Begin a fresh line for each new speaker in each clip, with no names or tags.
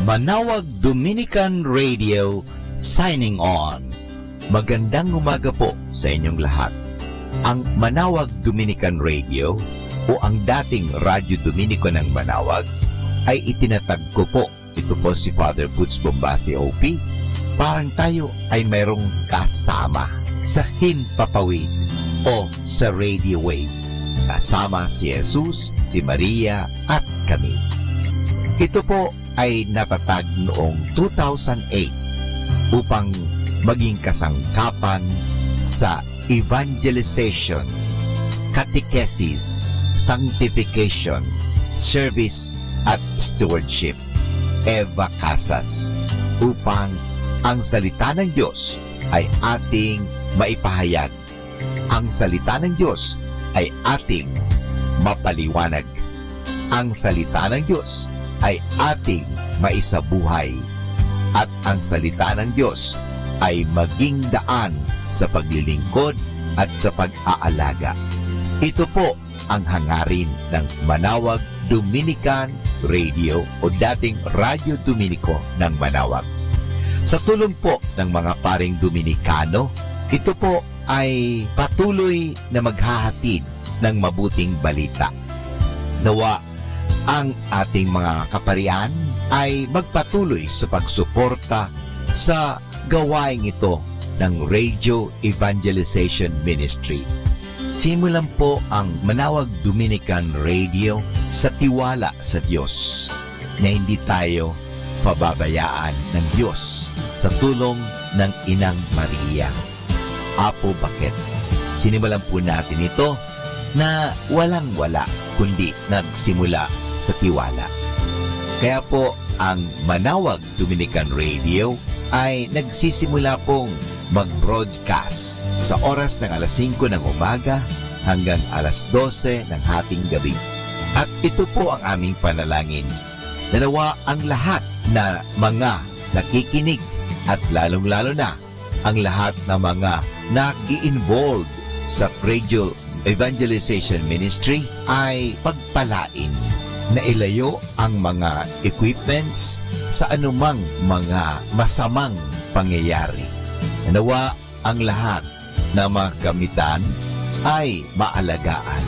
Manawag Dominican Radio signing on. Magandang umaga po sa inyong lahat. Ang Manawag Dominican Radio o ang dating Radyo Dominico ng Manawag ay itinatag ko po. Ito po si Father Butch Bombasi OP. Parang tayo ay mayroong kasama sa himpapawid o sa radio wave. Kasama si Jesus, si Maria at kami. Ito po ay natatag noong 2008 upang maging kasangkapan sa evangelization, catechesis, sanctification, service at stewardship, Eva Casas, upang ang salita ng Diyos ay ating maipahayag. Ang salita ng Diyos ay ating mapaliwanag. Ang salita ng Diyos ay ating maisabuhay. At ang salita ng Diyos ay maging daan sa paglilingkod at sa pag-aalaga. Ito po ang hangarin ng Manawag Dominican Radio o dating Radyo Dominico ng Manawag. Sa tulong po ng mga paring Dominikano, ito po ay patuloy na maghahatid ng mabuting balita. Nawa ang ating mga kaparian ay magpatuloy sa pagsuporta sa gawain ito ng Radio Evangelization Ministry. Simulan po ang Manawag Dominican Radio sa tiwala sa Diyos na hindi tayo pababayaan ng Diyos sa tulong ng Inang Maria. Apo bakit? Sinimulan po natin ito na walang-wala kundi nagsimula sa tiwala. Kaya po ang Manawag Dominican Radio ay nagsisimula pong mag-broadcast sa oras ng alas 5 ng umaga hanggang alas 12 ng hating gabi. At ito po ang aming panalangin. Dalawa ang lahat na mga nakikinig at lalong-lalo na ang lahat na mga nag-i-involved sa Radio Evangelization Ministry ay pagpalain na ilayo ang mga equipments sa anumang mga masamang pangyayari. Nawa ang lahat na mga gamitan ay maalagaan.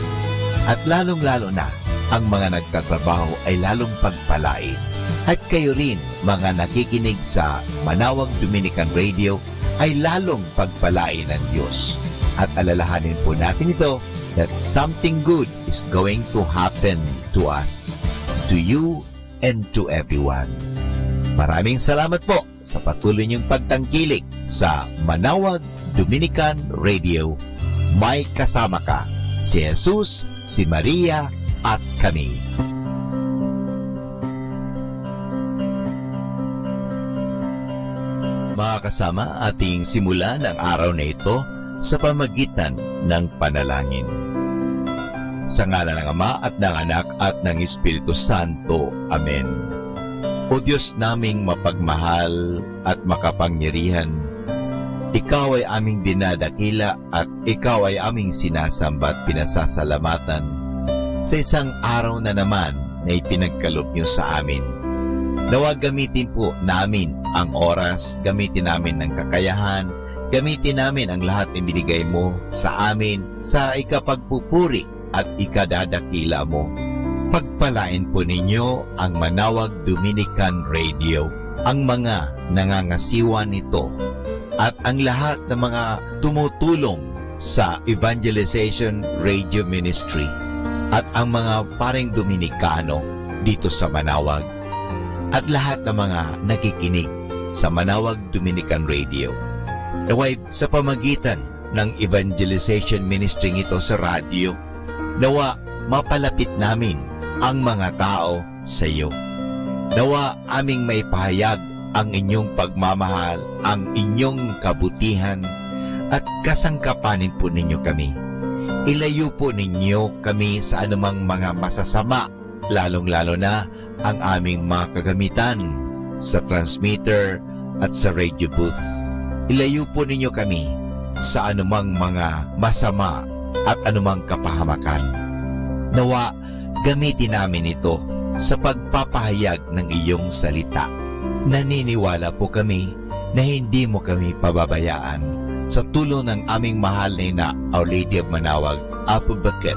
At lalong-lalo na ang mga nagtatrabaho ay lalong pagpalain. At kayo rin, mga nakikinig sa Manawag Dominican Radio, ay lalong pagpalain ng Diyos. At alalahanin po natin ito that something good is going to happen to us, to you, and to everyone. Maraming salamat po sa patuloy niyong pagtangkilik sa Manawag Dominican Radio. May kasama ka, si Jesus, si Maria, at kami. Mga kasama, ating simulan ang araw na ito sa pamagitan ng panalangin. Sa ngalan ng Ama at ng Anak at ng Espiritu Santo. Amen. O Diyos naming mapagmahal at makapangyarihan, Ikaw ay aming dinadakila at Ikaw ay aming sinasamba at pinasasalamatan sa isang araw na naman na ipinagkaloob niyo sa amin. Nawa gamitin po namin ang oras, gamitin namin ng kakayahan, gamitin namin ang lahat na binigay mo sa amin sa ikapagpupuri at ikadadakila mo. Pagpalain po ninyo ang Manawag Dominican Radio, ang mga nangangasiwa nito, at ang lahat ng mga tumutulong sa Evangelization Radio Ministry, at ang mga paring Dominikano dito sa Manawag, at lahat ng mga nakikinig sa Manawag Dominican Radio. Naway sa pamagitan ng evangelization ministry ito sa radyo, nawa mapalapit namin ang mga tao sa iyo. Nawa aming maipahayag ang inyong pagmamahal, ang inyong kabutihan, at kasangkapanin po ninyo kami. Ilayo po ninyo kami sa anumang mga masasama, lalong-lalo na ang aming mga kagamitan sa transmitter at sa radio booth. Ilayo po ninyo kami sa anumang mga masama at anumang kapahamakan. Nawa, gamitin namin ito sa pagpapahayag ng iyong salita. Naniniwala po kami na hindi mo kami pababayaan sa tulong ng aming mahal na ina, Our Lady of Manawag, Apo Bakit.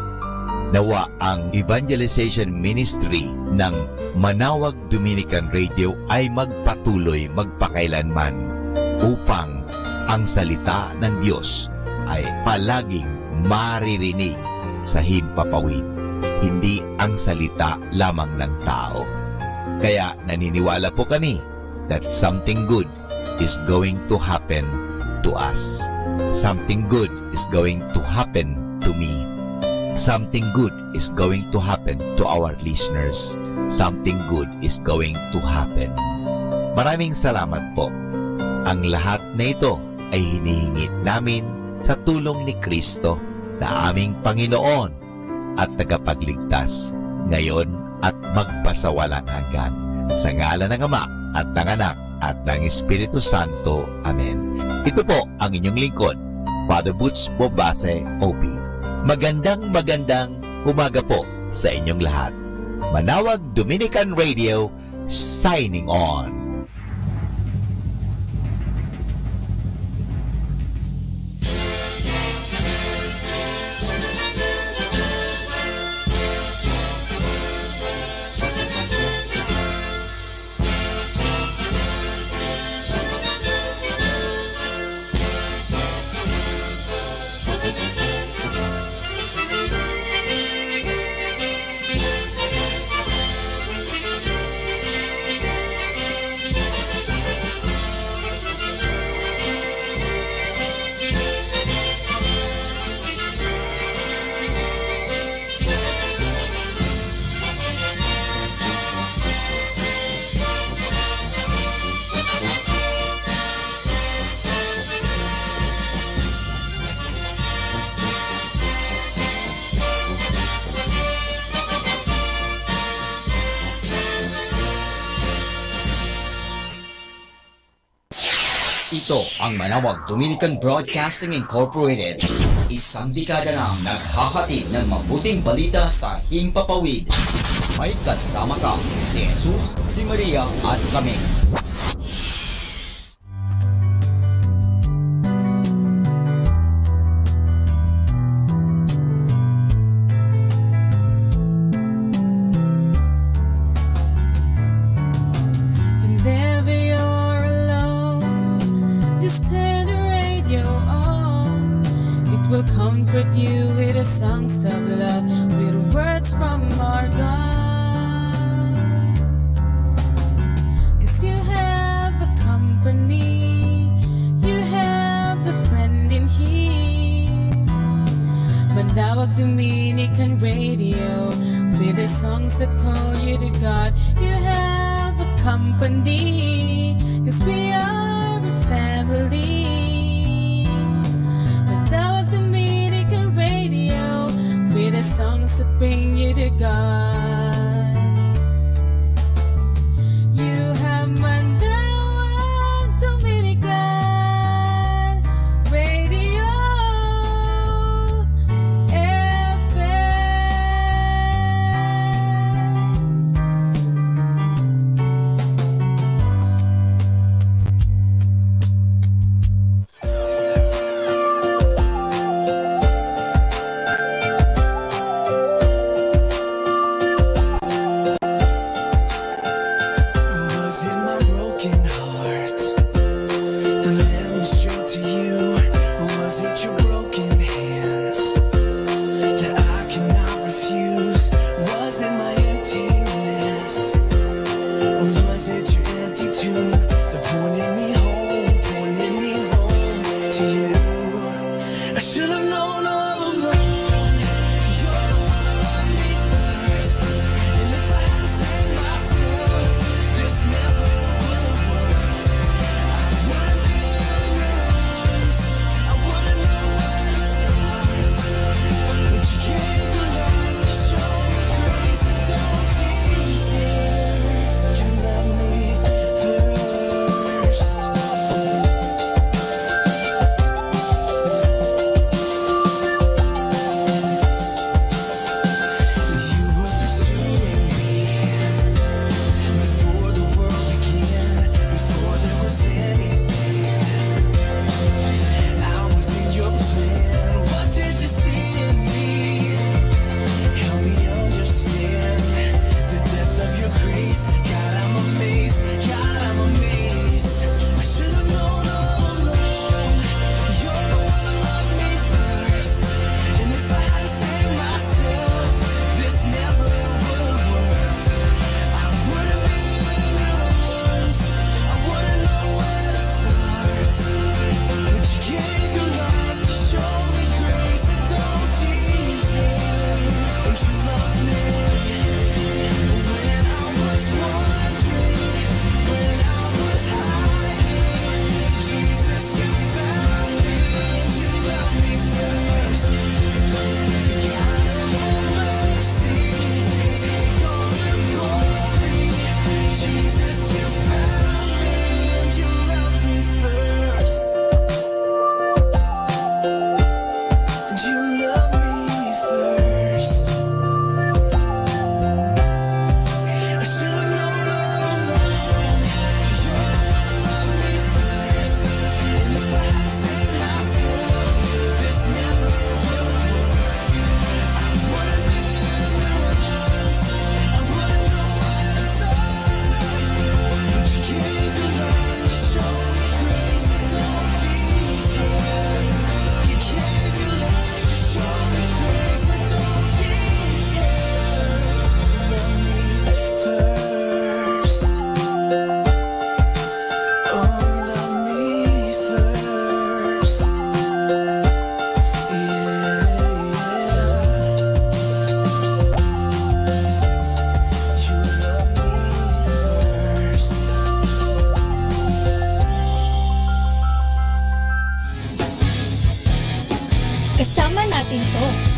Nawa ang evangelization ministry ng Manawag Dominican Radio ay magpatuloy magpakailanman upang ang salita ng Diyos ay palaging maririnig sa himpapawid, hindi ang salita lamang ng tao. Kaya naniniwala po kami that something good is going to happen to us. Something good is going to happen to me. Something good is going to happen to our listeners. Something good is going to happen. Maraming salamat po. Ang lahat na ito ay hinihingi namin sa tulong ni Kristo na aming Panginoon at tagapagligtas ngayon at magpasawalang hanggan. Sa ngalan ng Ama at ng Anak at ng Espiritu Santo. Amen. Ito po ang inyong lingkod, Father Butch Bobase, OB. Magandang umaga po sa inyong lahat. Manawag Dominican Radio, signing on.
Ito ang Manawag Dominican Broadcasting Incorporated. Isang dekada nang naghahatid ng mabuting balita sa himpapawid. May kasama ka, si Jesus, si Maria at kami.
Comfort you with the songs of love, with words from our God. 'Cause you have a company, you have a friend in here. Manawag Dominican Radio, with the songs that call you to God. You have a company, 'cause we are a family. The songs that bring you to God. You have Manawag Dominican Radio FM.
ito.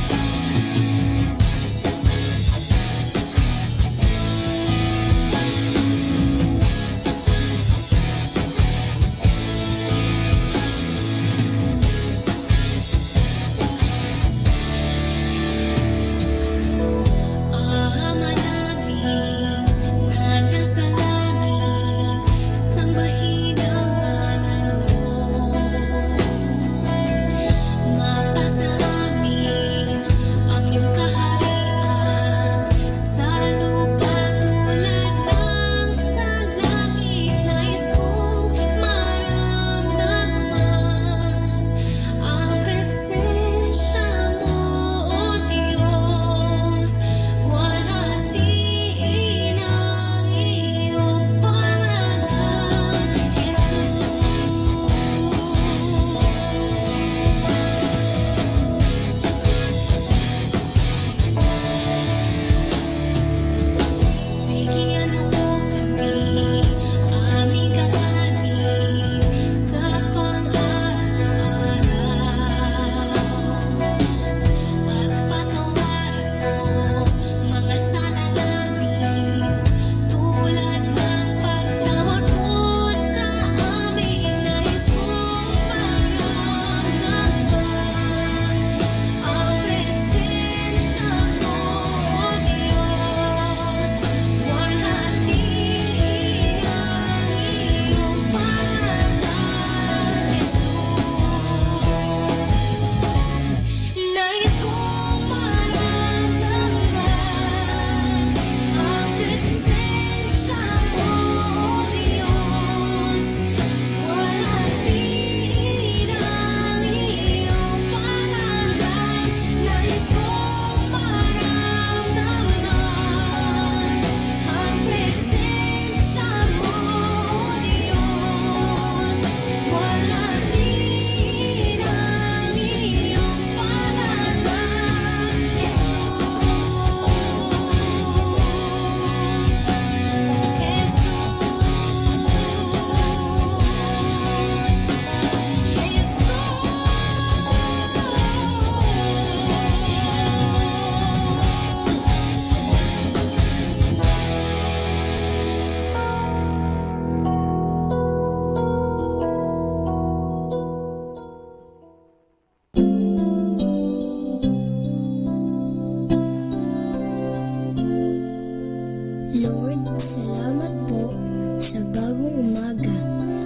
Lord, salamat po sa bagong umaga.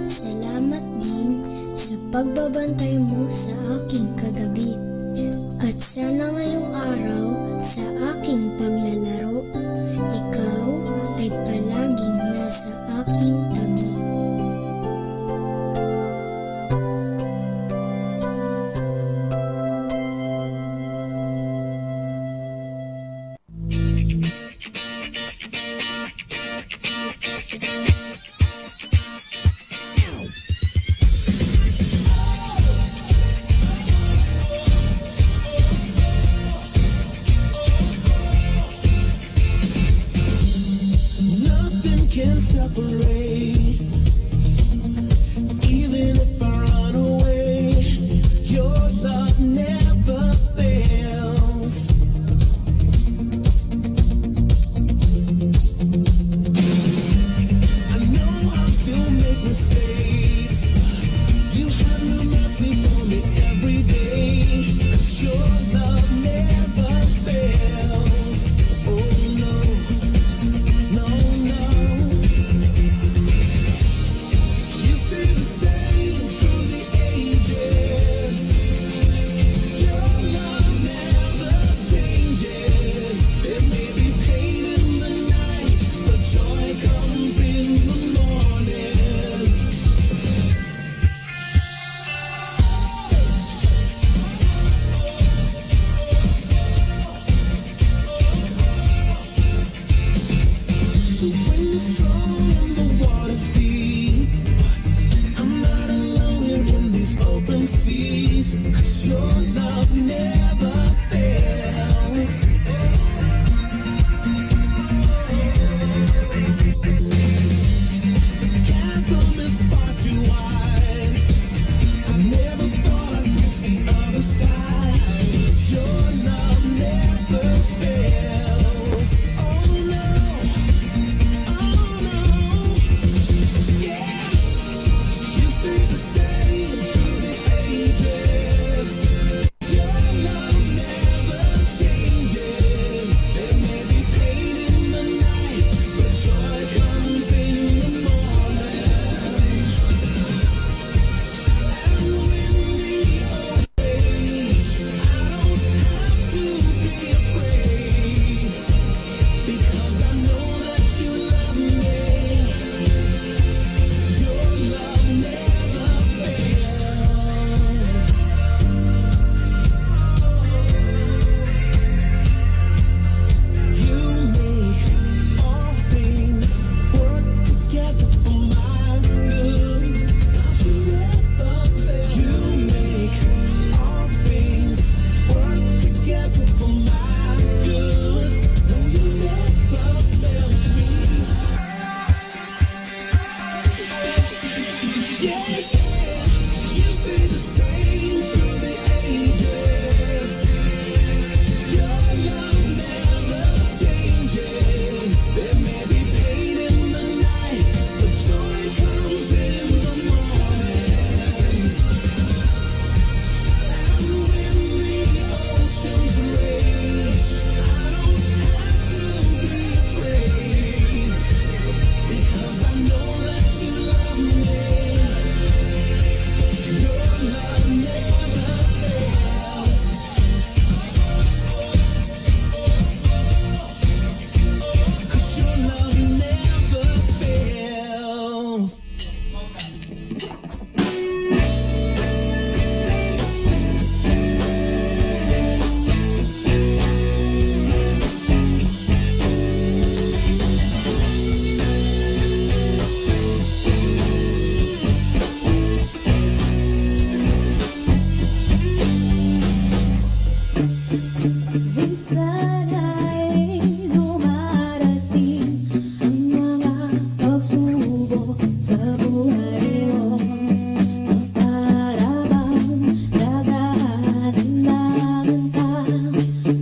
Salamat din sa pagbabantay mo sa aking kagabi. At sana ngayong araw sa aking paglalaro, ikaw ay palaging nasa aking tabi.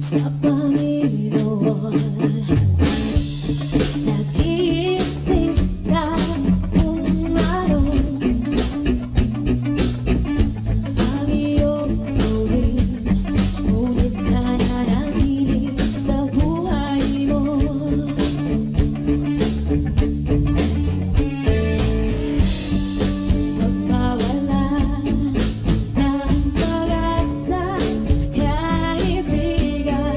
sa Panginoon. Nag-iisip ka kung ano ang iyong gawin, ngunit nananatili sa buhay mo. Pagpawala ng pag-asa, kaibigan,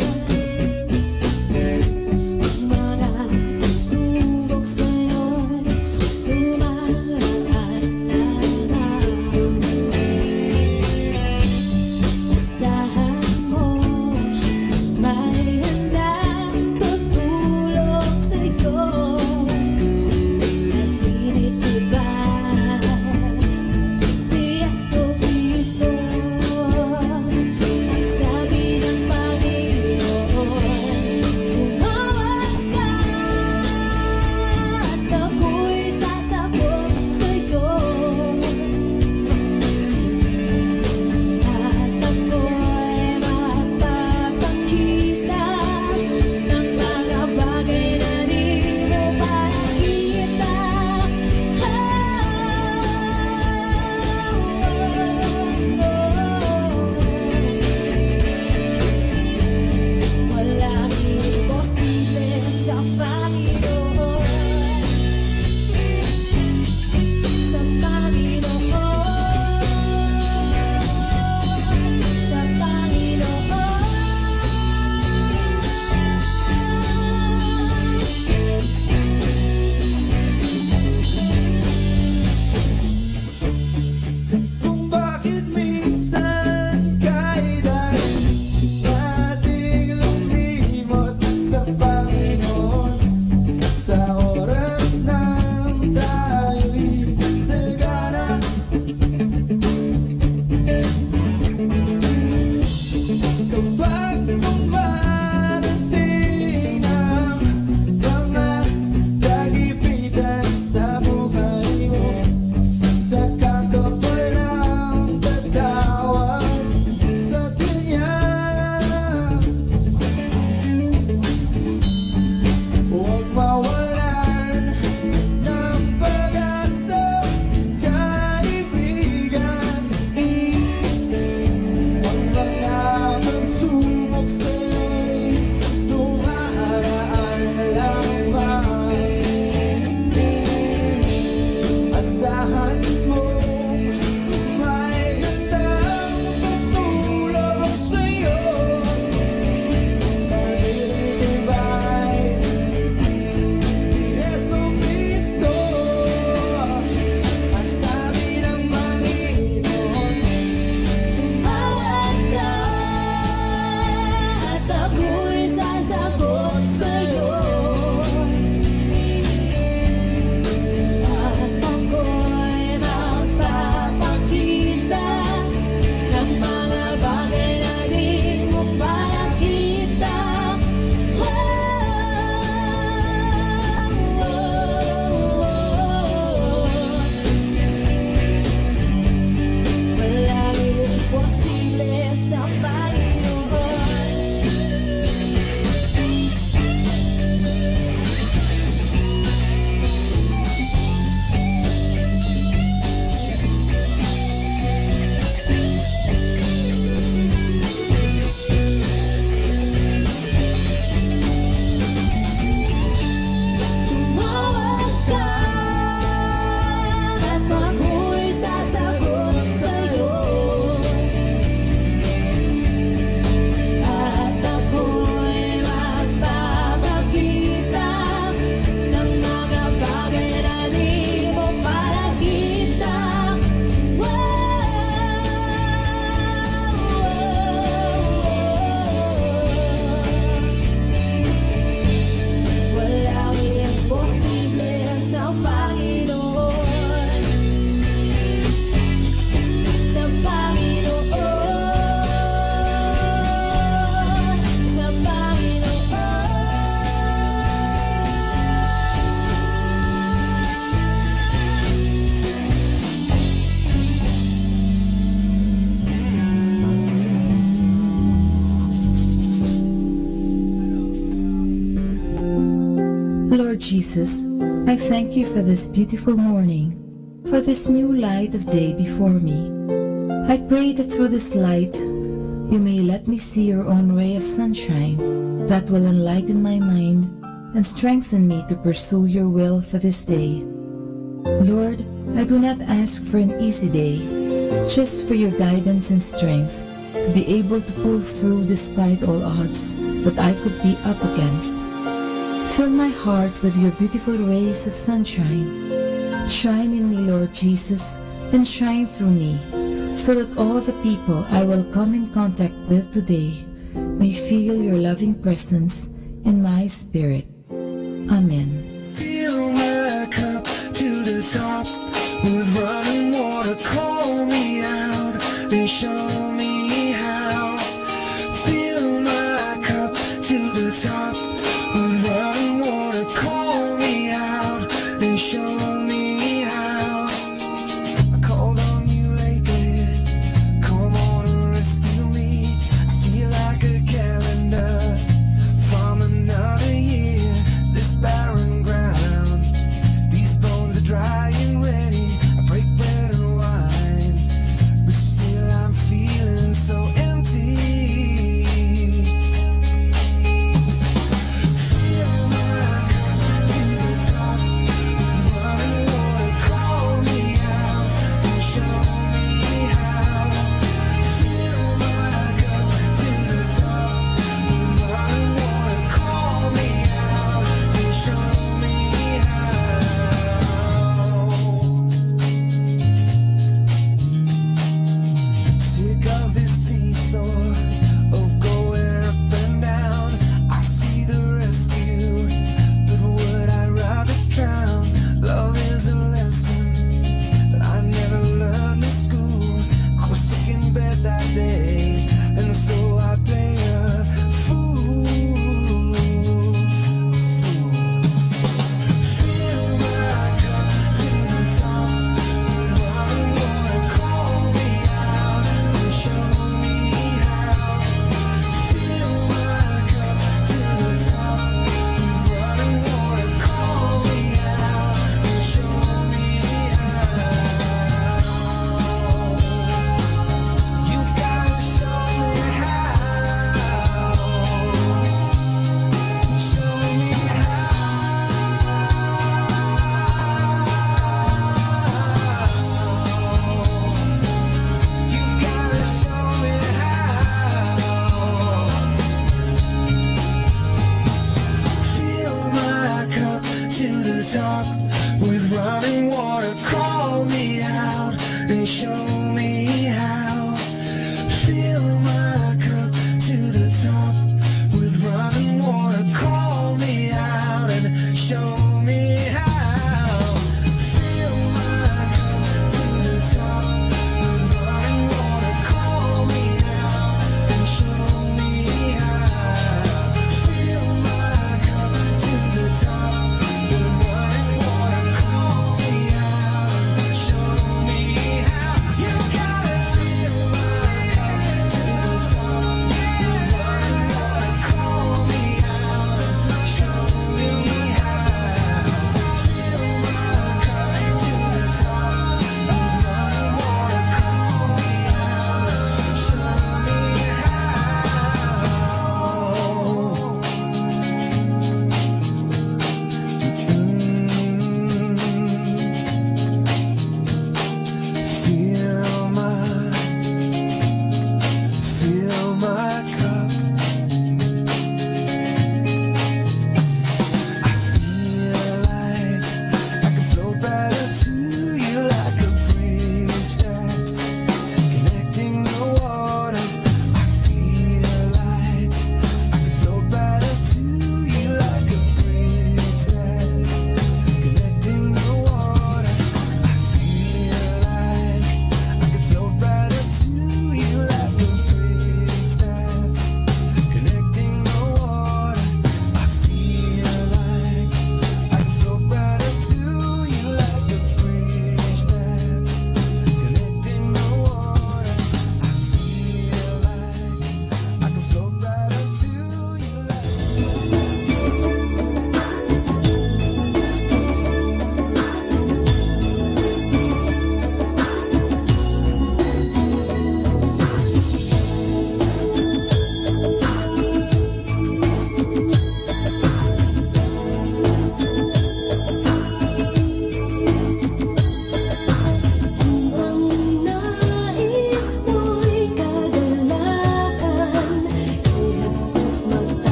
Lord Jesus, I thank you for this beautiful morning, for this new light of day before me. I pray that through this light, you may let me see your own ray of sunshine that will enlighten my mind and strengthen me to pursue your will for this day. Lord, I do not ask for an easy day, just for your guidance and strength to be able to pull through despite all odds that I could be up against. Fill my heart with your beautiful rays of sunshine. Shine in me, Lord Jesus, and shine through me, so that all the people I will come in contact with today may feel your loving presence in my spirit. Amen.
Fill my cup to the top with running water. Call me out and show me how. Fill my cup to the top with running water. Call me out and show me how. I called on you lately. Come on and rescue me. I feel like a calendar from another year. This barren ground, these bones are dry and ready. I break bread and wine, but still I'm feeling so empty. Fill my cup to the top with running water. Call me out and show me how. Fill my cup to the top with running water. Call me out and show me how. Sick of this seesaw of going up and down. I see the rescue, but would I rather drown? Love is a lesson that I never learned in school. I was sick in bed that day, and so I play a fool. Fill my cup to the top with running water. Call me out and show me how. Fill my cup to the top with running water. Call me out and show me how. You gotta show me how. Show me You gotta show me how. Fill my cup to the top with running water. Call me out and show me how. Fill my cup to the top with running water. Call me out and show me how. Fill my cup to the top with running water. Call me out and show me how. Fill my cup to the top with running water. Call me out.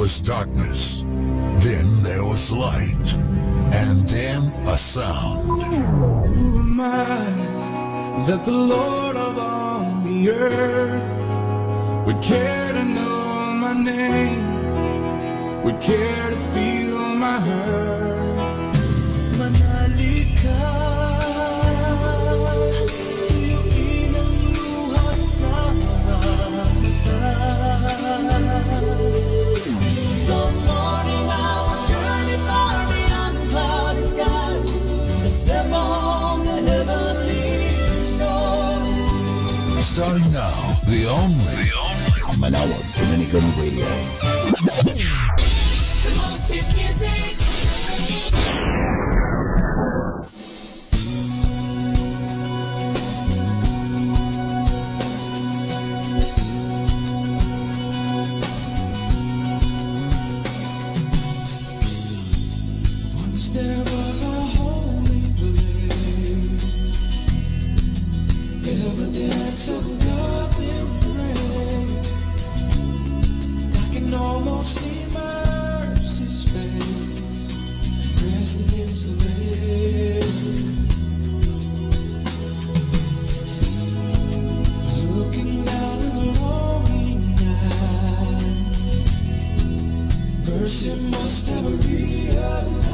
was darkness, then there was light, and then a sound.
Who am I that the Lord of all the earth would care to know my name, would care to feel my hurt? Manali ka, iyong inang luha sa mata. Some morning I will journey far beyond the cloudy sky and step on the heavenly shore.
Starting now, the only
Manawag Dominican Radio.
The most hit music. Once there was a holy place, evidence of God's embrace. I can almost see mercy's face pressed against the veil. Looking down with longing eyes, mercy must have realized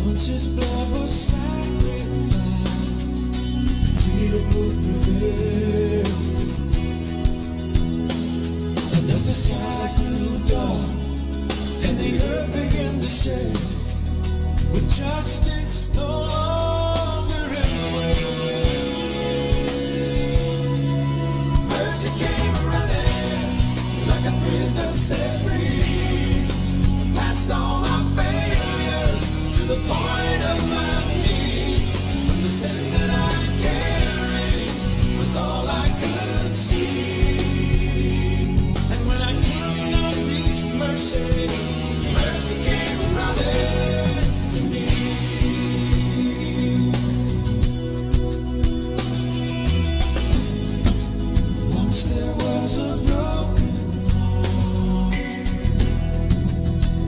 once his blood was sacrificed, freedom would prevail. And as the sky grew dark and the earth began to shake, with justice no longer in the way, mercy came running like a prisoner set free, past all my failures to the point of my need, when the sin that I carried was all I could see. Mercy, mercy came running to me. Once there was a broken heart,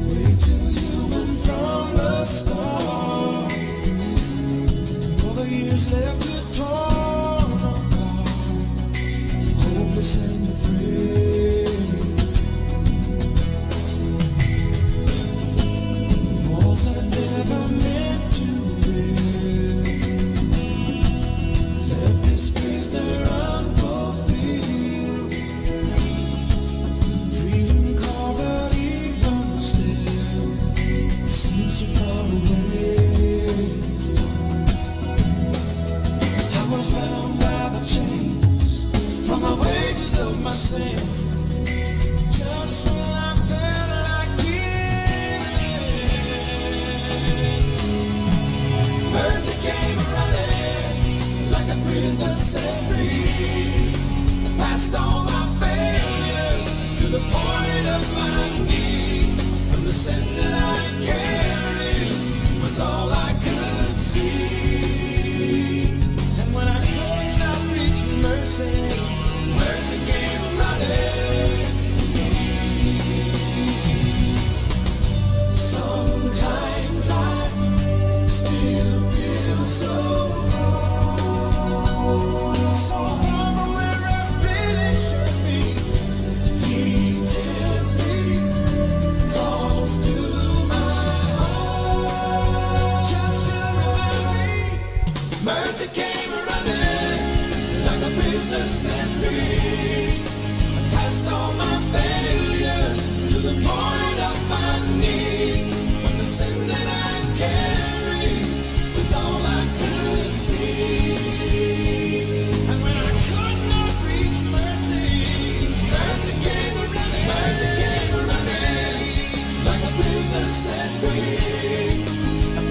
way too human from the start. All the years left it torn apart, hopeless and afraid. Never meant to live, left this prisoner unfulfilled. Freedom called, but even still seems so far away. I was bound by the chains from the wages of my sin. Just when I felt like mercy came running like a prisoner set free, past all my failures to the point of my need, when the sin that I carried was all I could see. And when I could not reach mercy, mercy came running to me. Sometimes I still feel so far where I really should be. He gently calls to my heart, just to remind me. Mercy came running like a prisoner set free, past all my failures to the point of my need, when the sin that I carried was all I could see. And when I could not reach mercy, mercy came running like a prisoner set free,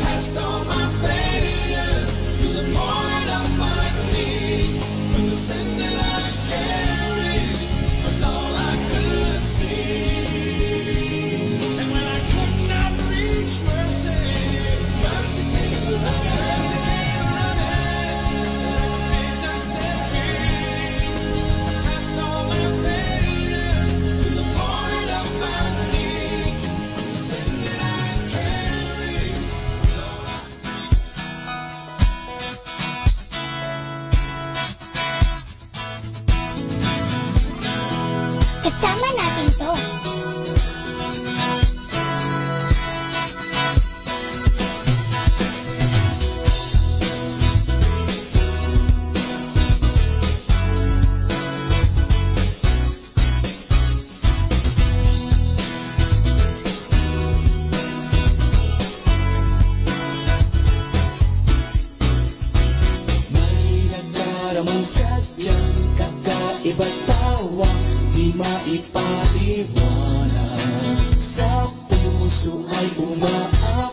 past all my failures to the point of my need, when the sin that I carried
Kasama natin to.
Nagdaramang sadyang kakaiba't tawa, di maipaliwanag. Sa puso ay umaapaw,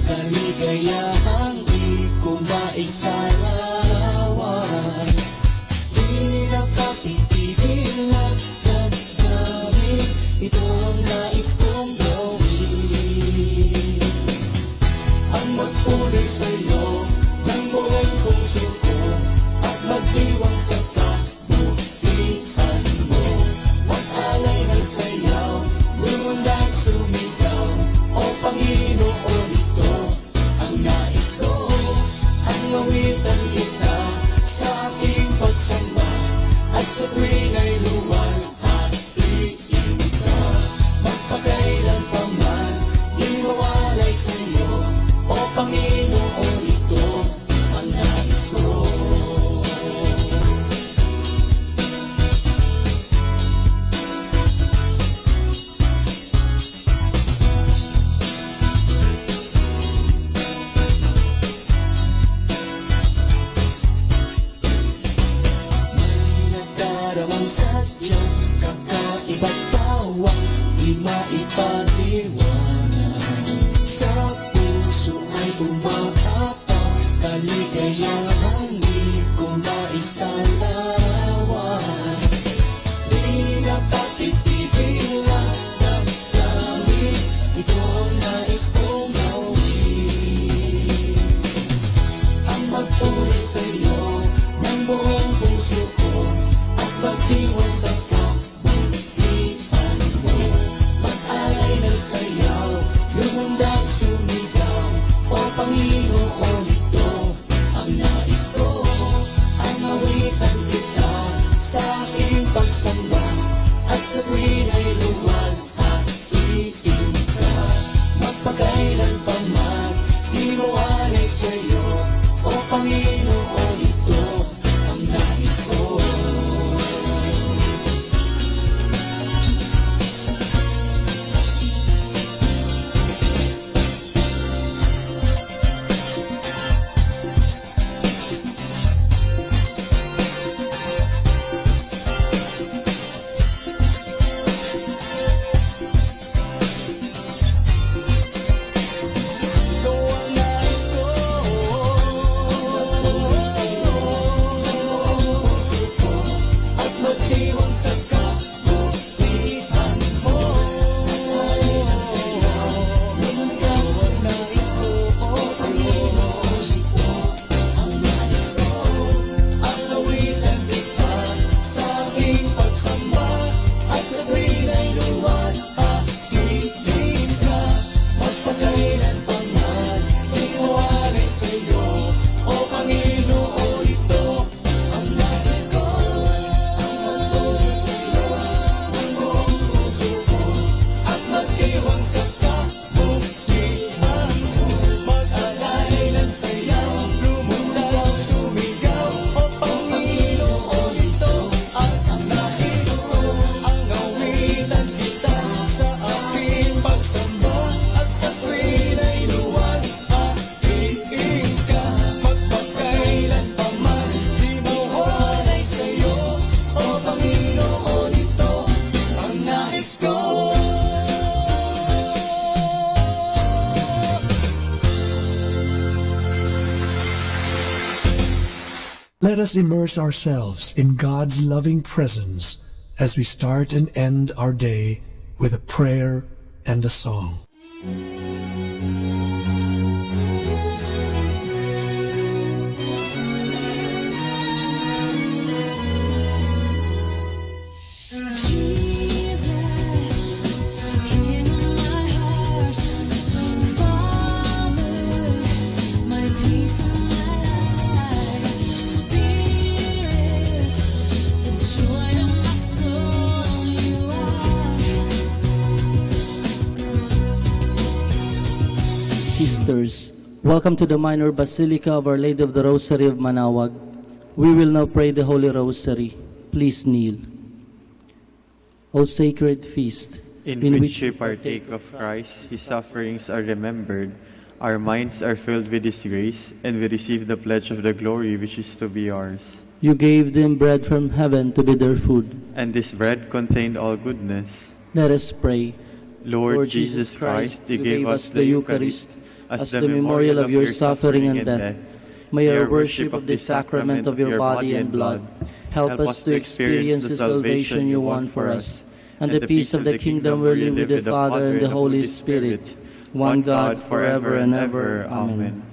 kaligayahang di ko maisalawan. Di napapipigilan, nagdamit, ito ang nais kong gawin. Ang magpunay sa'yo ng buong puso ko, at magdiwang sa kabutihan mo. Mag-alay ng sayaw, lumundag sumigaw, o Panginoon, ito ang nais ko. Ang mawitan kita sa aking pagsamba, at sa tuwing ay luwalhatiin ka. Magpakailan pa man, di mawalay sa'yo, o Panginoon, ito ang nais ko. Nagdaramang sadyang kakaiba't tawa, di maipaliwanag. Sa puso ay umaapaw, kaligayahang di ko maisalawan. Di napapipigilan, damdamin, ito ang nais kong gawin. Ang magpuri sa'yo ng buong puso ko, at magdiwang sa kabutihan mo. Mag-alay ng sayaw, lumundag sumigaw, o Panginoon, ito ang nais ko. Ang mawitan kita sa aking pagsamba, at sa tuwing ay luwalhatiin ka. Magpakailan pa man, di mawalay sa'yo, o Panginoon, ito ang nais ko. Ito ang nais ko. Magpuri sa'yo ng buong puso ko, at magdiwang sa kabutihan mo. Mag-alay ng sayaw, lumundag sa nais ko, o Panginoon, ito ang nais ko. Ang awitan kita sa aking pagsamba, at sa tuwing ay luwalhatiin ka. Magpakailan pa man, di mawalay sa'yo, o Panginoon, ito ang nais ko. Ang magpuri sa'yo ng buong puso ko, at magdiwang sa kabutihan mo. Mag-alay ng sayaw, lumundag sumigaw, o Panginoon, ito ang nais ko. Ang awitan kita sa aking pagsamba, at sa tuwing ay luwalhatiin ka. Magpakailan pa man, di mawalay sa'yo, o Panginoon, ito ang nais ko.
Let us immerse ourselves in God's loving presence as we start and end our day with a prayer and a song.
Jesus, King of my heart, Father, my peace and my life, Spirit, the joy of my soul, you
visitors, welcome to the Minor Basilica of Our Lady of the Rosary of Manaoag. We will now pray the Holy Rosary. Please kneel. O sacred feast,
in which we partake of Christ, His sufferings are remembered, our minds are filled with His grace, and we receive the pledge of the glory which is to be ours.
You gave them bread from heaven to be their food.
And this bread contained all goodness.
Let us pray.
Lord Jesus Christ, you gave us the Eucharist as the memorial of your suffering and death.
May our worship of the sacrament of your body and blood help us to experience the salvation you won for us, and the peace of the kingdom where you live with the Father and the Holy Spirit, one God, forever and ever. Amen.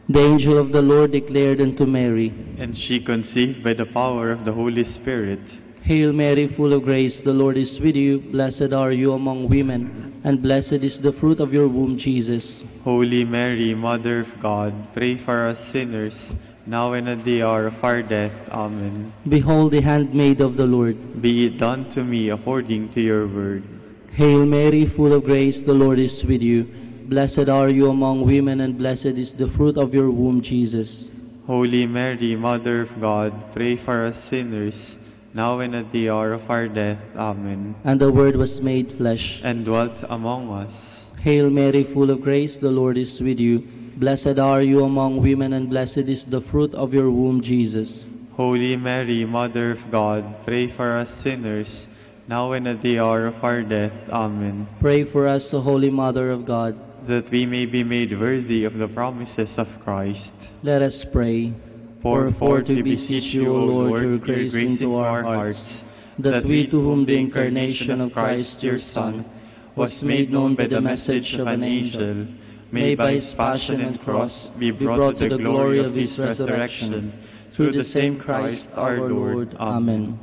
The angel of the Lord declared unto Mary,
And she conceived by the power of the Holy Spirit.
Hail Mary, full of grace, the Lord is with you. Blessed are you among women, and blessed is the fruit of your womb, Jesus.
Holy Mary, Mother of God, pray for us sinners, now and at the hour of our death. Amen.
Behold the handmaid of the Lord.
Be it done to me according to your word.
Hail Mary, full of grace, the Lord is with you. Blessed are you among women, and blessed is the fruit of your womb, Jesus.
Holy Mary, Mother of God, pray for us sinners, now and at the hour of our death. Amen.
And the Word was made flesh,
and dwelt among us.
Hail Mary, full of grace, the Lord is with you. Blessed are you among women, and blessed is the fruit of your womb, Jesus.
Holy Mary, Mother of God, pray for us sinners, now and at the hour of our death. Amen.
Pray for us, O Holy Mother of God,
that we may be made worthy of the promises of Christ.
Let us pray.
Pour forth, we beseech you, O Lord, your grace into our hearts, that we, to whom the incarnation of Christ, your Son, was made known by the message of an angel, may by his passion and cross be brought to the glory of his resurrection, through the same Christ our Lord. Amen.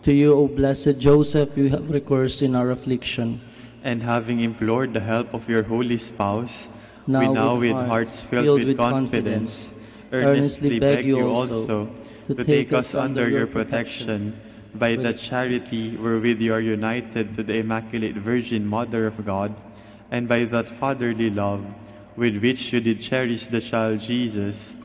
To you, O blessed Joseph, we have recourse in our affliction.
And having implored the help of your holy spouse,
now
we now with hearts filled with confidence earnestly beg you also to take us under your protection by that charity wherewith you are united to the Immaculate Virgin Mother of God, and by that fatherly love with which you did cherish the child Jesus.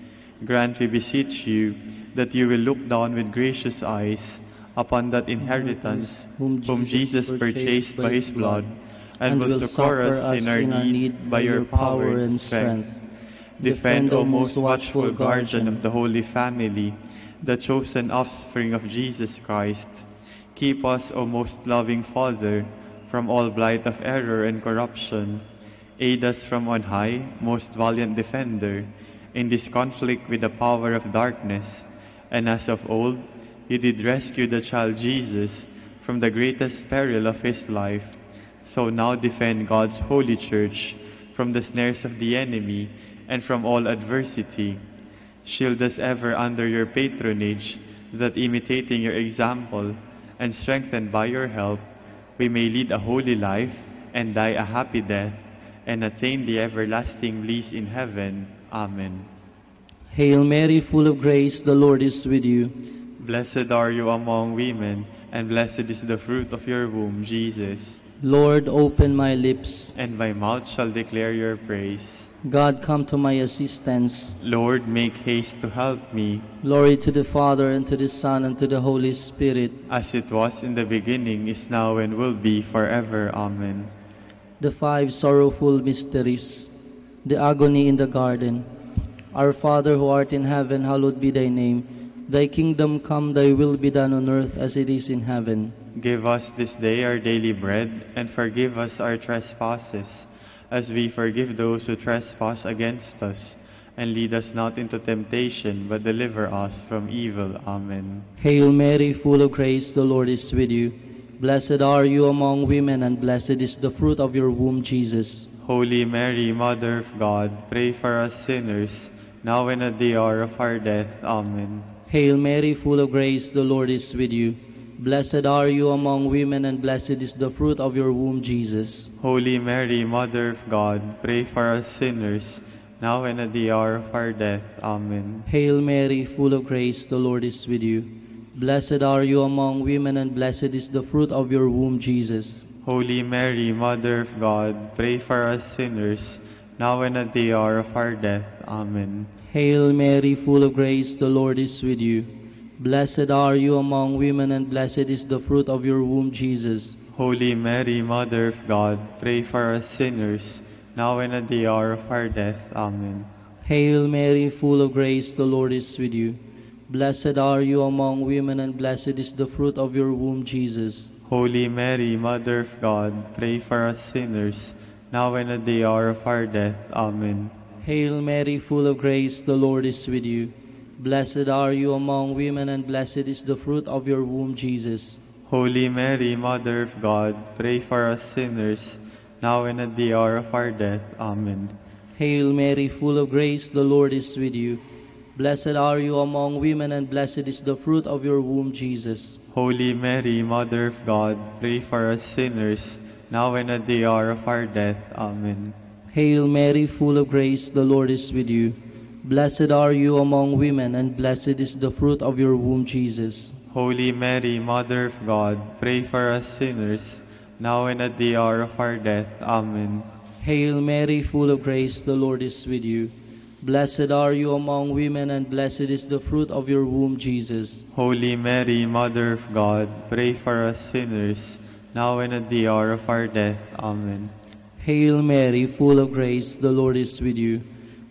Grant, we beseech you, that you will look down with gracious eyes upon that inheritance whom Jesus purchased by his blood, and will succor us in our need by your power and strength. Defend, O most watchful guardian of the Holy Family, the chosen offspring of Jesus Christ. Keep us, O most loving Father, from all blight of error and corruption. Aid us from on high, most valiant defender, in this conflict with the power of darkness. And as of old, you did rescue the child Jesus from the greatest peril of his life. So now defend God's holy church from the snares of the enemy and from all adversity. Shield us ever under your patronage, that imitating your example and strengthened by your help, we may lead a holy life and die a happy death and attain the everlasting bliss in heaven. Amen.
Hail Mary, full of grace, the Lord is with you.
Blessed are you among women, and blessed is the fruit of your womb, Jesus.
Lord, open my lips,
and my mouth shall declare your praise.
God, come to my assistance.
Lord, make haste to help me.
Glory to the Father, and to the Son, and to the Holy Spirit.
As it was in the beginning, is now, and will be forever. Amen.
The five sorrowful mysteries. The agony in the garden. Our Father who art in heaven, hallowed be thy name. Thy kingdom come, thy will be done on earth as it is in heaven.
Give us this day our daily bread, and forgive us our trespasses, as we forgive those who trespass against us. And lead us not into temptation, but deliver us from evil. Amen.
Hail Mary, full of grace, the Lord is with you. Blessed are you among women, and blessed is the fruit of your womb, Jesus.
Holy Mary, Mother of God, pray for us sinners, now and at the hour of our death. Amen.
Hail Mary, full of grace, the Lord is with you. Blessed are you among women, and blessed is the fruit of your womb, Jesus.
Holy Mary, Mother of God, pray for us sinners, now and at the hour of our death. Amen.
Hail Mary, full of grace, the Lord is with you. Blessed are you among women, and blessed is the fruit of your womb, Jesus.
Holy Mary, Mother of God, pray for us sinners, now and at the hour of our death. Amen.
Hail Mary, full of grace, the Lord is with you. Blessed are you among women, and blessed is the fruit of your womb, Jesus.
Holy Mary, Mother of God, pray for us sinners, now and at the hour of our death. Amen.
Hail Mary, full of grace, the Lord is with you. Blessed are you among women, and blessed is the fruit of your womb, Jesus.
Holy Mary, Mother of God, pray for us sinners, now and at the hour of our death. Amen.
Hail Mary, full of grace, the Lord is with you. Blessed are you among women, and blessed is the fruit of your womb, Jesus.
Holy Mary, Mother of God, pray for us sinners, now and at the hour of our death. Amen.
Hail Mary, full of grace, the Lord is with you. Blessed are you among women, and blessed is the fruit of your womb, Jesus.
Holy Mary, Mother of God, pray for us sinners, now and at the hour of our death. Amen.
Hail Mary, full of grace, the Lord is with you. Blessed are you among women, and blessed is the fruit of your womb, Jesus.
Holy Mary, Mother of God, pray for us sinners, now and at the hour of our death. Amen.
Hail Mary, full of grace, the Lord is with you. Blessed are you among women, and blessed is the fruit of your womb, Jesus.
Holy Mary, Mother of God, pray for us sinners, now and at the hour of our death. Amen.
Hail Mary, full of grace, the Lord is with you.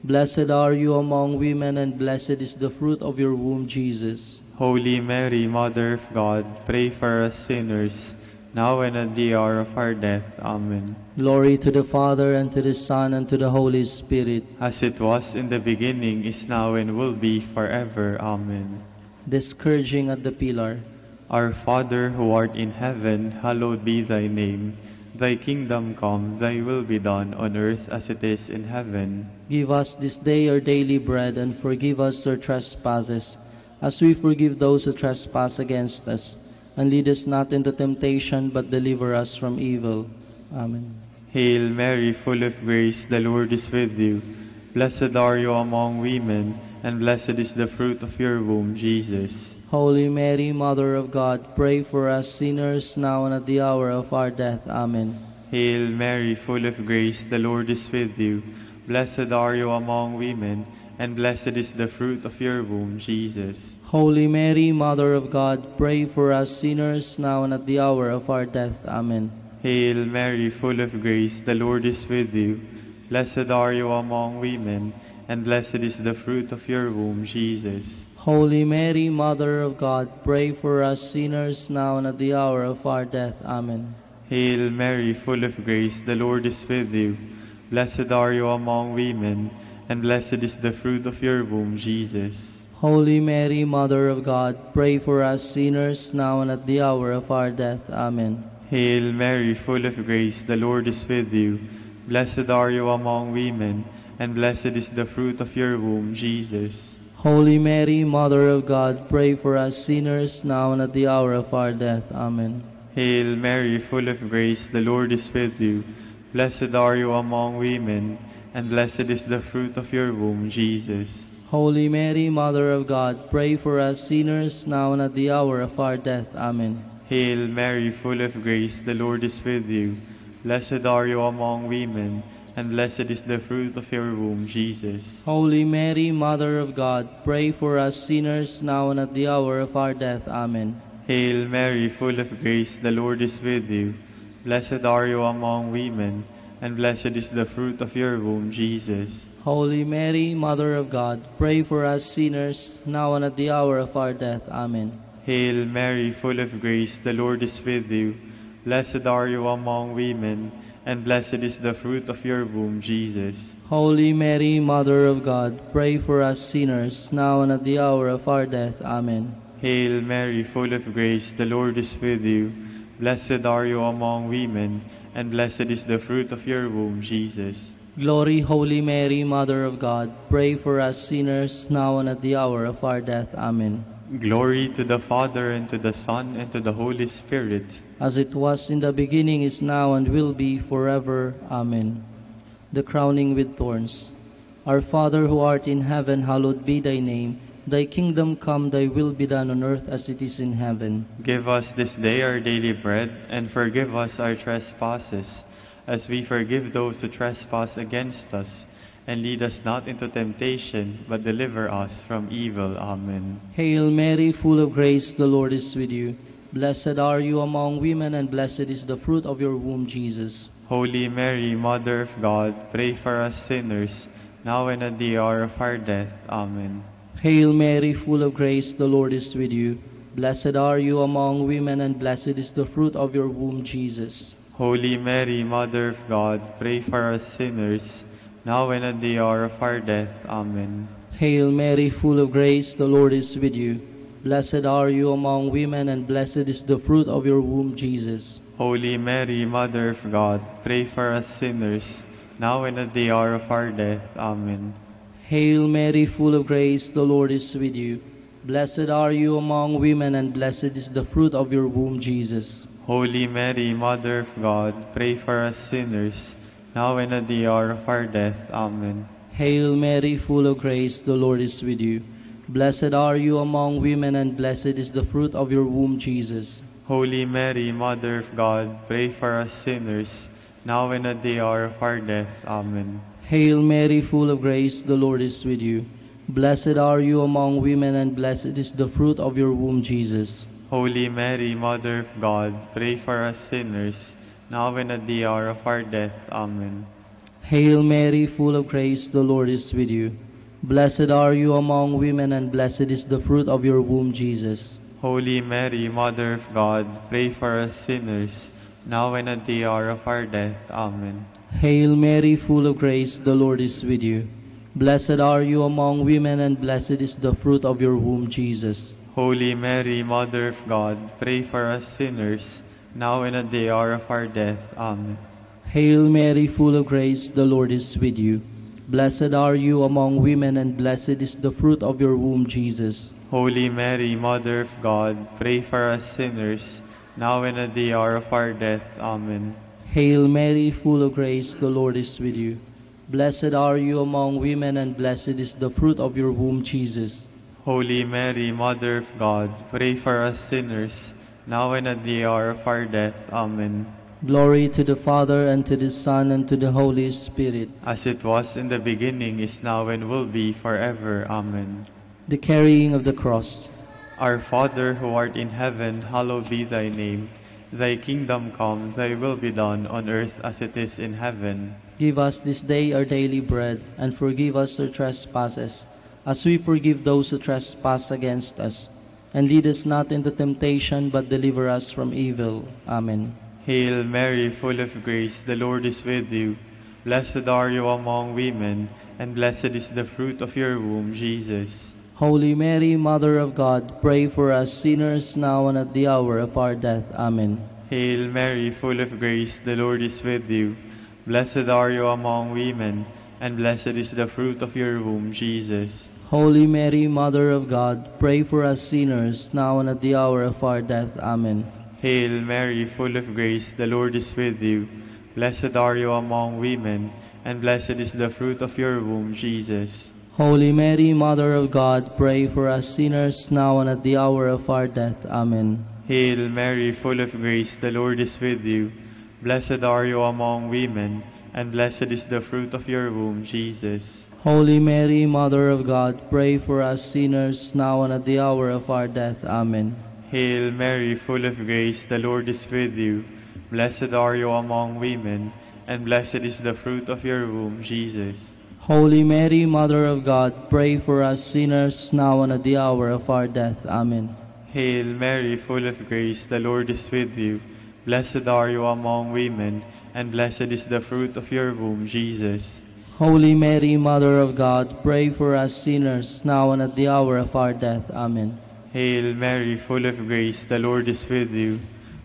Blessed are you among women, and blessed is the fruit of your womb, Jesus.
Holy Mary, Mother of God, pray for us sinners, now and at the hour of our death. Amen.
Glory to the Father, and to the Son, and to the Holy Spirit.
As it was in the beginning, is now, and will be forever. Amen.
The Scourging at the Pillar.
Our Father, who art in heaven, hallowed be thy name. Thy kingdom come, thy will be done, on earth as it is in heaven.
Give us this day our daily bread, and forgive us our trespasses, as we forgive those who trespass against us. And lead us not into temptation, but deliver us from evil. Amen.
Hail Mary, full of grace, the Lord is with you. Blessed are you among women, and blessed is the fruit of your womb, Jesus.
Holy Mary, Mother of God, pray for us sinners, now and at the hour of our death. Amen.
Hail Mary, full of grace, the Lord is with you. Blessed are you among women, and blessed is the fruit of your womb, Jesus.
Holy Mary, Mother of God, pray for us sinners, now and at the hour of our death. Amen.
Hail Mary, full of grace, the Lord is with you. Blessed are you among women, and blessed is the fruit of your womb, Jesus.
Holy Mary, Mother of God, pray for us sinners, now and at the hour of our death. Amen.
Hail Mary, full of grace, the Lord is with you. Blessed are you among women, and blessed is the fruit of your womb, Jesus.
Holy Mary, Mother of God, pray for us sinners, now and at the hour of our death. Amen.
Hail Mary, full of grace, the Lord is with you. Blessed are you among women, and blessed is the fruit of your womb, Jesus.
Holy Mary, Mother of God, pray for us sinners, now and at the hour of our death. Amen.
Hail Mary, full of grace, the Lord is with you. Blessed are you among women, and blessed is the fruit of your womb, Jesus.
Holy Mary, Mother of God, pray for us sinners, now and at the hour of our death. Amen.
Hail Mary, full of grace, the Lord is with you. Blessed are you among women, and blessed is the fruit of your womb, Jesus.
Holy Mary, Mother of God, pray for us sinners, now and at the hour of our death. Amen.
Hail Mary, full of grace, the Lord is with you. Blessed are you among women, and blessed is the fruit of your womb, Jesus.
Holy Mary, Mother of God, pray for us sinners, now and at the hour of our death. Amen.
Hail Mary, full of grace, the Lord is with you. Blessed are you among women, and blessed is the fruit of your womb, Jesus.
Holy Mary, Mother of God, pray for us sinners, now and at the hour of our death. Amen.
Hail Mary, full of grace, the Lord is with you. Blessed are you among women, and blessed is the fruit of your womb, Jesus.
Glory, Holy Mary, Mother of God, pray for us sinners, now and at the hour of our death. Amen.
Glory to the Father, and to the Son, and to the Holy Spirit.
As it was in the beginning, is now, and will be forever. Amen. The Crowning with Thorns. Our Father, who art in heaven, hallowed be thy name. Thy kingdom come, thy will be done on earth as it is in heaven.
Give us this day our daily bread, and forgive us our trespasses, as we forgive those who trespass against us. And lead us not into temptation, but deliver us from evil. Amen.
Hail Mary, full of grace, the Lord is with you. Blessed are you among women, and blessed is the fruit of your womb, Jesus.
Holy Mary, Mother of God, pray for us sinners, now and at the hour of our death. Amen.
Hail Mary, full of grace, the Lord is with you. Blessed are you among women, and blessed is the fruit of your womb, Jesus.
Holy Mary, Mother of God, pray for us sinners, now and at the hour of our death. Amen.
Hail Mary, full of grace, the Lord is with you. Blessed are you among women, and blessed is the fruit of your womb, Jesus.
Holy Mary, Mother of God, pray for us sinners, now and at the hour of our death. Amen.
Hail Mary, full of grace, the Lord is with you. Blessed are you among women, and blessed is the fruit of your womb, Jesus.
Holy Mary, Mother of God, pray for us sinners, now and at the hour of our death. Amen.
Hail Mary, full of grace, the Lord is with you. Blessed are you among women, and blessed is the fruit of your womb, Jesus.
Holy Mary, Mother of God, pray for us sinners, now and at the hour of our death. Amen.
Hail Mary, full of grace, the Lord is with you. Blessed are you among women, and blessed is the fruit of your womb, Jesus.
Holy Mary, Mother of God, pray for us sinners, now and at the hour of our death. Amen.
Hail Mary, full of grace, the Lord is with you. Blessed are you among women, and blessed is the fruit of your womb, Jesus.
Holy Mary, Mother of God, pray for us sinners, now and at the hour of our death. Amen.
Hail Mary, full of grace, the Lord is with you. Blessed are you among women, and blessed is the fruit of your womb, Jesus.
Holy Mary, Mother of God, pray for us sinners, now and at the hour of our death. Amen.
Hail Mary, full of grace, the Lord is with you. Blessed are you among women, and blessed is the fruit of your womb, Jesus.
Holy Mary, Mother of God, pray for us sinners, now and at the hour of our death. Amen.
Hail Mary, full of grace, the Lord is with you. Blessed are you among women, and blessed is the fruit of your womb, Jesus.
Holy Mary, Mother of God, pray for us sinners, now and at the hour of our death. Amen.
Glory to the Father, and to the Son, and to the Holy Spirit.
As it was in the beginning, is now, and will be forever. Amen.
The carrying of the cross.
Our Father, who art in heaven, hallowed be thy name. Thy kingdom come, thy will be done, on earth as it is in heaven.
Give us this day our daily bread, and forgive us our trespasses, as we forgive those who trespass against us. And lead us not into temptation, but deliver us from evil. Amen.
Hail Mary, full of grace, the Lord is with you. Blessed are you among women, and blessed is the fruit of your womb, Jesus.
Holy Mary, Mother of God, pray for us sinners, now and at the hour of our death. Amen.
Hail Mary, full of grace, the Lord is with you. Blessed are you among women, and blessed is the fruit of your womb, Jesus.
Holy Mary, Mother of God, pray for us sinners, now and at the hour of our death. Amen.
Hail Mary, full of grace, the Lord is with you. Blessed are you among women, and blessed is the fruit of your womb, Jesus.
Holy Mary, Mother of God, pray for us sinners, now and at the hour of our death. Amen.
Hail Mary, full of grace, the Lord is with you. Blessed are you among women, and blessed is the fruit of your womb, Jesus.
Holy Mary, Mother of God, pray for us sinners, now and at the hour of our death. Amen.
Hail Mary, full of grace, the Lord is with you. Blessed are you among women, and blessed is the fruit of your womb, Jesus.
Holy Mary, Mother of God, pray for us sinners, now and at the hour of our death. Amen.
Hail Mary, full of grace, the Lord is with you. Blessed are you among women, and blessed is the fruit of your womb, Jesus.
Holy Mary, Mother of God, pray for us sinners, now and at the hour of our death. Amen.
Hail Mary, full of grace, the Lord is with you.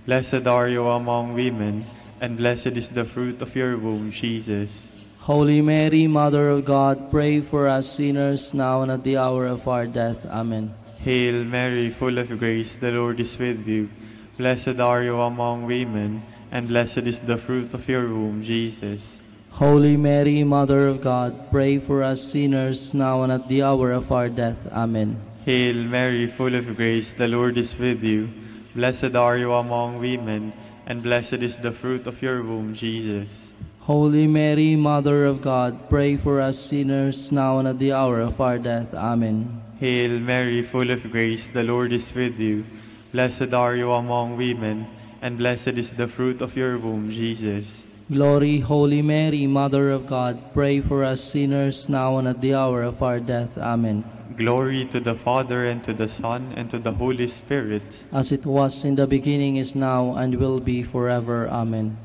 Blessed are you among women, and blessed is the fruit of your womb, Jesus.
Holy Mary, Mother of God, pray for us sinners, now and at the hour of our death. Amen.
Hail Mary, full of grace, the Lord is with you. Blessed are you among women, and blessed is the fruit of your womb, Jesus.
Holy Mary, Mother of God, pray for us sinners, now and at the hour of our death. Amen.
Hail Mary, full of grace, the Lord is with you. Blessed are you among women, and blessed is the fruit of your womb, Jesus.
Holy Mary, Mother of God, pray for us sinners now and at the hour of our death. Amen.
Hail Mary, full of grace, the Lord is with you. Blessed are you among women, and blessed is the fruit of your womb, Jesus.
Glory, Holy Mary, Mother of God, pray for us sinners now and at the hour of our death. Amen.
Glory to the Father, and to the Son, and to the Holy Spirit.
As it was in the beginning, is now, and will be forever. Amen.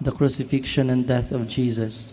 The crucifixion and death of Jesus.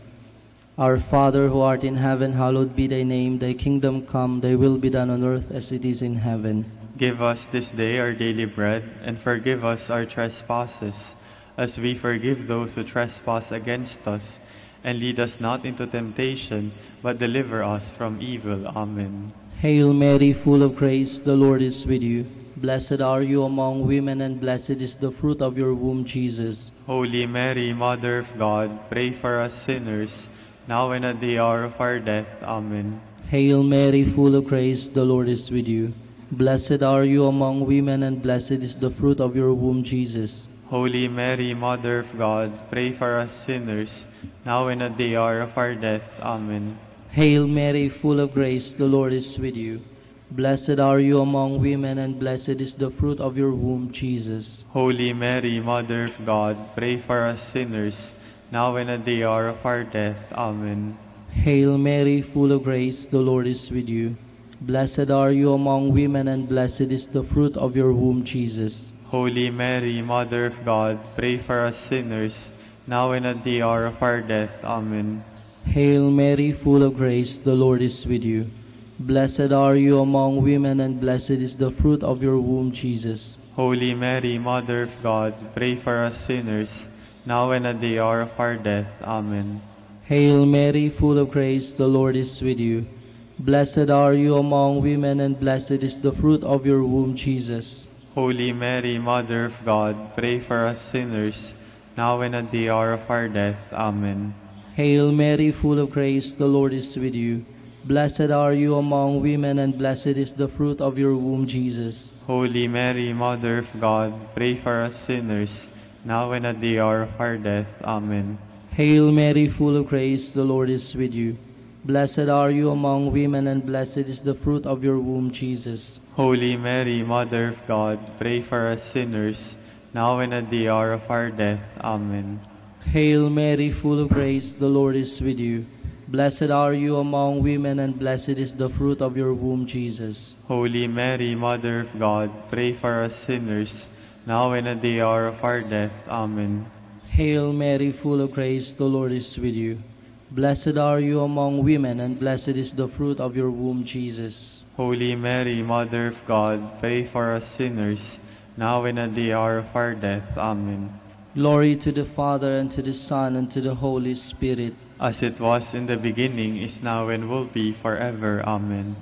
Our Father, who art in heaven, hallowed be thy name. Thy kingdom come, thy will be done on earth as it is in heaven.
Give us this day our daily bread, and forgive us our trespasses, as we forgive those who trespass against us. And lead us not into temptation, but deliver us from evil. Amen.
Hail Mary, full of grace, the Lord is with you. Blessed are you among women, and blessed is the fruit of your womb, Jesus.
Holy Mary, Mother of God, pray for us sinners, now and at the hour of our death. Amen.
Hail Mary, full of grace, the Lord is with you. Blessed are you among women, and blessed is the fruit of your womb, Jesus.
Holy Mary, Mother of God, pray for us sinners, now and at the hour of our death. Amen.
Hail Mary, full of grace, the Lord is with you. Blessed are you among women, and blessed is the fruit of your womb, Jesus.
Holy Mary, Mother of God, pray for us sinners, now and at the hour of our death. Amen.
Hail Mary, full of grace, the Lord is with you. Blessed are you among women, and blessed is the fruit of your womb, Jesus.
Holy Mary, Mother of God, pray for us sinners, now and at the hour of our death. Amen.
Hail Mary, full of grace, the Lord is with you. Blessed are you among women, and blessed is the fruit of your womb, Jesus.
Holy Mary, Mother of God, pray for us sinners, now and at the hour of our death. Amen.
Hail Mary, full of grace, the Lord is with you. Blessed are you among women, and blessed is the fruit of your womb, Jesus.
Holy Mary, Mother of God, pray for us sinners, now and at the hour of our death. Amen.
Hail Mary, full of grace, the Lord is with you. Blessed are you among women, and blessed is the fruit of your womb, Jesus.
Holy Mary, Mother of God, pray for us sinners, now and at the hour of our death. Amen.
Hail Mary, full of grace, the Lord is with you. Blessed are you among women, and blessed is the fruit of your womb, Jesus.
Holy Mary, Mother of God, pray for us sinners, now and at the hour of our death. Amen.
Hail Mary, full of grace, the Lord is with you. Blessed are you among women, and blessed is the fruit of your womb, Jesus.
Holy Mary, Mother of God, pray for us sinners, now and at the hour of our death. Amen.
Hail Mary, full of grace, the Lord is with you. Blessed are you among women, and blessed is the fruit of your womb, Jesus.
Holy Mary, Mother of God, pray for us sinners, now and at the hour of our death. Amen.
Glory to the Father, and to the Son, and to the Holy Spirit.
As it was in the beginning, is now, and will be forever. Amen.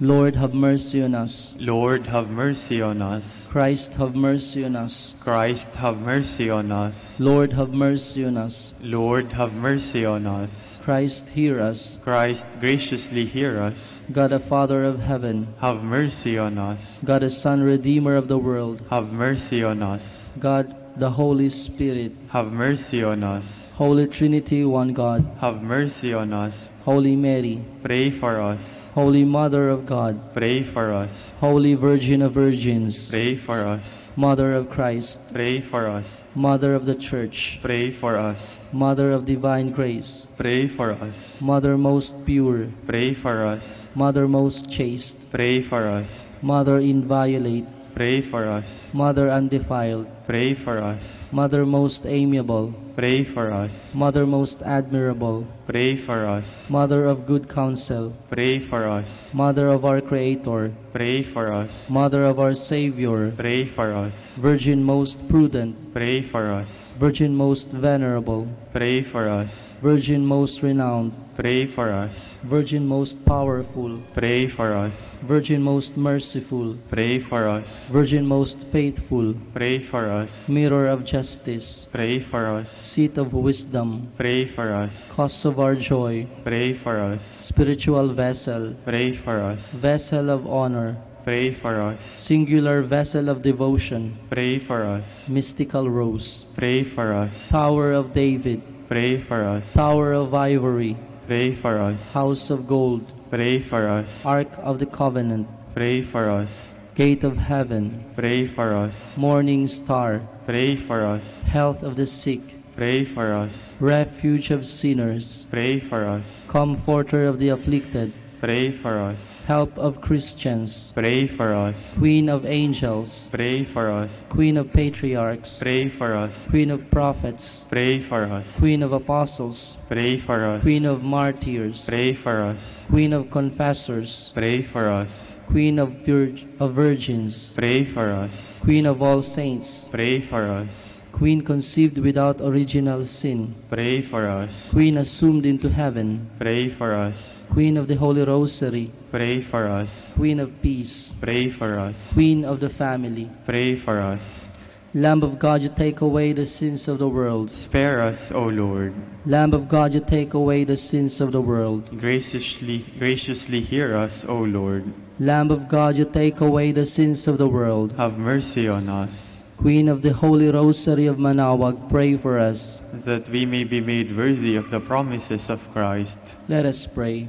Lord, have mercy on us.
Lord, have mercy on us.
Christ, have mercy on us.
Christ, have mercy on us.
Lord, have mercy on us.
Lord, have mercy on us.
Christ, hear us.
Christ, graciously hear us.
God, the Father of heaven,
have mercy on us.
God, the Son, Redeemer of the world,
have mercy on us.
God, the Holy Spirit,
have mercy on us.
Holy Trinity, one God,
have mercy on us.
Holy Mary,
pray for us.
Holy Mother of God,
pray for us.
Holy Virgin of Virgins,
pray for us.
Mother of Christ,
pray for us.
Mother of the Church,
pray for us.
Mother of divine grace,
pray for us.
Mother most pure,
pray for us.
Mother most chaste,
pray for us.
Mother inviolate,
pray for us.
Mother undefiled,
pray for us.
Mother most amiable,
pray for us.
Mother most admirable,
pray for us.
Mother of good counsel,
pray for us.
Mother of our Creator,
pray for us.
Mother of our Savior,
pray for us.
Virgin most prudent,
pray for us.
Virgin most venerable,
pray for us.
Virgin most renowned,
pray for us.
Virgin most powerful,
pray for us.
Virgin most merciful,
pray for us.
Virgin most faithful,
pray for us.
Mirror of justice,
pray for us.
Seat of wisdom,
pray for us.
cause of our joy,
pray for us.
spiritual vessel,
pray for us.
vessel of honor,
pray for us.
singular vessel of devotion,
pray for us.
mystical rose,
pray for us.
Tower of David,
Pray for us.
Tower of Ivory,
Pray for us.
House of Gold,
Pray for us.
Ark of the Covenant,
Pray for us.
Gate of Heaven,
Pray for us.
Morning Star,
Pray for us.
Health of the Sick,
Pray for us.
Refuge of Sinners,
Pray for us.
Comforter of the Afflicted,
Pray for us.
Help of Christians,
Pray for us.
Queen of Angels,
Pray for us.
Queen of Patriarchs,
Pray for us.
Queen of Prophets,
Pray for us.
Queen of Apostles,
Pray for us.
Queen of Martyrs,
Pray for us.
Queen of Confessors,
Pray for us.
Queen of Virgins,
Pray for us.
Queen of all saints,
Pray for us.
Queen conceived without original sin,
Pray for us.
Queen assumed into heaven,
Pray for us.
Queen of the Holy Rosary,
Pray for us.
Queen of Peace,
Pray for us.
Queen of the Family,
Pray for us.
Lamb of God, you take away the sins of the world.
Spare us, O Lord.
Lamb of God, you take away the sins of the world.
Graciously hear us, O Lord.
Lamb of God, you take away the sins of the world.
Have mercy on us,
Queen of the Holy Rosary of Manaoag, pray for us.
that we may be made worthy of the promises of Christ.
Let us pray.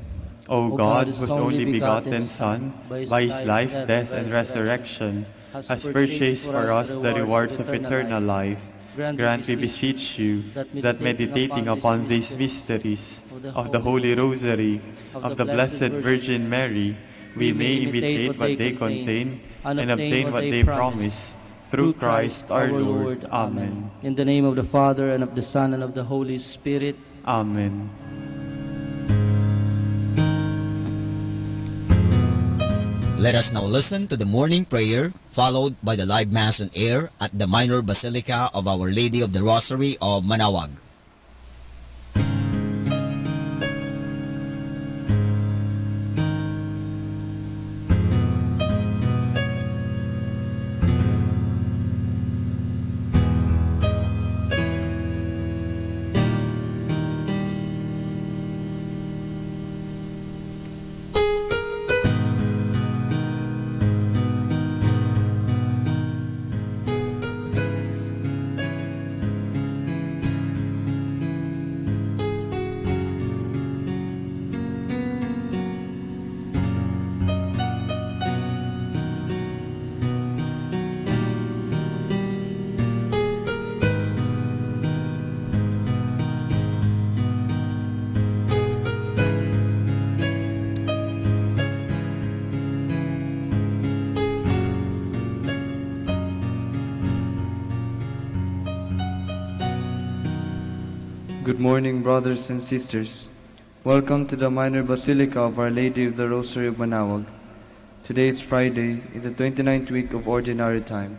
O God, whose only begotten Son, by his life, death, and resurrection, has purchased for us the rewards of eternal life, grant, we beseech you, that meditating upon these mysteries of the Holy Rosary of the Blessed Virgin Mary, we may imitate what they contain and obtain what they promise. Through Christ our Lord. Amen.
In the name of the Father, and of the Son, and of the Holy Spirit.
Amen.
Let us now listen to the morning prayer, followed by the live Mass on air at the Minor Basilica of Our Lady of the Rosary of Manaoag.
Good morning, brothers and sisters. Welcome to the Minor Basilica of Our Lady of the Rosary of Manaoag. Today is Friday, in the 29th week of Ordinary Time.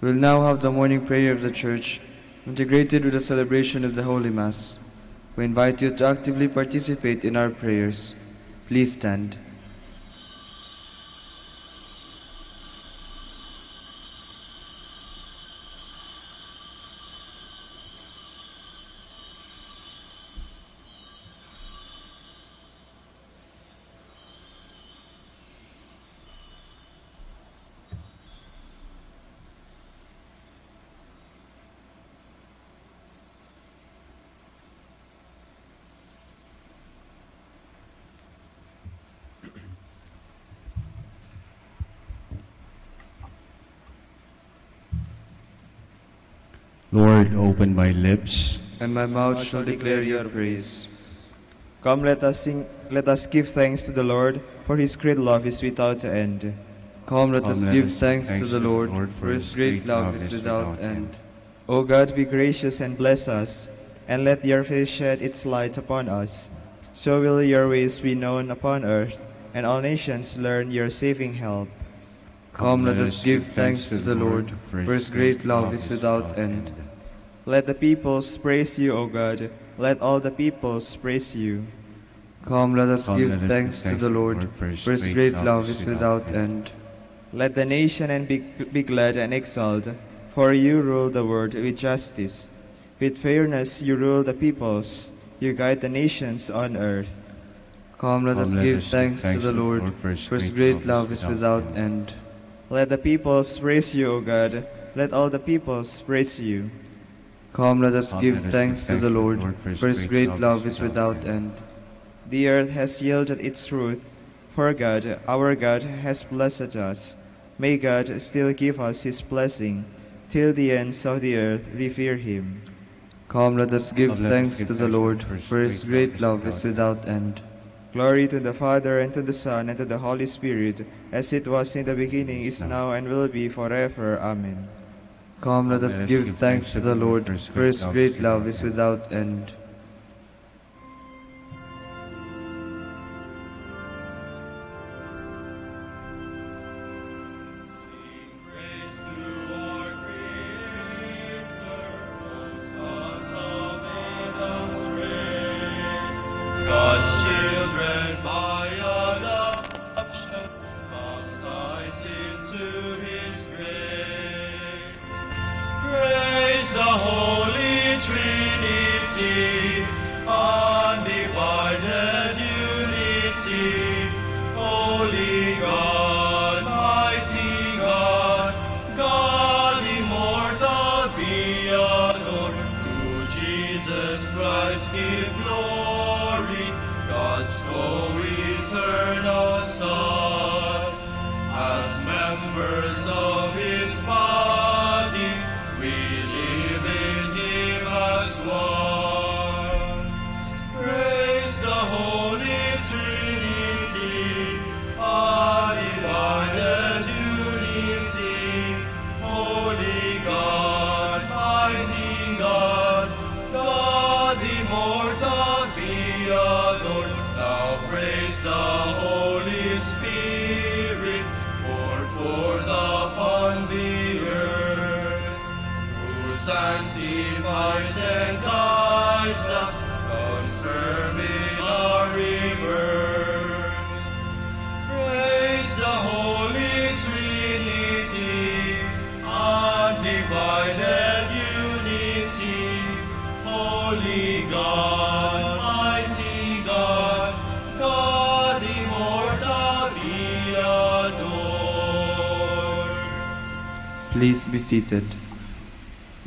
We will now have the morning prayer of the Church, integrated with the celebration of the Holy Mass. We invite you to actively participate in our prayers. Please stand.
Lord, open my lips,
and my mouth shall declare your praise.
Come, let us sing. Let us give thanks to the Lord, for His great love is without end.
Come, let us give thanks to the Lord, for His great love is without end.
O God, be gracious and bless us, and let your face shed its light upon us. So will your ways be known upon earth, and all nations learn your saving help.
Come, let us give thanks to the Lord, for His great love is without end.
Let the peoples praise you, O God. Let all the peoples praise you.
Come, let us give thanks to the Lord, for His great love is without end.
Let the nation and be glad and exult, for you rule the world with justice. With fairness you rule the peoples, you guide the nations on earth.
Come, let us give thanks to the Lord, for His great love is without end.
Let the peoples praise you, O God. Let all the peoples praise you.
Come, let us give thanks to the Lord, for his great love is without end.
The earth has yielded its fruit, for God, our God, has blessed us. May God still give us his blessing, till the ends of the earth revere him.
Come, let us give thanks to the Lord, for his great love is without end.
Glory to the Father, and to the Son, and to the Holy Spirit, as it was in the beginning, is now, and will be forever. Amen.
Come, let us give thanks to the Lord, for his great love is without end.
Sanctifies and guides us, confirming our rebirth. Praise the Holy Trinity, undivided unity, Holy God, mighty God, God immortal, be adored.
Please be seated.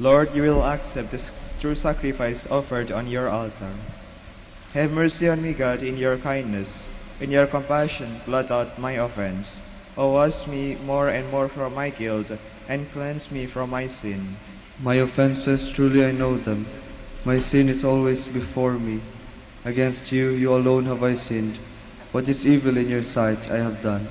Lord, you will accept the true sacrifice offered on your altar. Have mercy on me, God, in your kindness. In your compassion, blot out my offense. O wash me more and more from my guilt, and cleanse me from my sin.
My offenses, truly I know them. My sin is always before me. Against you, you alone have I sinned. What is evil in your sight I have done.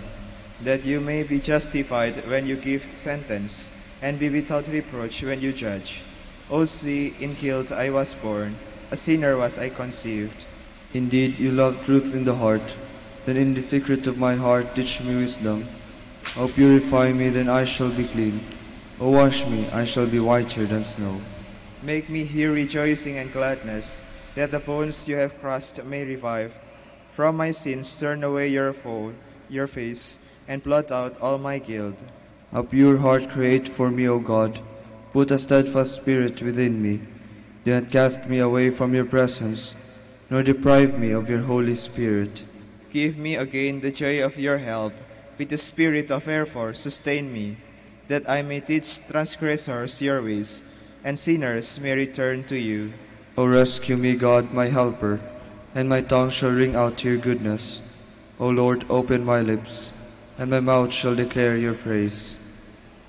That you may be justified when you give sentence, and be without reproach when you judge. O see, in guilt I was born, a sinner was I conceived.
Indeed, you love truth in the heart. Then in the secret of my heart teach me wisdom. O purify me, then I shall be clean. O wash me, I shall be whiter than snow.
Make me hear rejoicing and gladness, that the bones you have crushed may revive. From my sins turn away your face, and blot out all my guilt.
A pure heart create for me, O God. Put a steadfast spirit within me. Do not cast me away from your presence, nor deprive me of your Holy Spirit.
Give me again the joy of your help. With the spirit of fervor sustain me, that I may teach transgressors your ways, and sinners may return to you.
O rescue me, God, my helper, and my tongue shall ring out your goodness. O Lord, open my lips, and my mouth shall declare your praise.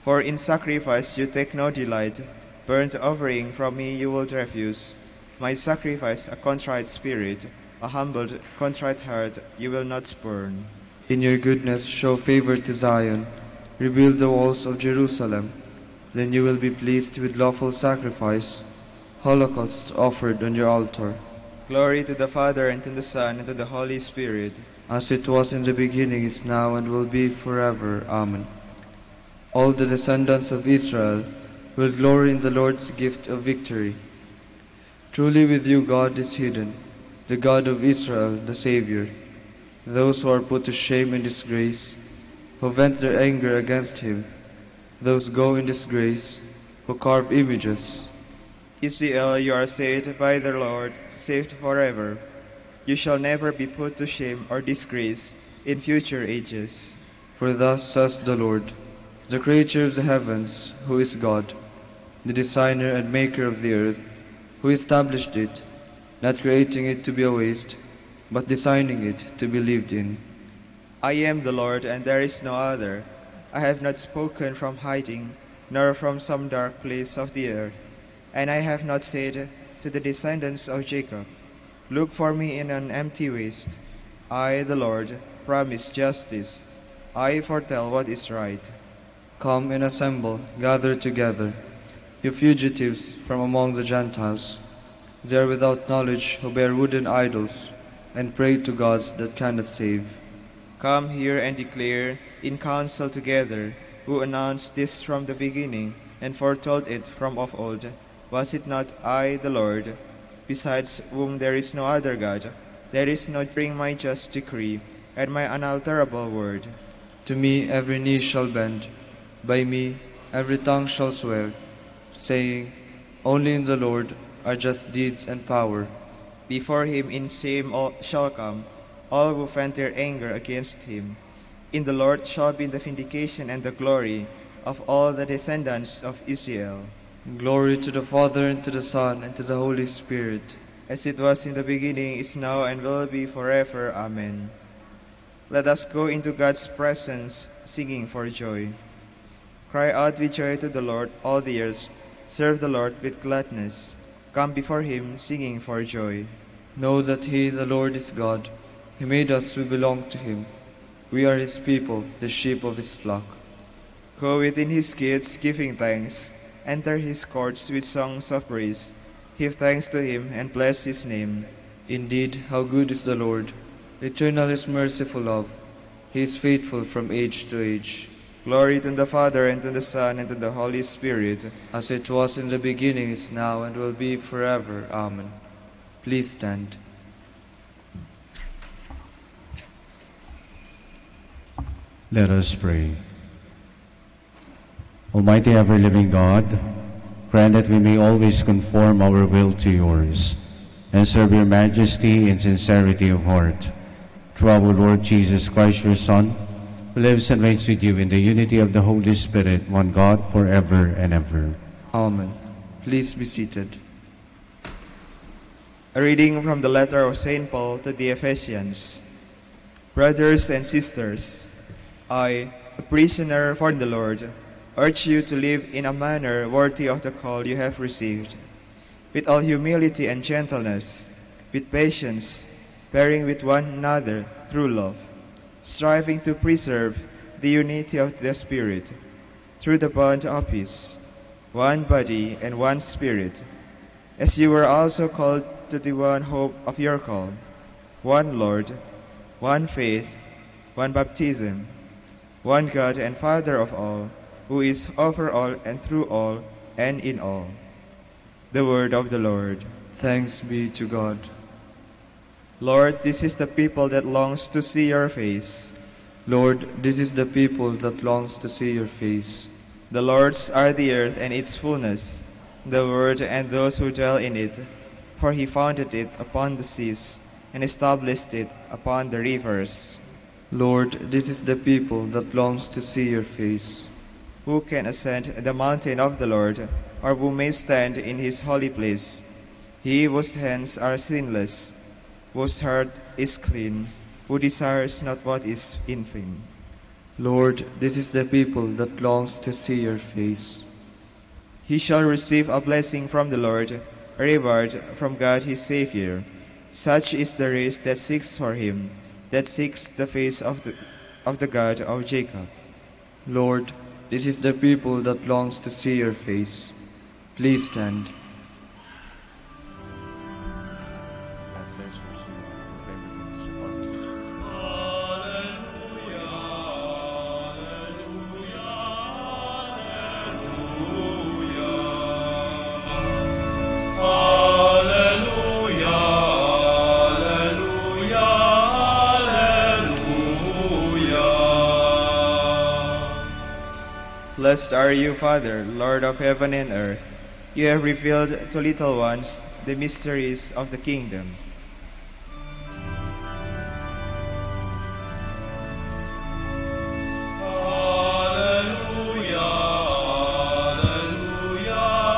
For in sacrifice you take no delight, burnt offering from me you will refuse. My sacrifice, a contrite spirit, a humbled, contrite heart, you will not spurn.
In your goodness show favor to Zion, rebuild the walls of Jerusalem. Then you will be pleased with lawful sacrifice, holocaust offered on your altar.
Glory to the Father, and to the Son, and to the Holy Spirit.
As it was in the beginning, is now, and will be forever. Amen. All the descendants of Israel will glory in the Lord's gift of victory. Truly with you God is hidden, the God of Israel, the Savior. Those who are put to shame and disgrace, who vent their anger against him, those go in disgrace, who carve images.
Israel, you are saved by the Lord, saved forever. You shall never be put to shame or disgrace in future ages.
For thus says the Lord, the Creator of the heavens, who is God, the designer and maker of the earth, who established it, not creating it to be a waste, but designing it to be lived in.
I am the Lord, and there is no other. I have not spoken from hiding, nor from some dark place of the earth. And I have not said to the descendants of Jacob, look for me in an empty waste. I, the Lord, promise justice. I foretell what is right.
Come and assemble, gather together, you fugitives from among the Gentiles. They are without knowledge who bear wooden idols and pray to gods that cannot save.
Come here and declare in council together, who announced this from the beginning and foretold it from of old. Was it not I, the Lord, besides whom there is no other God? There is no bring my just decree and my unalterable word.
To me every knee shall bend, by me every tongue shall swear, saying, only in the Lord are just deeds and power.
Before him in shame all shall come, all who vent their anger against him. In the Lord shall be the vindication and the glory of all the descendants of Israel.
Glory to the Father, and to the Son, and to the Holy Spirit.
As it was in the beginning, is now, and will be forever. Amen. Let us go into God's presence, singing for joy. Cry out with joy to the Lord, all the earth. Serve the Lord with gladness. Come before him, singing for joy.
Know that he, the Lord, is God. He made us, we belong to him. We are his people, the sheep of his flock.
Go within his gates, giving thanks. Enter his courts with songs of praise. Give thanks to him and bless his name.
Indeed, how good is the Lord! Eternal is merciful love. He is faithful from age to age.
Glory to the Father, and to the Son, and to the Holy Spirit.
As it was in the beginning, is now, and will be forever. Amen. Please stand.
Let us pray. Almighty ever-living God, grant that we may always conform our will to yours and serve your majesty in sincerity of heart. Through our Lord Jesus Christ, your Son, who lives and reigns with you in the unity of the Holy Spirit, one God, forever and ever.
Amen. Please be seated.
A reading from the letter of St. Paul to the Ephesians. Brothers and sisters, I, a prisoner for the Lord, urge you to live in a manner worthy of the call you have received, with all humility and gentleness, with patience, bearing with one another through love, striving to preserve the unity of the Spirit through the bond of peace, one body and one Spirit, as you were also called to the one hope of your call, one Lord, one faith, one baptism, one God and Father of all, who is over all and through all and in all. The word of the Lord.
Thanks be to God.
Lord, this is the people that longs to see your face.
Lord, this is the people that longs to see your face.
The Lord's are the earth and its fullness, the world and those who dwell in it. For he founded it upon the seas and established it upon the rivers.
Lord, this is the people that longs to see your face.
Who can ascend the mountain of the Lord, or who may stand in his holy place? He whose hands are sinless, whose heart is clean, who desires not what is vain.
Lord, this is the people that longs to see your face.
He shall receive a blessing from the Lord, a reward from God his Savior. Such is the race that seeks for him, that seeks the face of the God of Jacob.
Lord, this is the people that longs to see your face. Please stand.
Blessed are you, Father, Lord of heaven and earth. You have revealed to little ones the mysteries of the kingdom.
Alleluia, alleluia,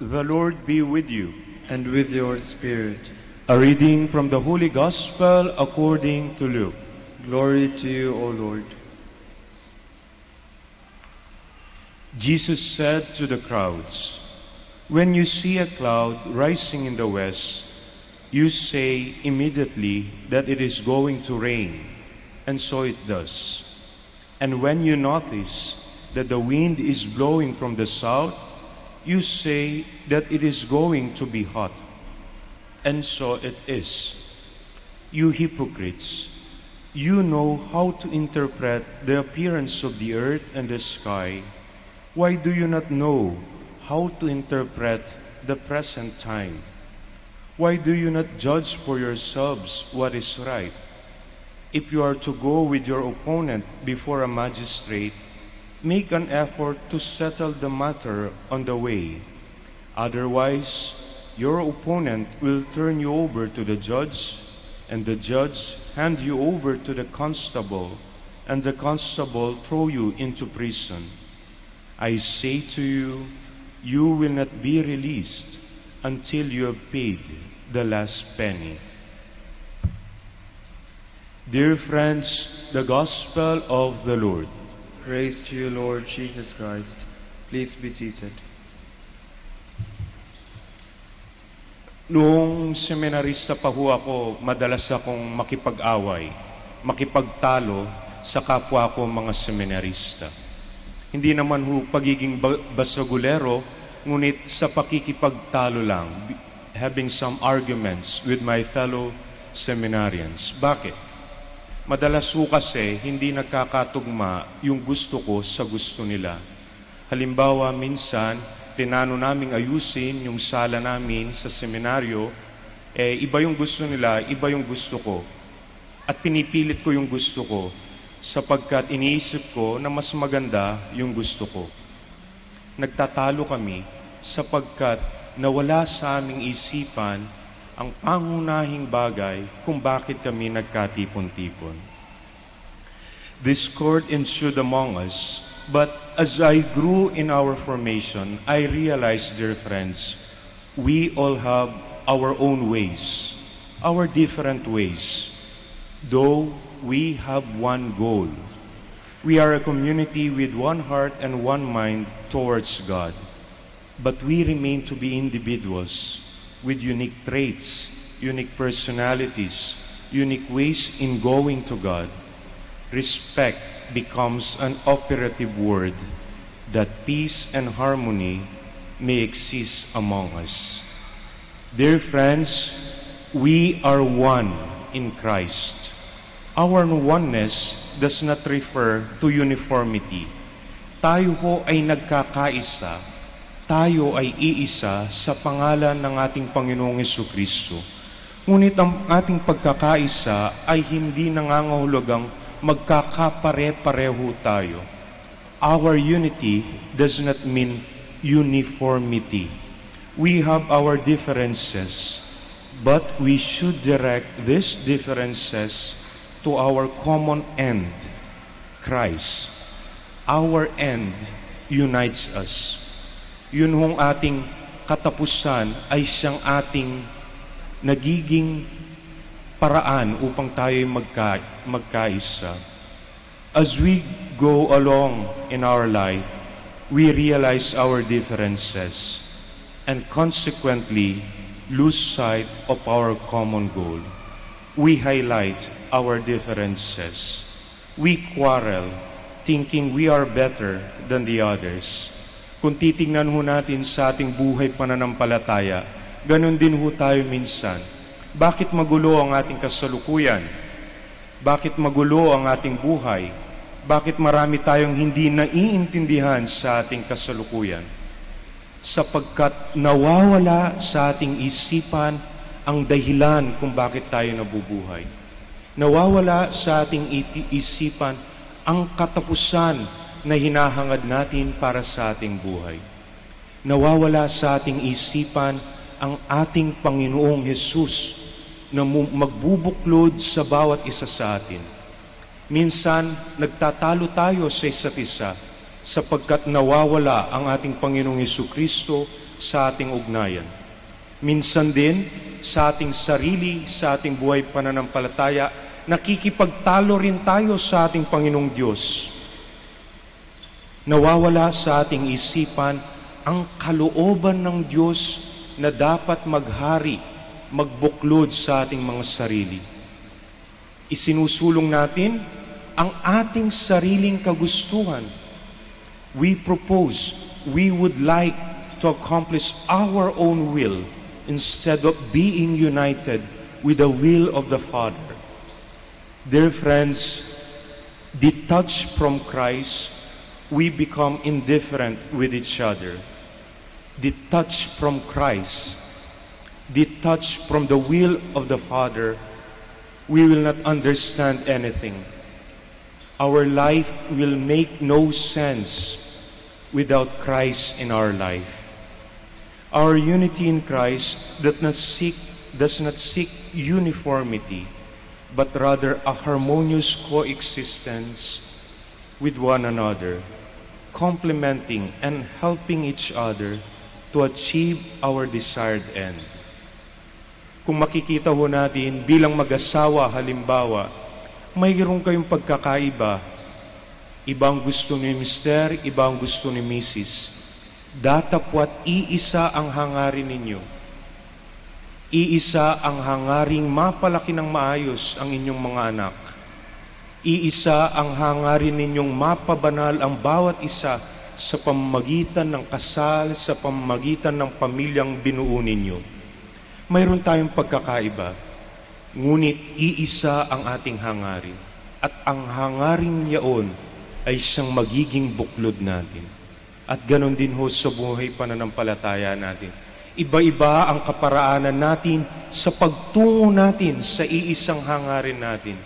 The Lord be with you.
And with your spirit.
A reading from the Holy Gospel according to Luke.
Glory to you, O Lord.
Jesus said to the crowds, "When you see a cloud rising in the west, you say immediately that it is going to rain, and so it does. And when you notice that the wind is blowing from the south, you say that it is going to be hot, and so it is. You hypocrites, you know how to interpret the appearance of the earth and the sky. Why do you not know how to interpret the present time? Why do you not judge for yourselves what is right? If you are to go with your opponent before a magistrate, make an effort to settle the matter on the way. Otherwise, your opponent will turn you over to the judge, and the judge hand you over to the constable, and the constable throw you into prison. I say to you, you will not be released until you have paid the last penny." Dear friends, the Gospel of the Lord.
Praise to you, Lord Jesus Christ. Please be seated.
Noong seminarista pa ho ako, madalas akong makipag-away, makipagtalo sa kapwa ko mga seminarista. Hindi naman ho pagiging basagulero, ngunit sa pakikipagtalo lang, having some arguments with my fellow seminarians. Bakit? Madalas ho kasi hindi nagkakatugma yung gusto ko sa gusto nila. Halimbawa, minsan, tinano naming ayusin yung sala namin sa seminaryo, iba yung gusto nila, iba yung gusto ko. At pinipilit ko yung gusto ko, sapagkat iniisip ko na mas maganda yung gusto ko. Nagtatalo kami sapagkat nawala sa aming isipan ang pangunahing bagay kung bakit kami nagkatipon-tipon. Discord ensued among us, but as I grew in our formation, I realized, dear friends, we all have our own ways, our different ways, though we have one goal. We are a community with one heart and one mind towards God, but we remain to be individuals with unique traits, unique personalities, unique ways in going to God. Respect becomes an operative word that peace and harmony may exist among us. Dear friends, we are one in Christ. Our oneness does not refer to uniformity. Tayo ho ay nagkakaisa. Tayo ay iisa sa pangalan ng ating Panginoong Jesucristo. Ngunit ang ating pagkakaisa ay hindi nangangahulugang magkakapare-pareho tayo. Our unity does not mean uniformity. We have our differences, but we should direct these differences to our common end, Christ. Our end unites us. Yun hong ating katapusan ay siyang ating nagiging paraan upang tayo magkaisa. As we go along in our life, we realize our differences and consequently lose sight of our common goal. We highlight our differences. We quarrel, thinking we are better than the others. Kung titingnan ho natin sa ating buhay pananampalataya, ganun din ho tayo minsan. Bakit magulo ang ating kasalukuyan? Bakit magulo ang ating buhay? Bakit marami tayong hindi naiintindihan sa ating kasalukuyan? Sapagkat nawawala sa ating isipan ang dahilan kung bakit tayo nabubuhay. Nawawala sa ating isipan ang katapusan na hinahangad natin para sa ating buhay. Nawawala sa ating isipan ang ating Panginoong Hesus na magbubuklod sa bawat isa sa atin. Minsan, nagtatalo tayo sa isa't isa sapagkat nawawala ang ating Panginoong Hesukristo sa ating ugnayan. Minsan din, sa ating sarili, sa ating buhay pananampalataya, nakikipagtalo rin tayo sa ating Panginoong Diyos. Nawawala sa ating isipan ang kalooban ng Diyos na dapat maghari, magbuklod sa ating mga sarili. Isinusulong natin ang ating sariling kagustuhan. We propose, we would like to accomplish our own will instead of being united with the will of the Father. Dear friends, detached from Christ, we become indifferent with each other. Detached from Christ, detached from the will of the Father, we will not understand anything. Our life will make no sense without Christ in our life. Our unity in Christ does not seek uniformity, but rather a harmonious coexistence with one another, complementing and helping each other to achieve our desired end. Kung makikita ho natin bilang mag-asawa, halimbawa, mayroon kayong pagkakaiba. Ibang gusto ni Mister, ibang gusto ni Mrs. Datapwat iisa ang hangarin ninyo. Iisa ang hangaring mapalaki ng maayos ang inyong mga anak. Iisa ang hangarin ninyong mapabanal ang bawat isa sa pamamagitan ng kasal, sa pamamagitan ng pamilyang binuo ninyo. Mayroon tayong pagkakaiba, ngunit iisa ang ating hangarin. At ang hangarin yaon ay siyang magiging buklod natin. At ganon din ho sa buhay pananampalataya natin. Iba-iba ang kaparaanan natin sa pagtungo natin sa iisang hangarin natin.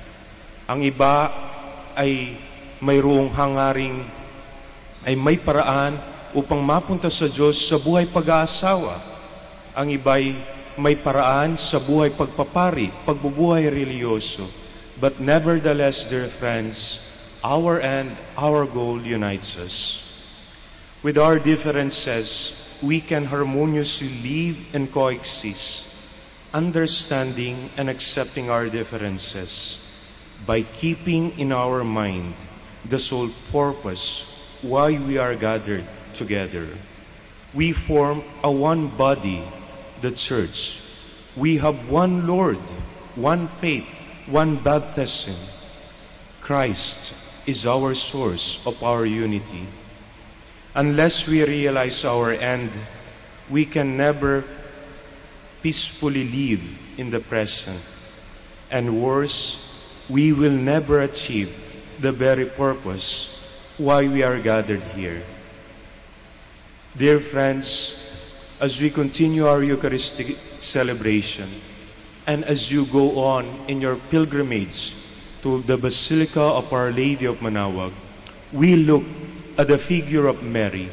Ang iba ay mayroong hangaring ay may paraan upang mapunta sa Diyos sa buhay pag-aasawa. Ang iba'y may paraan sa buhay pagpapari, pagbubuhay reliyoso. But nevertheless, dear friends, our end, our goal unites us. With our differences, we can harmoniously live and coexist, understanding and accepting our differences by keeping in our mind the sole purpose why we are gathered together. We form a one body, the church. We have one Lord, one faith, one baptism. Christ is our source of our unity. Unless we realize our end, we can never peacefully live in the present. And worse, we will never achieve the very purpose why we are gathered here. Dear friends, as we continue our Eucharistic celebration, and as you go on in your pilgrimage to the Basilica of Our Lady of Manaoag, we look at the figure of Mary.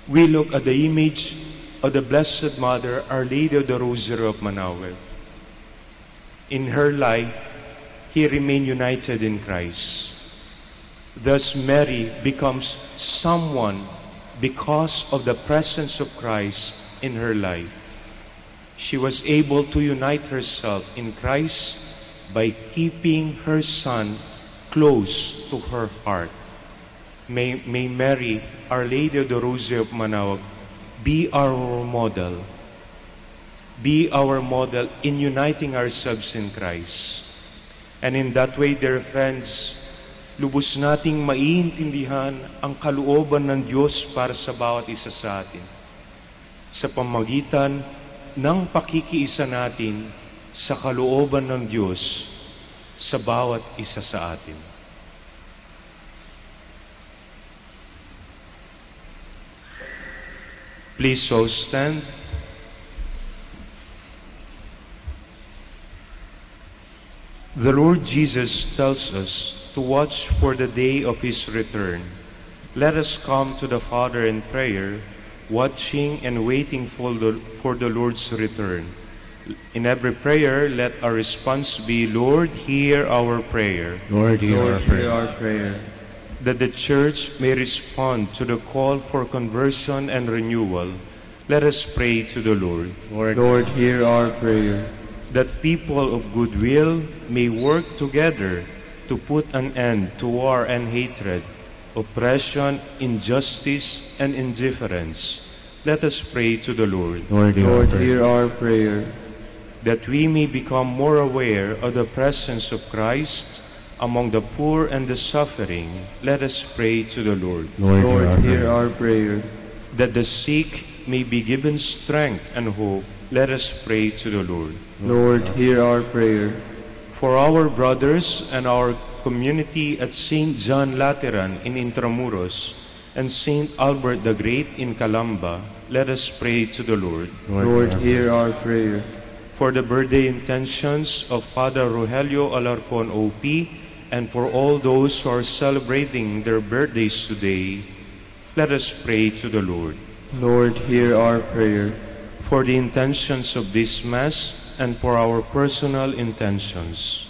We look at the image of the Blessed Mother, Our Lady of the Rosary of Manaoag. In her life, he remained united in Christ. Thus, Mary becomes someone because of the presence of Christ in her life. She was able to unite herself in Christ by keeping her Son close to her heart. May Mary, Our Lady of the Rosary of Manaoag, be our model. Be our model in uniting ourselves in Christ. And in that way, dear friends, lubos nating maiintindihan ang kalooban ng Diyos para sa bawat isa sa atin sa pamagitan ng pakikiisa natin sa kalooban ng Diyos sa bawat isa sa atin. Please all stand. The Lord Jesus tells us to watch for the day of His return. Let us come to the Father in prayer, watching and waiting for the Lord's return. In every prayer, let our response be, Lord, hear our prayer.
Lord, hear our
prayer.
That the Church may respond to the call for conversion and renewal, Let us pray to the Lord.
Lord, hear our prayer.
That people of goodwill may work together to put an end to war and hatred, oppression, injustice, and indifference. Let us pray to the Lord.
Lord, hear our prayer.
That we may become more aware of the presence of Christ among the poor and the suffering, let us pray to the Lord.
Lord, hear our prayer.
That the sick may be given strength and hope, let us pray to the Lord.
Lord, hear our prayer.
For our brothers and our community at St. John Lateran in Intramuros and St. Albert the Great in Calamba, let us pray to the Lord.
Lord, hear our prayer.
For the birthday intentions of Father Rogelio Alarcon OP and for all those who are celebrating their birthdays today, let us pray to the Lord.
Lord, hear our prayer.
For the intentions of this Mass and for our personal intentions.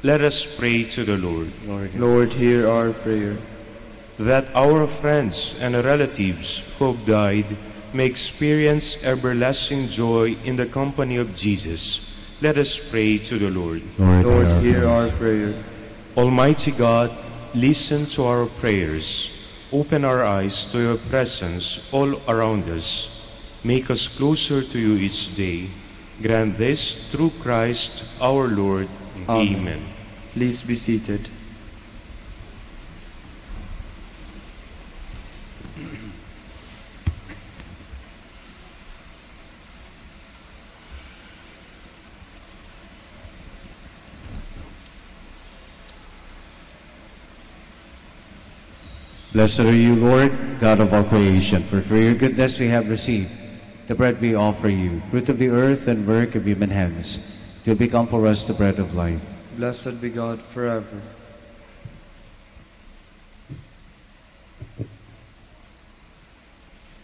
Let us pray to the Lord.
Lord, hear our prayer.
That our friends and relatives who have died may experience everlasting joy in the company of Jesus. Let us pray to the Lord.
Lord, hear our prayer.
Almighty God, listen to our prayers. Open our eyes to your presence all around us. Make us closer to you each day. Grant this through Christ our Lord. Amen.
Please be seated.
Blessed are you, Lord, God of all creation, for through your goodness we have received the bread we offer you, fruit of the earth and work of human hands, to become for us the bread of life.
Blessed be God forever.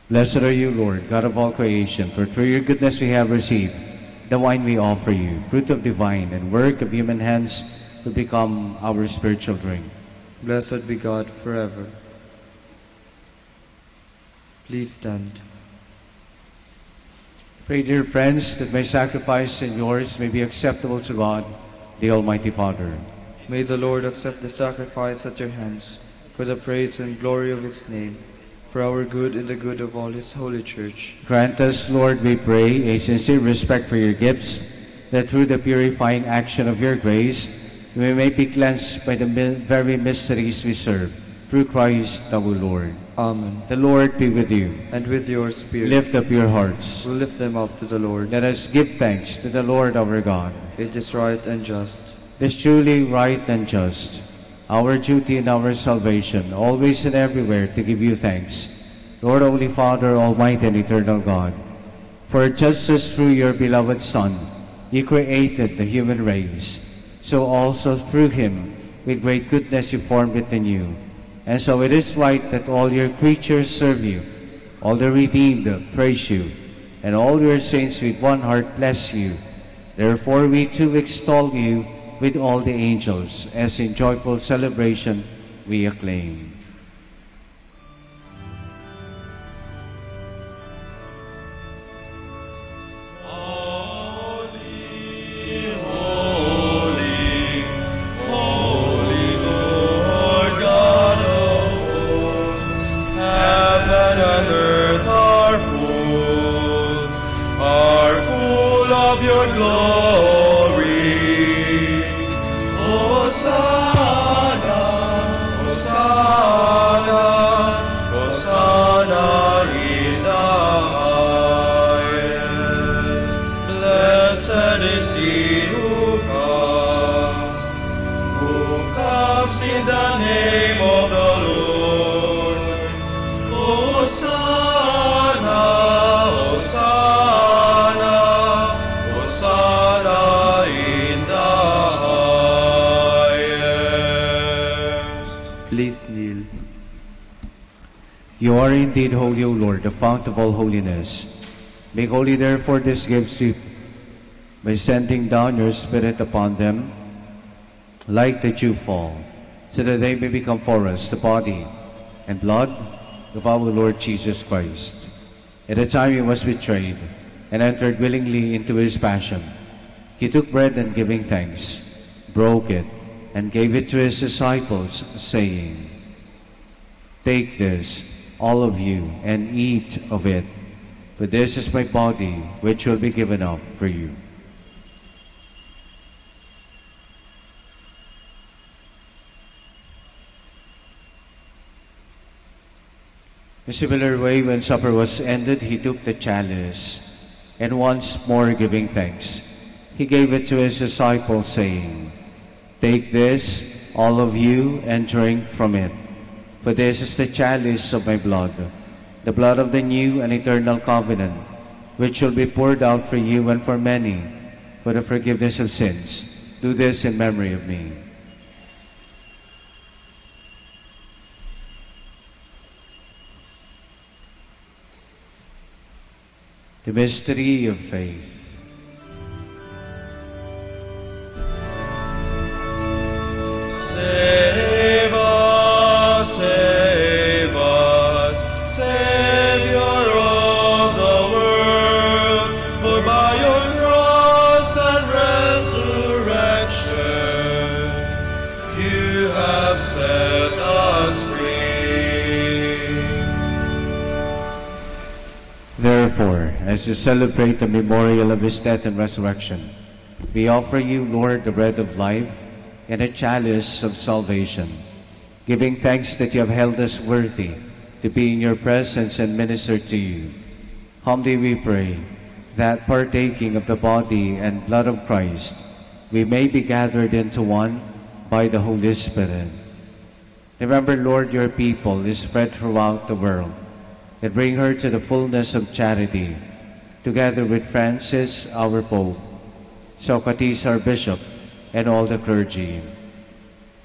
Blessed are you, Lord, God of all creation, for through your goodness we have received the wine we offer you, fruit of the vine and work of human hands, to become our spiritual drink.
Blessed be God forever. Please stand.
Pray, dear friends, that my sacrifice and yours may be acceptable to God, the Almighty Father.
May the Lord accept the sacrifice at your hands for the praise and glory of his name, for our good and the good of all his holy church.
Grant us, Lord, we pray, a sincere respect for your gifts, that through the purifying action of your grace, we may be cleansed by the very mysteries we serve, through Christ our Lord.
Amen.
The Lord be with you.
And with your spirit.
Lift up your hearts.
We'll lift them up to the Lord.
Let us give thanks to the Lord our God.
It is right and just.
It is truly right and just, our duty and our salvation, always and everywhere to give you thanks, Lord, Holy Father, Almighty and Eternal God. For just as through your beloved Son, you created the human race, so also through him, with great goodness you formed it anew. And so it is right that all your creatures serve you, all the redeemed praise you, and all your saints with one heart bless you. Therefore we too extol you with all the angels, as in joyful celebration we acclaim. You are indeed holy, O Lord, the fount of all holiness. Make holy therefore these gifts by sending down your Spirit upon them, like the dew fall. so that they may become for us the body and blood of our Lord Jesus Christ. At the time he was betrayed and entered willingly into his passion, he took bread and giving thanks, broke it, and gave it to his disciples, saying, "Take this, all of you, and eat of it, for this is my body, which will be given up for you." In a similar way, when supper was ended, he took the chalice, and once more giving thanks, he gave it to his disciples, saying, "Take this, all of you, and drink from it, for this is the chalice of my blood, the blood of the new and eternal covenant, which will be poured out for you and for many for the forgiveness of sins. Do this in memory of me." The mystery of faith.
Save us, save us, Savior of the world, for by your cross and resurrection, you have set us free.
Therefore, as you celebrate the memorial of his death and resurrection, we offer you, Lord, the bread of life and a chalice of salvation, giving thanks that you have held us worthy to be in your presence and minister to you. Humbly we pray that, partaking of the body and blood of Christ, we may be gathered into one by the Holy Spirit. Remember, Lord, your people is spread throughout the world, and bring her to the fullness of charity, together with Francis, our Pope, Socrates, our Bishop, and all the clergy.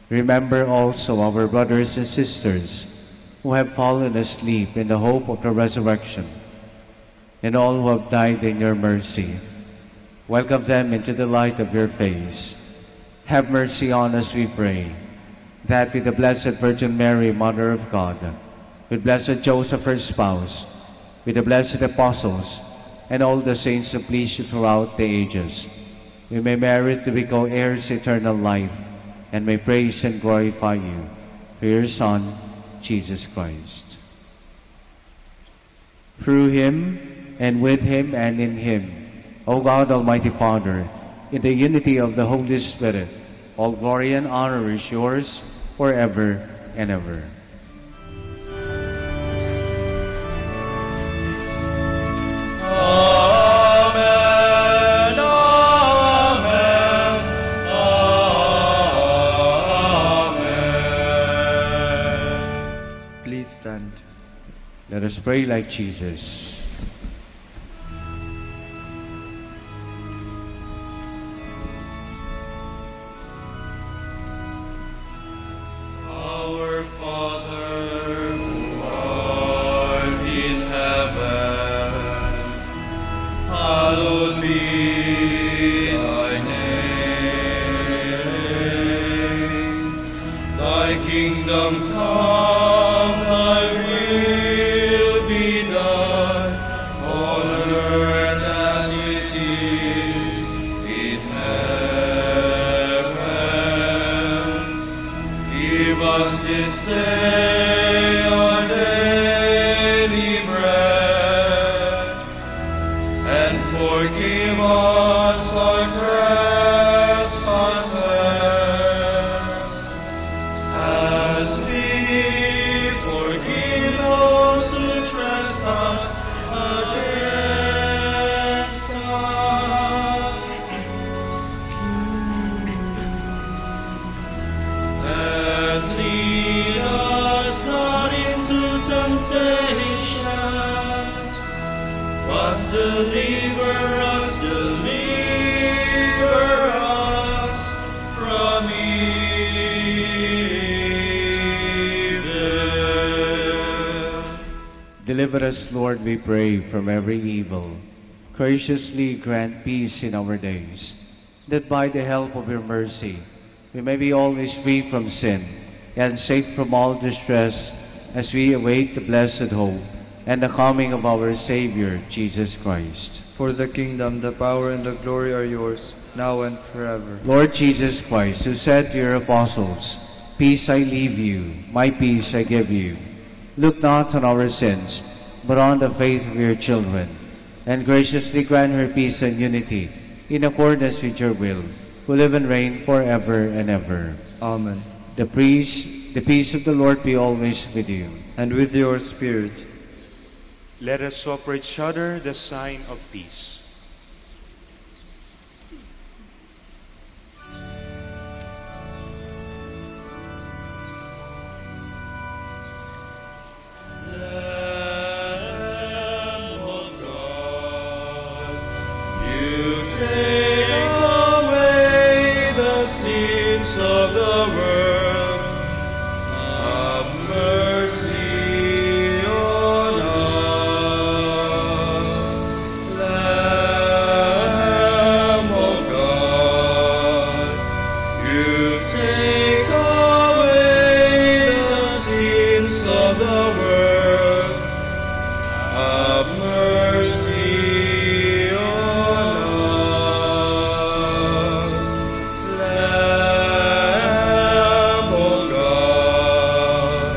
Remember also our brothers and sisters who have fallen asleep in the hope of the resurrection, and all who have died in your mercy. Welcome them into the light of your face. Have mercy on us, we pray, that with the Blessed Virgin Mary, Mother of God, with Blessed Joseph, her spouse, with the blessed apostles, and all the saints who please you throughout the ages, we may merit to be co-heirs eternal life, and may praise and glorify you through your Son, Jesus Christ. Through him, and with him, and in him, O God, Almighty Father, in the unity of the Holy Spirit, all glory and honor is yours forever and ever.
Amen, amen, amen.
Please stand.
Let us pray like Jesus.
Our Father, who art in heaven, hallowed be thy name. Thy kingdom come, thy will be done, on earth as it is in heaven. Give us this day our daily bread, and forgive us our trespasses, as we forgive those who trespass against us. And lead us not into temptation, but deliver us from evil.
Deliver us, Lord, we pray, from every evil. Graciously grant peace in our days, that by the help of your mercy we may be always free from sin and safe from all distress, as we await the blessed hope and the coming of our Savior, Jesus Christ.
For the kingdom, the power, and the glory are yours, now and forever.
Lord Jesus Christ, who said to your apostles, "Peace I leave you, my peace I give you," look not on our sins, but on the faith of your children, and graciously grant her peace and unity, in accordance with your will, who live and reign forever and ever.
Amen.
The peace of the Lord be always with you.
And with your spirit.
Let us offer each other the sign of peace.
Lamb of God, you take away the sins of the world. Have mercy on us. Lamb of God, you take away the sins of the world. Have mercy on us. Lamb of God,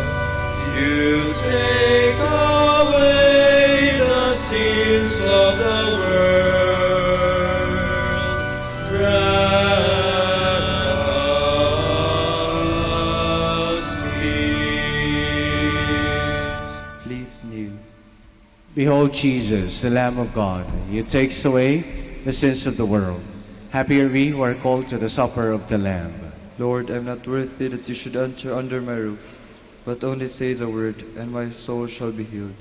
you take away the sins of the world. Grant us peace.
Please kneel.
Behold Jesus, the Lamb of God, he takes away the sins of the world. Happy are we who are called to the supper of the Lamb.
Lord, I am not worthy that you should enter under my roof, but only say the word, and my soul shall be healed.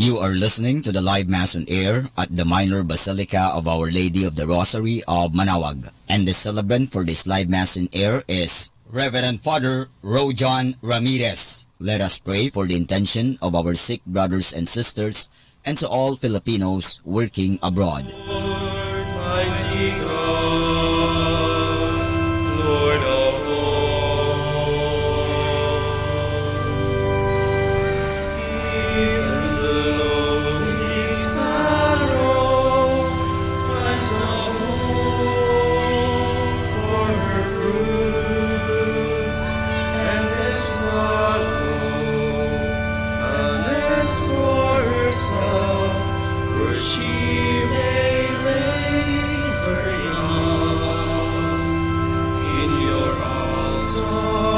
You are listening to the live Mass on air at the Minor Basilica of Our Lady of the Rosary of Manaoag. And the celebrant for this live Mass on air is Reverend Father Rojan Ramirez. Let us pray for the intention of our sick brothers and sisters and to all Filipinos working abroad.
Lord, mighty God, Lord of all, even the lowly sparrow finds a home for her brood, and the swallow a nest for herself, where she may lay her young. In your altars,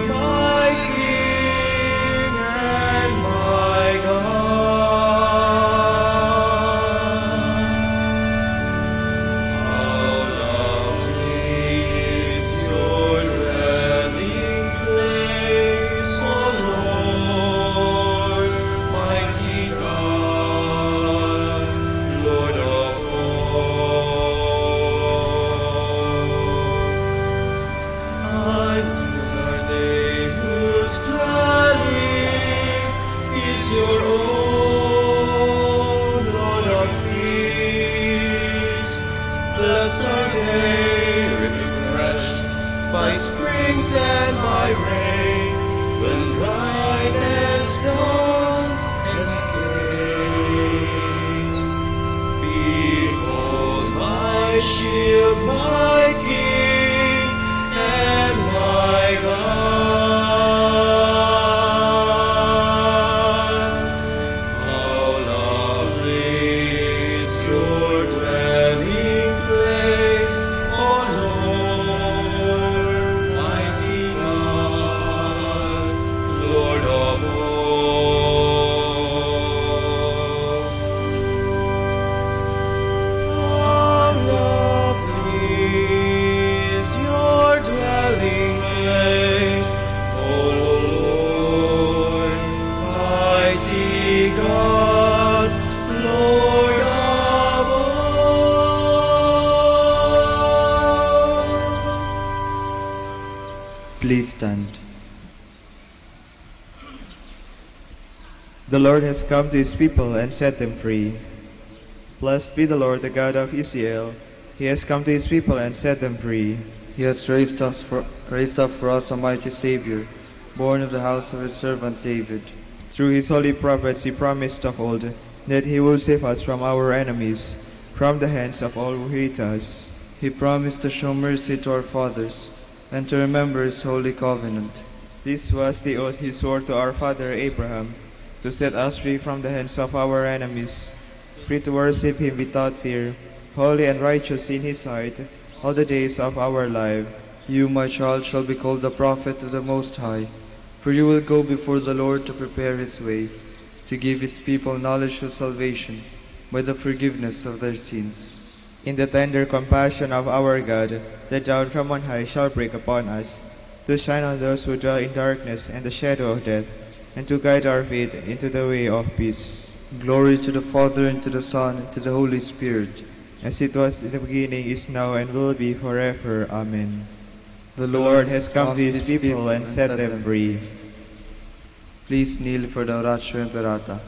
my King and my God. How lovely is your dwelling place, O Lord, mighty God, Lord of all. I are they whose dwelling is your own, Lord of peace. Blessed are they, refreshed by springs and by rain, when dryness dawns and stays. Behold my shield, my King and my God. How lovely is your dwelling place, O Lord, mighty God, Lord of all. How lovely
Please stand.
The Lord has come to his people and set them free. Blessed be the Lord, the God of Israel. He has come to his people and set them free.
He has raised up for us a mighty Savior, born of the house of his servant David.
Through his holy prophets he promised of old that he will save us from our enemies, from the hands of all who hate us.
He promised to show mercy to our fathers and to remember his holy covenant.
This was the oath he swore to our father Abraham, to set us free from the hands of our enemies, free to worship him without fear, holy and righteous in his sight, all the days of our life.
You, my child, shall be called the prophet of the Most High, for you will go before the Lord to prepare his way, to give his people knowledge of salvation by the forgiveness of their sins.
In the tender compassion of our God, the dawn from on high shall break upon us, to shine on those who dwell in darkness and the shadow of death, and to guide our feet into the way of peace.
Glory to the Father, and to the Son, and to the Holy Spirit,
as it was in the beginning, is now, and will be forever. Amen.
The
Lord has come to his people and set them free.
Please kneel for the Oratio Imperata.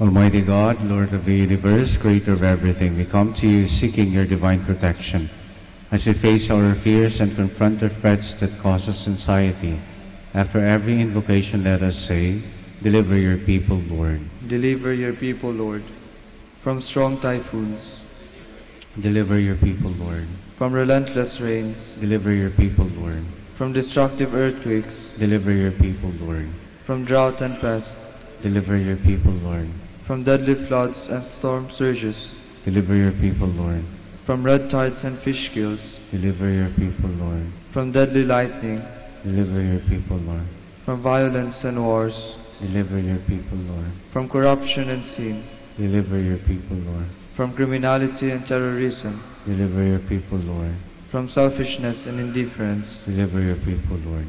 Almighty God, Lord of the universe, creator of everything, we come to you seeking your divine protection. As we face our fears and confront the threats that cause us anxiety, after every invocation let us say, deliver your people, Lord.
Deliver your people, Lord, from strong typhoons.
Deliver your people, Lord.
From relentless rains.
Deliver your people, Lord.
From destructive earthquakes.
Deliver your people, Lord.
From drought and pests.
Deliver your people, Lord.
From deadly floods and storm surges.
Deliver your people, Lord.
From red tides and fish kills.
Deliver your people, Lord.
From deadly lightning.
Deliver your people, Lord.
From violence and wars.
Deliver your people, Lord.
From corruption and sin.
Deliver your people, Lord.
From criminality and terrorism.
Deliver your people, Lord.
From selfishness and indifference.
Deliver your people, Lord.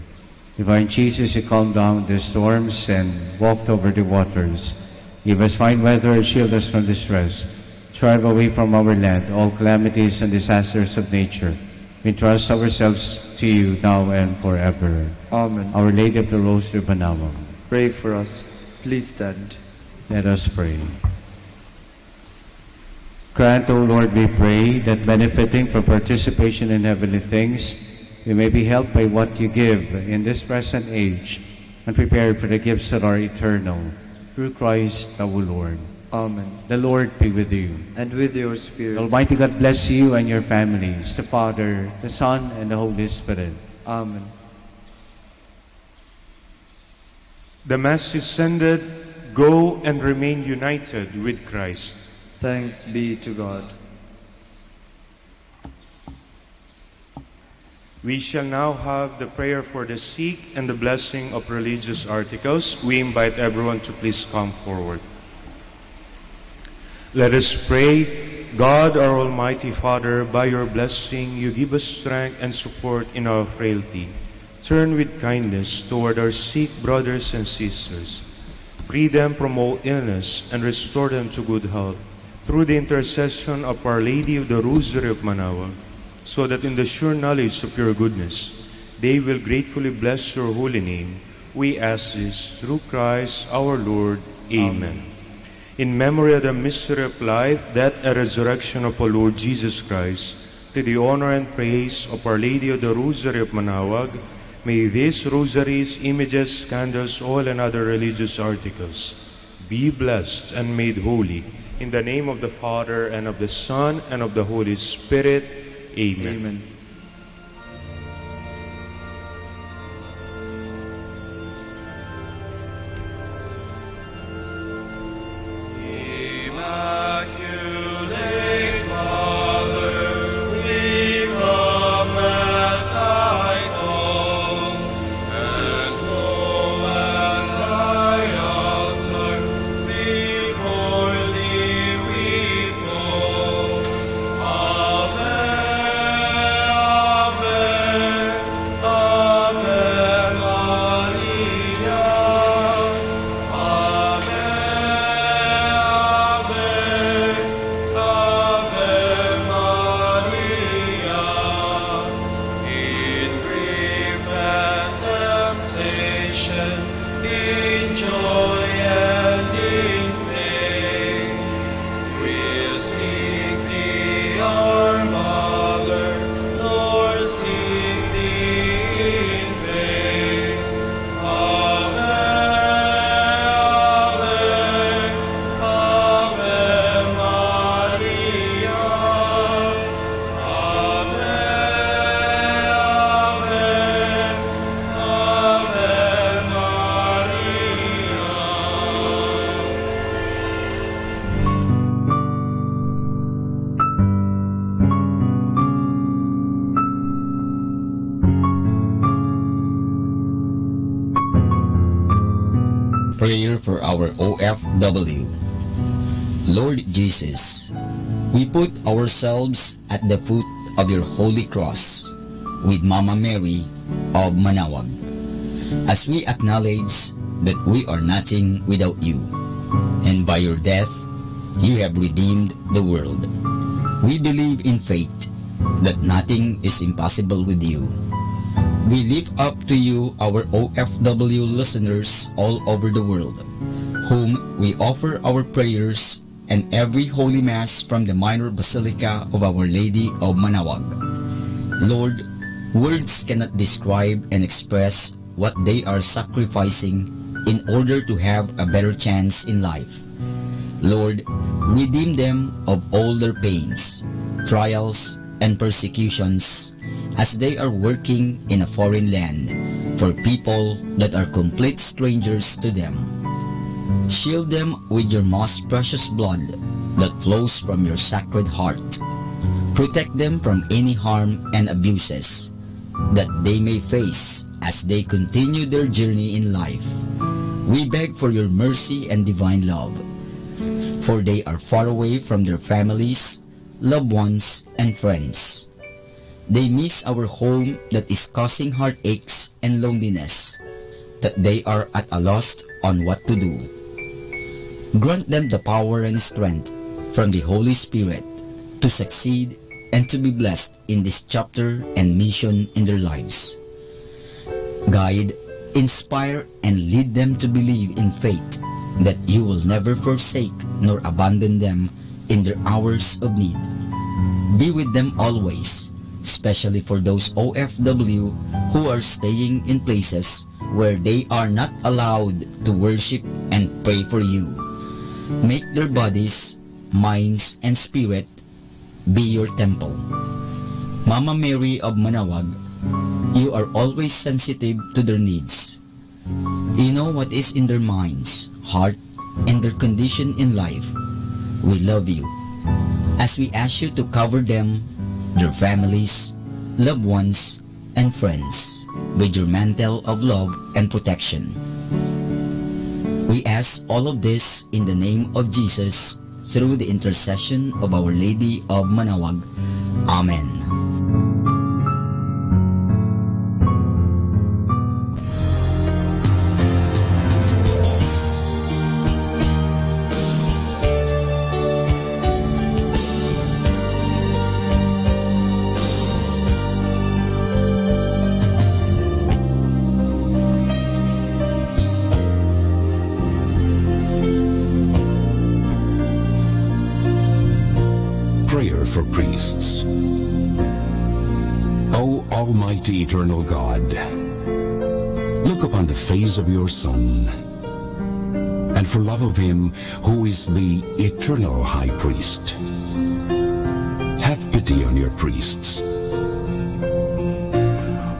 Divine Jesus, you calmed down the storms and walked over the waters. Give us fine weather and shield us from distress. Drive away from our land all calamities and disasters of nature. We entrust ourselves to you now and forever.
Amen.
Our Lady of the Rosary of Manaoag,
pray for us. Please stand.
Let us pray. Grant, O Lord, we pray, that benefiting from participation in heavenly things, we may be helped by what you give in this present age, and prepared for the gifts that are eternal, through Christ our Lord.
Amen.
The Lord be with you.
And with your spirit.
Almighty God bless you and your families, the Father, the Son, and the Holy Spirit.
Amen.
The Mass is ended. Go and remain united with Christ.
Thanks be to God.
We shall now have the prayer for the sick and the blessing of religious articles. We invite everyone to please come forward. Let us pray. God, our Almighty Father, by your blessing, you give us strength and support in our frailty. Turn with kindness toward our sick brothers and sisters. Free them from all illness and restore them to good health through the intercession of Our Lady of the Rosary of Manaoag, so that in the sure knowledge of your goodness, they will gratefully bless your holy name. We ask this through Christ our Lord. Amen. In memory of the mystery of life, death, and resurrection of our Lord Jesus Christ, to the honor and praise of Our Lady of the Rosary of Manaoag, may these rosaries, images, candles, oil, and other religious articles be blessed and made holy. In the name of the Father, and of the Son, and of the Holy Spirit. Amen.
Amen.
Immaculate Mother, we come at thy call, and come at thy altar. Before thee we fall. Ave,
for our OFW. Lord Jesus, we put ourselves at the foot of your holy cross with Mama Mary of Manaoag, as we acknowledge that we are nothing without you, and by your death, you have redeemed the world. We believe in faith that nothing is impossible with you. We lift up to you our OFW listeners all over the world, whom we offer our prayers and every Holy Mass from the Minor Basilica of Our Lady of Manaoag. Lord, words cannot describe and express what they are sacrificing in order to have a better chance in life. Lord, redeem them of all their pains, trials, and persecutions as they are working in a foreign land for people that are complete strangers to them. Shield them with your most precious blood that flows from your sacred heart. Protect them from any harm and abuses that they may face as they continue their journey in life. We beg for your mercy and divine love, for they are far away from their families, loved ones, and friends. They miss our home that is causing heartaches and loneliness, that they are at a loss on what to do. Grant them the power and strength from the Holy Spirit to succeed and to be blessed in this chapter and mission in their lives. Guide, inspire, and lead them to believe in faith that you will never forsake nor abandon them in their hours of need. Be with them always, especially for those OFW who are staying in places where they are not allowed to worship and pray for you. Make their bodies, minds, and spirit be your temple. Mama Mary of Manaoag, you are always sensitive to their needs. You know what is in their minds, heart, and their condition in life. We love you, as we ask you to cover them, their families, loved ones, and friends with your mantle of love and protection. We ask all of this in the name of Jesus, through the intercession of Our Lady of Manaoag. Amen.
Prayer for priests. O Almighty Eternal God, look upon the face of your Son, and for love of him who is the eternal High Priest, have pity on your priests.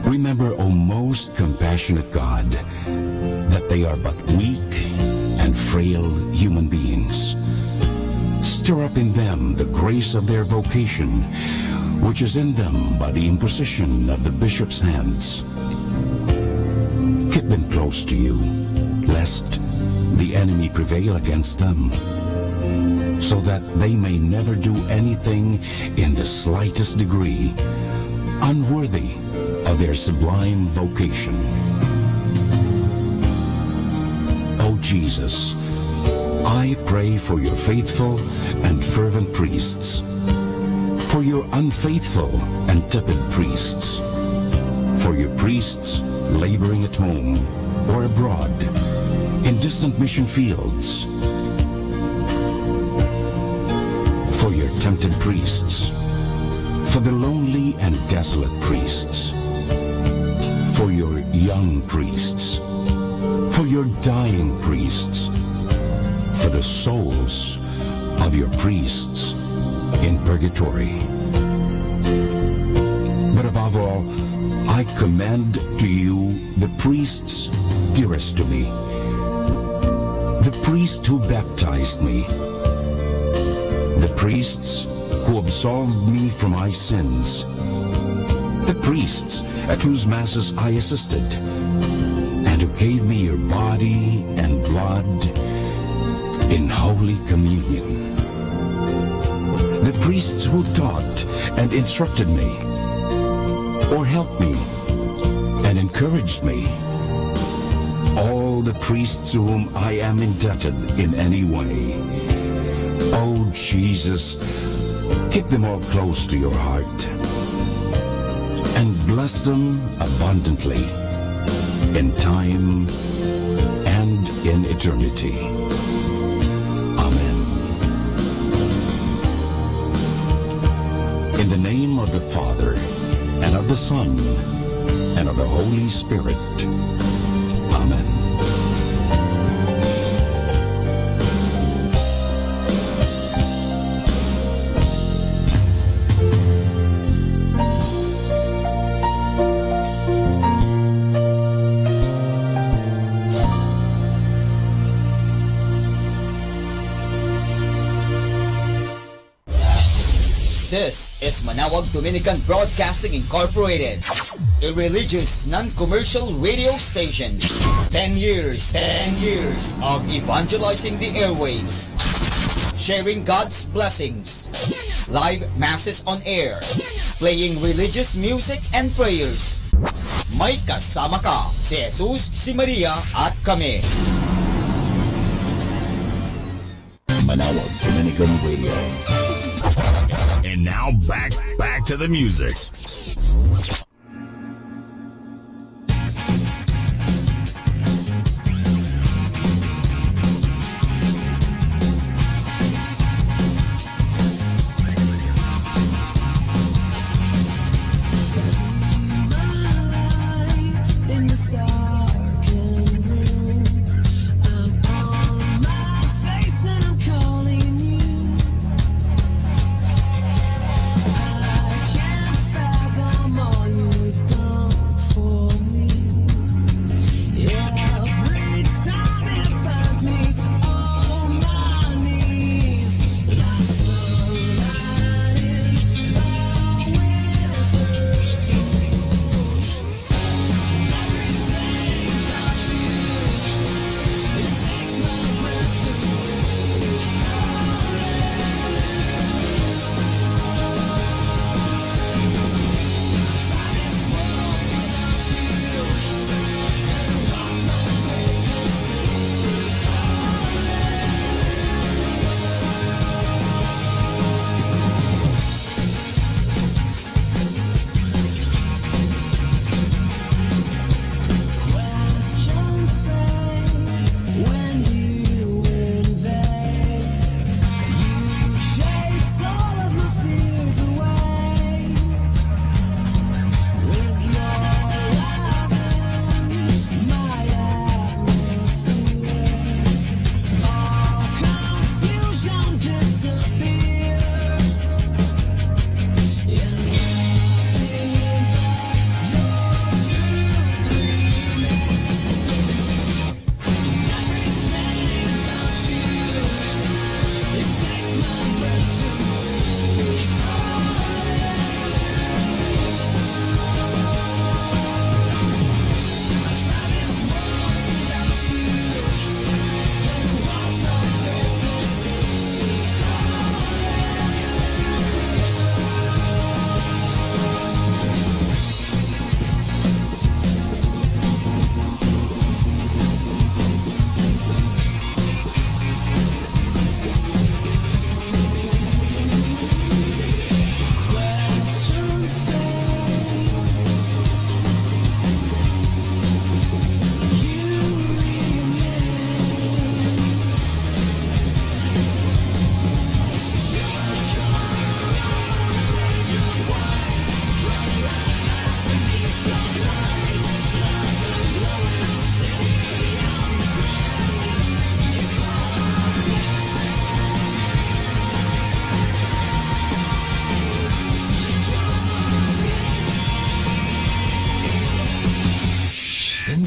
Remember, O most compassionate God, that they are but weak and frail human beings. Stir up in them the grace of their vocation, which is in them by the imposition of the bishop's hands. Keep them close to you, lest the enemy prevail against them, so that they may never do anything in the slightest degree unworthy of their sublime vocation. O Jesus, I pray for your faithful and fervent priests, for your unfaithful and tepid priests, for your priests laboring at home or abroad, in distant mission fields, for your tempted priests, for the lonely and desolate priests, for your young priests, for your dying priests, for the souls of your priests in purgatory. But above all, I commend to you the priests dearest to me, the priest who baptized me, the priests who absolved me from my sins, the priests at whose masses I assisted, and and who gave me your body and blood in Holy Communion. The priests who taught and instructed me, or helped me and encouraged me. All the priests to whom I am indebted in any way. Oh, Jesus, keep them all close to your heart and bless them abundantly in time and in eternity. Amen. In the name of the Father, and of the Son, and of the Holy Spirit. Amen.
This is Manawag Dominican Broadcasting Incorporated, a religious, non-commercial radio station. 10 years of evangelizing the airwaves, sharing God's blessings, live masses on air, playing religious music and prayers. May kasama ka, si Jesus, si Maria, at kami.
Manawag Dominican Radio.
And now back to the music.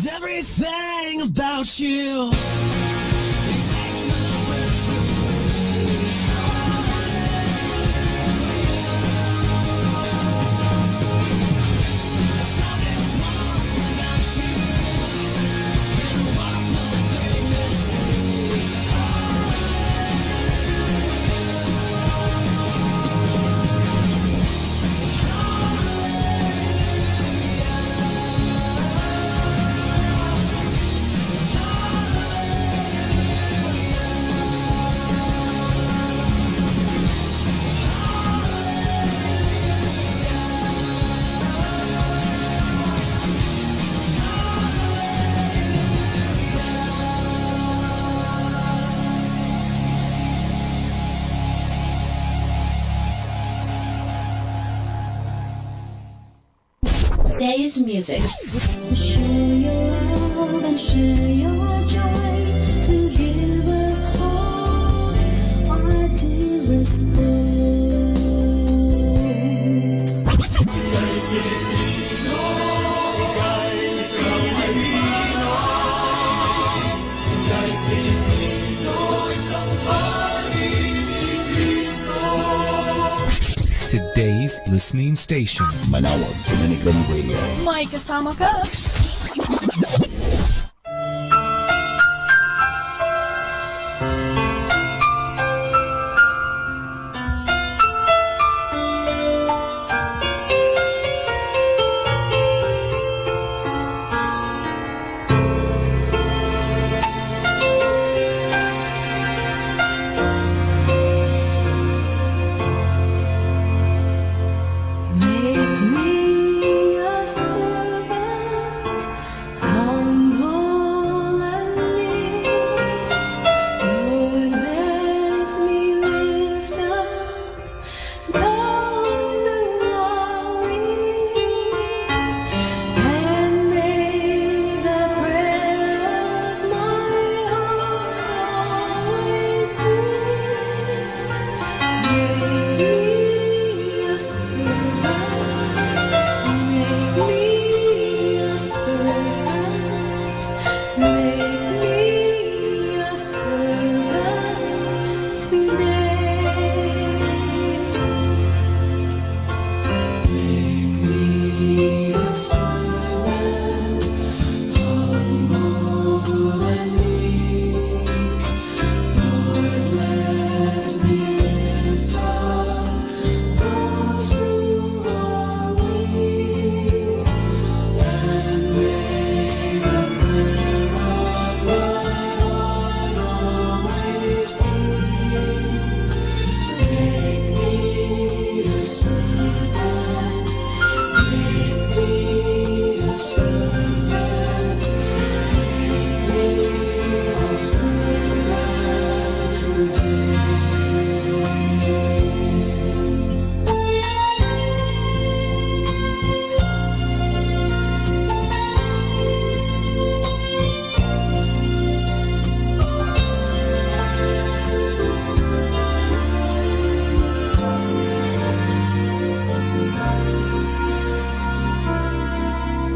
Everything about you.
today's music.
Share your love and share your joy to give us hope, our dearest
Today's listening station,
Manawag Dominican Radio.
May kasama ka.
Make me a servant, humble and meek. Lord, let me lift up those who are weak, and may the prayer of my heart always be. Make me a servant. Make me a servant. Make me a servant today. Make me a servant, humble and meek. Lord, let me lift up those who are weak, and may the prayer of my heart always be. Make me a servant. Make me a servant. Make me a servant today.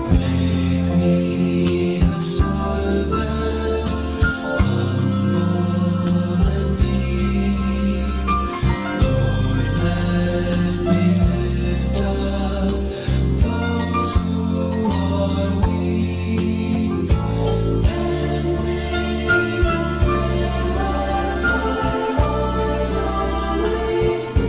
Make me a servant, humble and meek. Lord, let me lift up those who are weak, and may the prayer of my heart always be.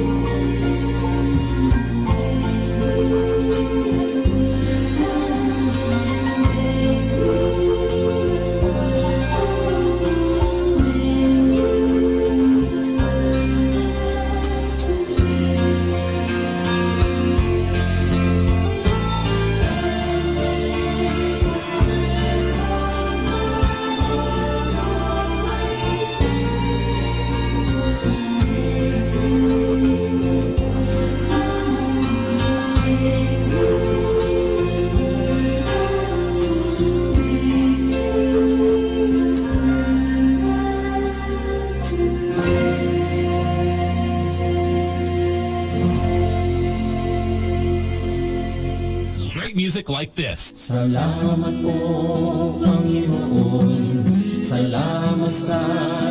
great music like this.
Salamat po, Panginoon. Salamat sa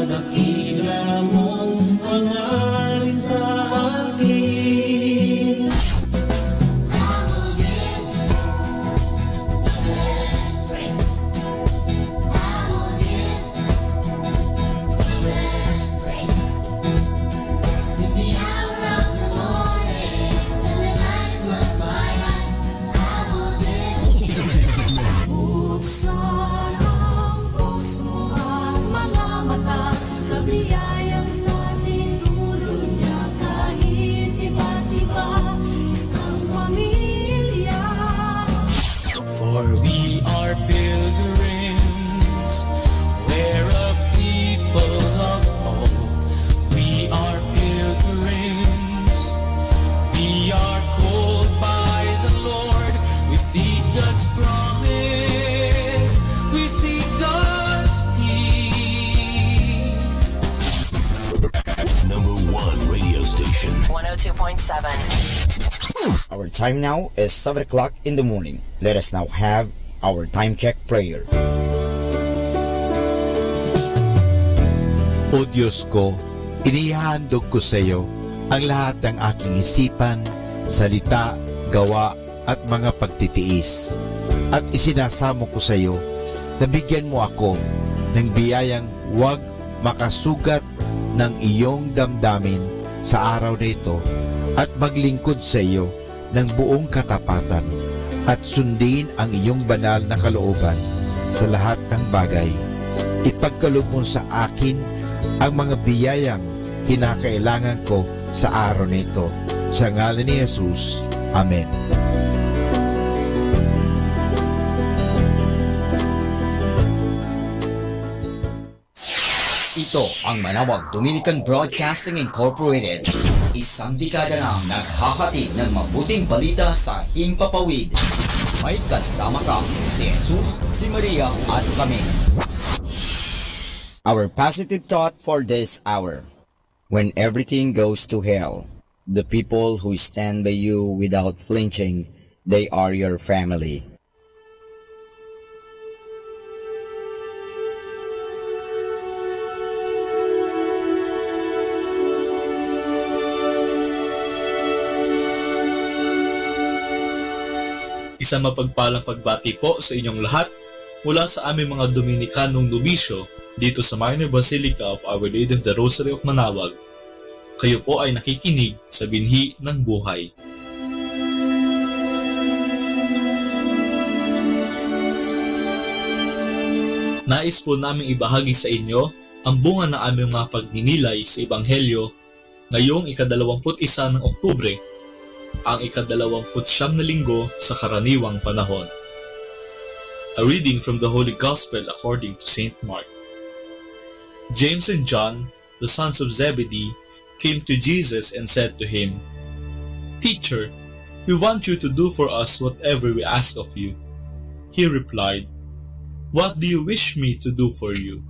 dakila mong hangarin sa akin.
Buksan ang puso at mga mata sa biyayang sa tinulong niya kahit
102.7.
Our time now is 7 o'clock in the morning. Let us now have our time check prayer.
O Diyos ko, inihandog ko sa iyo ang lahat ng aking isipan, salita, gawa at mga pagtitiis. At isinasamo ko sa iyo na bigyan mo ako ng biyayang huwag makasugat ng iyong damdamin sa araw na ito at maglingkod sa iyo ng buong katapatan at sundin ang iyong banal na kalooban sa lahat ng bagay. Ipagkaloob mo sa akin ang mga biyayang kinakailangan ko sa araw na ito. Sa ngalan ni Jesus. Amen.
Ito ang Manawag Dominican Broadcasting Incorporated. Isang dekada nang naghahatid ng mabuting balita sa Himpapawid. May kasama ka, si Jesus, si Maria at kami. Our positive thought for this hour. When everything goes to hell, the people who stand by you without flinching, they are your family.
Isang mapagpalang pagbati po sa inyong lahat mula sa aming mga Dominikanong nobisyo dito sa Minor Basilica of Our Lady of the Rosary of Manawag. Kayo po ay nakikinig sa binhi ng buhay. Nais po namin ibahagi sa inyo ang bunga ng aming mga pagninilay sa Ebanghelyo ngayong ika-21 ng Oktubre, ang ika-29 na linggo sa karaniwang panahon. A reading from the Holy Gospel according to St. Mark. James and John, the sons of Zebedee, came to Jesus and said to him, "Teacher, we want you to do for us whatever we ask of you." He replied, "What do you wish me to do for you?"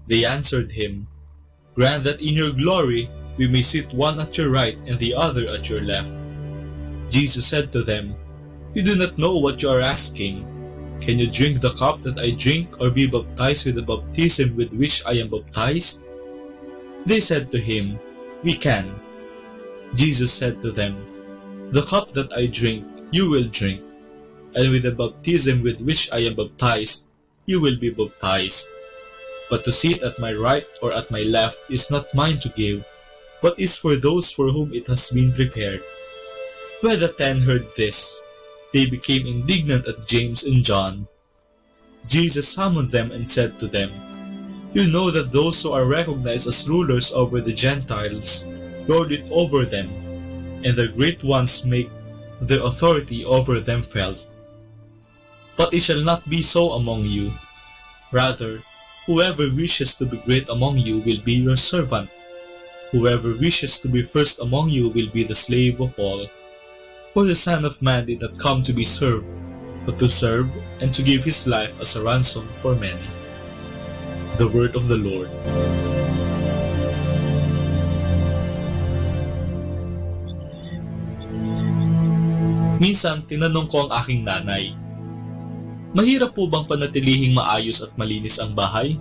They answered him, "Grant that in your glory we may sit one at your right and the other at your left." Jesus said to them, "You do not know what you are asking. Can you drink the cup that I drink, or be baptized with the baptism with which I am baptized?" They said to him, "We can." Jesus said to them, "The cup that I drink, you will drink, and with the baptism with which I am baptized, you will be baptized. But to sit at my right or at my left is not mine to give, but is for those for whom it has been prepared." When the 10 heard this, they became indignant at James and John. Jesus summoned them and said to them, "You know that those who are recognized as rulers over the Gentiles lord it over them, and the great ones make their authority over them felt. But it shall not be so among you. Rather, whoever wishes to be great among you will be your servant. Whoever wishes to be first among you will be the slave of all. For the Son of Man did not come to be served, but to serve and to give his life as a ransom for many." The word of the Lord. Minsan, tinanong ko ang aking nanay, "Mahirap po bang panatilihing maayos at malinis ang bahay?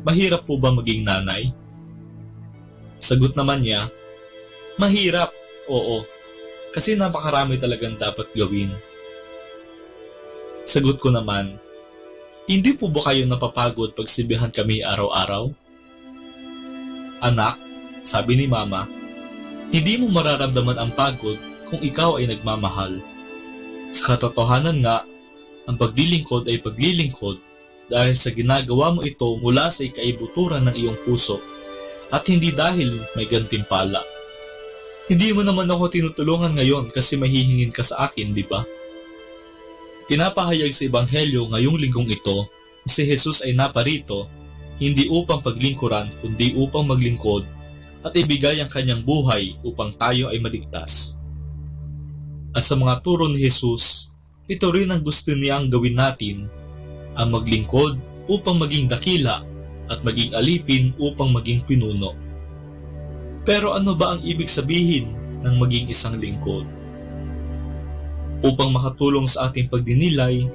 Mahirap po ba maging nanay?" Sagot naman niya, "Mahirap, oo. Kasi napakarami talagang dapat gawin." Sagot ko naman, "Hindi po ba kayo napapagod pag sibihan kami araw-araw?" "Anak," sabi ni Mama, "hindi mo mararamdaman ang pagod kung ikaw ay nagmamahal. Sa katotohanan nga, ang paglilingkod ay paglilingkod dahil sa ginagawa mo ito mula sa ikaibuturan ng iyong puso at hindi dahil may gantimpala. Hindi mo naman ako tinutulungan ngayon kasi mahihingin ka sa akin, di ba?" Pinapahayag sa Ebanghelyo ngayong linggong ito na si Jesus ay naparito hindi upang paglingkuran kundi upang maglingkod at ibigay ang kanyang buhay upang tayo ay maligtas. At sa mga turo ni Jesus, ito rin ang gusto niyang gawin natin, ang maglingkod upang maging dakila at maging alipin upang maging pinuno. Pero ano ba ang ibig sabihin ng maging isang lingkod. Upang makatulong sa ating pagdinilay,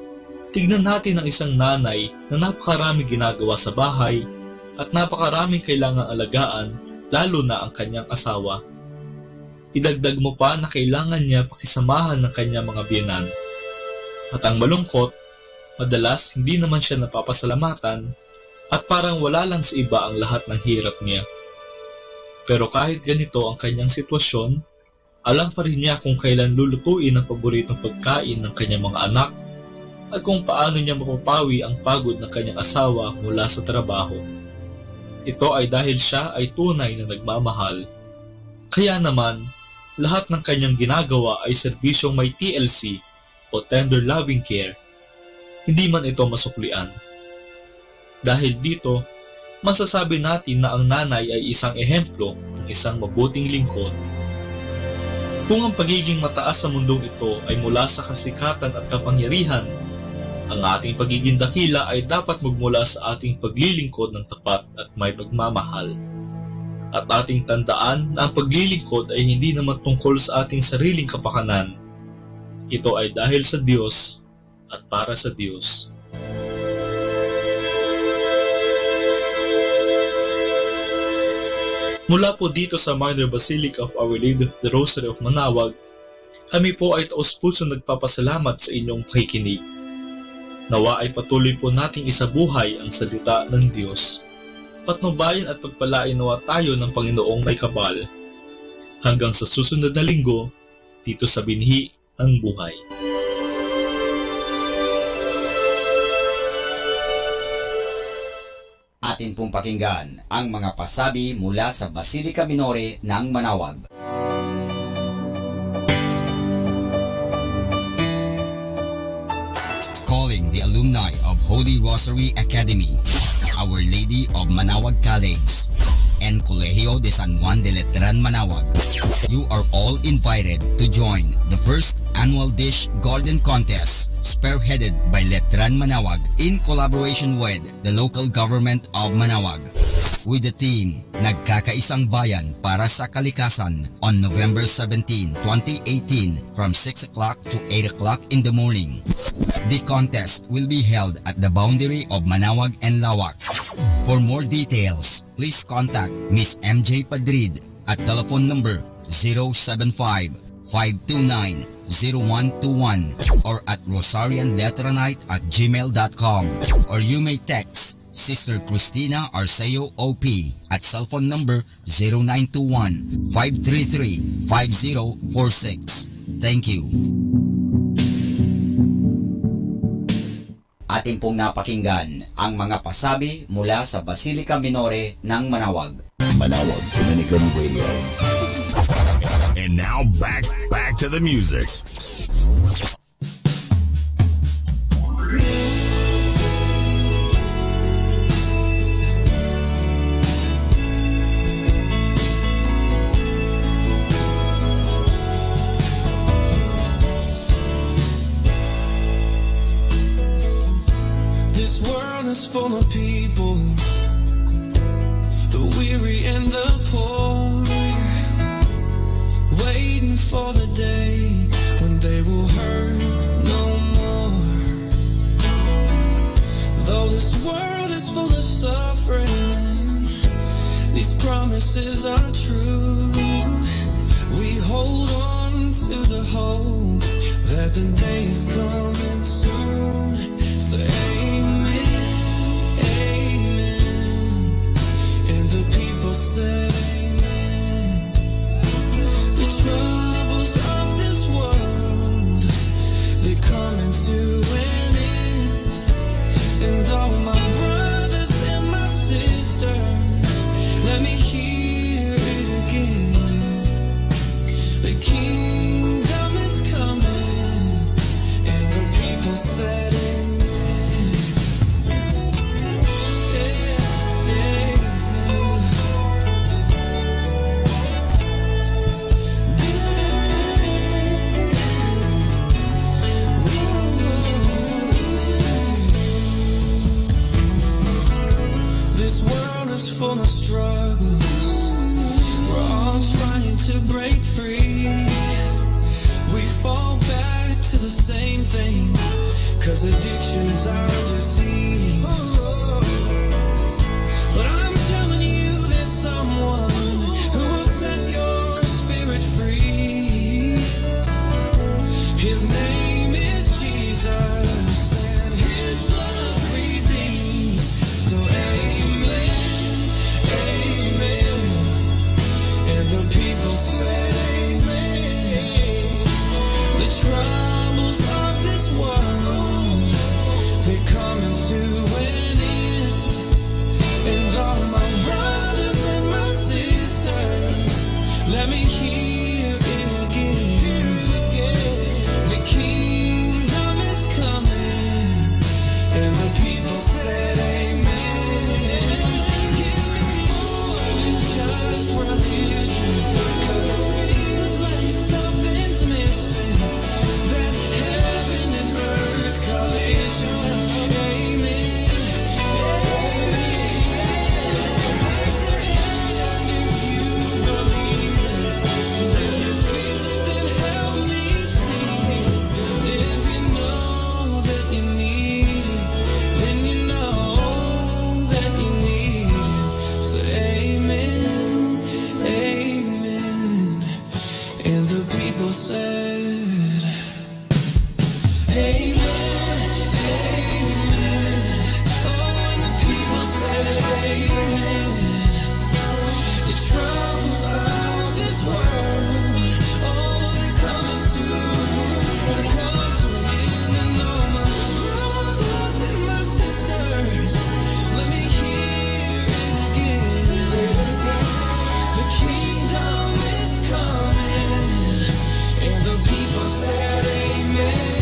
tignan natin ang isang nanay na napakarami ginagawa sa bahay at napakaraming kailangang alagaan, lalo na ang kanyang asawa. Idagdag mo pa na kailangan niya pakisamahan ng kanyang mga biyenan. At ang malungkot, madalas hindi naman siya napapasalamatan at parang wala lang sa iba ang lahat ng hirap niya. Pero kahit ganito ang kanyang sitwasyon, alam pa rin niya kung kailan lulutuin ang paboritong pagkain ng kanyang mga anak at kung paano niya mapapawi ang pagod ng kanyang asawa mula sa trabaho. Ito ay dahil siya ay tunay na nagmamahal. Kaya naman, lahat ng kanyang ginagawa ay serbisyong may TLC o Tender Loving Care. Hindi man ito masuklian. Dahil dito, masasabi natin na ang nanay ay isang ehemplo ng isang mabuting lingkod. Kung ang pagiging mataas sa mundong ito ay mula sa kasikatan at kapangyarihan, ang ating pagiging dakila ay dapat magmula sa ating paglilingkod ng tapat at may pagmamahal. At ating tandaan na ang paglilingkod ay hindi naman tungkol sa ating sariling kapakanan. Ito ay dahil sa Diyos at para sa Diyos. Mula po dito sa Minor Basilica of Our Lady of the Rosary of Manaoag, kami po ay taos-puso nagpapasalamat sa inyong pakikinig. Nawa ay patuloy po nating isabuhay ang salita ng Diyos. Patnubayan at pagpalain nawa tayo ng Panginoong may kapal. Hanggang sa susunod na linggo, dito sa Binhi ng Buhay.
Atin pong pakinggan ang mga pasabi mula sa Basilica Minore ng Manaoag. Calling the alumni of Holy Rosary Academy, Our Lady of Manaoag College, and Colegio de San Juan de Letran Manaoag. You are all invited to join the first annual Dish Garden Contest spearheaded by Letran Manaoag in collaboration with the local government of Manaoag. With the theme, Nagkakaisang Bayan para sa Kalikasan on November 17, 2018 from 6 o'clock to 8 o'clock in the morning. The contest will be held at the boundary of Manaoag and Lawak. For more details, please contact Miss MJ Padrid at telephone number 075-529-0121 or at rosarianletranite@gmail.com, or you may text Sister Cristina Arceo OP at cellphone number 0921-533-5046. Thank you. Atin pong napakinggan ang mga pasabi mula sa Basilica Minore ng Manaoag.
Manaoag Dominican Radio. And now back to the music.
This world is full of people, the weary and the poor, waiting for the day when they will hurt no more. Though this world is full of suffering, these promises are true. We hold on to the hope that the day is coming soon. So amen, amen, and the people say amen. The troubles of this world, they coming to an end. And all my brothers and my sisters, let me hear it again. The kingdom is coming, and the people said amen. things, 'cause addictions are disease. But I'm telling you, there's someone who will set your spirit free. His name is Jesus, and his blood redeems. So amen, amen. And the people said amen. The troubles of this world, they're coming to an end. And all my brothers and my sisters, let me hear it again. The kingdom is coming, and the people said amen. Give me more than just religion, 'cause it feels like something's missing. That heaven and earth collision. Amen. Lift your hand if you believe it. There's a feeling that help me see it. If you know that you need it, then you know that you need it. So amen, amen. And the people said amen, amen. Oh, and the people said amen. The troubles of this world, oh, they're coming to an end. And all my brothers and my sisters, let me hear it again. The kingdom is coming, and the people said amen.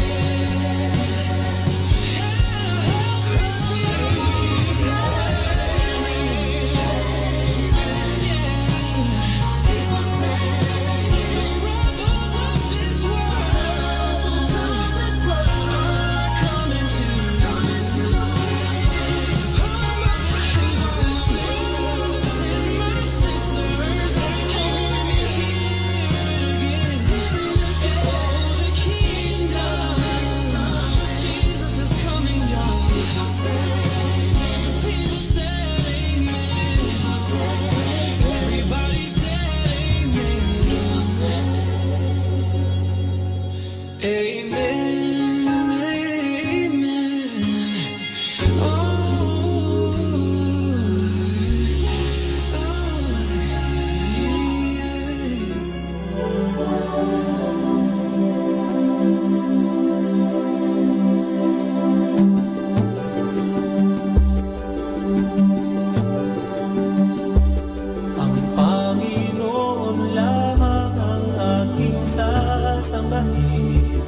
Ang Panginoon lamang ang aking sasambahin.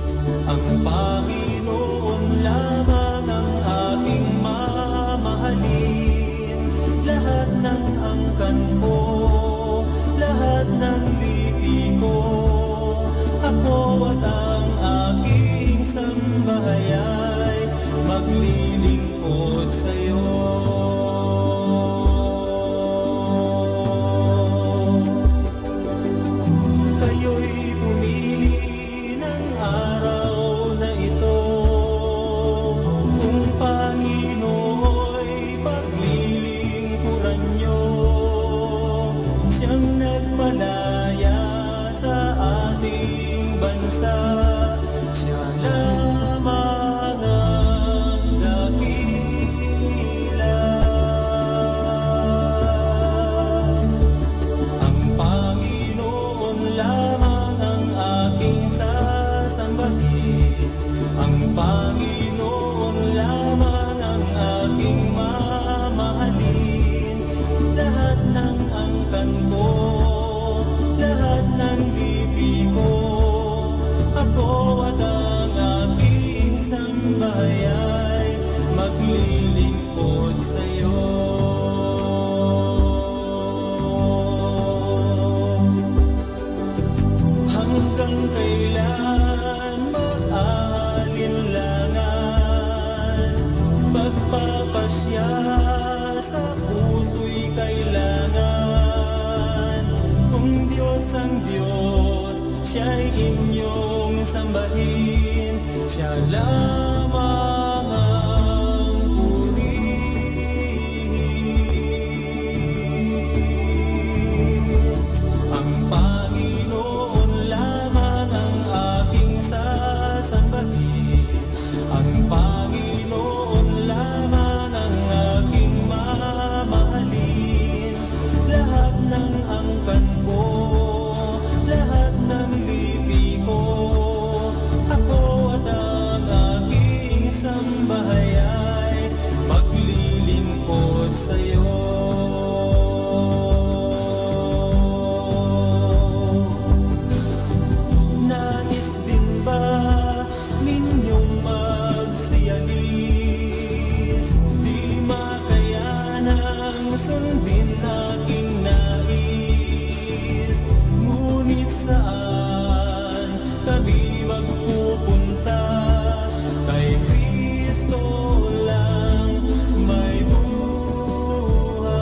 Ang Panginoon lamang ang aking mamahalin. Lahat ng angkan ko, lahat ng lipi ko, ako at ang aking sambahay maglilingkod sa'yo. Kayo'y pumili ng araw na ito, kung Panginooy paglilingkuran nyo. Siyang nagpalaya sa ating bansa, siya lamang ang dakila. Ang Panginoon lamang ang aking sasambahin. Ang Panginoon lamang ang aking mamahalin. Lahat ng angkan ko, lahat ng lipi ko, ako at ang aking sambahay maglilingkod sa'yo. Hanggang kailan mag-aalinlangan, pagpapasya sa puso'y kailangan. Kung Diyos ang Diyos, siya ay inyong sambahin, siya lamang ang purihin. Ang Panginoon lamang ang aking sasambahin, ang Panginoon lamang ang aking mamahalin. Lahat ng angkan ko, lahat ng lipi ko, ako at ang aking sambahay ay maglilingkod sa'yo. Nais din ba ninyong magsialis? Di makayanang sundin aking nais. Ngunit saan kami magpupunta? Kay Kristo lang may buhay.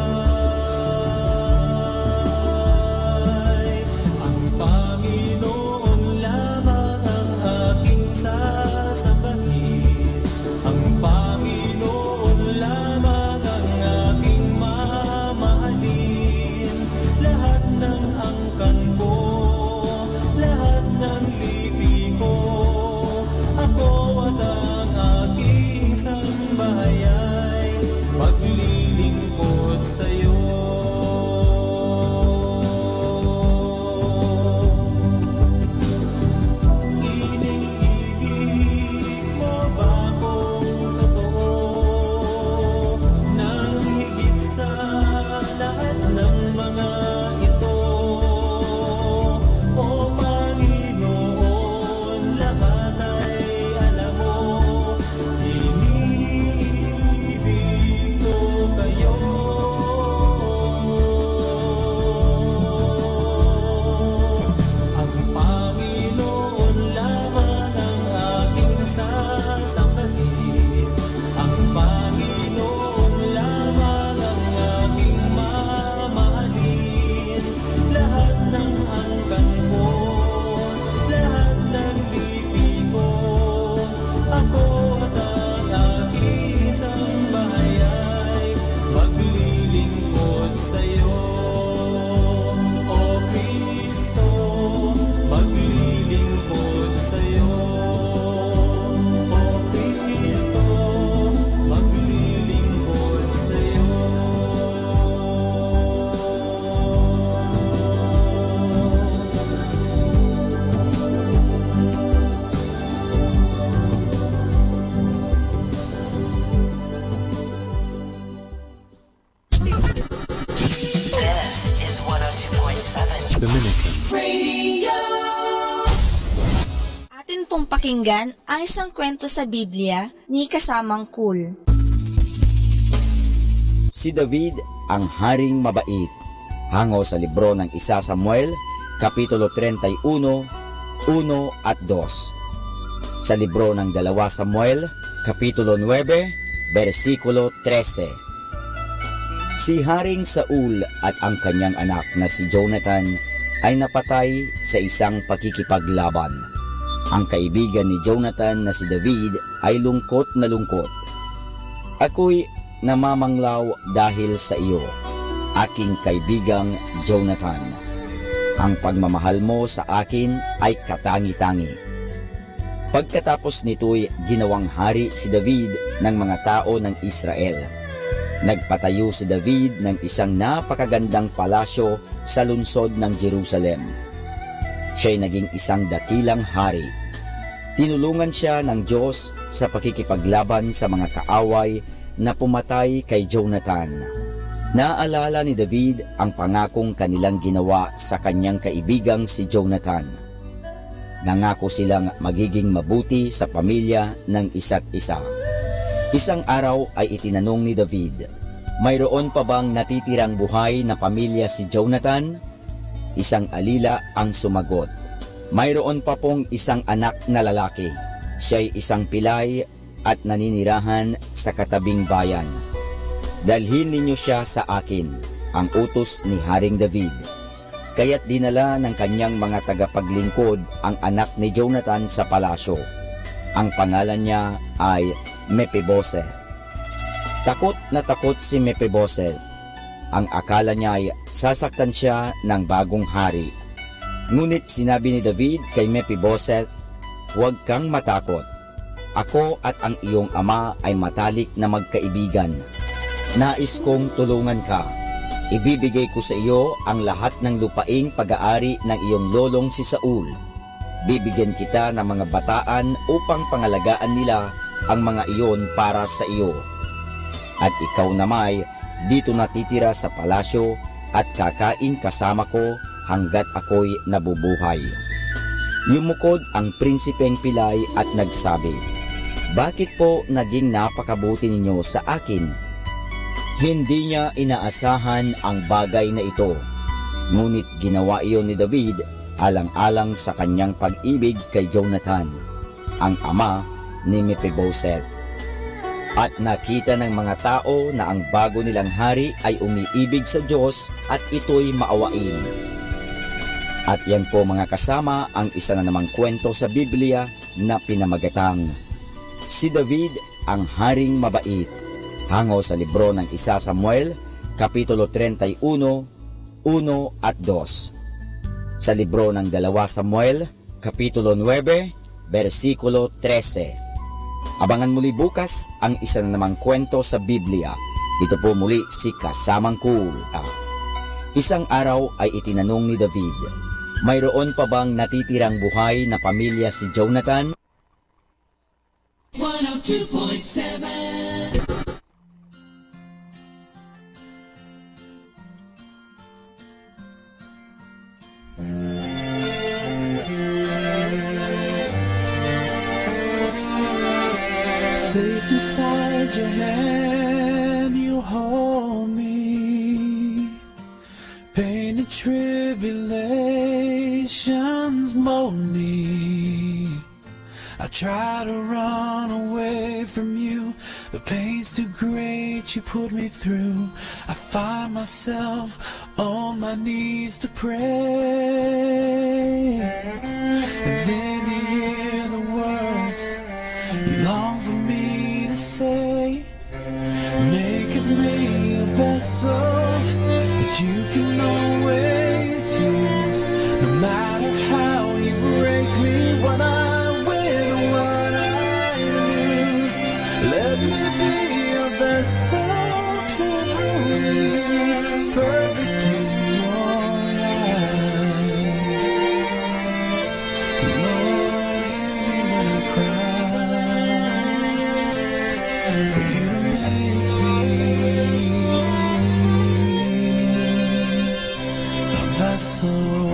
Ang Panginoon lamang ang aking sasambahin, ang Panginoon lamang ang aking mamahalin. Lahat ng angkan ko, lahat ng lipi ko, ako at ang aking sambahay ay maglilingkod sa'yo. Iniibig mo ba kung totoo, nang higit sa lahat ng mga ito? O Panginoon, lahat ay alam mo, iniibig ko kayo. Ang Panginoon lamang ang aking sasambahin, ang Panginoon lamang ang aking mamahalin. Lahat ng angkan ko, lahat ng lipi ko, ako at ang aking sambahay ay maglilingkod sa'yo. O Kristo, maglilingkod sa'yo. O Kristo, maglilingkod sa'yo.
This is 102.7
Dominican.
Radio.
Atin pong pakinggan ang isang kwento sa Biblia ni Kasamang Cool.
Si David ang haring mabait. Hango sa libro ng 1 Samuel, Kapitulo 31, 1 at 2. Sa libro ng 2 Samuel, Kapitulo 9, versikulo 13. Si Haring Saul at ang kanyang anak na si Jonathan ay napatay sa isang pakikipaglaban. Ang kaibigan ni Jonathan na si David ay lungkot na lungkot. Ako'y namamanglaw dahil sa iyo, aking kaibigang Jonathan. Ang pagmamahal mo sa akin ay katangi-tangi. Pagkatapos nito'y ginawang hari si David ng mga tao ng Israel. Nagpatayo si David ng isang napakagandang palasyo sa lungsod ng Jerusalem. Siya'y naging isang dakilang hari. Tinulungan siya ng Diyos sa pakikipaglaban sa mga kaaway na pumatay kay Jonathan. Naalala ni David ang pangakong kanilang ginawa sa kanyang kaibigang si Jonathan. Nangako silang magiging mabuti sa pamilya ng isa't isa. Isang araw ay itinanong ni David, mayroon pa bang natitirang buhay na pamilya si Jonathan? Isang alila ang sumagot, mayroon pa pong isang anak na lalaki. Siya'y isang pilay at naninirahan sa katabing bayan. Dalhin ninyo siya sa akin, ang utos ni Haring David. kaya't dinala ng kanyang mga tagapaglingkod ang anak ni Jonathan sa palasyo. Ang pangalan niya ay Mephibosheth. Takot na takot si Mephibosheth. Ang akala niya ay sasaktan siya ng bagong hari. Ngunit sinabi ni David kay Mephibosheth, "Huwag kang matakot. Ako at ang iyong ama ay matalik na magkaibigan. Nais kong tulungan ka. Ibibigay ko sa iyo ang lahat ng lupaing pag-aari ng iyong lolong si Saul. Bibigyan kita ng mga bataan upang pangalagaan nila ang mga iyon para sa iyo. At ikaw namay, dito natitira sa palasyo at kakain kasama ko hanggat ako'y nabubuhay." Yumukod ang prinsipeng pilay at nagsabi, "Bakit po naging napakabuti ninyo sa akin?" Hindi niya inaasahan ang bagay na ito, ngunit ginawa iyon ni David alang-alang sa kanyang pag-ibig kay Jonathan, ang ama ni Mephibosheth. At nakita ng mga tao na ang bago nilang hari ay umiibig sa Diyos at ito'y maawain. At yan po mga kasama ang isa na namang kwento sa Biblia na pinamagatang Si David ang Haring Mabait, hango sa libro ng 1 Samuel, Kapitulo 31, 1 at 2. Sa libro ng 2 Samuel, Kapitulo 9, versikulo 13. Abangan muli bukas ang isa na namang kwento sa Biblia. Dito po muli si Kasamang Cool. Isang araw ay itinanong ni David, mayroon pa bang natitirang buhay na pamilya si Jonathan?
102.7
Safe inside your hand, you hold me. Pain and tribulations mold me. I try to run away from you. The pain's too great, you put me through. I find myself on my knees to pray. And then you hear the words you long for me to say. Make of me a vessel that you can always use. No matter how you break me, what I win or what I lose. Let me be a vessel purely perfect in your eyes. Lord, hear me when I cry, for you to make me a vessel.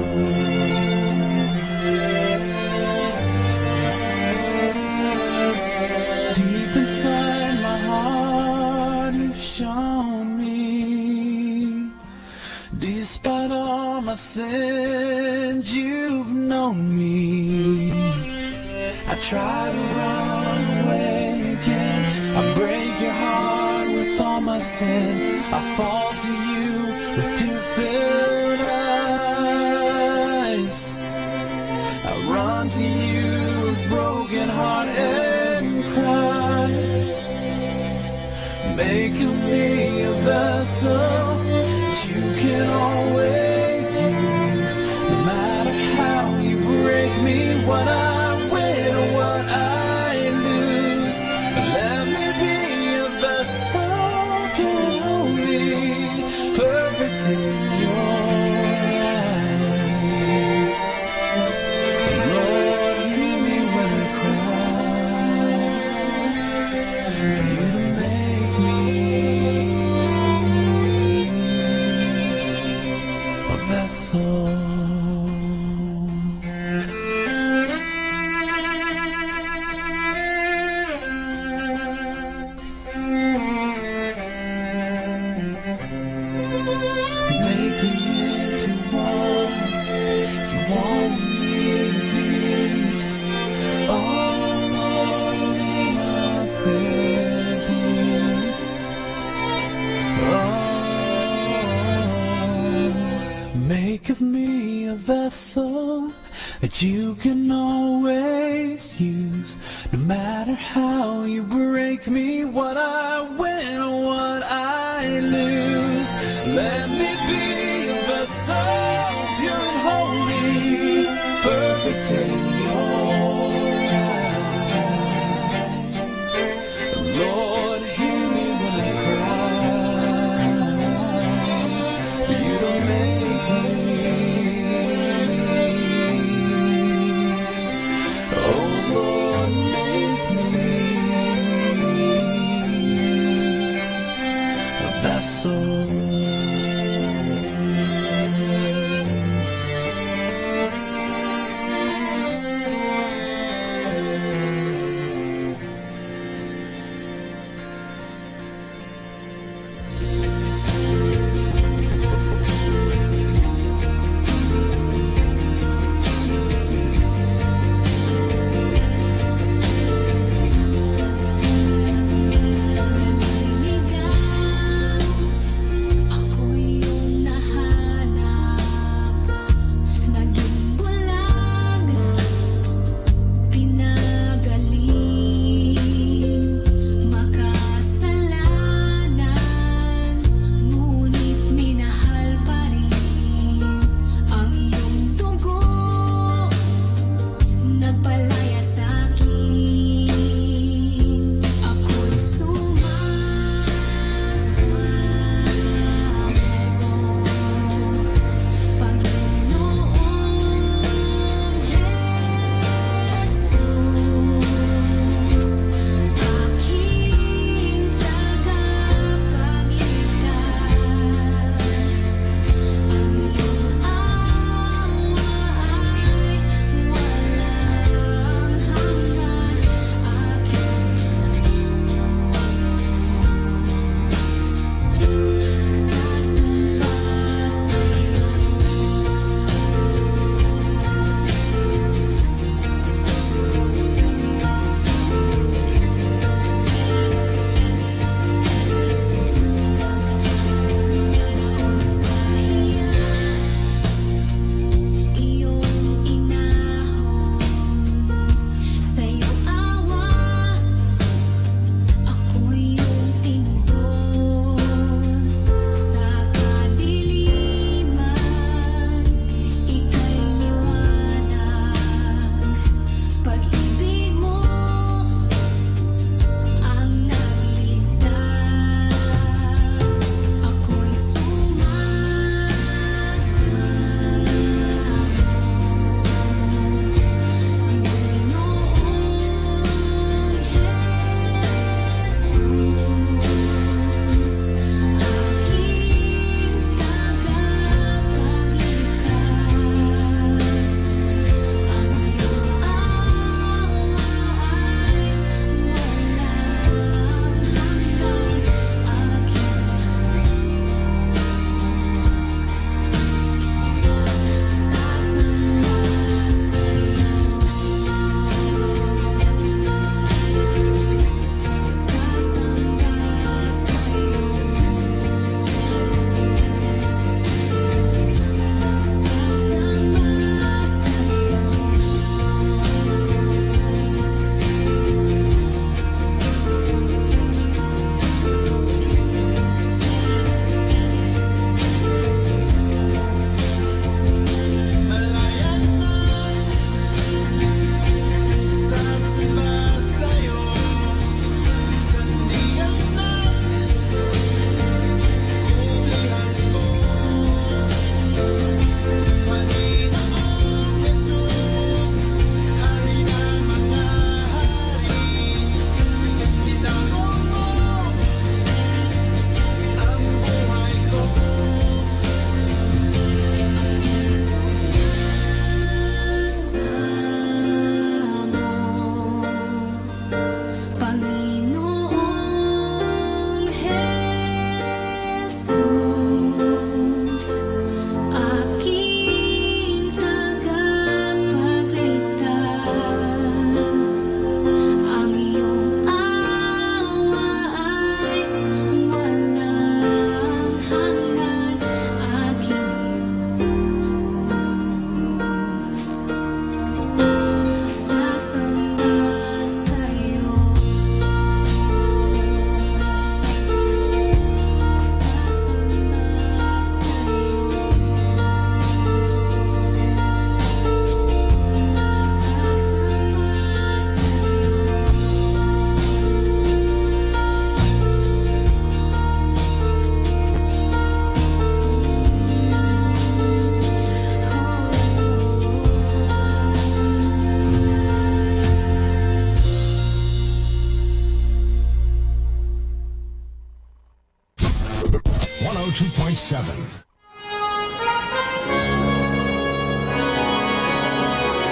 Deep inside my heart, you've shown me. Despite all my sins, you've known me. I try to run away again. I break your heart with all my sin. I fall to you with tear-filled eyes. I run to you with broken heart and cry. Make of me a vessel that you can always use. No matter how you break me, what I win or what I lose. Let me be a vessel holy, perfect in your eyes. Lord, hear me when I cry, for you to make me a vessel.
vessel that you can always use. No matter how you break me, what I win or what I lose. Let me be a vessel, pure and holy, perfect in your eyes. Lord, hear me when I cry, for you to make me. Oh Lord, make me a vessel.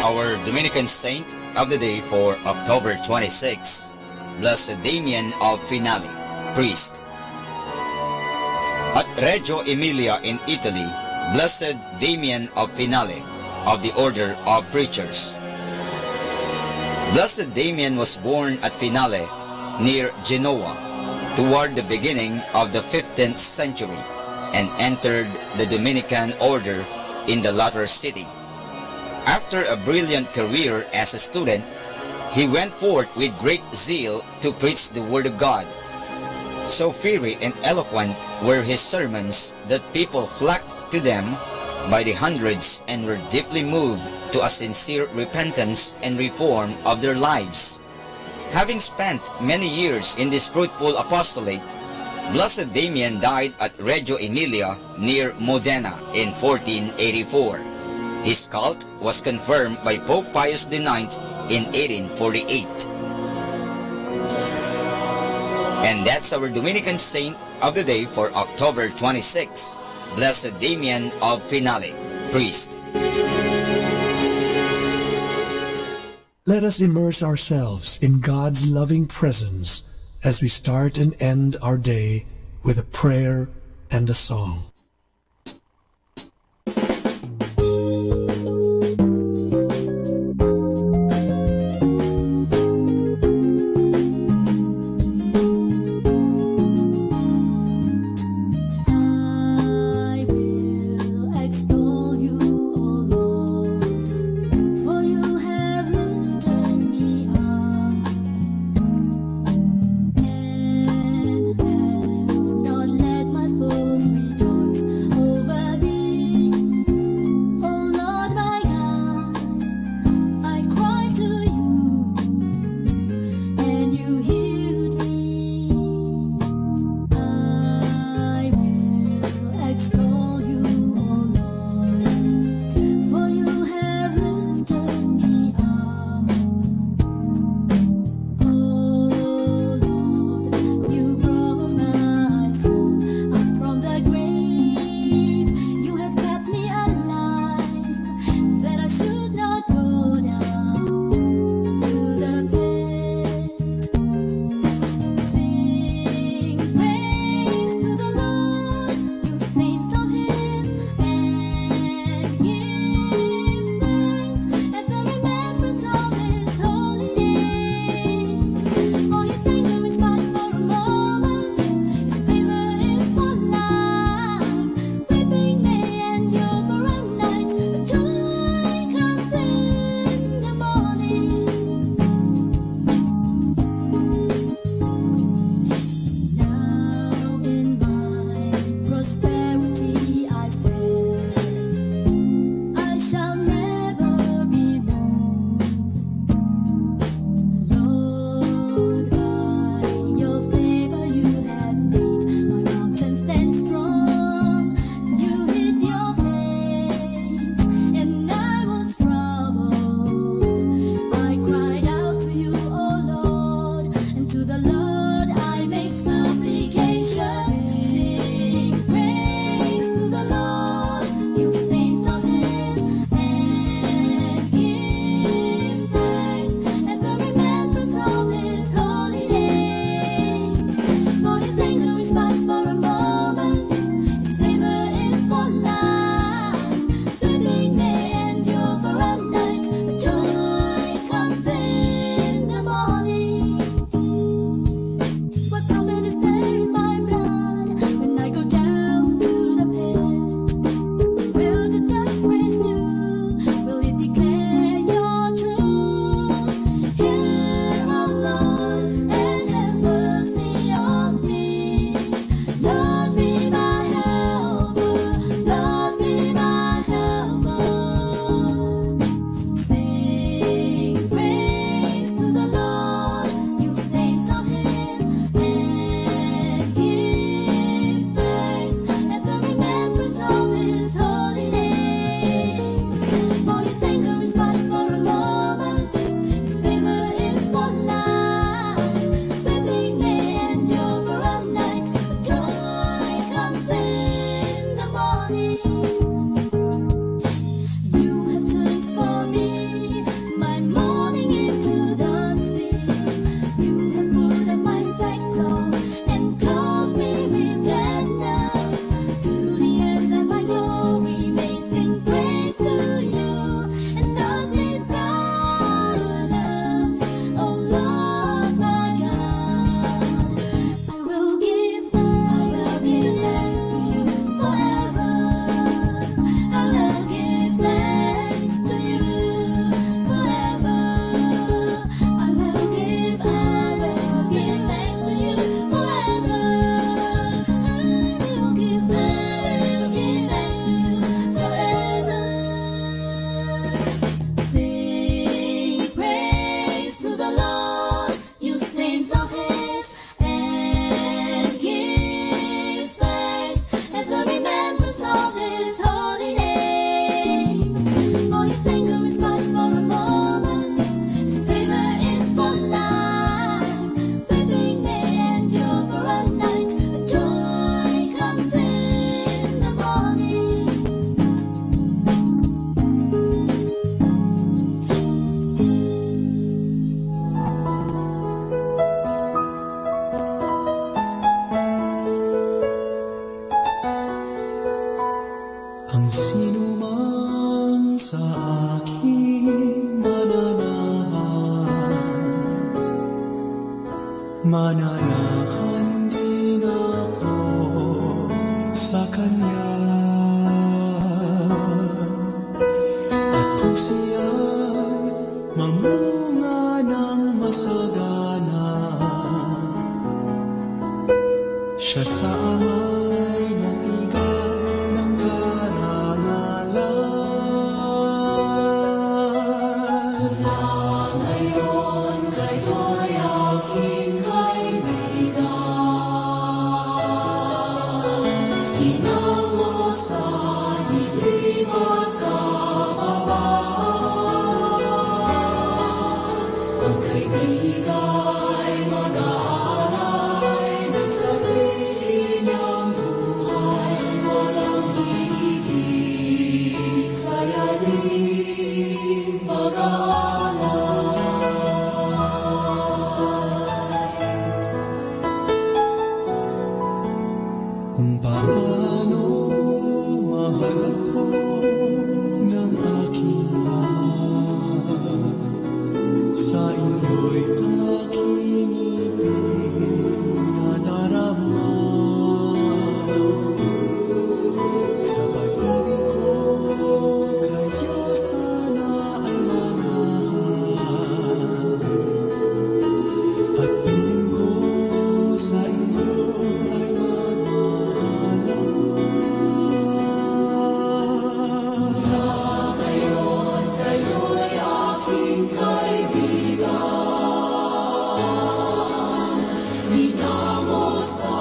Our Dominican saint of the day for October 26, Blessed Damian of Finale, priest. At Reggio Emilia in Italy, Blessed Damian of Finale, of the Order of Preachers. Blessed Damian was born at Finale, near Genoa, toward the beginning of the 15th century, and entered the Dominican order in the latter city. After a brilliant career as a student, he went forth with great zeal to preach the Word of God. So fiery and eloquent were his sermons that people flocked to them by the hundreds and were deeply moved to a sincere repentance and reform of their lives. Having spent many years in this fruitful apostolate, Blessed Damian died at Reggio Emilia near Modena in 1484. His cult was confirmed by Pope Pius IX in 1848. And that's our Dominican saint of the day for October 26, Blessed Damian of Finale, priest.
Let us immerse ourselves in God's loving presence as we start and end our day with a prayer and a song.
Not let my foes rejoice.
mananahan din ako sa Kanya. At kung siya'y mamunga ng masagana, siya sa amay nagbigay ng karangalan. Mula ngayon kayo'y aking kaibigan, hinango sa dilim at kababaan. Ang kaibigay mag-aalay ng sarili niyang buhay, walang hihigit sa yaring pag-aalay. Kung paano mahal ako ng aking Ama, sa inyo'y aking ipinadarama. Sa pag-ibig ko kayo sana ay manahan, at piling ko sa inyo ay magmahalan. Mula ngayon kayo'y aking kaibigan, hinango sa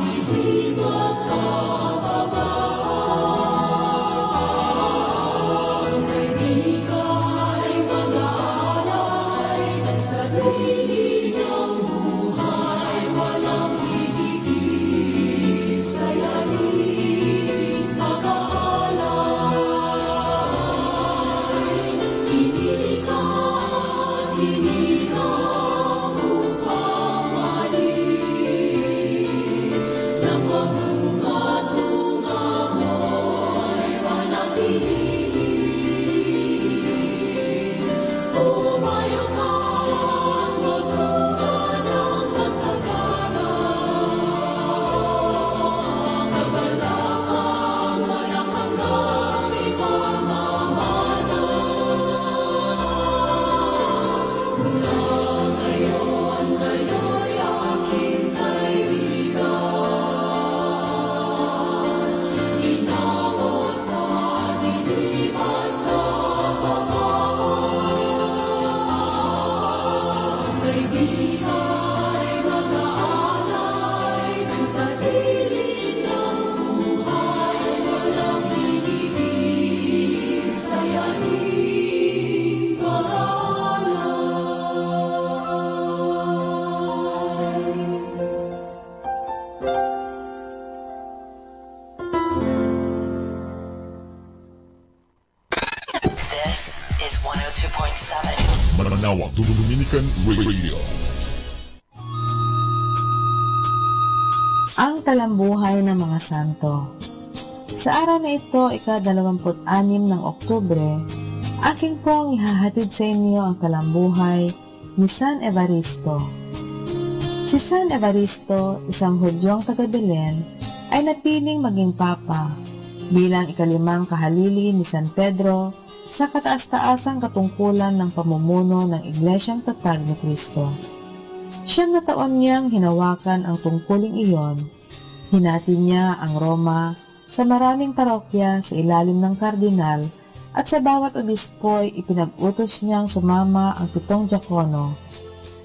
dilim at kababaan. Ang kaibigay mag-aalay ng sarili niyang buhay, walang hihigit sa yaring pag-aalay. Inilikha at hinirang upang mahalin, nang mamunga't bunga mo'y manatili. Umayaw kang magbunga ng masagana, kagalakang walang hanggang ipamamana. Mula ngayon kayo'y aking kaibigan, hinango sa dilim at kababaan. Ang kaibigay mag-aalay ng sarili niyang buhay, walang hihigit sa yaring pag-aalay.
This is 102.7.
Mananawag Dominican Radio.
Ang talambuhay ng mga santo. Sa araw na ito, ika-26 ng Oktubre, aking pong ihahatid sa inyo ang talambuhay ni San Evaristo. Si San Evaristo, isang Hudyong taga-Belen, ay napiling maging papa bilang ika-5 kahalili ni San Pedro sa kataas-taasang katungkulan ng pamumuno ng Iglesyang Tatag ni Kristo. 9 na taon niyang hinawakan ang tungkuling iyon. Hinati niya ang Roma sa maraming parokya sa ilalim ng kardinal, at sa bawat obispo'y ipinag-utos niyang sumama ang 7 diakono.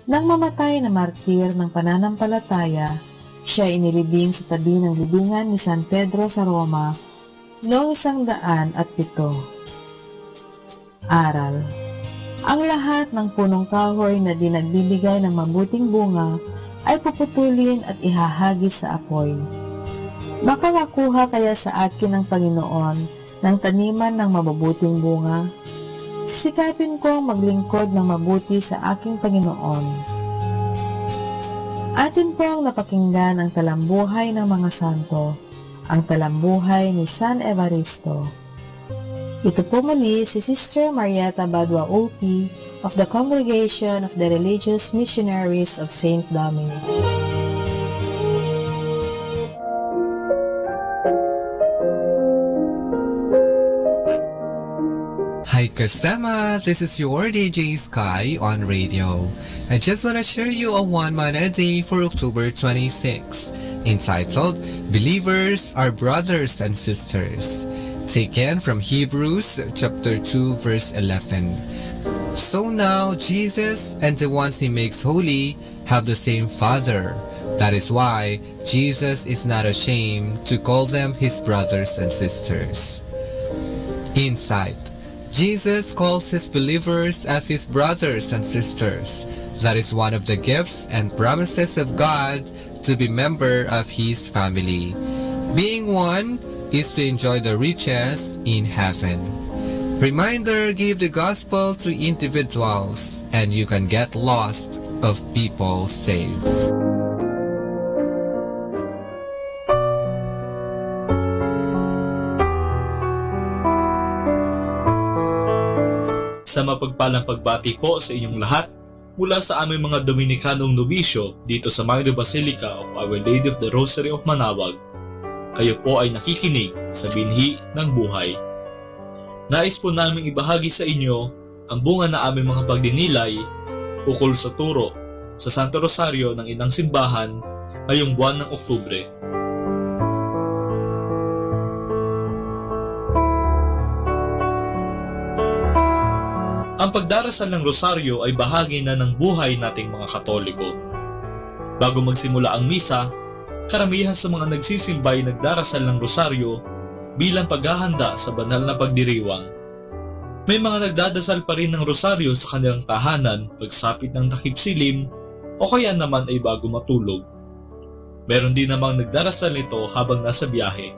Nang mamatay na martir ng pananampalataya, siya inilibing sa tabi ng libingan ni San Pedro sa Roma noong 107. Aral. Ang lahat ng punong kahoy na di nagbibigay ng mabuting bunga ay puputulin at ihahagis sa apoy. Makakakuha kaya sa akin ng Panginoon ng taniman ng mabubuting bunga? Sisikapin kong maglingkod ng mabuti sa aking Panginoon. Atin pong napakinggan ang talambuhay ng mga santo, ang talambuhay ni San Evaristo. Ito po muli si Sister Marieta Badwa OP of the Congregation of the Religious Missionaries of St. Dominic.
Hi kasama, this is your DJ Sky on radio. I just want to share you a one manna day for October 26, entitled Believers are Brothers and Sisters, taken from Hebrews chapter 2 verse 11. So now Jesus and the ones he makes holy have the same Father. That is why Jesus is not ashamed to call them his brothers and sisters. Insight. Jesus calls his believers as his brothers and sisters. That is one of the gifts and promises of God to be member of his family. Being one is to enjoy the riches in heaven. Reminder, give the gospel to individuals and you can get lost of people saved.
Sa mapagpalang pagbati po sa inyong lahat mula sa aming mga Dominikanong nobisyo dito sa Minor Basilica of Our Lady of the Rosary of Manaoag. Kayo po ay nakikinig sa binhi ng buhay. Nais po namin ibahagi sa inyo ang bunga na aming mga pagdinilay ukol sa turo sa Santo Rosario ng Inang Simbahan ngayong buwan ng Oktubre. Ang pagdarasal ng rosaryo ay bahagi na ng buhay nating mga Katoliko. Bago magsimula ang misa, karamihan sa mga nagsisimba ay nagdarasal ng rosaryo bilang paghahanda sa banal na pagdiriwang. May mga nagdadasal pa rin ng rosaryo sa kanilang tahanan pagsapit ng takip silim o kaya naman ay bago matulog. Meron din namang nagdarasal nito habang nasa biyahe.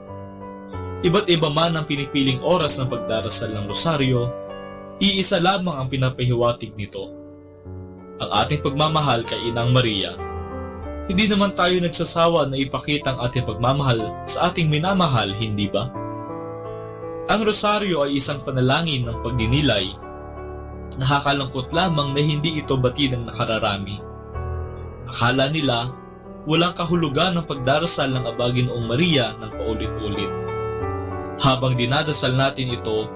Iba't iba man ang pinipiling oras ng pagdarasal ng rosaryo, iisa lamang ang pinapahiwatig nito, ang ating pagmamahal kay Inang Maria. Hindi naman tayo nagsasawa na ipakita ang ating pagmamahal sa ating minamahal, hindi ba? Ang rosaryo ay isang panalangin ng pagdinilay. Nakakalungkot lamang na hindi ito batid ng nakararami. Akala nila walang kahulugan ng pagdarasal ng Aba Ginoong Maria ng paulit-ulit. Habang dinadasal natin ito,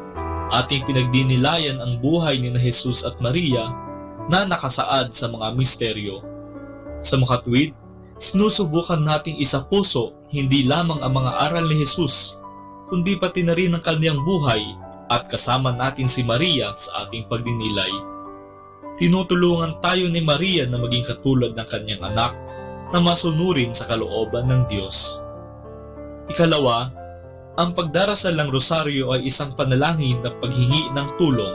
ating pinagdinilayan ang buhay ni Jesus at Maria na nakasaad sa mga misteryo. Sa makatwid, sinusubukan nating isapuso hindi lamang ang mga aral ni Jesus, kundi pati na rin ang kanyang buhay at kasama natin si Maria sa ating pagdinilay. Tinutulungan tayo ni Maria na maging katulad ng kanyang anak na masunurin sa kalooban ng Diyos. Ikalawa, ang pagdarasal ng rosaryo ay isang panalangin na paghingi ng tulong.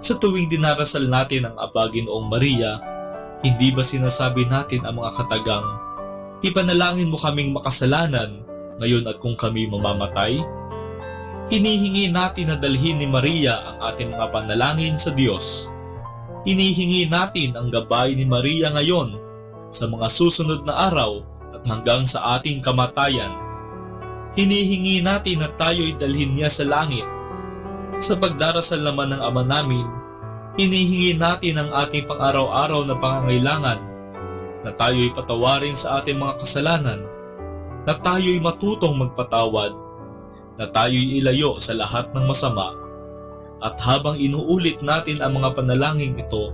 Sa tuwing dinarasal natin ang Aba Ginoong Maria, hindi ba sinasabi natin ang mga katagang, "Ipanalangin mo kaming makasalanan ngayon at kung kami mamamatay"? Hinihingi natin na dalhin ni Maria ang ating mga panalangin sa Diyos. Hinihingi natin ang gabay ni Maria ngayon sa mga susunod na araw at hanggang sa ating kamatayan. Hinihingi natin na tayo'y dalhin niya sa langit. Sa pagdarasal naman ng Ama namin, hinihingi natin ang ating pang-araw-araw na pangangailangan, na tayo'y patawarin sa ating mga kasalanan, na tayo'y matutong magpatawad, na tayo'y ilayo sa lahat ng masama. At habang inuulit natin ang mga panalangin ito,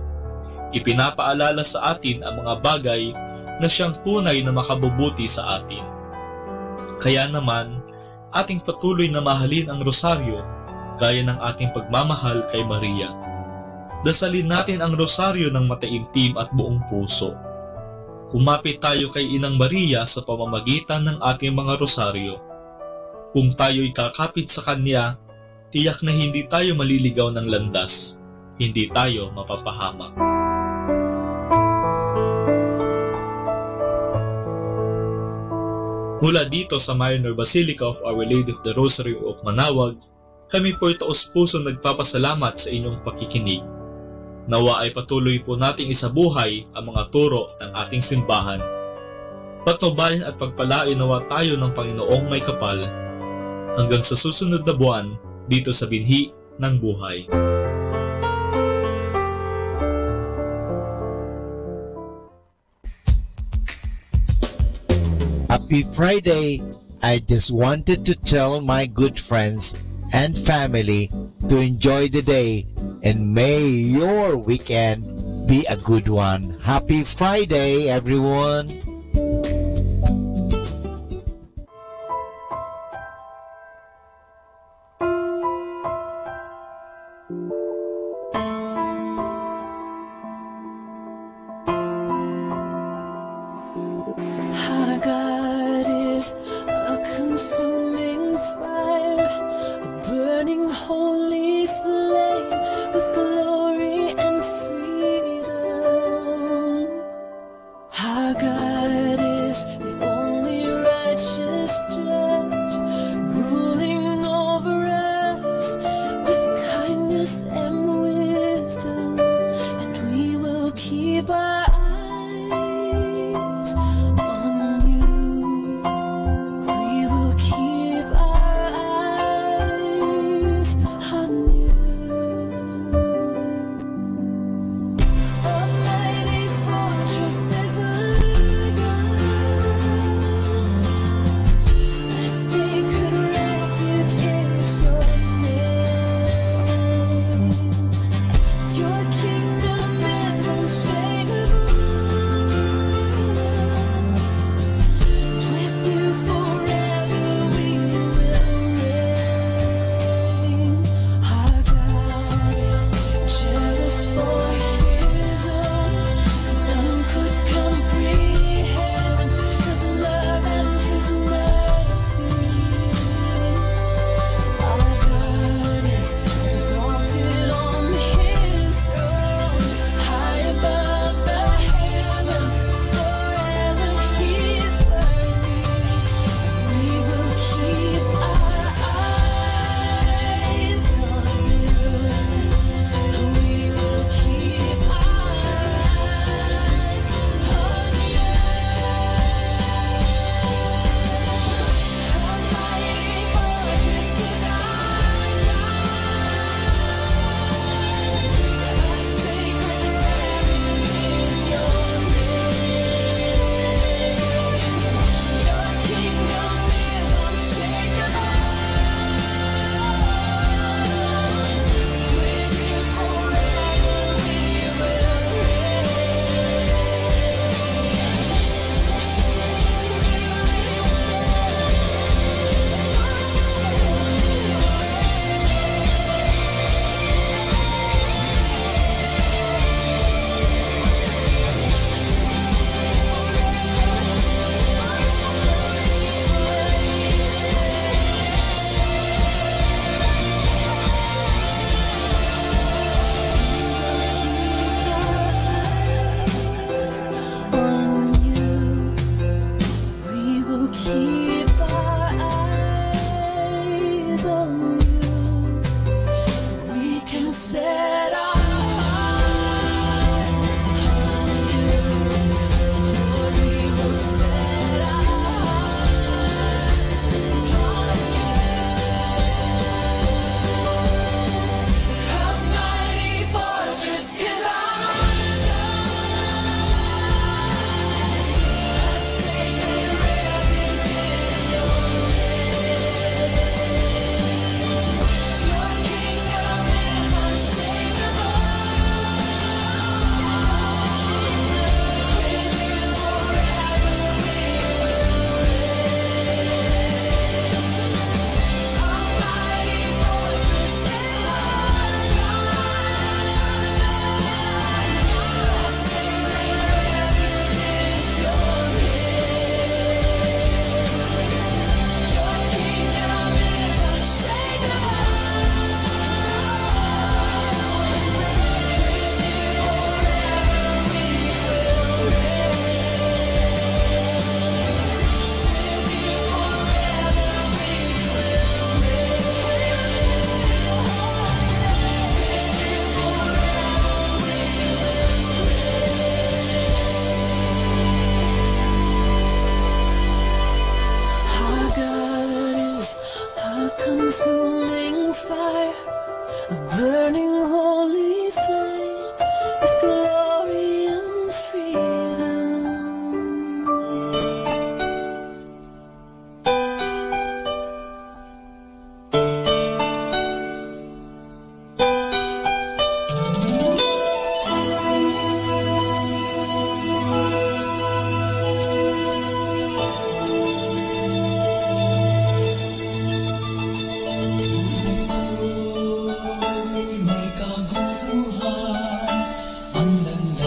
ipinapaalala sa atin ang mga bagay na siyang tunay na makabubuti sa atin. Kaya naman, ating patuloy na mahalin ang rosaryo gaya ng ating pagmamahal kay Maria. Dasalin natin ang rosaryo ng mataimtim at buong puso. Kumapit tayo kay Inang Maria sa pamamagitan ng ating mga rosaryo. Kung tayo'y kakapit sa Kanya, tiyak na hindi tayo maliligaw ng landas, hindi tayo mapapahamak. Mula dito sa Minor Basilica of Our Lady of the Rosary of Manaoag, kami po'y taos-pusong nagpapasalamat sa inyong pakikinig. Nawa ay patuloy po nating isabuhay ang mga turo ng ating simbahan. Patnubayan at pagpalain nawa tayo ng Panginoong may kapal. Hanggang sa susunod na buwan, dito sa binhi ng buhay.
Happy Friday! I just wanted to tell my good friends and family to enjoy the day, and may your weekend be a good one. Happy Friday, everyone!
Our God is a consuming fire, a burning holy flame with glory and freedom. Our God is the only righteous judge, ruling over us with kindness and wisdom, and we will keep our eyes on you. We will keep our eyes on you. Almighty fortress is our God, a sacred refuge is your name. Your kingdom is unshakable.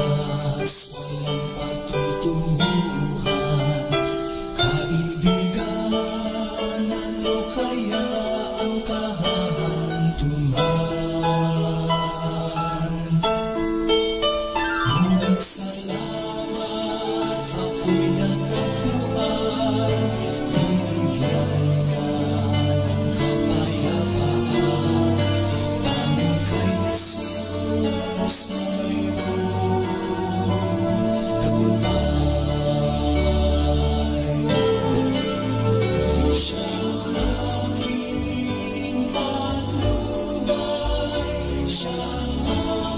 wagas, walang patutunguhan. Kaibigan, ano kaya ang kahantungan? Ngunit salamat, ako'y natagpuan. Binigyan niya ng kapayapaan. Tanging kay Jesus mayroong tagumpay. Siyang aking patnubay, siyang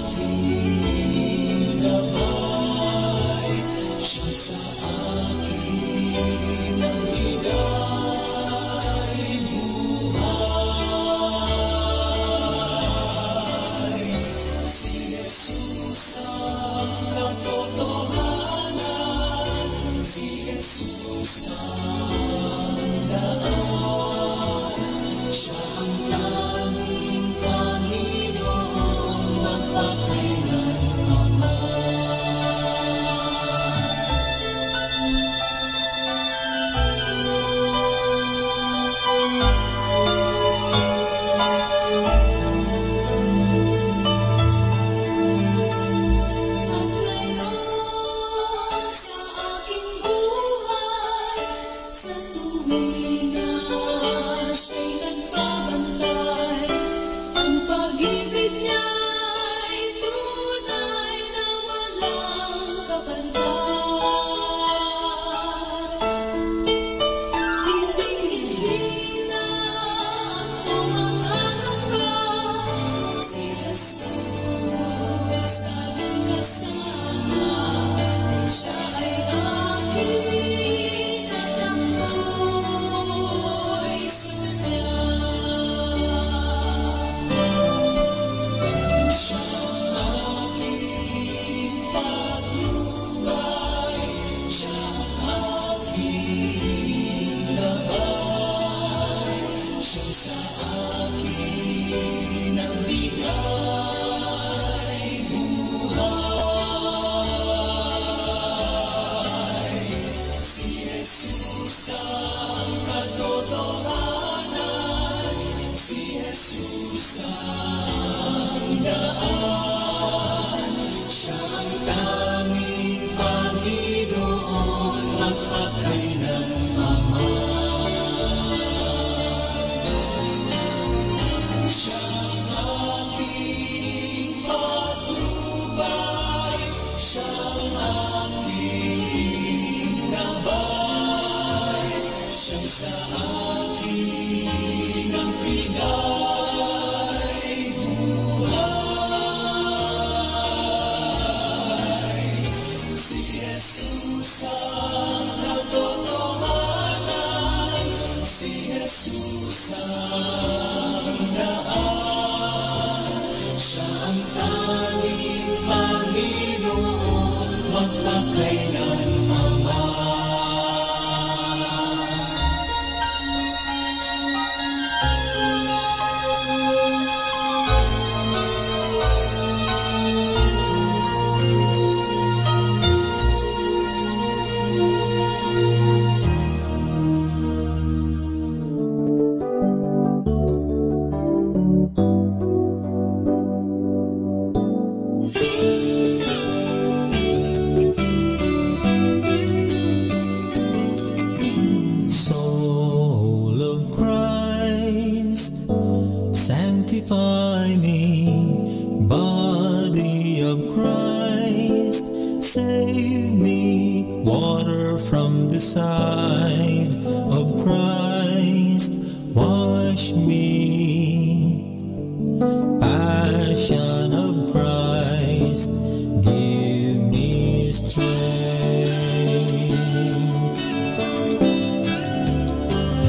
aking gabay, siyang sa akin nagbigay buhay. Si Jesus ang katotohanan, si Jesus ang daan. Siya ang tanging Panginoon,
At ngayon sa aking buhay, sa tuwing na siya'y nagbabantay, ang pag-ibig niya'y tunay na walang kabantay. Hinding-hindi na ako mangalangga, si Jesus laging kasama. Siya ay akin at ako'y sa Kanya.
Siyang aking patnubay, siyang aking gabay, siyang sa akin nagbigay buhay. Si Jesus ang katotohanan, si Jesus ang daan. Siya ang tanging Panginoon, magpakailanman. Siyang aking patnubay, siyang aking gabay, siyang sa akin ang bigay buhay. Si Jesus ang katotohanan, si Jesus ang daan. Siya ang tanging Panginoon, magpakailanman. Soul of Christ, sanctify me. Body of Christ, save me. Water from the side of Christ, wash me. Passion of Christ, give me strength.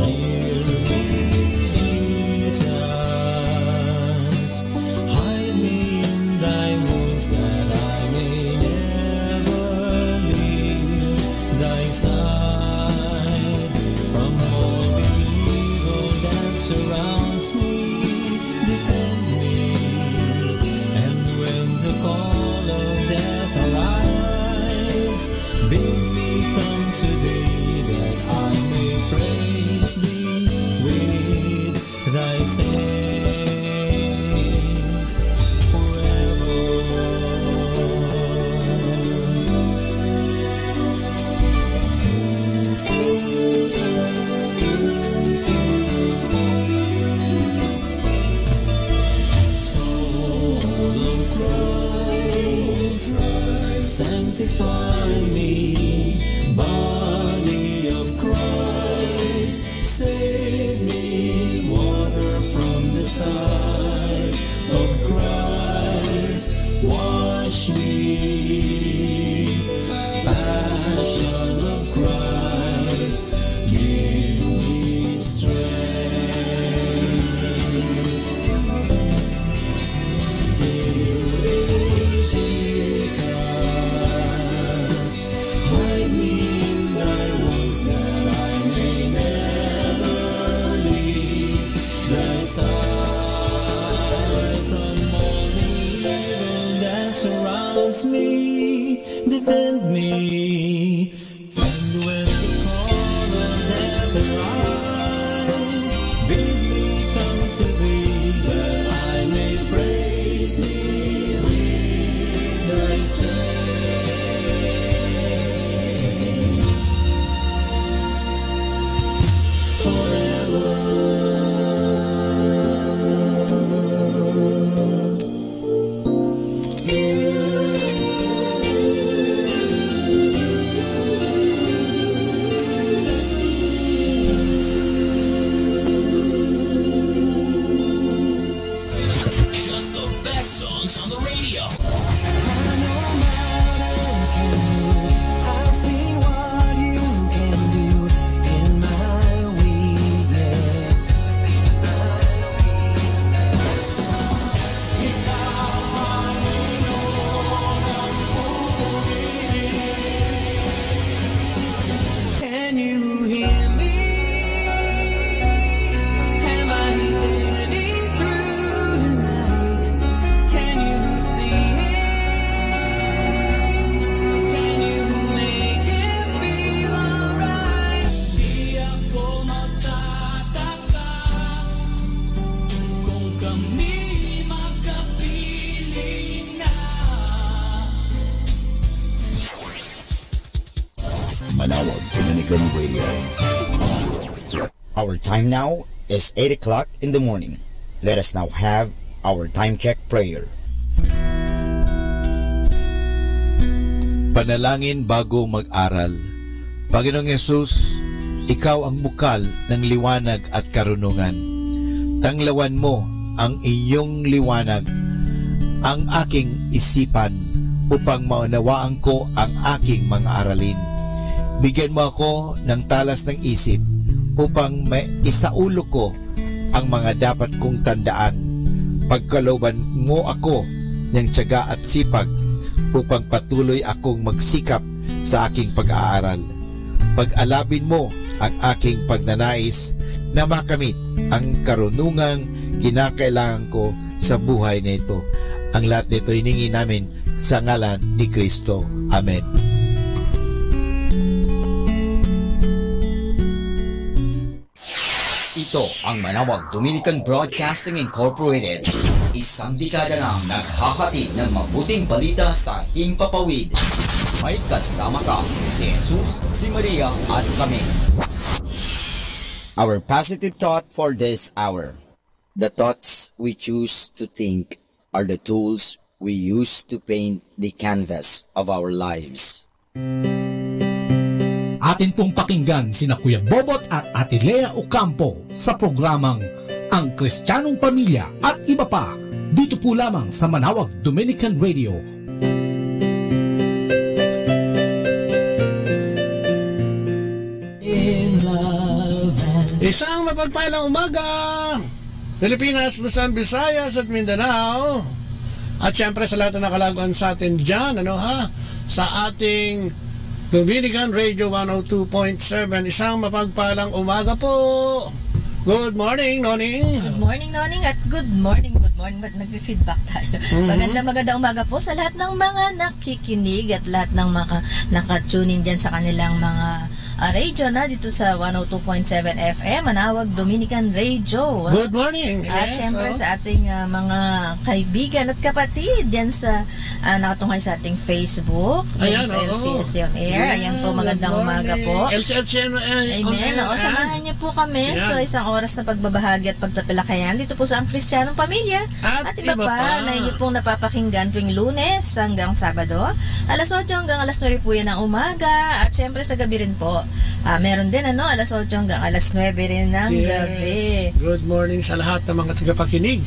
Hear me, Jesus, hide me in thy wounds that I may never leave thy side. From all find me. Body of Christ, save me. Water from the side of Christ, wash me. Passion of Christ, give me strength. Jesus, hide me in thy wounds that I may never leave thy side. From all the evil that surrounds me, defend me. And when the call of death arrives, bid me come to thee, that I may praise thee with thy saints forever.
Just the best songs on the radio.
I've seen what you can do in my weakness. Can you hear me? Am I getting through tonight? Can you see it? Can you make it feel alright? Di ako magtataka kung kami magkapiling na.
Manawag Dominican Radio. Our time now is 8 o'clock in the morning. Let us now have our time check prayer.
Panalangin bago mag-aral. Panginoong Yesus, Ikaw ang bukal ng liwanag at karunungan. Tanglawan mo ang iyong liwanag, ang aking isipan, upang maunawaan ko ang aking mga aralin. Bigyan mo ako ng talas ng isip upang maisaulo ko ang mga dapat kong tandaan. Pagkalooban mo ako ng tiyaga at sipag upang patuloy akong magsikap sa aking pag-aaral. Pag-alabin mo ang aking pagnanais na makamit ang karunungang kinakailangan ko sa buhay na ito. Ang lahat nito hiningi namin sa ngalan ni Kristo. Amen.
Ito ang Manawag Dominican Broadcasting Incorporated. Isang dekada nang naghahatid ng mabuting balita sa Himpapawid. May kasama ka, si Jesus, si Maria at kami. Our positive thought for this hour. The thoughts we choose to think are the tools we use to paint the canvas of our lives.
Atin pong pakinggan sina Kuya Bobot at Ate Lea Ocampo sa programang Ang Kristiyanong Pamilya at iba pa dito po lamang sa Manawag Dominican Radio.
Isang mapagpalang umaga, Pilipinas, Luzon, Visayas at Mindanao. At syempre sa lahat na nakalaguan sa atin dyan, sa ating Dominican Radio 102.7. Isang mapagpalang umaga po. Good morning, Noning.
Good morning, Noning, at good morning. Ba't nag-feedback tayo? Maganda umaga po sa lahat ng mga nakikinig at lahat ng mga naka-tune in dyan sa kanilang mga radio na dito sa 102.7 FM, Manawag Dominican Radio.
Good morning.
At
Yes,
syempre
oh.
sa ating mga kaibigan at kapatid yan sa nakatunghay sa ating Facebook.
Ayan,
sa
oo.
LCS on Air.
Yeah,
Ayan po, magandang
good
umaga po.
morning. LCS on Air.
Amen. O, samahan niyo po kami
Ayan.
sa isang oras na pagbabahagi at pagtatalakayan dito po sa Ang Kristiyanong Pamilya. At iba pa na inyo pong napapakinggan tuwing Lunes hanggang Sabado. Alas 8 hanggang alas 9 po yan ng umaga. At syempre sa gabi rin po. Meron din alas 8 hanggang alas 9 rin ng gabi.
Good morning sa lahat ng mga tagapakinig.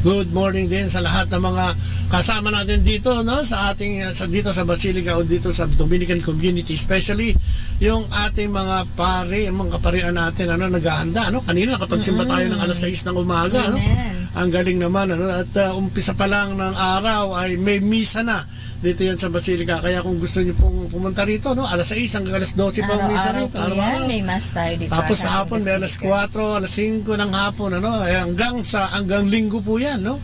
Good morning din sa lahat ng mga kasama natin dito, no, sa ating dito sa Basilica o dito sa Dominican community, especially yung ating mga mga kaparian natin naghahanda, kanina nakapagsimba tayo ng alas 6 ng umaga, ang galing naman, at umpisa pa lang ng araw ay may misa na dito yan sa Basilica. Kaya kung gusto niyo pong pumunta rito, alas 6 hanggang alas 12 pa ang misa rito.
Araw-araw may mass tayo dito.
Tapos sa hapon, may alas 4, alas 5 ng hapon, hanggang linggo po yan, no?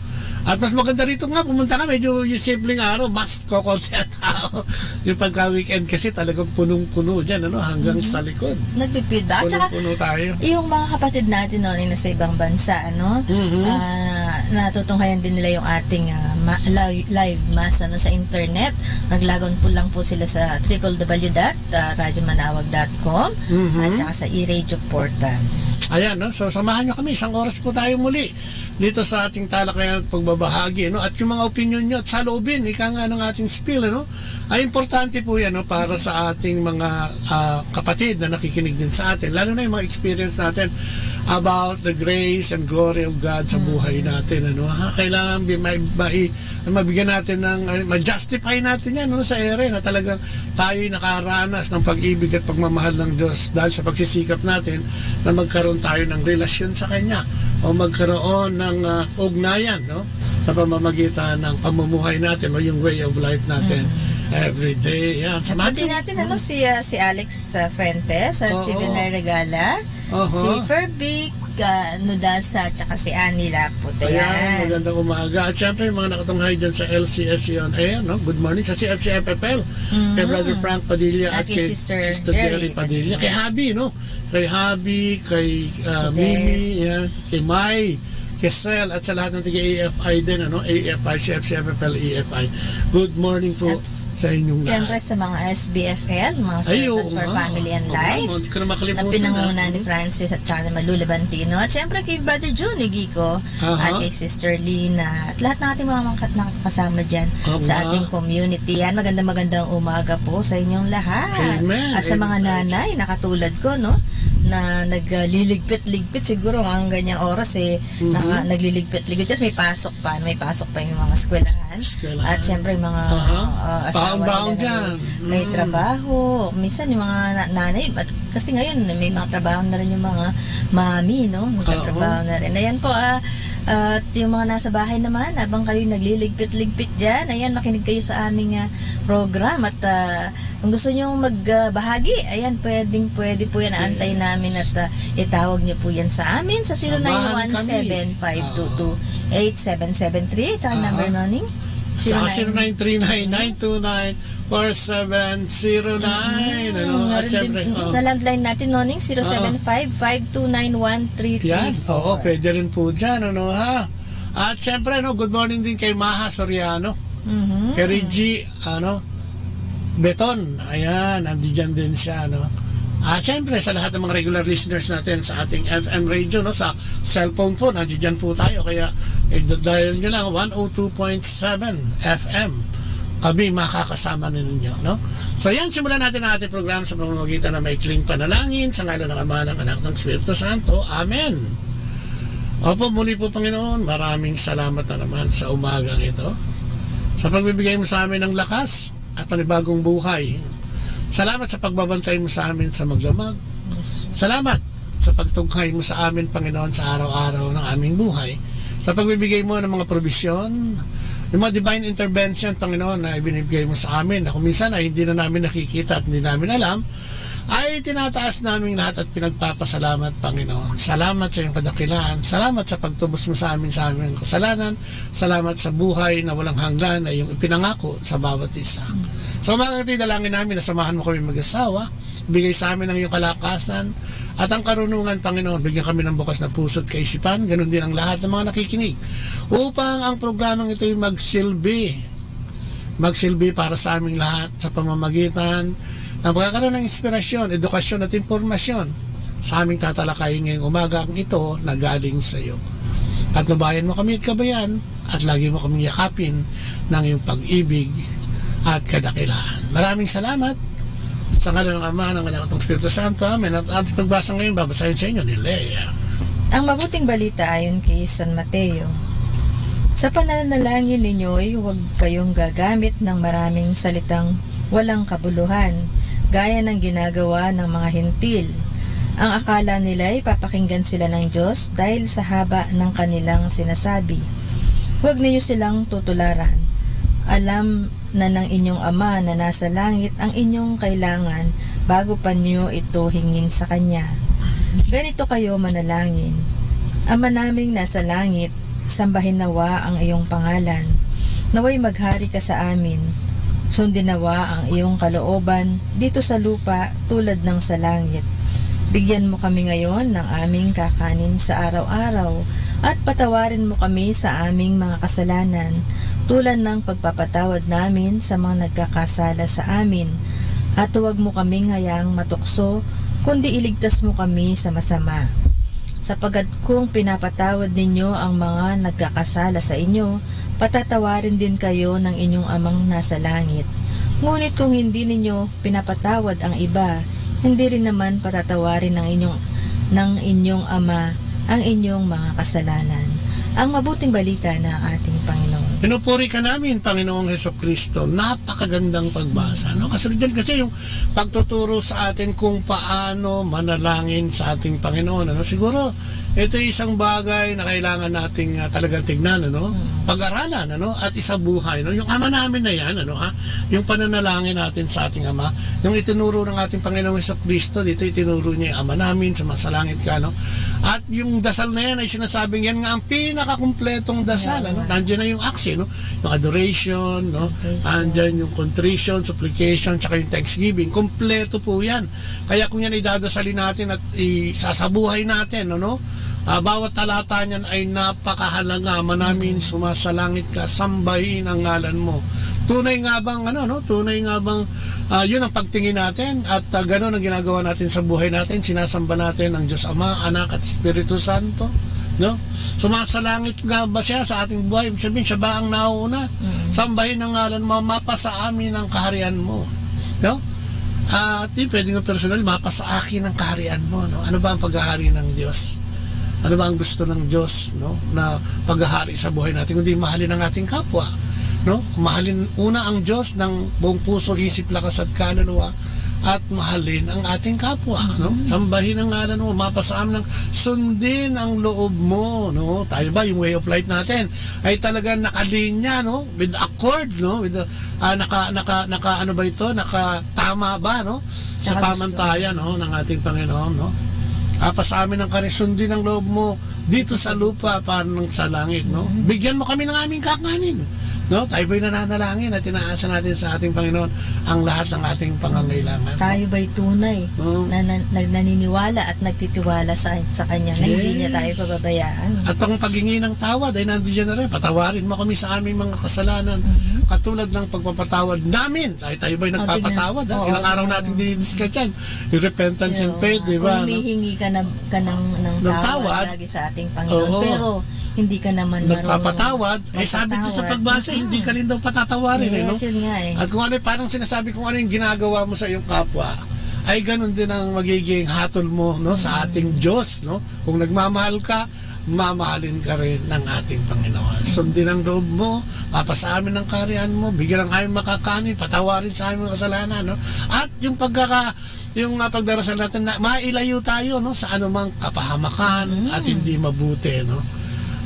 At mas maganda rito nga, pumunta ka, medyo yung simpleng araw, mas kokonti at tao. Yung pagka-weekend kasi talagang punong-puno dyan, hanggang sa likod.
Nagpipida. At saka,
punong-puno tayo.
yung mga kapatid natin na nasa ibang bansa, natutunghayan din nila yung ating live mass sa internet. Maglagon po lang po sila sa www.radyomanawag.com at saka sa e-radio portal.
Ayan, so samahan nyo kami, isang oras po tayo muli dito sa ating talakayan at pagbabahagi, at yung mga opinion nyo at saloobin, ika nga ng ating spiel, ay importante po yan, para sa ating mga kapatid na nakikinig din sa atin, lalo na yung mga experience natin about the grace and glory of God sa buhay natin, kailangan mabigyan natin ma-justify natin yan, sa ere na talagang tayo'y nakaranas ng pag-ibig at pagmamahal ng Diyos dahil sa pagsisikap natin na magkaroon tayo ng relasyon sa Kanya o magkaroon ng ugnayan, sa pamamagitan ng pamumuhay natin o yung way of life natin every day. Yan.
Pati natin si Alex Fuentes, si Vinay Regala, si Ferbic Nudasa, at si Annie Laput.
Ayan, magandang umaga. At syempre, yung mga nakatunghay dyan sa LCS on Air, good morning sa CFCFFL, kay Brother Frank Padilla at kay Sister Jerry Padilla, kay Habi, kay Habi, kay Mimi, kay Mai, kay Sel, at sa lahat ng taga-AFI din, AFI, CFCFFL, AFI. Good morning po sa inyong lahat.
Siyempre sa mga SBFL, mga Servants for Family and Life, na pinanguna ni Francis at saka ni Malula Bantino. At siyempre kay Brother Juni Gico, at kay Sister Lina, at lahat ng ating mga nakakasama dyan sa ating community. Yan, magandang umaga po sa inyong lahat.
Amen.
At sa mga nanay, nakatulad ko, na nagliligpit-ligpit siguro ang ganyang oras nagliligpit-ligpit kasi may pasok pa yung mga eskwelahan. At siyempre yung mga asawa nila may trabaho, minsan yung mga nanay, kasi ngayon may mga trabaho na rin yung mga mami, magtatrabaho na rin. Ayan po, at yung mga nasa bahay naman, habang kayo nagliligpit-ligpit dyan, ayan, makinig kayo sa aming program. At kung gusto nyo magbahagi, ayan, pwede po yan, aantayin namin at itawag nyo po yan sa amin sa 0917-522-8773. Tsaka number noning?
Sa 0939-929-4709. At syempre,
sa landline natin, noning, 075-529-1334.
Yan, pwede rin po dyan, At syempre, good morning din kay Maha Soriano, kay Reggie, Beton, ayan, nandiyan din siya, At syempre, sa lahat ng mga regular listeners natin sa ating FM radio, sa cellphone po, nandiyan po tayo, kaya dial nyo lang 102.7 FM. Kami makakasama ninyo, So yan, simulan natin ang ating program sa pamamagitan ng maikling panalangin sa ngalan ng Ama, ng Anak, ng Espiritu Santo. Amen. Opo, muli po Panginoon, maraming salamat na naman sa umagang ito, sa pagbibigay mo sa amin ng lakas at panibagong buhay. Salamat sa pagbabantay mo sa amin sa magdamag. Salamat sa pagtungkay mo sa amin, Panginoon, sa araw-araw ng aming buhay. Sa pagbibigay mo ng mga probisyon, yung mga divine intervention, Panginoon, na ibinibigay mo sa amin, na kung minsan ay hindi na namin nakikita at hindi namin alam, ay tinataas namin lahat at pinagpapasalamat, Panginoon. Salamat sa iyong kadakilaan. Salamat sa pagtubos mo sa amin kasalanan. Salamat sa buhay na walang hanggan na iyong ipinangako sa bawat isa. So mga dalangin namin na samahan mo kami mag-asawa bigay sa amin ng iyong kalakasan at ang karunungan, Panginoon. Bigyan kami ng bukas na puso at kaisipan, ganun din ang lahat ng mga nakikinig, upang ang programang ito ay magsilbi para sa aming lahat sa pamamagitan ng pagkakaroon ng inspirasyon, edukasyon at impormasyon sa aming tatalakayin ngayong umaga ito na galing sa iyo. At nabayan mo kami at kabayan at lagi mo kami yakapin ng iyong pag-ibig at kadakilaan. Maraming salamat sa ngalan ng Ama, ng Anak at ng Espiritu Santo. Amen. At ating pagbasa ngayon, babasahin sa inyo ni Lea.
Ang mabuting balita ayon kay San Mateo. Sa pananalangin ninyo ay huwag kayong gagamit ng maraming salitang walang kabuluhan, gaya ng ginagawa ng mga hintil. Ang akala nila ay papakinggan sila ng Diyos dahil sa haba ng kanilang sinasabi. Huwag ninyo silang tutularan. Alam na ng inyong Ama na nasa langit ang inyong kailangan bago pa niyo ito hingin sa Kanya. Ganito kayo manalangin. Ama naming nasa langit, sambahin nawa ang iyong pangalan. Naway maghari ka sa amin. Sundin nawa ang iyong kalooban dito sa lupa tulad ng sa langit. Bigyan mo kami ngayon ng aming kakanin sa araw-araw at patawarin mo kami sa aming mga kasalanan tulad ng pagpapatawad namin sa mga nagkakasala sa amin. At huwag mo kaming hayaang matukso, kundi iligtas mo kami sa masama. Sapagkat kung pinapatawad ninyo ang mga nagkakasala sa inyo, patatawarin din kayo ng inyong Amang nasa langit. Ngunit kung hindi ninyo pinapatawad ang iba, hindi rin naman patatawarin ng inyong Ama ang inyong mga kasalanan. Ang mabuting balita ng ating Panginoon.
Pinupuri ka namin, Panginoong Hesukristo. Napakagandang pagbasa. No? Kasunod din kasi yung pagtuturo sa atin kung paano manalangin sa ating Panginoon. Ano? Siguro, ito isang bagay na kailangan nating talagang tignan, ano? Pag-aralan, ano? At isabuhay. No? Yung Ama namin na yan, ano, ha? Yung pananalangin natin sa ating Ama, yung itinuro ng ating Panginoong Hesukristo, dito itinuro niya yung Ama namin, sumasalangit ka, no? At yung dasal na yan ay sinasabing yan nga ang pinakakumpletong dasal, ano? Nandiyan na yung action, no? Yung adoration, no? Nandiyan yung contrition, supplication, tsaka yung thanksgiving. Kompleto po yan. Kaya kung yan ay dadasalin natin at isasabuhay natin, no? Bawat talata niyan ay napakahalaga. Manamin, sumasalangit ka, sambahin ang ngalan mo. Tunay nga bang, ano, no? Tunay nga bang yun ang pagtingin natin at gano'n ang ginagawa natin sa buhay natin. Sinasamba natin ang Diyos Ama, Anak at Espiritu Santo, no? Sumasalangit nga ba siya sa ating buhay? Ibig sabihin, siya ba ang nauuna? Sambahin ang ngalan mo, mapasa amin ang kaharian mo, no? At pwede nga personal, mapasa akin ang kaharian mo, no? Ano ba ang paghahari ng Diyos? Ano ba ang gusto ng Diyos, no? Na paghahari sa buhay natin, kundi mahalin ang ating kapwa, no? Mahalin una ang Diyos ng buong puso, isip, lakas at kaluluwa, at mahalin ang ating kapwa, no? Sambahin ang ngalan mo, mapasam ng sundin ang loob mo, no? Tayo ba yung way of life natin ay talaga nakalinya, no? With accord, no? With ano ba ito? Nakatama ba, no? Sa pamantayan, no, ng ating Panginoon, no? Sa amin ang sundin ang loob mo dito sa lupa parang sa langit, no? Bigyan mo kami ng aming kakanin, no? Tayo ba'y nananalangin at tinaasa natin sa ating Panginoon ang lahat ng ating pangangailangan?
Tayo ba'y tunay na naniniwala at nagtitiwala sa Kanya na hindi niya tayo pababayaan? At
ang paghingi ng tawad ay nandiyan na rin. Patawarin mo kami sa aming mga kasalanan katulad ng pagpapatawad namin. Tayo ba'y nagpapatawad? Ilang araw natin dinidiscuss yan. Yung repentance and faith, di ba?
Humihingi ka ng tawad lagi sa ating Panginoon. Pero hindi ka naman
nagpapatawad, ay sabi ko sa pagbasa, hindi ka rin daw patatawarin.
Yes,
no?
Yun nga eh.
At kung ano, parang sinasabi kung ano yung ginagawa mo sa iyong kapwa, ay ganun din ang magiging hatol mo, no, sa ating Diyos, no? Kung nagmamahal ka, mamahalin ka rin ng ating Panginoon. Sundin ang loob mo, mapasa amin ang kaharian mo, bigyan ang aming makakanin, patawarin sa aming kasalanan, no? At yung pagdarasal natin na mailayo tayo, no, sa anumang kapahamakan at hindi mabuti, no?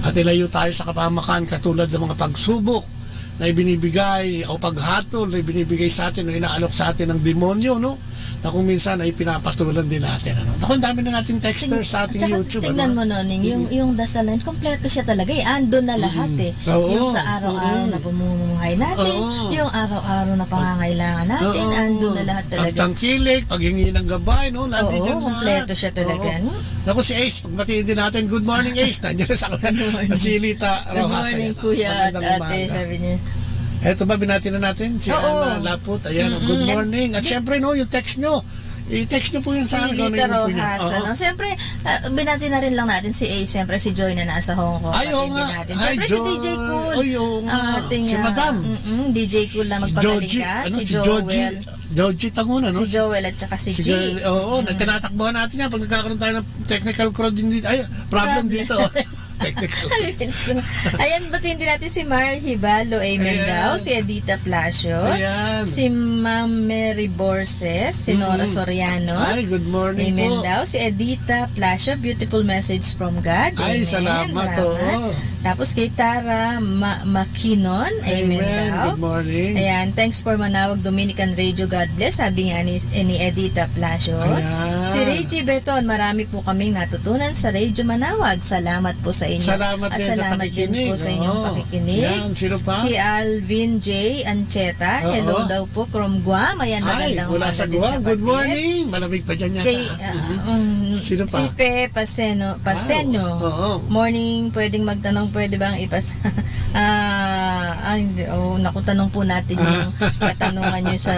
At ilayo tayo sa kapahamakan katulad ng mga pagsubok na ibinibigay o paghatol na ibinibigay sa atin o inaalok sa atin ng demonyo, no? na kung minsan ay pinapatulan din natin. Ano? Naku, ang dami na nating texters sa ating YouTube.
Tingnan mo, Noning, yung dasalan, kompleto siya talaga. Ando na lahat Yung sa araw-araw na pamumuhay natin, yung araw-araw na pangangailangan natin, ando na lahat talaga.
Pagtangkilik, paghingi ng gabay, no? Nandiyan dyan
kompleto siya talaga. No?
Naku, si Ace, batiin din natin. Good morning, Ace. Nandiyan sa Silita Rojas.
Good morning, Kuya at Ate, sabi niya.
Eto ba, binati na natin si Ana Laput. Ayan, good morning. At syempre, no, yung text nyo. I-text nyo po yun sa akin.
Silita Rojas. Siyempre, binati na rin lang natin si A. Siyempre, si Joy na nasa Hong Kong.
Ay, oo nga.
Siyempre, si DJ Cool. Ang ating,
si Madam.
DJ Cool na magpagaling ka. Si Joel.
Joji Tanguna, no?
Si Joel at saka si G.
Oo, tinatakbuhan natin yan. Pag nagkakaroon tayo ng technical problem dito.
Ayan, batiin din natin si Mar Hibalo, amen daw, si Edita Plasio, si Ma'am Mary Borses, si Nora Soriano,
ay, good morning
amen daw, si Edita Plasio, beautiful message from God,
ay, salamat.
Tapos kay Tara Makinon, amen daw,
good morning.
Ayan, thanks for Manawag Dominican Radio, God bless, sabi nga ni Edita Plasio. Si Reggie Beton, marami po kaming natutunan sa Radio Manawag, salamat po sa inyo.
Salamat din sa pakikinig.
Din po sa inyong pakikinig.
Yan, sino pa?
Si Alvin J. Ancheta. Hello daw po from Guam. Ayan, magandang
mula sa Guam. Good morning. Malamig pa dyan yata. Sino pa?
Si Pe Paseno. Morning, pwedeng magtanong, pwede bang naku, tanong po natin yung katanungan nyo sa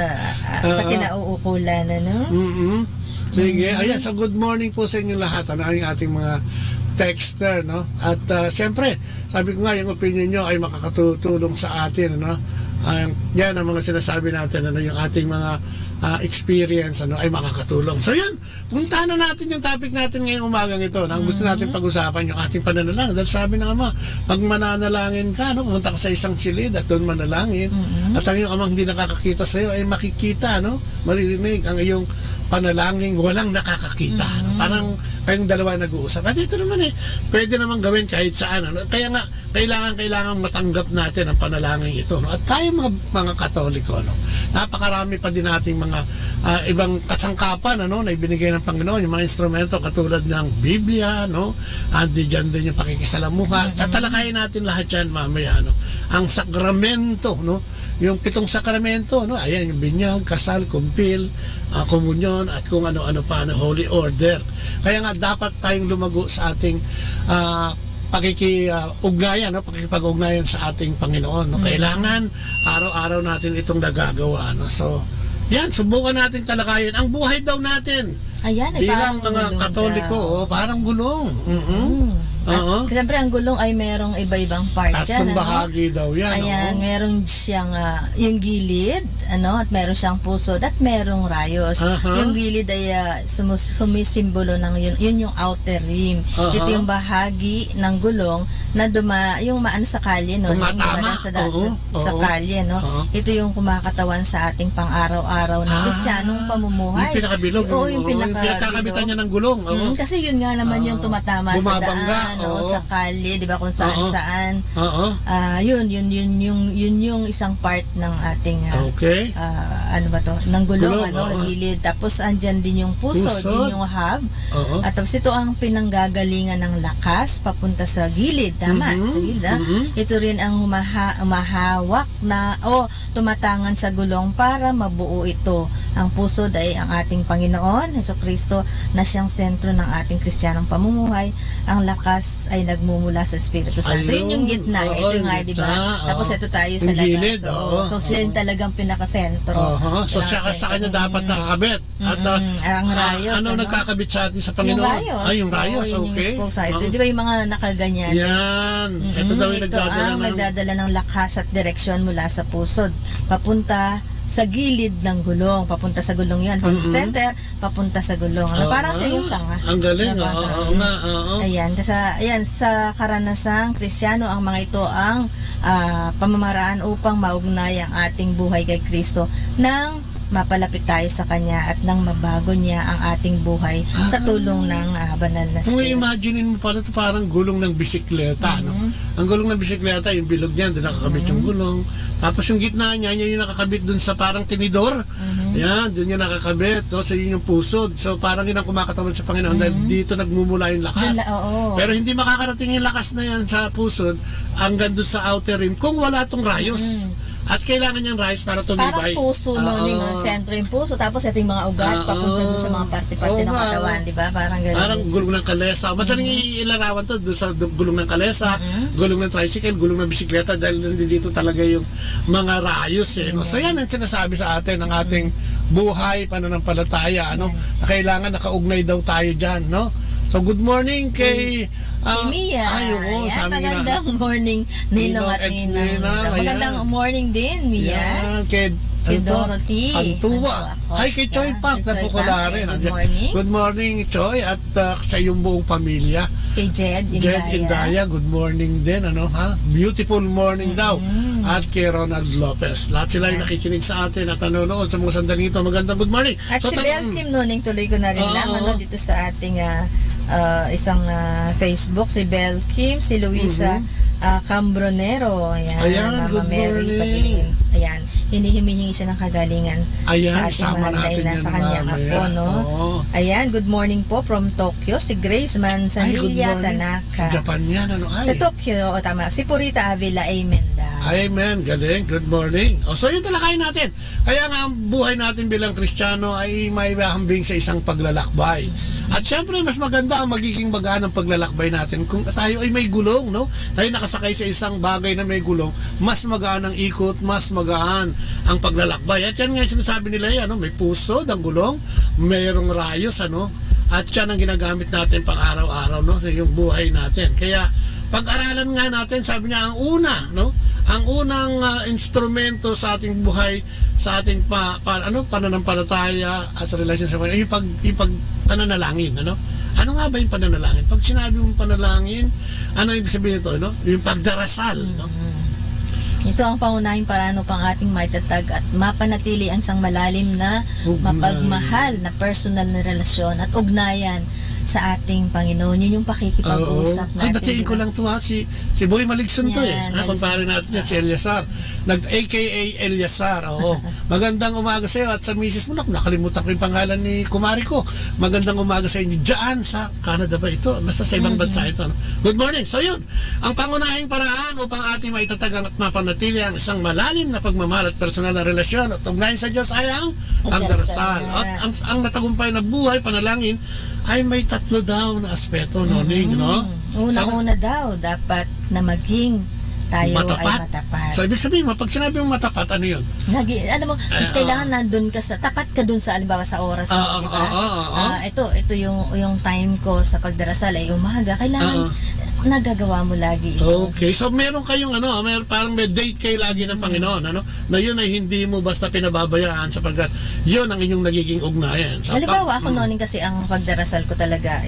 kinauukulan. Ano?
Sige. Ayan, so good morning po sa inyo lahat. Ano ang ating mga texter, no? At siyempre, sabi ko nga, yung opinion nyo ay makakatulong sa atin, no? Yan ang mga sinasabi natin, ano, yung ating mga experience, ano, ay makakatulong. So yan, punta na natin yung topic natin ngayong umagang ito. Ang gusto natin pag-usapan yung ating pananalangin. Dahil sabi ng Ama, pag mananalangin ka, no, pumunta ka sa isang silid at doon manalangin. At ang iyong Amang hindi nakakakita sa iyo ay makikita, no? Maririnig ang iyong panalangin walang nakakakita. Parang kayong dalawa nag-uusap. At ito naman pwede naman gawin kahit saan. Ano? Kaya nga, kailangan matanggap natin ang panalangin ito. No? At tayo mga Katoliko, no? Napakarami pa din nating mga ibang kasangkapan, ano, na ibinigay ng Panginoon, yung mga instrumento katulad ng Biblia, no? At diyan din yung pakikisalamuha. Tatalakayin natin lahat yan mamaya, no? Ang sakramento, no? Yung 7 sakramento, no? Ayan, yung binyag, kasal, kumpil, komunyon, at kung ano-ano pa, no? Holy order. Kaya nga dapat tayong lumago sa ating pakikipag-ugnayan, no? Pakikipag-ugnayan sa ating Panginoon, no? Kailangan araw-araw natin itong nagagawa, no? So, yan, subukan natin talakayin ang buhay daw natin.
Ayan,
bilang mga Katoliko, parang gulong.
Siyempre, ang gulong ay merong iba-ibang part dyan.
Tatlong bahagi daw yan.
Ayan, meron siyang yung gilid, ano, at meron siyang puso, at merong rayos. Yung gilid ay sumisimbolo ng yun yung outer rim. Ito yung bahagi ng gulong na yung maano sa kalye, no?
Tumatama.
Sa kalye, no? Ito yung kumakatawan sa ating pang-araw-araw na Kristyanong pamumuhay.
Yung pinakabilog.
Oo, yung
pinakakabitan niya ng gulong.
Kasi yun nga naman yung tumatama sa daan, sa kalye, di ba, kung saan-saan. Yun yung isang part ng ating ano ba to, ng gulong, gilid. Tapos andyan din yung puso, din yung hub. At tapos ito ang pinanggagalingan ng lakas papunta sa gilid. Tama, sa gilid. Ito rin ang humahawak na tumatangan sa gulong para mabuo ito. Ang puso ay ang ating Panginoon Hesukristo na siyang sentro ng ating Kristiyanong pamumuhay. Ang lakas ay nagmumula sa Espiritu Santo. Yun yung gitna. Ito yung nga, diba? Tapos ito tayo sa labas. So siya yung talagang pinakasentro.
So sa kanya dapat nakakabit. At
ang rayos.
Ano nagkakabit sa atin sa Panginoon?
Yung rayos. Okay. Ito, di ba yung mga nakaganyan?
Yan. Ito daw yung
nagdadala ng lakas at direksyon mula sa pusod. Papunta sa gilid ng gulong, papunta sa gulong yan, from center, papunta sa gulong. Parang siya yung sanga.
Ang galing,
Ayan, sa karanasang Kristiyano, ang mga ito ang pamamaraan upang maugnay ang ating buhay kay Kristo ng mapalapit tayo sa Kanya at nang mabago niya ang ating buhay sa tulong ng banal na
Kung
Spirit.
i-imagine mo pala ito parang gulong ng bisikleta, no? Ang gulong ng bisikleta, yung bilog niyan, doon nakakabit yung gulong. Tapos yung gitna niya, yun yung nakakabit doon sa parang tinidor. Yan, doon yung nakakabit. No? So yun yung pusod. So parang yun ang kumakatawan sa Panginoon dahil dito nagmumula yung lakas. Pero hindi makakarating yung lakas na yan sa pusod hanggang doon sa outer rim kung wala tong rayos. At kailangan niyang rayos para tumibay.
Parang puso, no? Yung sentro yung puso, tapos ito yung mga ugat, papunta doon sa mga parte-parte ng katawan, di ba? Parang gano'n.
Parang gulong ng kalesa. Madaling ilarawan to doon sa gulong ng kalesa, gulong ng tricycle, gulong ng bisikleta dahil dito talaga yung mga rayos. No? So yan ang sinasabi sa atin ng ating buhay, pananampalataya, ano? Na kailangan nakaugnay daw tayo dyan, no? So good morning kay
Mia.
Ayan,
magandang morning, Ninong at Ninang. Magandang morning din, Mia.
Yan, kay
Si Dorothy.
Antuwa. Ay, kay Choy Pang. Napukula rin.
Good morning.
Good morning, Choy. At sa iyong buong pamilya.
Kay Jed Indaya.
Jed Indaya, good morning din. Ano, ha? Beautiful morning daw. At kay Ronald Lopez. Lahat sila yung nakikinig sa atin at nanonood sa mga sandaling ito. Magandang good morning.
At si Bel Tim Nuning, tuloy ko na rin lang dito sa ating isang Facebook. Si Bel Kim, si Luisa Cambronero. Ayan,
good
Mama Mary,
morning.
Ayan, hinihimingi siya ng kagalingan sa ating mahal na ina sa kanyang apo, no? Ayan, good morning po from Tokyo, si Grace Manzanilla Tanaka.
Sa Japan yan, ano ay?
Sa Tokyo, tama. Si Purita Avila, amen daw.
Amen, galing, good morning. So yun talakayin natin. Kaya nga ang buhay natin bilang Kristiyano ay may hambing sa isang paglalakbay. At syempre, mas maganda ang magiging magaan ng paglalakbay natin kung tayo ay may gulong, no? Tayo nakasakay sa isang bagay na may gulong, mas magaan ang ikot, mas magaan ang paglalakbay. At yan nga sinasabi nila yan, no? May pusod ang gulong, mayroong rayos, ano? At yan ang ginagamit natin pang araw-araw, no? Sa yung buhay natin. Kaya pag-aralan nga natin, sabi niya, ang una, no? Ang unang instrumento sa ating buhay, sa ating pananampalataya at relasyon sa Panginoon, yung pananalangin, ano? Ano nga ba yung pananalangin? Pag sinabi mong panalangin, ano ibig sabihin nito, no? Yung pagdarasal, no?
Ito ang pangunahing paraan upang ating maitatag at mapanatili ang isang malalim na mapagmahal na personal na relasyon at ugnayan sa ating Panginoon. Yun yung pakikipag-usap natin.
Ay, batiin ko lang ito ha. Si Boy Maligson to kumpare natin niya, si Eliasar. AKA Eliasar. Oo. Magandang umaga sa iyo at sa misis mo. Nakalimutan ko yung pangalan ni kumari ko. Magandang umaga sa inyo dyan sa Canada ba ito? Basta sa ibang bansa ito. No? Good morning. So yun, ang pangunahing paraan upang ating maitatag at mapanatili ang isang malalim na pagmamahal at personal na relasyon at ugnayan sa Diyos ay ang darasal. At ang natagumpay na buhay, panalangin, ay may tatlo daw na aspeto, Noning, no?
Una-una daw, dapat na maging tayo
matapat.
Ay matapat.
So, ibig sabihin mo, pag sinabi mong matapat, ano yun?
Alam mo, kailangan nandun ka sa, tapat ka dun sa, alimbawa, sa oras mo, diba? Ito yung time ko sa pagdarasal ay umaga. Kailangan, nagagawa mo lagi ito.
Okay, so meron kayong parang may date kayo lagi ng Panginoon, ano? Na yun ay hindi mo basta pinababayaan sapagkat yun ang inyong nagiging ugnayan. So,
halimbawa ako noon kasi ang pagdarasal ko talaga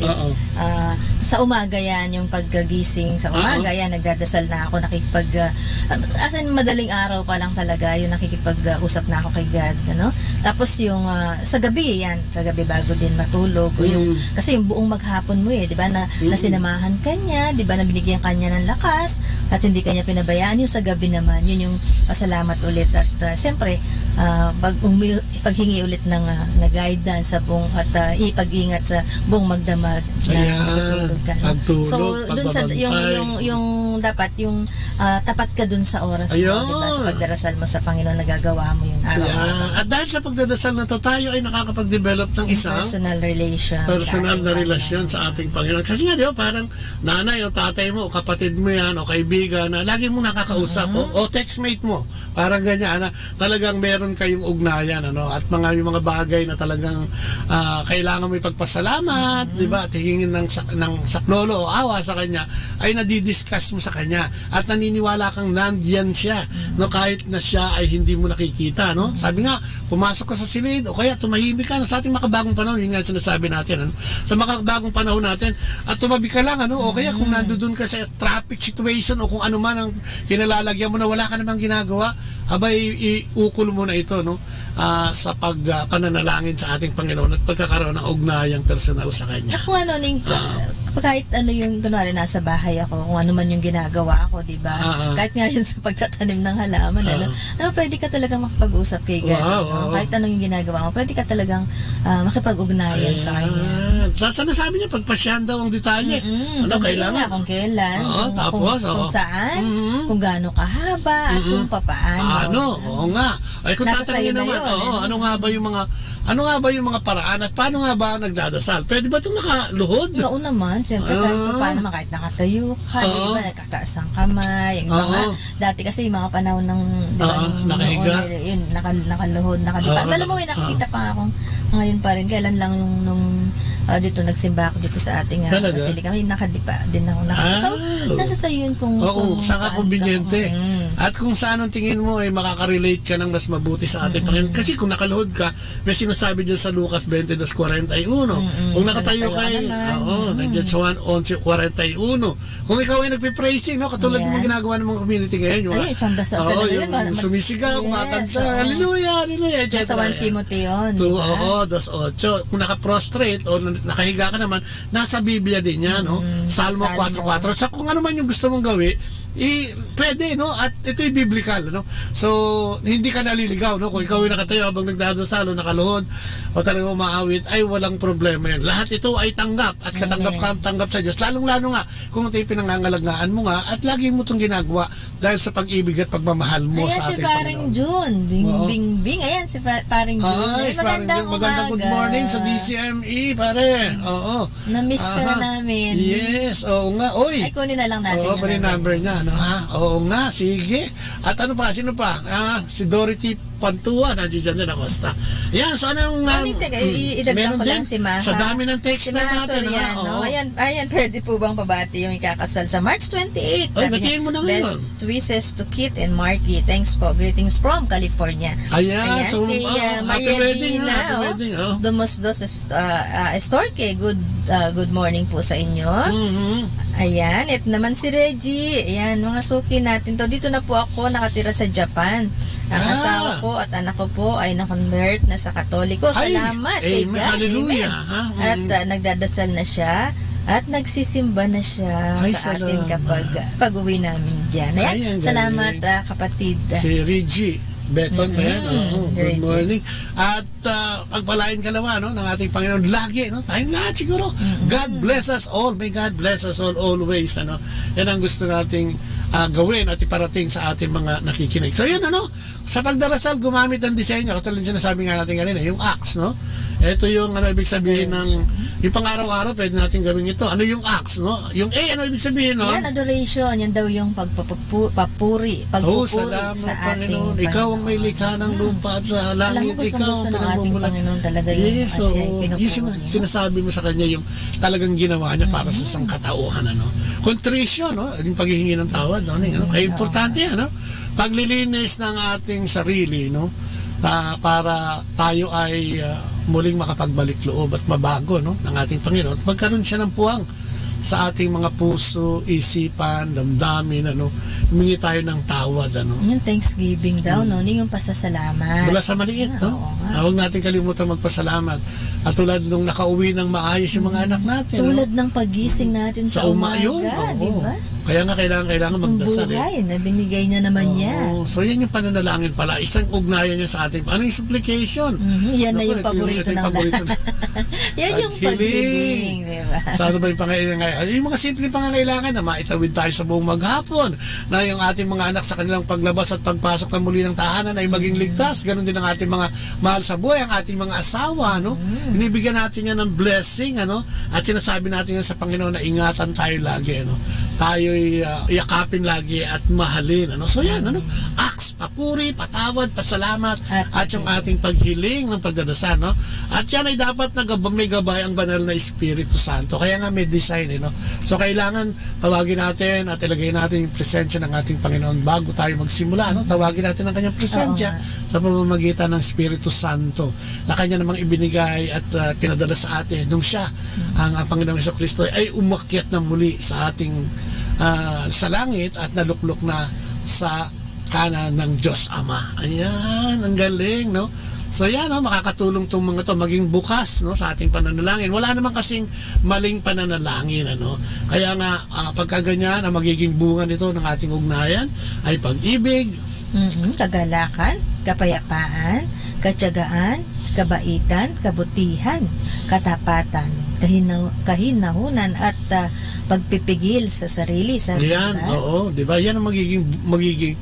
sa umaga yan, yung pagkagising sa umaga yan, nagdadasal na ako, as in madaling araw pa lang talaga, yung nakikipag-usap na ako kay God, ano? Tapos yung sa gabi yan, sa gabi bago din matulog, kasi yung buong maghapon mo di ba, na sinamahan ka niya, di ba, na binigyan kanya ng lakas at hindi kanya pinabayaan. Yung sa gabi naman, yun yung pasalamat ulit at siyempre paghingi ulit ng guidance sa buong at ipag-ingat sa buong magdamag na matutulog ka. So dun sa yung dapat yung tapat ka dun sa oras mo, diba, sa pagdarasal mo sa Panginoon, nagagawa mo yun araw-araw.
At dahil sa pagdadasal na to, tayo ay nakakapag-develop ng isang
personal na
relasyon sa ating Panginoon. Kasi nga, di ba, parang nanay o tatay mo o kapatid mo yan o kaibigan na lagi mo nakakausap o textmate mo. Parang ganyan na talagang meron kayong ugnayan, ano? At yung mga bagay na talagang kailangan mo ipagpasalamat, di ba? At hingin ng saklolo o awa sa kanya ay nadidiscuss mo sa Kanya at naniniwala kang nandiyan siya, no, kahit na siya ay hindi mo nakikita, no? Sabi nga, pumasok ka sa silid o kaya tumahimik ka, no? Sa ating makabagong panahon, yun nga sinasabi natin, ano? Sa makabagong panahon natin, at tumabi ka lang, ano? O kaya kung nandoon ka sa traffic situation o kung ano man ang kinalalagyan mo na wala ka namang ginagawa, abay, iukol mo na ito, no? Sa pananalangin sa ating Panginoon at pagkakaroon ng ugnayang personal sa Kanya.
Ako kahit ano yung, kunwari nasa bahay ako, kung ano man yung ginagawa ko, di ba? Kahit nga yun sa pagtatanim ng halaman, pwede ka talagang makapag-usap kay God. No? Kahit ano yung ginagawa mo, pwede ka talagang makipag-ugnayan sa Kanya.
Sinasabi niya, pagpasyahan daw ang detalye. Kailangan?
Kung kailan, kung saan, kung gaano kahaba, at kung papaano.
Oo nga. Ay, kung tatanungin naman, ano nga ba yung mga paraan at paano nga ba nagdadasal? Pwede ba itong nakaluhod?
Oo naman, siyempre kahit nakatayo ka, diba, nakataas ang kamay, dati kasi yung mga panahon ng
nakahiga,
yun, nakaluhod, nakadipa. Alam mo, nakikita pa akong ngayon pa rin, kailan lang nung dito nagsimba ako dito sa ating Basilica, may nakadipa din ako. So, nasa sayo yun kung
saan ka kumbinyente. At kung saan ang tingin mo ay makaka-relate ka ng mas mabuti sa ating Panginoon. Kasi kung nakaluhod ka, may sinasabi dyan sa Lucas 22:41. Kung nakatayo ka, nandiyan sa 11:41. Kung ikaw ay nagpe-praising, no, katulad ng ginagawa ng mga community ngayon,
isang dasal talaga yun.
Sumisigaw, kumakanta, hallelujah, hallelujah, etc.
Sa 1 Timothy yun.
2:8. Kung naka-prostrate o nakahiga ka naman, nasa Biblia din yan, no? Salmo 4:4. So kung ano man yung gusto mong gawin, pwede, no? At ito'y biblical, no? So, hindi ka naliligaw, no? Kung ikaw ay nakatayo habang nagdadasal o nakaluhod o talagang umaawit, ay walang problema yan. Lahat ito ay tanggap at katanggap sa Diyos. Lalong-lalo nga, kung ito'y pinangangalagaan mo nga at lagi mo itong ginagawa dahil sa pag-ibig at pagmamahal mo sa ating Panginoon. Ayan si Paring
June. Bing. Ayan si Paring June. Magandang
good morning sa DCME, pare. Oo.
Na-miss ka na namin.
Yes, oo nga. Oy.
Ay, kunin na lang natin.
Oo, kunin number niya. Oo nga, sige. At ano pa, sino pa? Si Dorothy Pantua, nandiyan din ako. Yan, so anong...
idagdag ko lang si Maha.
Sa dami ng text na natin.
Ayan, pwede po bang pabati yung ikakasal sa March 28?
Ay, batiin mo na ngayon.
Best wishes to Kit and Marky. Thanks po. Greetings from California.
Ayan, so
happy wedding. Dumusdos Estorque. Good morning po sa inyo. Ayan, ito naman si Reggie. Ayan, mga suki natin to. Dito na po ako nakatira sa Japan. Ang asawa ko at anak ko po ay na-convert na sa Katoliko. Salamat.
Amen. Hallelujah.
At nagdadasal na siya at nagsisimba na siya sa atin kapag pag-uwi namin dyan. Ayan, salamat kapatid.
Si Reggie Beton na yan. Good morning. At pagpalain ka naman, no, ng ating Panginoon lagi, no? Tayong lahat siguro. God bless us all. May God bless us all always. Ano? Yan ang gusto nating gawin at iparating sa ating mga nakikinig. So yan, ano, sa pagdarasal gumamit ng disenyo, katulad sinasabi nga natin kanina, yung acts, no? Ito yung ano ibig sabihin ng yung pang-araw-araw, pwede natin gawin ito. Ano yung acts, no? Yung ano ibig sabihin, no?
Yan, adoration. Yan daw yung pagpupuri sa ating Panginoon.
Ikaw ang may likha ng lupa at langit.
Ikaw ang ating Panginoon talaga yung
so, yung sinasabi mo sa kanya yung talagang ginawa niya para sa sangkatauhan, ano? Contrition, no? Yung paghihingi ng tawad, no? Kaya importante yan, no? Paglilinis ng ating sarili, no? Para tayo ay muling makapagbalik loob at mabago, no, ng ating Panginoon. Magkaroon siya ng puwang sa ating mga puso, isipan, damdamin, ano, humingi tayo ng tawad, ano.
Yung Thanksgiving daw, no, yung pasasalamat.
Mula sa maliit, no? Huwag natin kalimutan magpasalamat. At tulad nung nakauwi ng maayos yung mga anak natin.
Tulad ng pagising natin sa umaga, di ba?
Kaya nga kailangan magdasal.
Buhay na binigay na naman niya.
So yan yung pananalangin pala. Isang ugnayan niya sa ating. Ano yung supplication?
Yan na yung paborito ng lahat. Yan yung pagdiling, di ba?
Sana ba yung pangailangan? Yung mga simple pangangailangan na maitawid tayo sa buong maghapon. Na yung ating mga anak sa kanilang paglabas at pagpasok ng muli ng tahanan ay maging ligtas. Ganon din ang ating mga mahal sa buhay, ang ating mga asawa, no? Binibigyan natin yan ng blessing, ano? At sinasabi natin yan sa Panginoon na ingatan tayo lagi, ano? tayo'y yakapin lagi at mahalin. So yan, acts, papuri, patawad, pasalamat, at yung ating paghiling ng pagdadasal. At yan ay dapat may gabay ang banal na Espiritu Santo. Kaya nga may design. So kailangan tawagin natin at ilagay natin yung presensya ng ating Panginoon bago tayo magsimula. Tawagin natin ang kanyang presensya sa pamamagitan ng Espiritu Santo na kanya namang ibinigay at pinadala sa atin nung siya, ang Panginoong Jesucristo, ay umakyat na muli sa ating sa langit at naluklok na sa kanan ng Diyos Ama. Ayan, ang galing, So yan, makakatulong itong mga to maging bukas sa ating pananalangin. Wala naman kasing maling pananalangin. Kaya nga, pagka ganyan, ang magiging bunga nito ng ating ugnayan ay pag-ibig,
kagalakan, kapayapaan, katyagaan, kabaitan, kabutihan, katapatan, kahinahunan at pagpipigil sa sarili.
Yan, oo, di ba? Yan ang magiging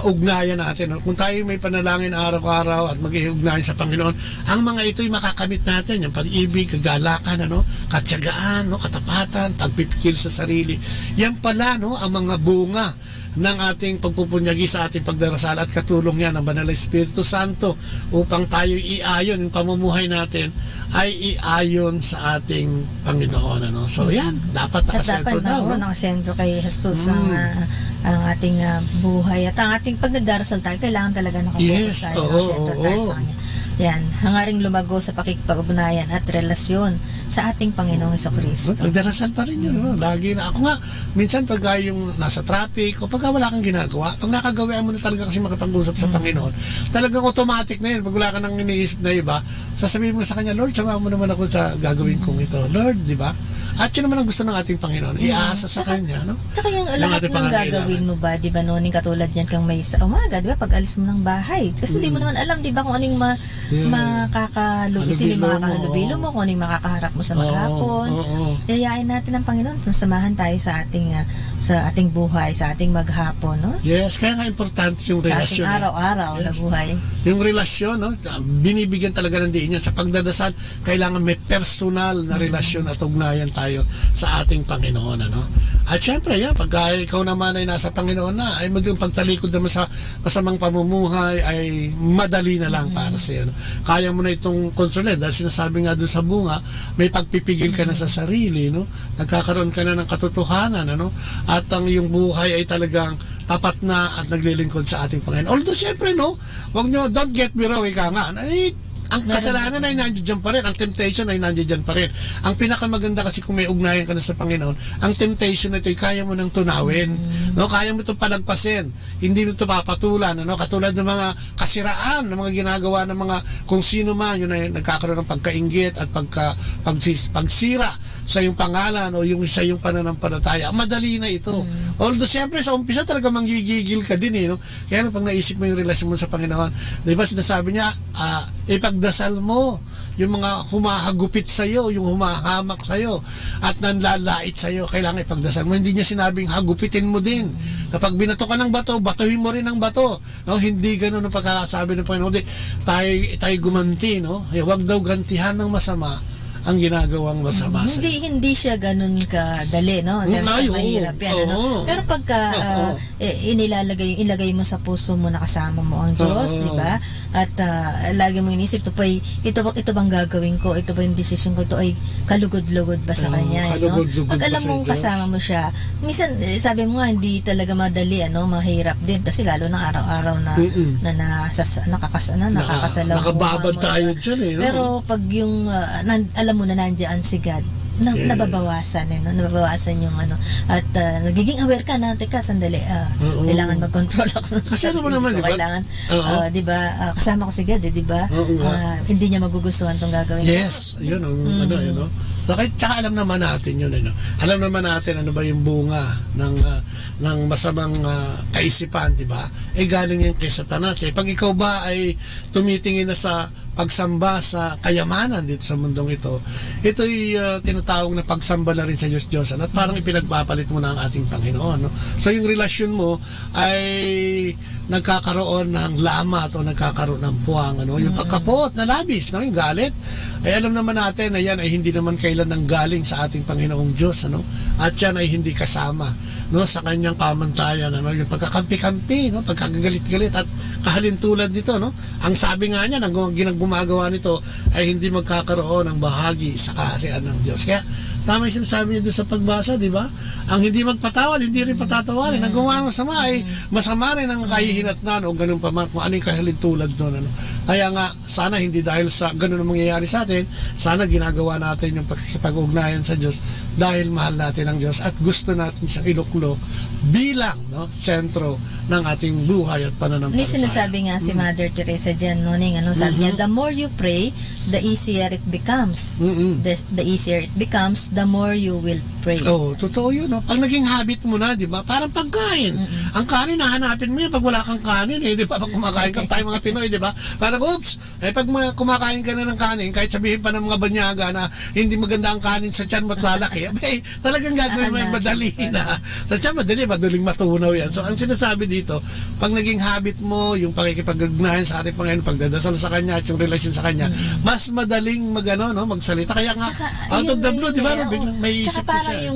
ugnayan natin. Kung tayo may panalangin araw-araw at mag-iugnayan sa Panginoon, ang mga ito'y makakamit natin, yung pag-ibig, kagalakan, katyagaan, katapatan, pagpipigil sa sarili. Yan pala, ang mga bunga ng ating pagpupunyagi sa ating pagdarasal at katulong yan ng Banal na Espiritu Santo upang tayo iayon, yung pamumuhay natin ay iayon sa ating Panginoon. So yan, dapat nakasentro daw.
Nakasentro kay Jesus ang ating buhay at ang ating pagdarasal tayo, kailangan talaga nakapokus tayo, nakasentro tayo sa Kanya. Yan, hangaring lumago sa pakikipag-ugnayan at relasyon sa ating Panginoong Jesucristo.
Pagdarasal pa rin yun. Lagi na. Ako nga, minsan pag yung nasa traffic o pag wala kang ginagawa, pag nakagawian mo na talaga kasi makipag-usap sa Panginoon, talagang automatic na yun. Pag wala ka nang iniisip na iba, sasabihin mo sa Kanya, Lord, sama mo naman ako sa gagawin kong ito. Lord, di ba? At yun naman ang gusto ng ating Panginoon, iaasa sa Kanya.
Tsaka yung lahat ng gagawin mo ba, di ba, noon katulad yan kang may sa umaga, di ba, pag alis mo ng bahay. Kasi hindi mo naman alam, di ba, kung anong sino yung makakahalubilo mo, kung ano yung makakaharap mo sa maghapon. Yayain natin ang Panginoon kung samahan tayo sa ating buhay, sa ating maghapon,
Yes, kaya nga importante yung relasyon.
Sa ating araw-araw na buhay.
Yung relasyon, binibigyan talaga ng diin yan. Sa pagdadasal, kailangan may personal na relasyon at ugnayan tayo sa ating Panginoon. At syempre, pagka ikaw naman ay nasa Panginoon na, ay maging pagtalikod naman sa masamang pamumuhay ay madali na lang para sa iyo. Kaya mo na itong kontrolin dahil sinasabi nga doon sa bunga, may pagpipigil ka na sa sarili, nagkakaroon ka na ng katotohanan, at ang iyong buhay ay talagang tapat na at naglilingkod sa ating Panginoon. Although syempre, wag nyo, don't get me wrong, ika nga, ang kasalanan ay nandiyan pa rin, ang temptation ay nandiyan pa rin. Ang pinakamaganda kasi kung may ugnayan ka na sa Panginoon, ang temptation na ito ay kaya mo nang tunawin, kaya mo itong palagpasin, hindi mo ito papatulan, katulad ng mga kasiraan, ng mga ginagawa ng mga kung sino man, yun ay nagkakaroon ng pagkainggit at pagsira sa iyong pangalan o yung sa iyong pananampalataya. Madali na ito. Although siyempre sa umpisa talaga manggigigil ka din, kaya pag naisip mo yung relasyon mo sa Panginoon, di ba sinasabi niya, ipagdasal mo yung mga humahagupit sa iyo, yung humahamak sa iyo at nanlalait sa iyo, kailangan ipagdasal mo. Hindi niya sinabing hagupitin mo din. Kapag binato ka ng bato, batuhin mo rin ang bato. Hindi ganoon ang pagkakasabi ng Panginoon. Tayo gumanti, huwag daw gantihan ng masama ang ginagawang masama.
Hindi siya ganun kadali, Siyempre, mahirap yan, Pero pagka ilagay mo sa puso mo na kasama mo ang Diyos, di ba? At lagi mo inisip, ito bang gagawin ko? Ito ba yung desisyon ko? Ito ay kalugod-lugod ba sa Kanya? Pag alam mong kasama mo siya, minsan, sabi mo nga, hindi talaga madali, mahirap din. Kasi lalo na araw-araw na nakakasalamuha
nakababad tayo dyan,
Pero pag yung alam mo na nandiyan si God, nababawasan nababawasan yung at nagiging aware ka na, teka sandali, kailangan mag-control ako ng sarili ko, kailangan di ba, kasama ko si God, di ba, hindi niya magugustuhan tong gagawin.
Yes, yun so tsaka alam naman natin yun, alam naman natin ano ba yung bunga ng masamang kaisipan, di ba, galing yan kay Satanas. Pag ikaw ba ay tumitingin na sa pagsamba sa kayamanan dito sa mundong ito'y tinatawag na pagsamba na rin sa Diyos-Diyosan at parang ipinagpapalit mo na ang ating Panginoon. So yung relasyon mo ay nagkakaroon ng lamat o nagkakaroon ng puwang, ano, yung pagkapot na labis, no, yung galit. Ay alam naman natin na yan ay hindi naman kailan nanggaling sa ating Panginoong Diyos, ano, at yan ay hindi kasama, no, sa kanyang pamantayan, ano, yung pagkakampi-kampi, no, pagkagagalit-galit at kahalintulad nito, no. Ang sabi nga niya, ang gumagawa nito ay hindi magkakaroon ng bahagi sa kaharian ng Diyos. Kaya tama yung sinasabi niya doon sa pagbasa, di ba? Ang hindi magpatawad, hindi rin patatawarin. Ang gumawa ng sama ay masama rin ang kahihinatnan o ganun pa man, kung ano yung kahalintulad doon. Ano. Kaya nga, sana hindi dahil sa ganun ang mangyayari sa atin, sana ginagawa natin yung pagkikipag-ugnayan sa Diyos dahil mahal natin ang Diyos at gusto natin siyang iluklok bilang, no, sentro ng ating buhay at pananampalataya.
May sinasabi nga si Mother Teresa dyan, Noning, ano, sabi niya, the more you pray, the easier it becomes. The easier it becomes, the more you will pray.
Oh, totoo yun. No? Pag naging habit mo na, di ba? Parang pagkain. Ang kanin, nahanapin mo yun pag wala kang kanin, eh, di ba? Pag kumakain ka tayo mga Pinoy, di ba? Parang, oops, eh, pag kumakain ka na ng kanin, kahit sabihin pa ng mga banyaga na hindi maganda ang kanin sa tiyan mo't lalaki, eh, talagang gagawin mo yung madali na. Sa tiyan, madaling matunaw yan. So, ang sinasabi dito, pag naging habit mo, yung pakikipag-ugnayan sa ating Panginoon, pagdadasal sa Kanya at yung relasyon sa Kanya, mas madaling magsalita. Kaya nga, out of the blue, di ba? Biglang may isip ko siya.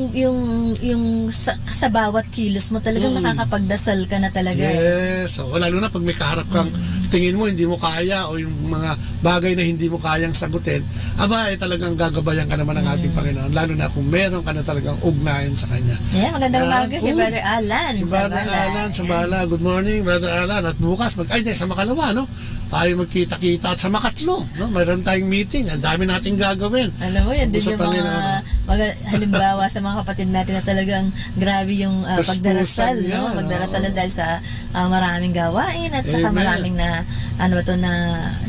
Yung sa bawat kilos mo talagang nakakapagdasal ka na talaga.
Yes. So, lalo na pag may kaharap kang tingin mo hindi mo kaya o yung mga bagay na hindi mo kayang sagutin, aba, eh, talagang gagabayan ka naman ng ating Panginoon. Lalo na kung meron ka na talagang ugnayan sa Kanya.
Yeah, magandang umaga kay Brother Alan.
Si Brother Alan, sa Bala. Good morning, Brother Alan. At bukas, sa makalawa, no? Tayo magkita-kita at sa makatlo, no? Mayroon tayong meeting. Ang dami nating gagawin.
Alam mo, yan din yung mga halimbawa sa mga kapatid natin na talagang grabe yung pagdarasal, no? Pagdarasal dahil sa maraming gawain at saka maraming na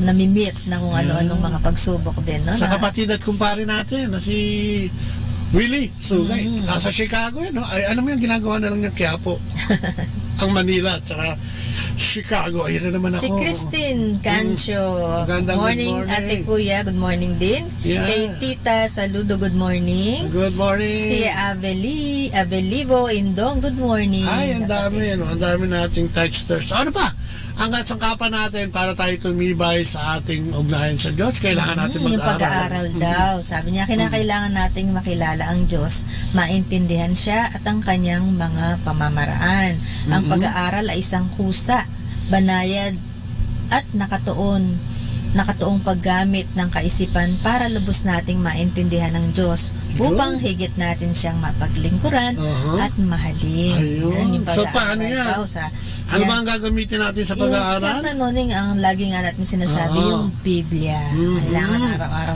namimit na kung ano-anong mga pagsubok din, no?
Sa kapatid at kumpare natin na si Willie Sugay, nasa Chicago yan, no? Ay, ano mo yung ginagawa na lang ng Quiapo? Ang Manila at saka Chicago. Ayun na naman ako.
Si Christine Cancio. Good morning, Ate Kuya. Good morning din.
Yeah.
Kay Tita Saludo, good morning.
Good morning.
Si Abelivo Indong, good morning.
Ay, ang dami. No? Ang dami nating texters. Ano pa? Ang sangkapan natin para tayo tumibay sa ating ugnayan sa Diyos, kailangan natin mag-aaral.
Yung pag-aaral daw. Sabi niya, kinakailangan nating makilala ang Diyos, maintindihan siya at ang kanyang mga pamamaraan. Ang pag-aaral ay isang kusa, banayad at nakatuong paggamit ng kaisipan para lubos nating maintindihan ng Diyos upang higit natin siyang mapaglingkuran at mahalin. Yan yung
so paano yan? Ano ba ang gagamitin natin sa pag-aaral?
Siyempre, Noning, ang lagi nga natin sinasabi, yung Biblia. Kailangan araw-araw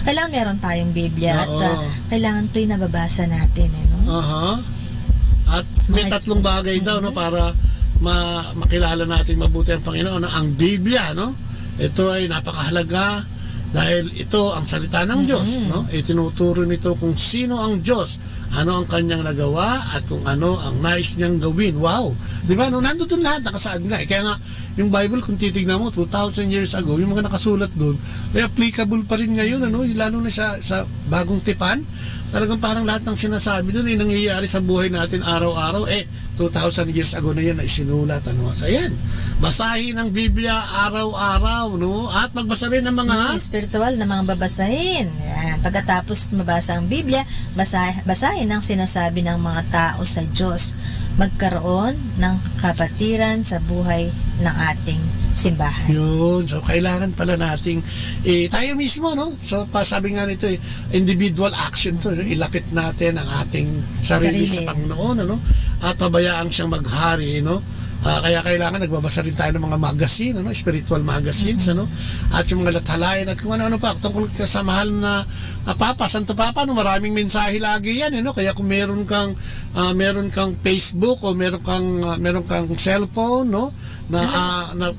kailangan meron tayong Biblia at kailangan ito'y nababasa natin. No?
At may tatlong bagay daw, no, para makilala natin mabuti ang Panginoon. Ang Biblia, no? Ito ay napakahalaga dahil ito ang salita ng Diyos, no? Itinuturo nito kung sino ang Diyos, ano ang kanyang nagawa at kung ano ang nais niyang gawin. Wow! Di ba? No, nandun lahat, nakasaad nga. Kaya nga, yung Bible, kung titignan mo, 2,000 years ago, yung mga nakasulat doon, ay applicable pa rin ngayon, ano? Lalo na sa bagong tipan. Talagang parang lahat ng sinasabi doon ay nangyayari sa buhay natin araw-araw. 2,000 years ago na yan na isinulat. Ano? So, yan. Basahin ang Biblia araw-araw, no? At magbasa rin ng mga
spiritual na mga babasahin. Yan. Pagkatapos mabasa ang Biblia, basahin ang sinasabi ng mga tao sa Diyos. Magkaroon ng kapatiran sa buhay ng ating simbahan.
Yun. So, kailangan pala nating tayo mismo, no? So, sabi nga nito, individual action to. No? Ilapit natin ang ating sarili sa Panginoon, ano? At pabayaan siyang maghari, no? Kaya kailangan nagbabasa rin tayo ng mga magazine, ano? Spiritual magazines, ano? At yung mga latalayan at kung ano-ano pa tungkol sa mahal na Papa, Santo Papa, no? Maraming mensahe lagi yan, no? Kaya kung meron kang Facebook o meron kang cellphone, no? Na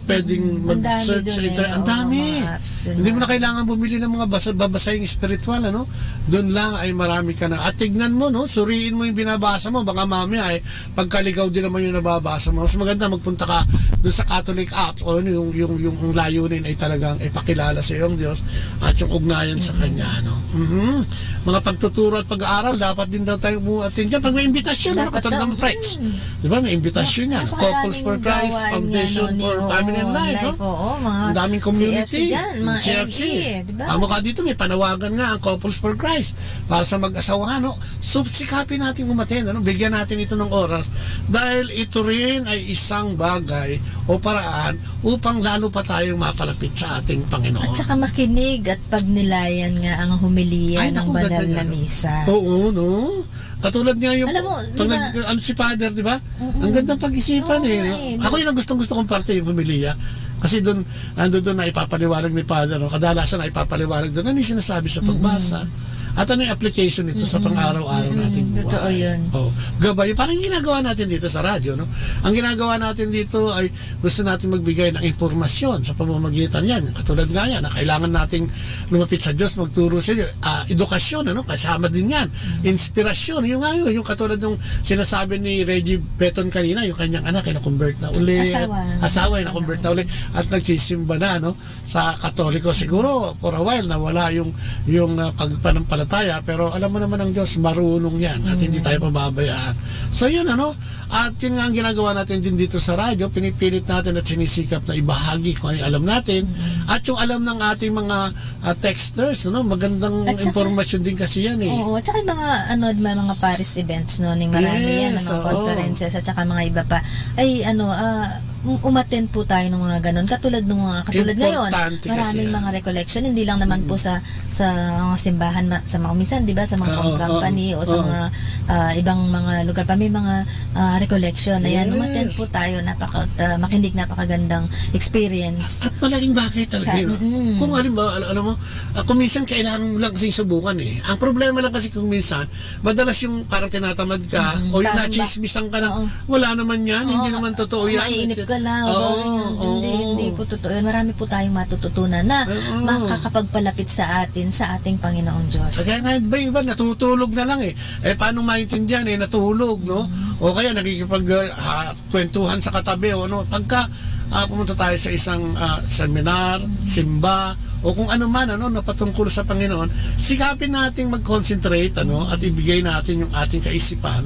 pwedeng mag-search sa internet. Ang dami. Hindi mo na kailangan bumili ng mga babasahing spiritual, ano? Doon lang ay marami ka na. At tignan mo, no? Suriin mo yung binabasa mo. Baka mamaya ay pagkaligaw din naman yung nababasa mo. Mas maganda magpunta ka doon sa Catholic app o yung layunin ay talagang ipakilala sa iyong Diyos at yung ugnayan sa Kanya, no? Mga pagtuturo at pag-aaral, dapat din daw tayo umuatin dyan. Pag may imbitasyon, ano? Katulad ng Prex. Di ba? May imbitasyon yan. Couples for Christ, Foundation for Family and Life, no? Ang daming community.
CFC dyan, mga
CFC.
diba?
Mukha dito, may panawagan nga ang Couples for Christ para sa mag-asawahan, no? So, sikapin natin umaten, ano? Bigyan natin ito ng oras dahil ito rin ay isang bagay o paraan upang lalo pa tayong mapalapit sa ating Panginoon.
At saka makinig at pagnilayan nga ang humiliya ng banal na misa.
Oo, no? Katulad nga yung
Alam mo,
si Father, di ba? Ang gandang pag-isipan Ako yun ang gustong-gusto kong parte, yung humilia. Kasi doon na ipapaliwanag ni Father, no? Kadalasan na ipapaliwanag doon. Ano yung sinasabi sa pagbasa? At ano yung application nito sa pang-araw-araw nating buhay?
Totoo yun.
Gabay. Parang ginagawa natin dito sa radyo, no? Ang ginagawa natin dito ay gusto natin magbigay ng impormasyon sa pamamagitan yan. Katulad nga yan, na kailangan nating lumapit sa Diyos, magturo sa Diyos. Edukasyon, ano? Kasama din yan. Inspirasyon. Yung nga yun, yung katulad ng sinasabi ni Reggie Beton kanina, yung kanyang anak ay na-convert na uli. Asawa ay na-convert na uli. At nagsisimba na, no? Sa Katoliko. Siguro, for a while, nawala yung panampalataya, pero alam mo naman ang Diyos, marunong yan at hindi tayo pababayaan. So yun, ano? At yun nga ang ginagawa natin din dito sa radyo, pinipilit natin at sinisikap na ibahagi kung ano yung alam natin at yung alam ng ating mga texters, no? Magandang informasyon din kasi yan eh.
Oo, at saka mga Paris events, no? Marami yan, mga conferences at saka mga iba pa ay umattend po tayo ng mga ganun. Katulad ngayon, maraming mga recollection, hindi lang naman po sa mga simbahan, sa mga umisan, di ba? Sa mga company o sa mga ibang mga lugar pa, may mga recollection. Ayan, umattend po tayo, makinig, napakagandang experience.
At malaking bagay talaga yun. Kung alam mo, kung minsan kailangan mo lang kasing subukan eh. Ang problema lang kasi kung minsan, madalas yung parang tinatamad ka o yung nachismisan ka na, wala naman yan, hindi naman totoo yan.
Maiinip ka lang, hindi po totoo yan. Marami po tayong matututunan na makakapagpalapit sa ating Panginoong Diyos.
Kaya nga iba natutulog na lang eh. Paano maintindihan natulog, no? O kaya nagkikipagkwentuhan sa katabi o ano. Pagka pumunta tayo sa isang seminar, simba, o kung ano man na patungkol sa Panginoon, sikapin nating mag-concentrate at ibigay natin yung ating kaisipan,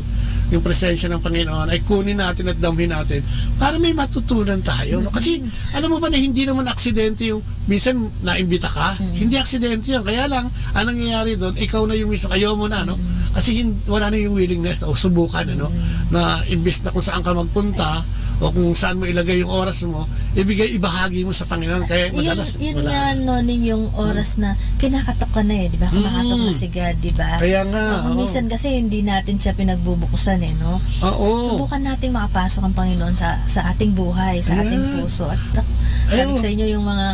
yung presensya ng Panginoon, ay kunin natin at damhin natin para may matutunan tayo. No? Kasi alam mo ba na hindi naman aksidente yung minsan naimbita ka, hindi aksidente yan. Kaya lang, ang nangyayari doon, ikaw na yung mismo, ayaw mo na, no? Kasi wala na yung willingness o subukan, na imbis na kung saan ka magpunta o kung saan mo ilagay yung oras mo, ibahagi mo sa Panginoon. Kaya madalas
yun nga, yung oras na kinakatok ka na di ba? Kumakatok na si God, di ba?
Kaya nga.
Minsan kasi hindi natin siya pinagbubuksan, no? Subukan nating makapasok ang Panginoon sa ating buhay, sa ating puso. At sabi sa inyo yung mga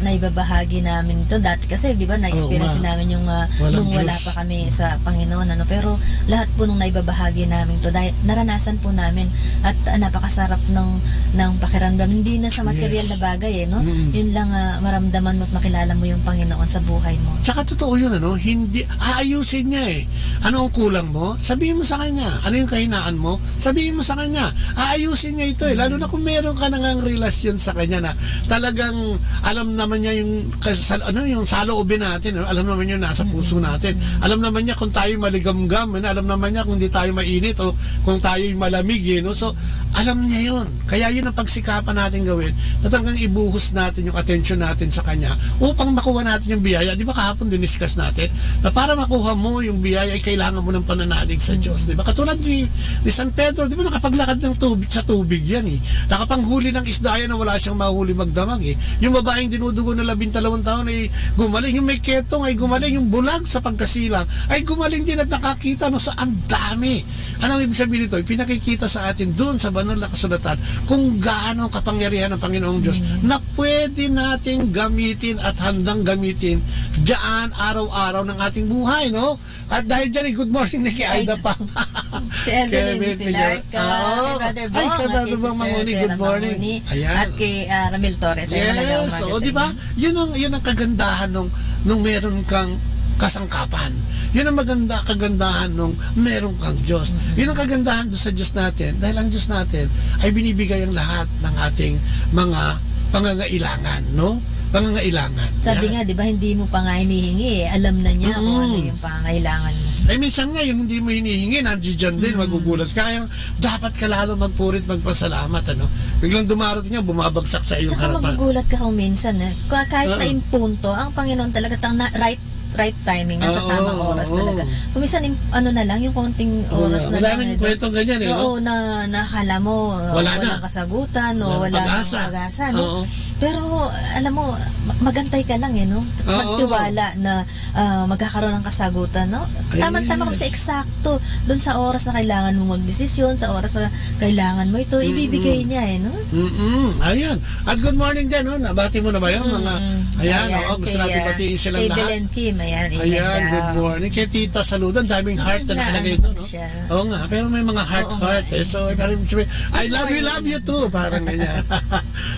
naibabahagi namin ito. Dati kasi, di ba, na-experience namin yung nung wala pa kami sa Panginoon, pero lahat po nung naibabahagi namin ito, dahil naranasan po namin at napakasarap ng pakiramdam. Hindi na sa material na bagay, no? Yun lang maramdaman mo at makilala mo yung Panginoon sa buhay mo.
Tsaka totoo yun, hindi, aayusin niya Ano ang kulang mo? Sabihin mo sa Kanya. Ano yung kahinaan mo? Sabihin mo sa Kanya. Aayusin niya ito Lalo na kung meron ka nang relasyon sa Kanya na talagang alam naman niya yung saloobin natin, alam naman niya nasa puso natin. Alam naman niya kung tayo maligamgam, alam naman niya kung di tayo mainit o kung tayo malamig, So, alam niya yun. Kaya yun ang pagsikapan natin gawin na talagang ibuhos natin yung attention natin sa Kanya upang makuha natin yung biyaya. Di ba kahapon diniscuss natin na para makuha mo yung biyaya ay kailangan mo ng pananalig sa Diyos. Di ba? Katulad ni San Pedro, di ba nakapaglakad ng tubig sa tubig yan Nakapanghuli ng isda yan na wala siyang mahuli magdamag Yung babaeng dinudugo na 12 taon ay gumaling. Yung may ketong ay gumaling. Yung bulag sa pagkasilang ay gumaling din at nakakita sa ang dami. Ano ang ibig sabihin nito? Pinakikita sa atin doon sa banal na kasulatan kung gaano kapangyarihan ng Panginoong Diyos na pwede nating gamitin at handang gamitin diyan araw-araw ng ating buhay, no? At dahil dyan, good morning na kay Aida pa.
Si Evelyn Pilar, kay Brother Bong,
good morning.
At kay Ramil Torres.
So, di ba? Yun ang kagandahan nung meron kang kasangkapan. Yun ang kagandahan nung meron kang Diyos. Yun ang kagandahan doon sa Diyos natin. Dahil ang Diyos natin ay binibigay ang lahat ng ating mga pangangailangan, no? Pangangailangan.
Sabi nga, di ba, hindi mo pa nga hinihingi Alam na niya kung ano yung pangangailangan mo.
Ay minsan nga yung hindi mo hinihingi, nandiyan din, magugulat ka. Kaya dapat ka lalo magpurit, magpasalamat, ano. Biglang dumarating nga, bumabagsak sa iyong
Tsaka
harapan.
magugulat ka kung minsan kahit na impunto, ang Panginoon talaga right timing, nasa tamang oras talaga. Kung minsan, na lang, yung konting oras na lang.
Madaming kwentong ganyan,
Oo, na nakala mo, walang kasagutan, o walang pag-asa, no? Pero, alam mo, magantay ka lang, no? Magtiwala na magkakaroon ng kasagutan, no? Tama-tama kung sa eksakto, doon sa oras na kailangan mo magdesisyon, sa oras na kailangan mo ito, ibibigay niya, no?
Ayan. At good morning din, no? Nabati mo na ba yun? Ayan, gusto natin batiin silang lahat.
Abel and Kim, ayan,
good morning. Kay Tita Saludan, daming heart na nakalagay ito, no? Oo nga, pero may mga heart, So, I love you too, parang ganyan.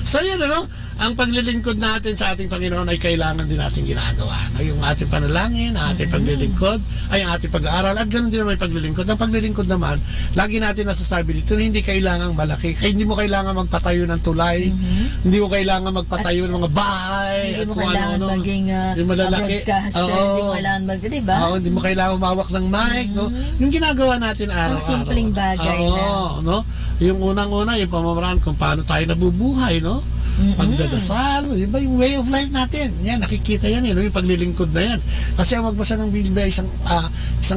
So, yan, ano? Ang paglilingkod natin sa ating Panginoon ay kailangan din natin ginagawa. Yung ating panalangin, ating paglilingkod, ay ang ating pag-aaral, at ganoon din naman yung paglilingkod. Ang paglilingkod naman, lagi natin nasasabi dito, hindi kailangang malaki. Hindi mo kailangan magpatayo ng tulay, hindi mo kailangan magpatayo ng mga bahay,
hindi mo kailangan maging broadcaster, hindi mo kailangan diba?
Hindi mo kailangan umawak ng mic, no? Yung ginagawa natin araw-araw.
Ang simpleng bagay na.
No? Yung unang-una, yung pamamaraan kung paano tayo nabubuhay, no? Pagdadasal, diba yung way of life natin. Yan, nakikita yan, no? Yung paglilingkod na yan. Kasi ang magbasa ng Biblia isang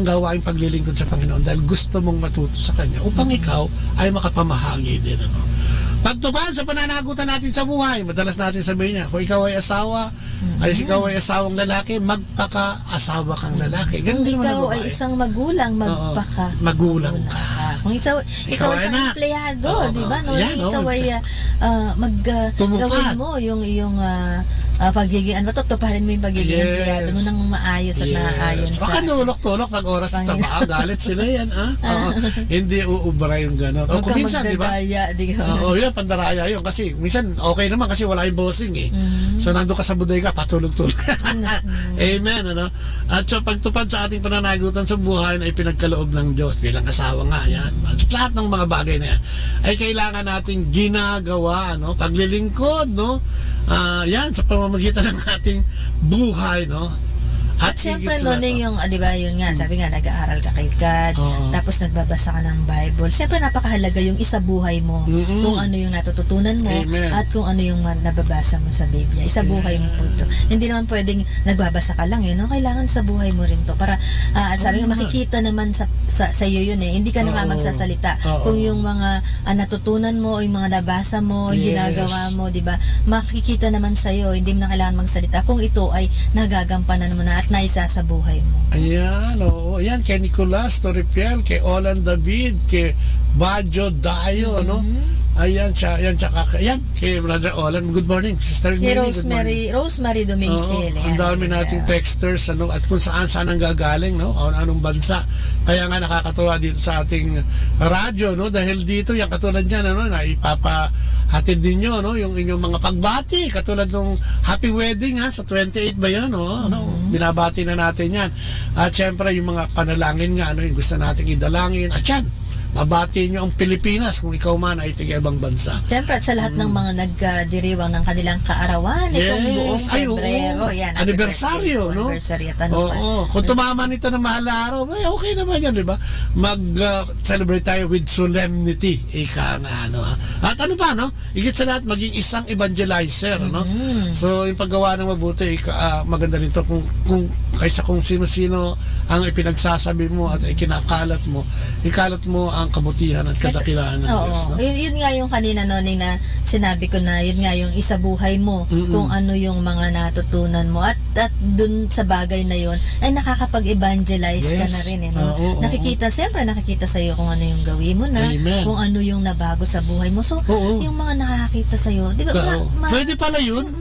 gawaing paglilingkod sa Panginoon dahil gusto mong matuto sa Kanya upang ikaw ay makapamahagi din, ano? Pagtupad sa pananagutan natin sa buhay, madalas natin sabihin niya, kung ikaw ay asawa, ay ikaw ay asawang lalaki, magpaka-asawa kang lalaki. Ganun din naman ang
babae. Ikaw ay isang magulang,
magulang ka.
Kung ikaw ay isang empleyado, di ba? Ikaw ay gawin mo yung iyong pagiging, tutuparin mo yung pagiging empleyado mo ng maayos at naaayon sa...
Baka nulok-tulok pag oras sa trabaho, galit sila yan, ha? Hindi uubra yung gano'n. O kung minsan, di ba? Yan, pandaraya yun. Kasi minsan, okay naman kasi wala yung bossing, eh. So, nandun ka sa bodega, patulog-tulog. Amen, ano? At so, pagtupad sa ating pananagutan sa buhay na ipinagkaloob ng Diyos bilang asawa nga, yan. Lahat ng mga bagay na yan ay kailangan natin ginagawa, no? Paglilingkod, no? Yan, sa pamamagitan ng ating buhay, no?
At siyempre, yung, di ba, yun nga, sabi nga, nag-aaral ka kay God, tapos nagbabasa ka ng Bible. Siyempre, napakahalaga yung isabuhay mo, kung ano yung natututunan mo, at kung ano yung nababasa mo sa Biblia. Isabuhay mo po ito. Hindi naman pwedeng nagbabasa ka lang, no? Kailangan sabuhay mo rin to. Para, sabi nga, makikita naman sa iyo yun, eh. Hindi ka na magsasalita. Kung yung mga natutunan mo, o yung mga nabasa mo, ginagawa mo, di ba, makikita naman sa iyo, hindi mo na kailangan magsalita kung ito ay nagagampanan mo na at naisa sa buhay mo.
Ayan, oo. Ayan, kay Nicolas Torripiel, kay Olan David, kay Bajo Dayo, no? Ayan, kay Brother Olan. Good morning, Sister Nini.
Rosemary Domingsil.
Ang dami nating texters, ano, at kung saan ang gagaling, no? Anong bansa. Kaya nga nakakatuwa dito sa ating radyo, no? Dahil dito, yung katulad niyan, ano, na ipapahatid din nyo, no? Yung inyong mga pagbati, katulad ng happy wedding, ha? Sa 28 ba yan, no? Binabati na natin yan. At syempre, yung mga panalangin nga, ano, yung gusto nating idalangin. At yan, mabati nyo ang Pilipinas kung ikaw man ay tiga-ibang bansa.
Siyempre, at sa lahat ng mga nagdiriwang ng kanilang kaarawan, itong buong Pebrero, yan.
Anibersaryo, no?
Anniversary at
Kung tumama nito ng mahal na araw, okay naman yan, di ba? Mag-celebrate tayo with solemnity. Ika nga, ano, ha? At ano pa, no? Higit sa lahat, maging isang evangelizer, no? So, yung paggawa ng mabuti, maganda nito kaysa kung sino-sino ang ipinagsasabi mo at ikinakalat mo, ikalat mo ang kabutihan at kadakilaan ng Diyos. No?
Yun nga yung kanina, Noning, na sinabi ko na yun nga yung isabuhay mo, kung ano yung mga natutunan mo, at dun sa bagay na yun ay nakakapag-evangelize ka na rin, nakikita sa iyo kung ano yung gawin mo na, kung ano yung nabago sa buhay mo. So, yung mga nakakita sa iyo, di ba?
Pwede pala yun.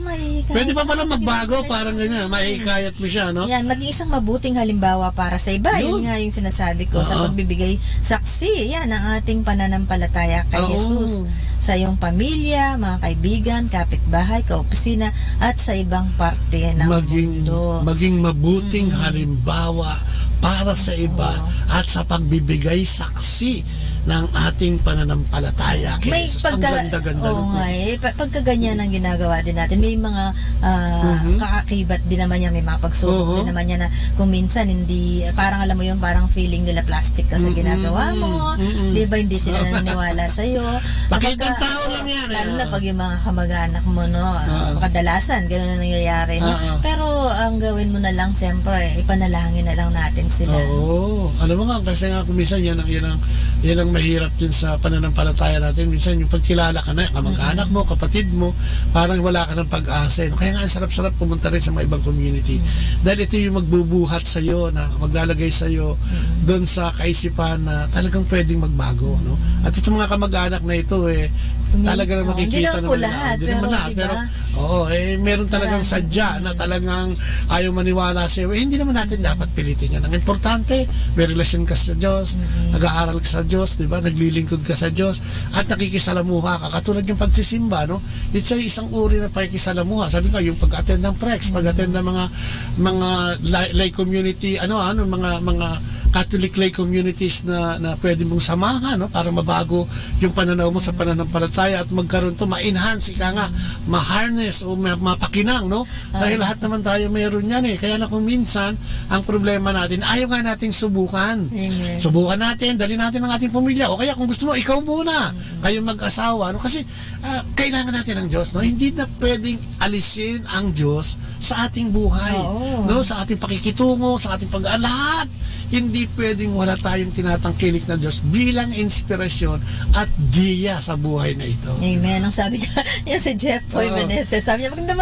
Pwede pa pala magbago, parang ganyan, mahikayat mo siya, no?
Yan, maging isang mabuting halimbawa para sa iba. Yun nga yung sinasabi ko sa pagbibigay saksi. Yan ang ating pananampalataya kay Jesus sa iyong pamilya, mga kaibigan, kapitbahay, kaopisina, at sa ibang parte ng mundo.
Maging mabuting halimbawa para sa iba at sa pagbibigay saksi ng ating pananampalataya kay
May
Jesus. Ang ganda-ganda.
Oo nga eh. Pagkaganyan ang ginagawa din natin, may mga kakakibat din naman yan, may mga pagsubok din naman yan na kung minsan hindi, parang alam mo yun, parang feeling nila plastic ka sa ginagawa mo, di ba hindi sila naniniwala sa'yo.
Pakitang tao lang yan.
Lalo na pag yung mga kamag-anak mo, no, kadalasan, gano'n na nangyayari. No? Pero ang gawin mo na lang, siyempre, ipanalangin na lang natin sila.
Oo. Alam mo nga, kasi nga minsan yan ang mahirap din sa pananampalataya natin. Minsan yung pagkilala ka na, kamag-anak mo, kapatid mo, parang wala ka ng pag-asa. Kaya nga, sarap-sarap pumunta rin sa mga ibang community. Dahil ito yung magbubuhat sa'yo, na maglalagay sa'yo doon sa kaisipan na talagang pwedeng magbago. No? At itong mga kamag-anak na ito, talaga na makikita
naman lahat,
pero meron talagang sadya na talagang ayaw maniwala sa'yo. Hindi naman natin dapat pilitin yan. Ang importante, may relasyon ka sa Diyos, nag-aaral ka sa Diyos, di ba? Naglilingkod ka sa Diyos, at nakikisalamuha ka. Katulad yung pagsisimba, no? It's isang uri na pakikisalamuha. Sabi ko, yung pag-attend ng prex, pag-attend ng mga lay community, mga Catholic lay communities na pwede mong samahan, no? Para mabago yung pananaw mo sa pananampalataya at magkaroon to, ma-enhance, ma-harness o mapakinang, no? Dahil lahat naman tayo mayroon yan Kaya na kung minsan, ang problema natin, ayaw nga nating subukan. Subukan natin, dali natin ang ating pamilya. O kaya kung gusto mo, ikaw muna. Kayong mag-asawa, no? Kasi kailangan natin ng Diyos, no? Hindi na pwedeng alisin ang Diyos sa ating buhay, no? Sa ating pakikitungo, sa ating lahat. Hindi pwedeng wala tayong tinatangkilik na Diyos bilang inspirasyon at diya sa buhay na ito.
Amen. Ang sabi niya, yan si Jeff Boy Meneses, sabi niya, magandang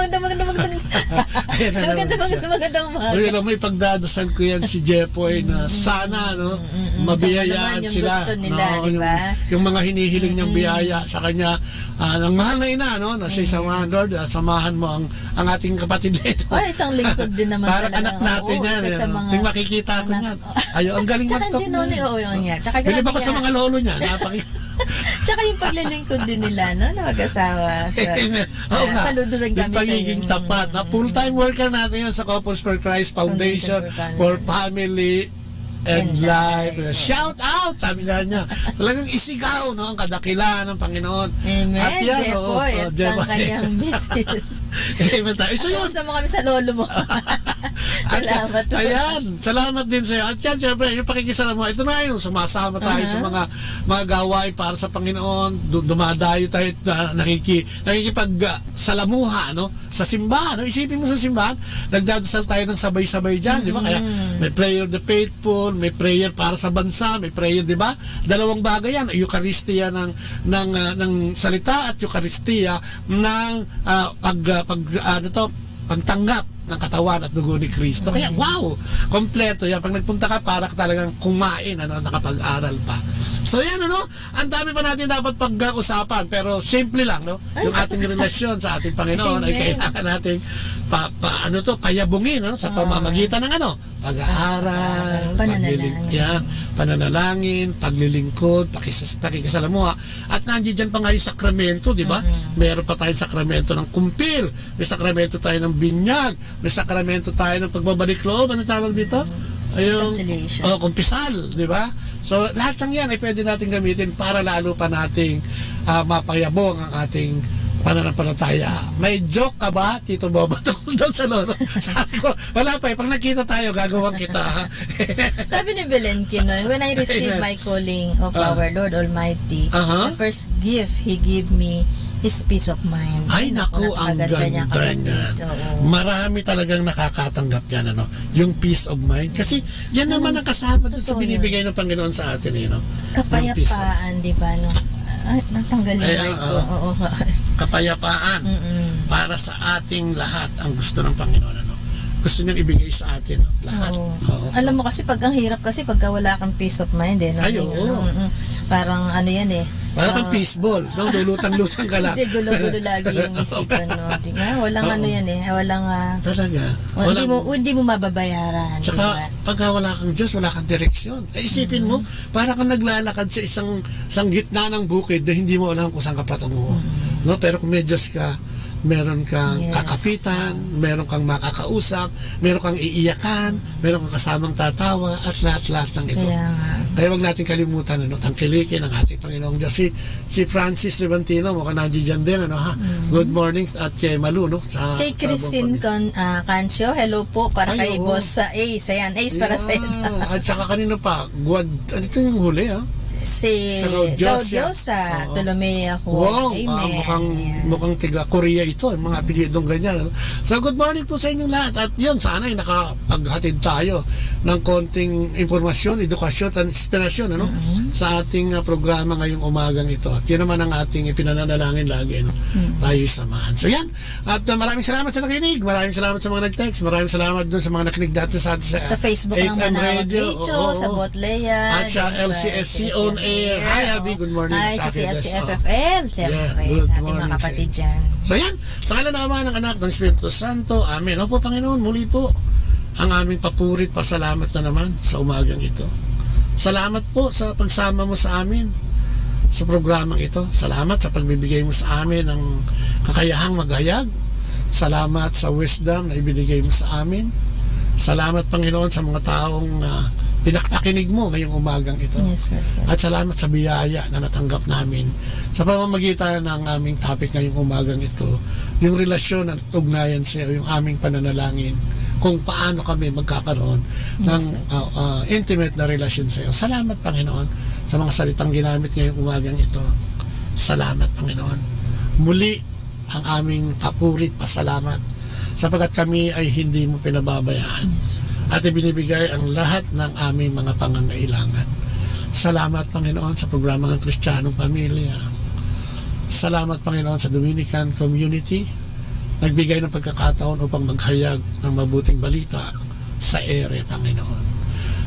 umaga.
May pagdadasal ko yan si Jeff Boy na sana, no, mabiyayaan sila.
Gusto nila, diba?
Yung mga hinihiling niyang biyaya sa kanya, ng mahal na ina, no, na siya samahan, Lord, samahan mo ang ating kapatid nito.
Isang lingkod din naman.
Parang anak natin yan. Yung makikita ko niyan. Ayo, ang galing mag-talk niya. Bilib ako sa mga lolo niya.
Tsaka yung paglilingkod din nila, no? Na mag-asawa. Saludo lang kami sa
pagiging tapat. Full-time worker natin yan sa Couples for Christ Foundation for Family and Life. Shout out! Sabi niya. Talagang isigaw, no? Ang kadakilaan ng Panginoon.
Amen.
At yan,
Jepoy. At ang kanyang misis.
Amen tayo.
Usap mo kami sa lolo mo. Salamat.
Ayan. Salamat din sa'yo. At yan, syempre, yung pakikisalamuha. Ito na yung sumasama tayo sa mga gawain para sa Panginoon. Dumadayo tayo, nakikipagsalamuha, no? Sa simbahan. No? Isipin mo sa simbahan, nagdadasal tayo ng sabay-sabay dyan, di ba? Kaya may prayer of the faithful, may prayer para sa bansa, may prayer, di ba? Dalawang bagay yan, Eucharistia ng salita at Eucharistia ng pagtanggap ng katawan at dugo ni Kristo. Kaya wow, kompleto yan. Pag nagpunta ka, para talagang kumain, nakapag-aral pa. So yan, ang dami pa natin dapat pag-usapan, pero simple lang, no? Yung ating relasyon sa ating Panginoon ay kailangan nating payabungin, sa pamamagitan ng pag-aaral, pananalangin, paglilingkod, pakikisalamuha. At nandiyan pa nga yung sakramento, di ba? Meron pa tayong sakramento ng kumpir, may sakramento tayo ng binyag, may sakramento tayo ng pagbabalik loob, ano tawag dito? Kumpisal, di ba? So, lahat ng yan ay pwede natin gamitin para lalo pa nating mapayabong ang ating pananampalataya. May joke ka ba, Tito Bobo, tungkol daw sa lolo? Sabi ko, wala pa pag nakita tayo, gagawin kita.
Sabi ni Belen Kinoy, when I received my calling of our Lord Almighty, the first gift He gave me is peace of mind.
Ay, naku, ang ganda niya. Marami talagang nakakatanggap yan, yung peace of mind. Kasi yan naman ang kasama sa binibigay ng Panginoon sa atin,
kapayapaan, di ba, Ay, natanggalin ko.
Kapayapaan para sa ating lahat ang gusto ng Panginoon. Gusto niyang ibigay sa atin lahat.
Alam mo kasi pag ang hirap kasi pagka wala kang peace of mind parang yan
parang kang peaceball, lulutang-lutang ka lang.
Hindi, gulo-gulo lagi yung isipan, walang walang
talaga.
Hindi mo mababayaran.
Tsaka pagka wala kang Diyos, wala kang direksyon. Isipin mo, para kang naglalakad sa isang gitna ng bukid na hindi mo alam kung saan ka patungo. Pero kung may Diyos ka, meron kang
Yes.
kakapitan, meron kang makakausap, meron kang iiyakan, meron kang kasamang tatawa, at lahat-lahat ng ito.
Kaya nga.
Kaya wag natin kalimutan, tangkilikin ang ating Panginoong Diyos. Si Francis Levantino, mukhang nandiyan din, ha? Good morning at kay Malu, no?
Kay Christine Cancio, hello po para kay Boss Ace. Ayan, Ace para sa
At saka kanino pa, ano ito yung huli, ha?
Si Gaudio sa Tolomea ko.
Wow,
Amen.
mukhang tiga Korea ito, mga apelyidong ganyan. So good morning po sa inyong lahat. At yun, sana ay nakapaghatid tayo ng konting informasyon, edukasyon at inspirasyon sa ating programa ngayong umagang ito. At yun naman ang ating ipinananalangin lagi, tayo samahan. So yan, at maraming salamat sa nakinig, maraming salamat sa mga nag-text, maraming salamat dun sa mga nakinig dati sa
Facebook ng Manawag Radio, sa Botleya,
at sa LCSC on air. Hi, Abby, good morning.
Ay, sa CFFL, siyempre, sa ating mga kapatid dyan.
So yan, sa ngalan ng Ama, ng Anak, ng Espiritu Santo, Amen. Opo, Panginoon, muli po ang aming papurit, pasalamat na naman sa umagang ito. Salamat po sa pagsama mo sa amin sa programang ito. Salamat sa pagbibigay mo sa amin ng kakayahang maghayag. Salamat sa wisdom na ibinigay mo sa amin. Salamat, Panginoon, sa mga taong pinakakinig mo ngayong umagang ito.
Yes, sir.
At salamat sa biyaya na natanggap namin sa pamamagitan ng aming topic ngayong umagang ito, yung relasyon at ugnayan sa iyo, yung aming pananalangin kung paano kami magkakaroon ng intimate na relasyon sa iyo. Salamat, Panginoon, sa mga salitang ginamit ngayong umagang ito. Salamat, Panginoon. Muli ang aming papurit, pasalamat, sapagkat kami ay hindi mo pinababayaan at ibinibigay ang lahat ng aming mga pangangailangan. Salamat, Panginoon, sa programa ng Kristiyanong Pamilya. Salamat, Panginoon, sa Dominican Community, nagbigay ng pagkakataon upang maghayag ng mabuting balita sa ere, Panginoon.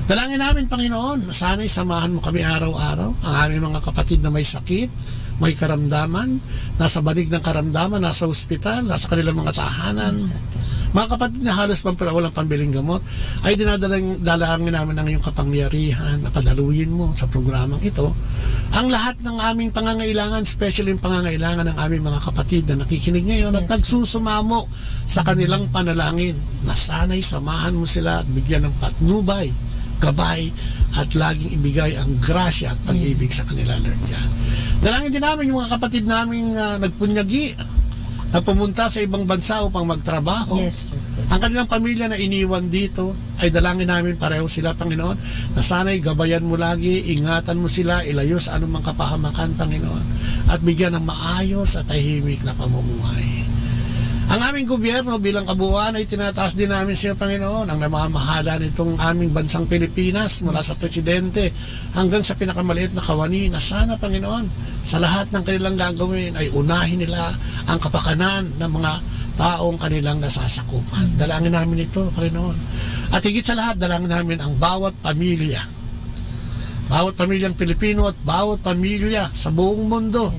Dalangin namin, Panginoon, na sana'y samahan mo kami araw-araw, ang aming mga kapatid na may sakit, may karamdaman, nasa banig ng karamdaman, nasa ospital, nasa kanilang mga tahanan. Mga kapatid na halos walang pambiling gamot, ay dinadalangin namin ng iyong kapangyarihan na padaluyin mo sa programang ito ang lahat ng aming pangangailangan, especially yung pangangailangan ng aming mga kapatid na nakikinig ngayon at nagsusumamo sa kanilang panalangin, na sana'y samahan mo sila at bigyan ng patnubay, gabay, at laging ibigay ang grasya at pag-ibig sa kanila, Lord God. Dalangin din namin yung mga kapatid naming nagpunyagi na pumunta sa ibang bansa upang magtrabaho.
Yes, sir.
Ang kanilang pamilya na iniwan dito, ay dalangin namin pareho sila, Panginoon, na sana'y gabayan mo lagi, ingatan mo sila, ilayo sa anumang kapahamakan, Panginoon, at bigyan ng maayos at tahimik na pamumuhay. Ang aming gobyerno bilang kabuuan ay tinataas din namin siya, Panginoon, ang namamahala nitong aming bansang Pilipinas mula sa presidente hanggang sa pinakamaliit na kawani, na sana, Panginoon, sa lahat ng kanilang gagawin ay unahin nila ang kapakanan ng mga taong kanilang nasasakupan. Dalangin namin ito, Panginoon. At higit sa lahat, dalangin namin ang bawat pamilya, bawat pamilyang Pilipino at bawat pamilya sa buong mundo.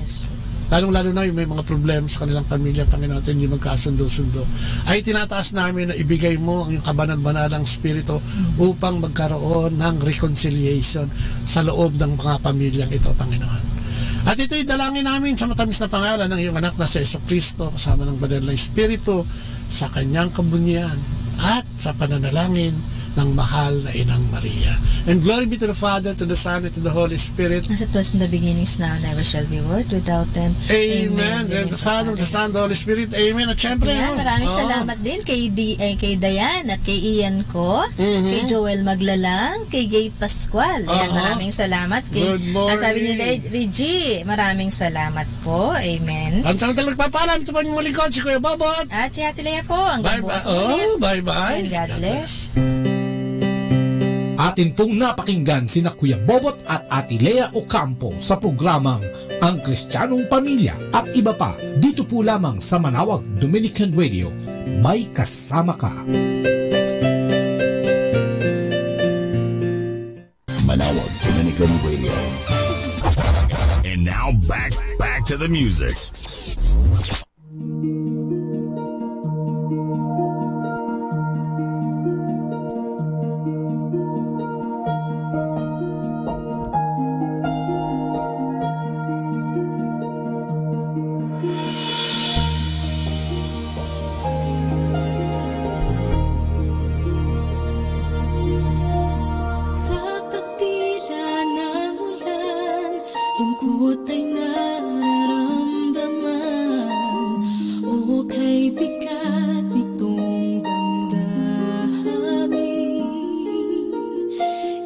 Lalong-lalo na yung may mga problema sa kanilang pamilya, Panginoon, at hindi magkasundo-sundo, ay tinataas namin na ibigay mo ang iyong kabanal-banalang spirito upang magkaroon ng reconciliation sa loob ng mga pamilyang ito, Panginoon. At ito'y dalangin namin sa matamis na pangalan ng iyong anak na si Jesucristo, kasama ng banal na Espiritu, sa kanyang kabunyan at sa pananalangin ng mahal na Inang Maria. And glory be to the Father, to the Son, and to the Holy Spirit.
As it was in the beginning, is now, never shall be, world without end.
Amen. And the Father, the Son, the Holy Spirit. Amen. At syempre,
maraming salamat din kay Dayan at kay Ian ko, kay Joel Maglalang, kay Gay Pascual. Maraming salamat.
Good morning.
Sabi ni Reggie, maraming salamat po. Amen.
Ang samantala nagpapalam, ito pa yung malikod, si Kuya Bobot.
At si Ate Lea po. Hanggang bukas ulit.
Bye-bye.
And God bless.
Atin pong napakinggan sina Kuya Bobot at Ate Lea Ocampo sa programang Ang Kristiyanong Pamilya at iba pa, dito po lamang sa Manawag Dominican Radio. May kasama ka.
Manawag Dominican Radio. And now back to the music.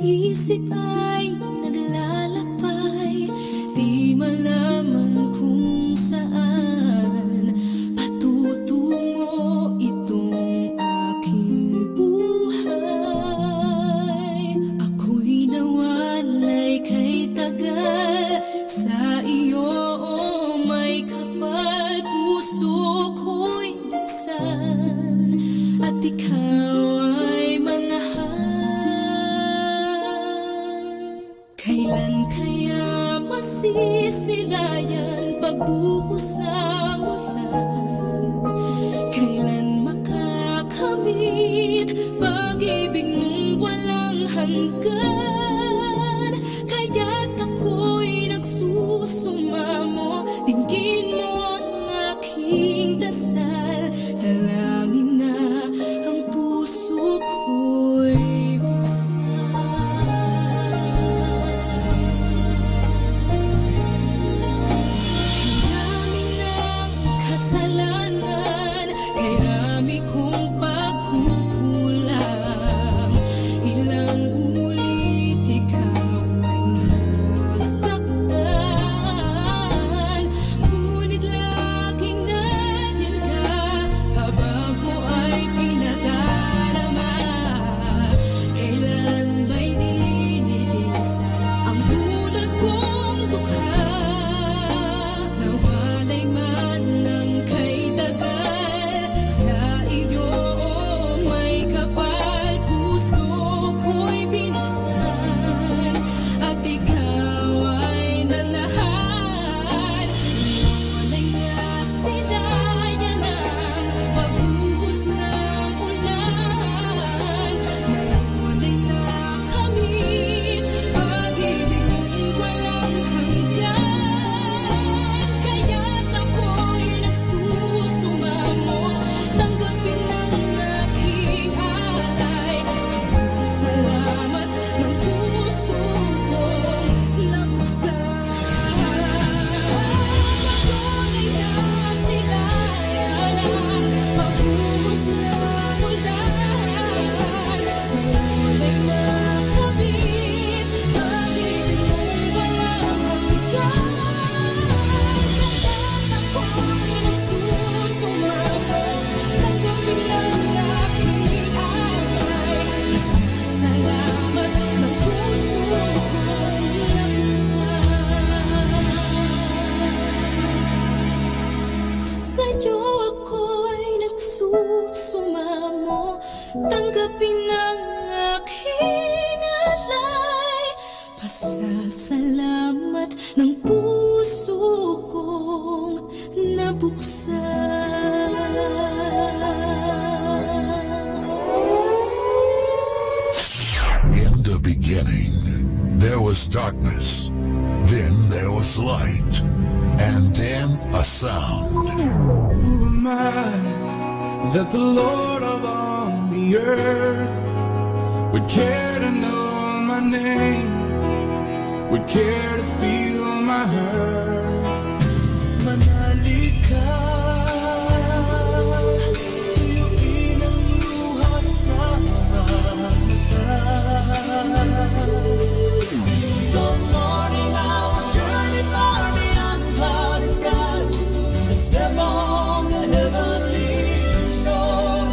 isip ay naglalakbay, di malaman kung saan patutungo itong aking buhay. Ako'y nawalay kay tagal sa iyo, may kapal, puso ko'y buksan at ikaw ay manahan. Kailan kaya masisilayan pagbuhos ng ulan? Kailan makakamit pag-ibig mong walang hanggan? Kaya't ako'y nagsusumamo, dinggin mo ang aking dasal, dalangin na ang puso ko'y buksan. Dami ng kasalanan, kay dami kong pagkukulang, ilang ulit ikaw ay nasaktan, ngunit laging nandiyan ka, habang ko ay pinadarama. Kailan ba'y dinilisan ang bulag kong dukha? Nawalay man ng kay tagal sa iyo, may kapal, puso ko'y binuksan at ikaw ay nanahan. Nawalay nga silayan ang pagbuhos ng ulan, nawalay na kamit pag-ibig mong walang hanggan. Kaya't ako'y nagsusumamo, tanggapin ang aking alay, pasasalamat ng puso kong nabuksan. Nawalay na silayan ang pagbuhos ng ulan, nawalay na kamit pag-ibig mong walang hanggan. Kaya't ako'y nagsusumamo, tanggapin ang aking alay, pasasalamat ng puso kong nabuksan. Sa'yo ako'y nagsusumamo, tanggapin ang aking alay, pasasalamat ng puso kong nabuksan.
In the beginning, there was darkness. Then there was light. And then a sound.
Who am I that the Lord of all the earth would care to know my name, would care to feel my hurt? Manali ka, tuyuin ang luha sa mga mata. So morning I will journey far beyond cloudy sky and step on the heavenly shore.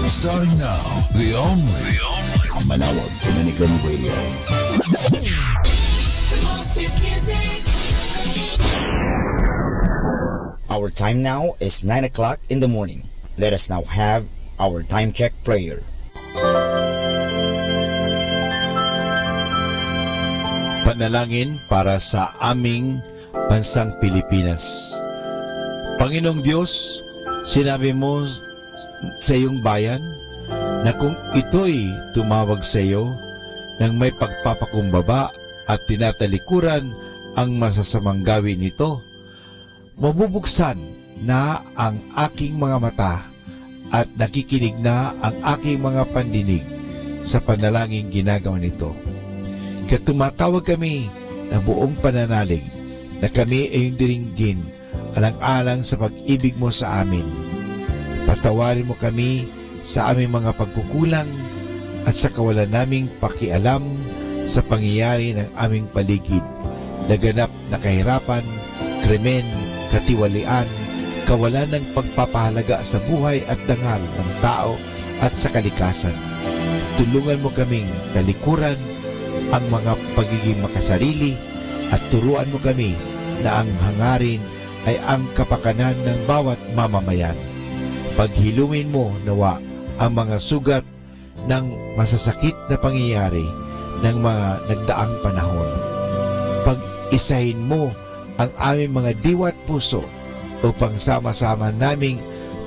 Starting now, the only
Manawag Dominican Radio. Our time now is 9 o'clock in the morning. Let us now have our time check prayer.
Panalangin para sa aming bansang Pilipinas. Panginoong Diyos, sinabi mo sa iyong bayan na kung ito'y tumawag sa iyo nang may pagpapakumbaba at tinatalikuran ang masasamang gawin nito, mabubuksan na ang aking mga mata at nakikinig na ang aking mga pandinig sa panalangin ginagawa nito. Kaya tumatawag kami ng buong pananalig na kami ay diringgin alang-alang sa pag-ibig mo sa amin. Patawarin mo kami sa aming mga pagkukulang at sa kawalan naming pakialam sa pangyayari ng aming paligid. Naganap na kahirapan, krimen, katiwalian, kawalan ng pagpapahalaga sa buhay at dangal ng tao at sa kalikasan. Tulungan mo kaming talikuran ang mga pagiging makasarili at turuan mo kami na ang hangarin ay ang kapakanan ng bawat mamamayan. Paghilungin mo nawa ang mga sugat ng masasakit na pangyayari ng mga nagdaang panahon. Pag-isahin mo ang aming mga diwa at puso upang sama-sama naming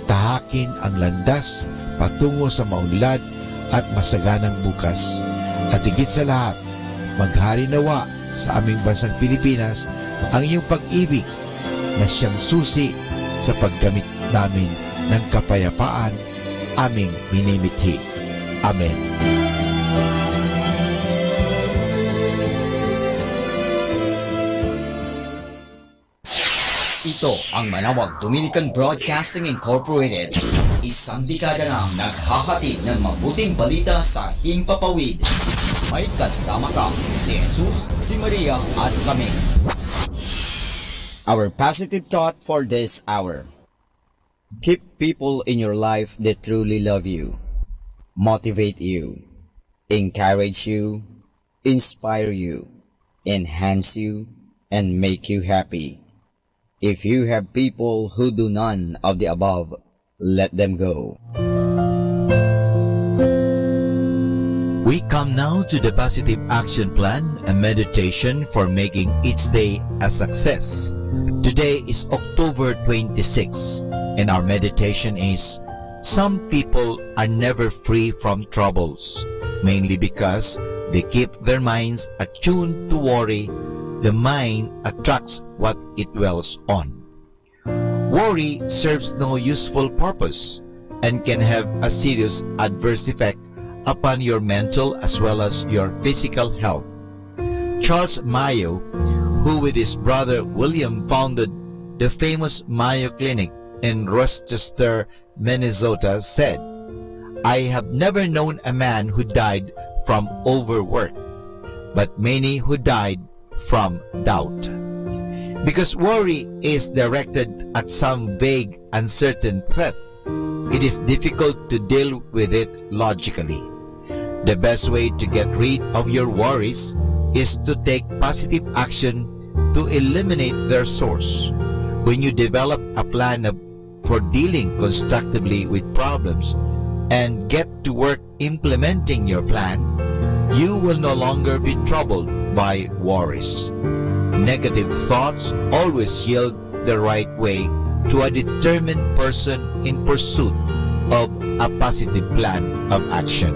tahakin ang landas patungo sa maunlad at masaganang bukas. At higit sa lahat, maghari nawa sa aming bansang Pilipinas ang iyong pag-ibig na siyang susi sa paggamit namin ng kapayapaan aming minimithi. Amen.
Ito ang Manawag Dominican Broadcasting Incorporated. Isang dekada nang naghahatid ng mabuting balita sa Himpapawid. May kasama ka si Jesus, si Maria at kami. Our positive thought for this hour. Keep people in your life that truly love you, motivate you, encourage you, inspire you, enhance you, and make you happy. If you have people who do none of the above, let them go.
We come now to the Positive Action Plan, a meditation for making each day a success. Today is October 26, and our meditation is, some people are never free from troubles, mainly because they keep their minds attuned to worry. The mind attracts what it dwells on. Worry serves no useful purpose and can have a serious adverse effect upon your mental as well as your physical health. Charles Mayo, who with his brother William founded the famous Mayo Clinic in Rochester, Minnesota, said, "I have never known a man who died from overwork, but many who died from doubt." Because worry is directed at some vague, uncertain threat, it is difficult to deal with it logically. The best way to get rid of your worries is to take positive action to eliminate their source. When you develop a plan for dealing constructively with problems and get to work implementing your plan, you will no longer be troubled by worries. Negative thoughts always yield the right way to a determined person in pursuit of a positive plan of action.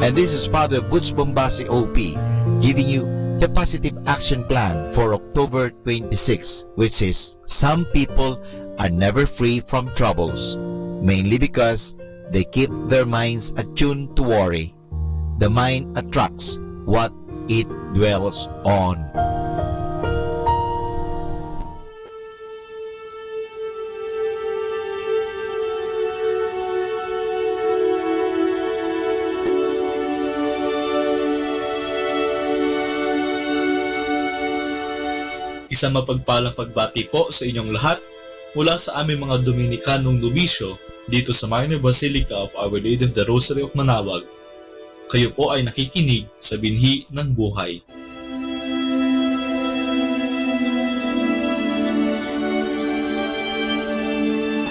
And this is Father Butch Bombasi OP giving you the Positive Action Plan for October 26, which is, some people are never free from troubles, mainly because they keep their minds attuned to worry. The mind attracts what it dwells on.
Isang mapagpalang pagbati po sa inyong lahat mula sa aming mga Dominikanong nobisyo dito sa Minor Basilica of Our Lady of the Rosary of Manawag. Kayo po ay nakikinig sa binhi ng buhay.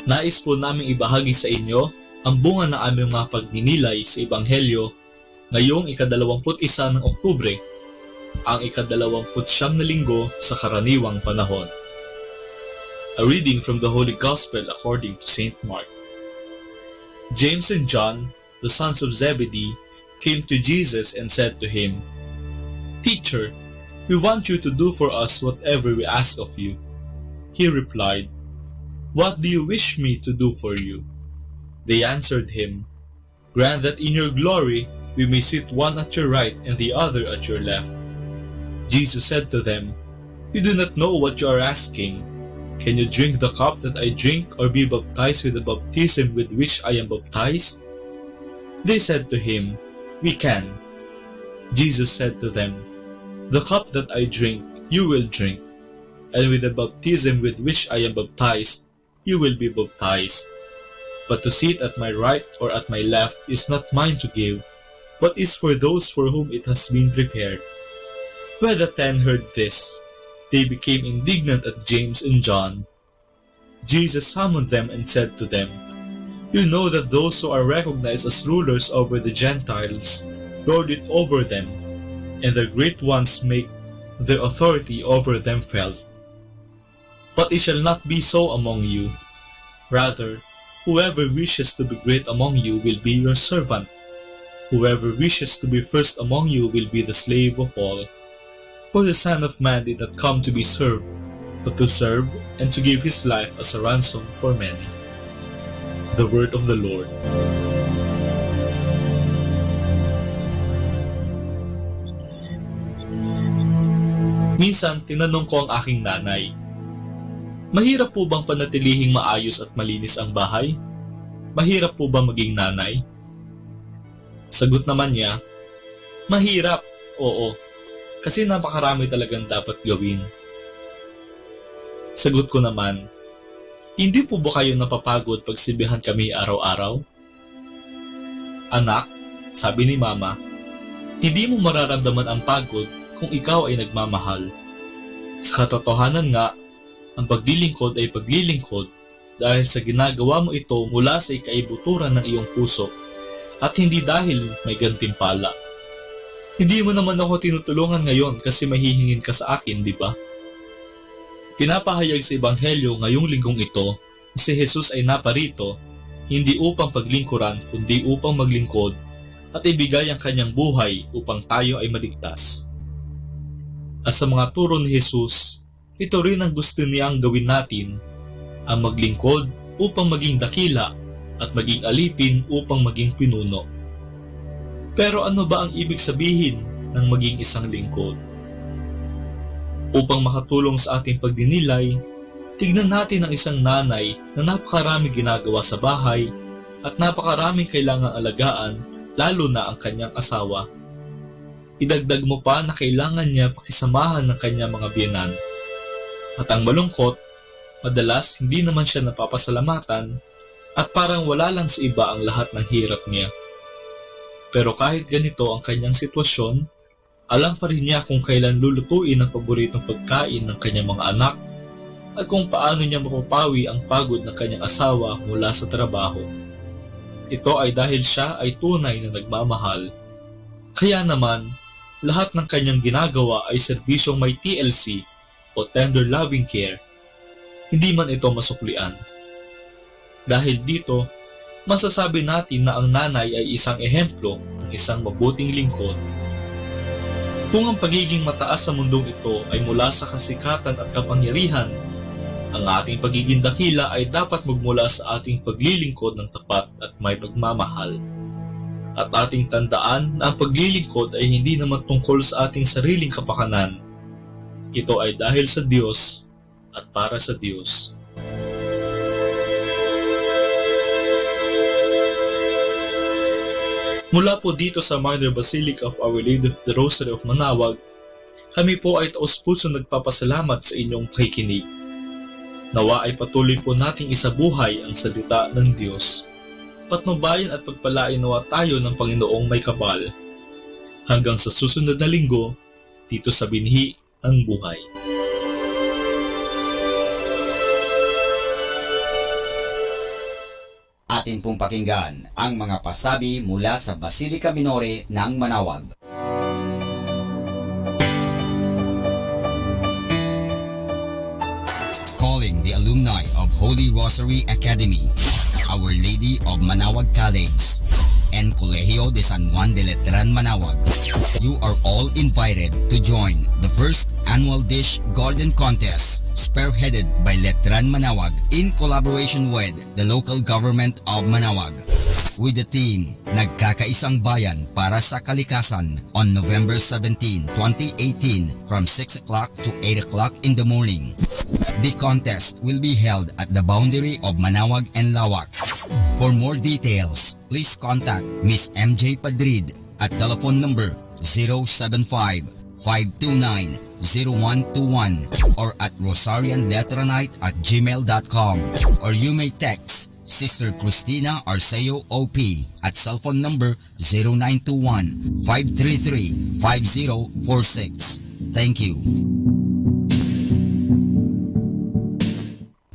Nais po naming ibahagi sa inyo ang bunga ng aming mga pagninilay sa Ebanghelyo ngayong ika-21 ng Oktubre, ang ika-29 na linggo sa karaniwang panahon. A reading from the Holy Gospel according to St. Mark. James and John, the sons of Zebedee, came to Jesus and said to him, "Teacher, we want you to do for us whatever we ask of you." He replied, "What do you wish me to do for you?" They answered him, "Grant that in your glory we may sit one at your right and the other at your left." Jesus said to them, "You do not know what you are asking. Can you drink the cup that I drink, or be baptized with the baptism with which I am baptized?" They said to him, "We can." Jesus said to them, "The cup that I drink, you will drink, and with the baptism with which I am baptized, you will be baptized. But to sit at my right or at my left is not mine to give, but is for those for whom it has been prepared." When the 10 heard this, they became indignant at James and John. Jesus summoned them and said to them, "You know that those who are recognized as rulers over the Gentiles lord it over them, and the great ones make their authority over them felt. But it shall not be so among you. Rather, whoever wishes to be great among you will be your servant. Whoever wishes to be first among you will be the slave of all. For the Son of Man did not come to be served, but to serve and to give his life as a ransom for many." The word of the Lord. Minsan, tinanong ko ang aking nanay, "Mahirap po bang panatilihing maayos at malinis ang bahay? Mahirap po ba maging nanay?" Sagot naman niya, "Mahirap, oo. Kasi napakarami talagang dapat gawin." Sagot ko naman, "Hindi po ba kayo napapagod pag sibihan kami araw-araw?" "Anak," sabi ni Mama, "hindi mo mararamdaman ang pagod kung ikaw ay nagmamahal. Sa katotohanan nga, ang paglilingkod ay paglilingkod dahil sa ginagawa mo ito mula sa ikaibuturan ng iyong puso at hindi dahil may gantimpala. Hindi mo naman ako tinutulungan ngayon kasi mahihingin ka sa akin, di ba?" Pinapahayag sa Ebanghelyo ngayong linggong ito na si Jesus ay naparito hindi upang paglingkuran kundi upang maglingkod at ibigay ang kanyang buhay upang tayo ay maligtas. At sa mga turo ni Jesus, ito rin ang gusto niyang gawin natin, ang maglingkod upang maging dakila at maging alipin upang maging pinuno. Pero ano ba ang ibig sabihin ng maging isang lingkod? Upang makatulong sa ating pagdinilay, tignan natin ang isang nanay na napakaraming ginagawa sa bahay at napakaraming kailangang alagaan, lalo na ang kanyang asawa. Idagdag mo pa na kailangan niya pakisamahan ng kanyang mga biyenan. At ang malungkot, madalas hindi naman siya napapasalamatan at parang wala lang sa iba ang lahat ng hirap niya. Pero kahit ganito ang kanyang sitwasyon, alam pa rin niya kung kailan lulutuin ang paboritong pagkain ng kanyang mga anak at kung paano niya mapapawi ang pagod ng kanyang asawa mula sa trabaho. Ito ay dahil siya ay tunay na nagmamahal. Kaya naman, lahat ng kanyang ginagawa ay serbisyong may TLC o Tender Loving Care. Hindi man ito masuklian. Dahil dito, masasabi natin na ang nanay ay isang ehemplo ng isang mabuting lingkod. Kung ang pagiging mataas sa mundong ito ay mula sa kasikatan at kapangyarihan, ang ating pagiging dakila ay dapat magmula sa ating paglilingkod ng tapat at may pagmamahal. At ating tandaan na ang paglilingkod ay hindi naman tungkol sa ating sariling kapakanan. Ito ay dahil sa Diyos at para sa Diyos. Mula po dito sa Mother Basilica of Our Lady of the Rosary of Manaoag, kami po ay taos-puso nagpapasalamat sa inyong pakikinig. Nawa ay patuloy po nating isabuhay ang salita ng Diyos. Patnubayan at pagpalain nawa tayo ng Panginoong may kapal. Hanggang sa susunod na linggo, dito sa Binhi ang Buhay.
Atin pong pakinggan ang mga pasabi mula sa Basilica Minore ng Manaoag. Calling the alumni of Holy Rosary Academy, Our Lady of Manaoag College, and Colegio de San Juan de Letran, Manaoag. You are all invited to join the first annual Dish Garden Contest spearheaded by Letran Manaoag in collaboration with the local government of Manaoag. With the theme, Nagkakaisang Bayan para sa Kalikasan on November 17, 2018 from 6 o'clock to 8 o'clock in the morning. The contest will be held at the boundary of Manaoag and Lawak. For more details, please contact Miss MJ Padrid at telephone number 075-529-0121 or at rosarianletranite@gmail.com, or you may text Sister Christina Arceo OP at cellphone number 0921-533-5046. Thank you.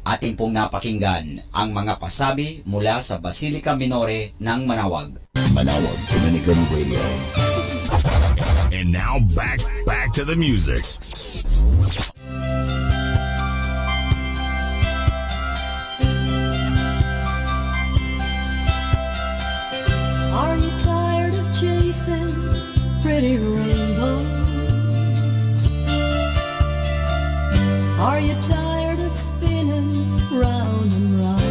Ating pong napakinggan ang mga pasabi mula sa Basilica Minore ng Manawag.
Manawag Dominican Radio. And now back to the music.
Are you tired of chasing pretty rainbows? Are you tired of spinning round and round?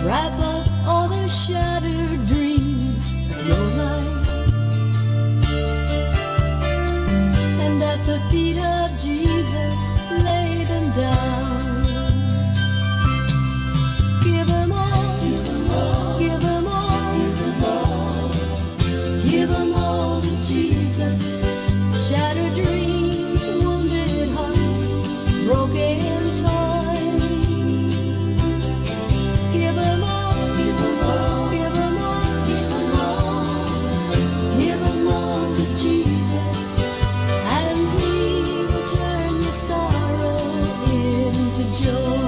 Wrap up all the shattered dreams of your life, and at the feet of Jesus lay them down. Give them all, give them all, give them all to Jesus. Shattered dreams, wounded hearts, broken toys. Give them all, give them all, give them all, give them all, give them all to Jesus, and He will turn your sorrow into joy.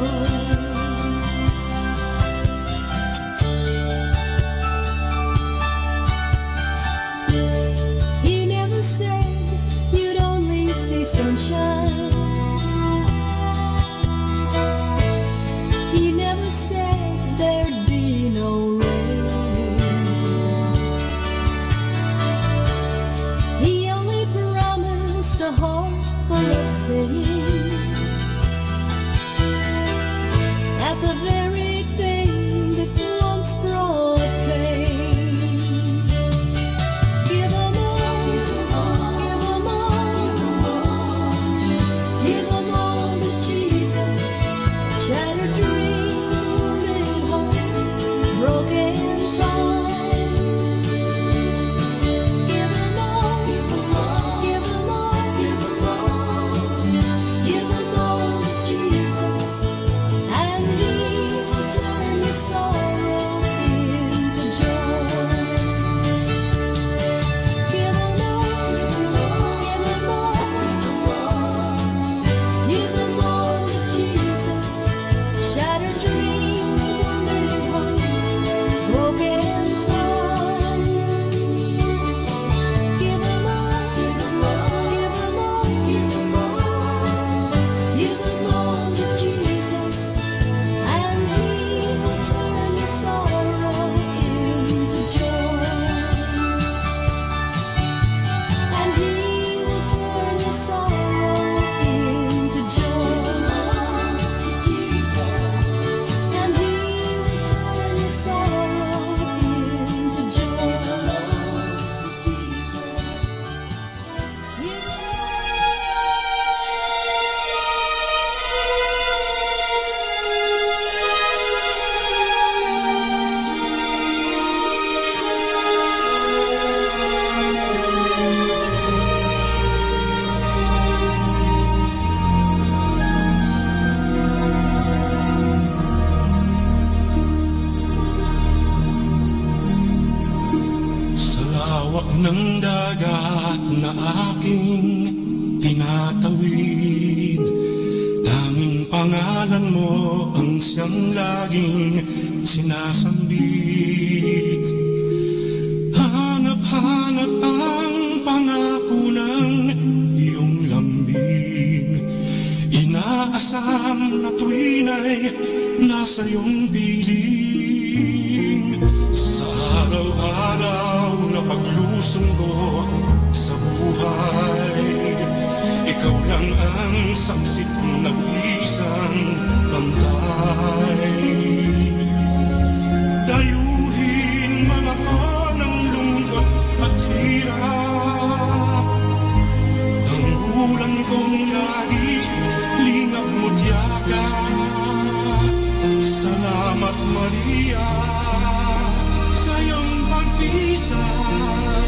He never said you'd only see sunshine. He never said there'd be no rain. He only promised a heart full of singing at the very thing that once brought pain. Give them all, give them all, give them all, give them all to Jesus. Shattered dreams, wounded hearts, broken toys. Give them all, give them all, give them all, give them all, give them all to Jesus, and He will turn your sorrow into joy. Give them all, give them all, give them all, give them all to Jesus. Shattered dreams, wounded hearts, broken toys. Give them all, give them all, give them all, give them all, give them all to Jesus, and He will turn your sorrow into joy. And He will turn your sorrow into joy. To Jesus, and He will turn your sorrow into joy. To
Sa lawak ng dagat na aking tinatawid, tanging pangalan mo ang siyang laging sinasambit. Hanap-hanap ang pangako ng iyong lambing, inaasam na tuwin ay nasa iyong piling. Sa araw-araw na paglusong ko sa buhay, ikaw lang ang saksit ng isang bantay. Dayuhin man ako ng lungkot at hirap, tanggulan kong lagi, lingap mo't yakap. Salamat Maria, kapisan.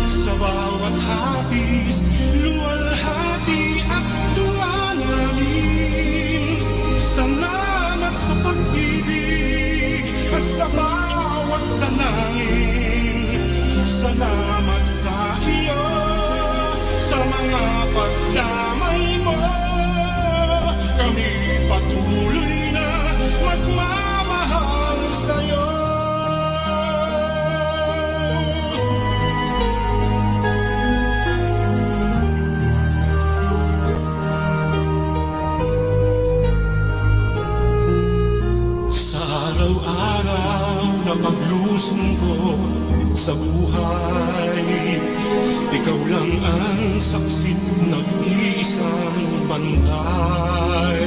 Sa bawat hapis, luwalhati at tuwa namin. Salamat sa pag-ibig at sa bawat dalangin. Salamat sa iyo, sa mga pagdamay mo. Kami patuloy na magmamahal sa'yo. Sa araw-araw na paglusong ko sa buhay, ikaw lang ang saksit nag-iisang bantay.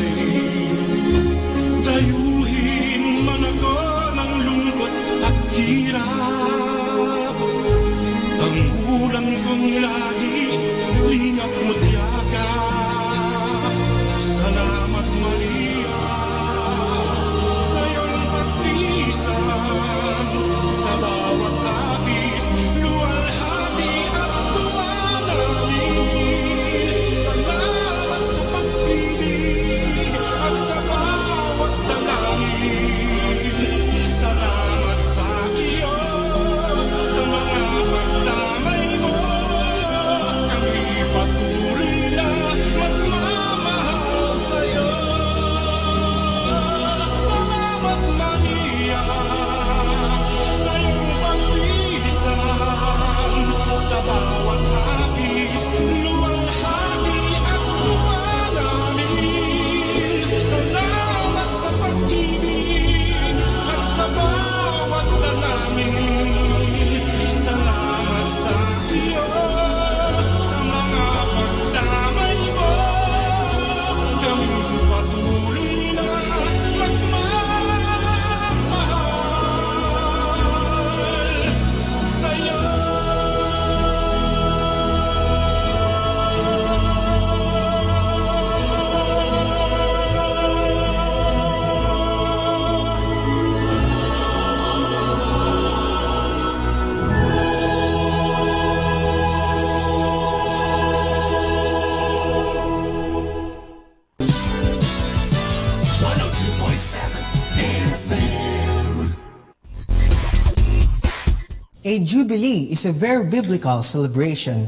Dayuhin man ako ng lungkot at hirap, tanggulan kong lagi, lingap mo't yakap. Salamat Maria, sa iyong pagpisan, sa bawat tapis, luwalhati at tuwa namin. Salamat sa pag-ibig at sa bawat dalangin. Salamat sa iyo, sa mga pagdamay mo. Kami patuloy na magmamahal sa'yo. Salamat Maria, sa iyong pagpisan, sa bawat hapis, luwalhati at tuwa namin. Salamat sa pag-ibig at sa bawat dalangin. Salamat sa iyo, sa mga pagdamay mo. Kami patuloy na magmamahal sa'yo.
A jubilee is a very biblical celebration.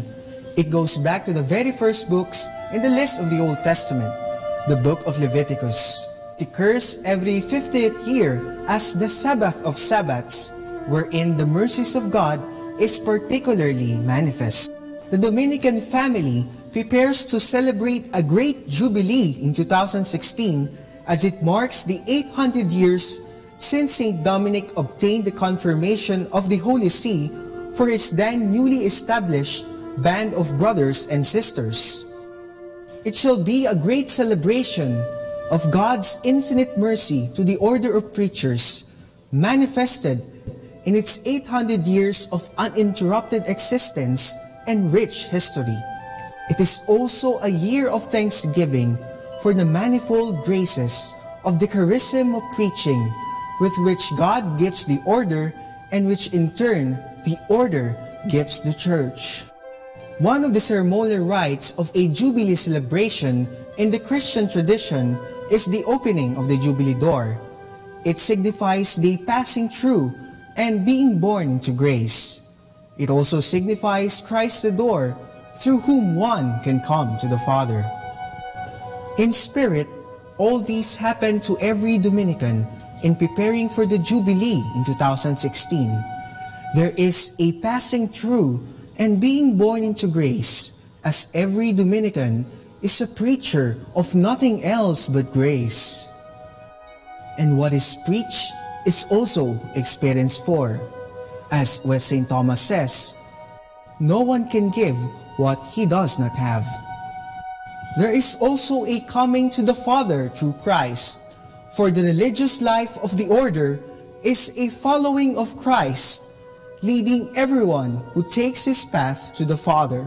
It goes back to the very first books in the list of the Old Testament, the book of Leviticus. It occurs every 50th year as the Sabbath of Sabbaths, wherein the mercies of God is particularly manifest. The Dominican family prepares to celebrate a great jubilee in 2016 as it marks the 800 years since St. Dominic obtained the confirmation of the Holy See for his then newly established band of brothers and sisters. It shall be a great celebration of God's infinite mercy to the order of preachers, manifested in its 800 years of uninterrupted existence and rich history. It is also a year of thanksgiving for the manifold graces of the charism of preaching, with which God gives the order and which in turn the order gives the church. One of the ceremonial rites of a Jubilee celebration in the Christian tradition is the opening of the Jubilee door. It signifies the passing through and being born into grace. It also signifies Christ the door through whom one can come to the Father. In spirit, all these happen to every Dominican in preparing for the Jubilee in 2016. There is a passing through and being born into grace, as every Dominican is a preacher of nothing else but grace. And what is preached is also experienced for. As what St. Thomas says, no one can give what he does not have. There is also a coming to the Father through Christ, for the religious life of the order is a following of Christ, leading everyone who takes his path to the Father.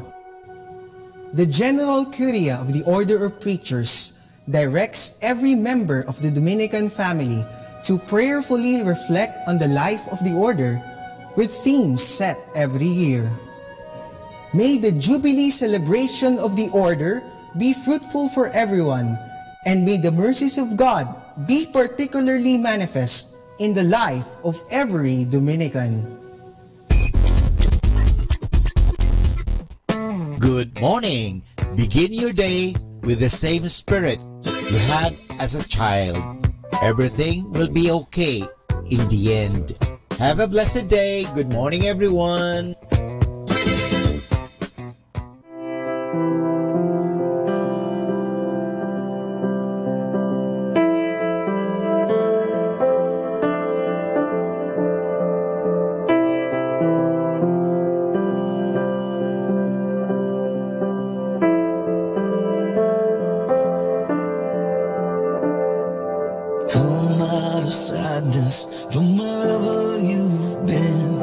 The General Curia of the Order of Preachers directs every member of the Dominican family to prayerfully reflect on the life of the order with themes set every year. May the Jubilee celebration of the Order be fruitful for everyone, and may the mercies of God be particularly manifest in the life of every Dominican.
Good morning. Begin your day with the same spirit you had as a child. Everything will be okay in the end. Have a blessed day. Good morning, everyone.
Come out of sadness from wherever you've been.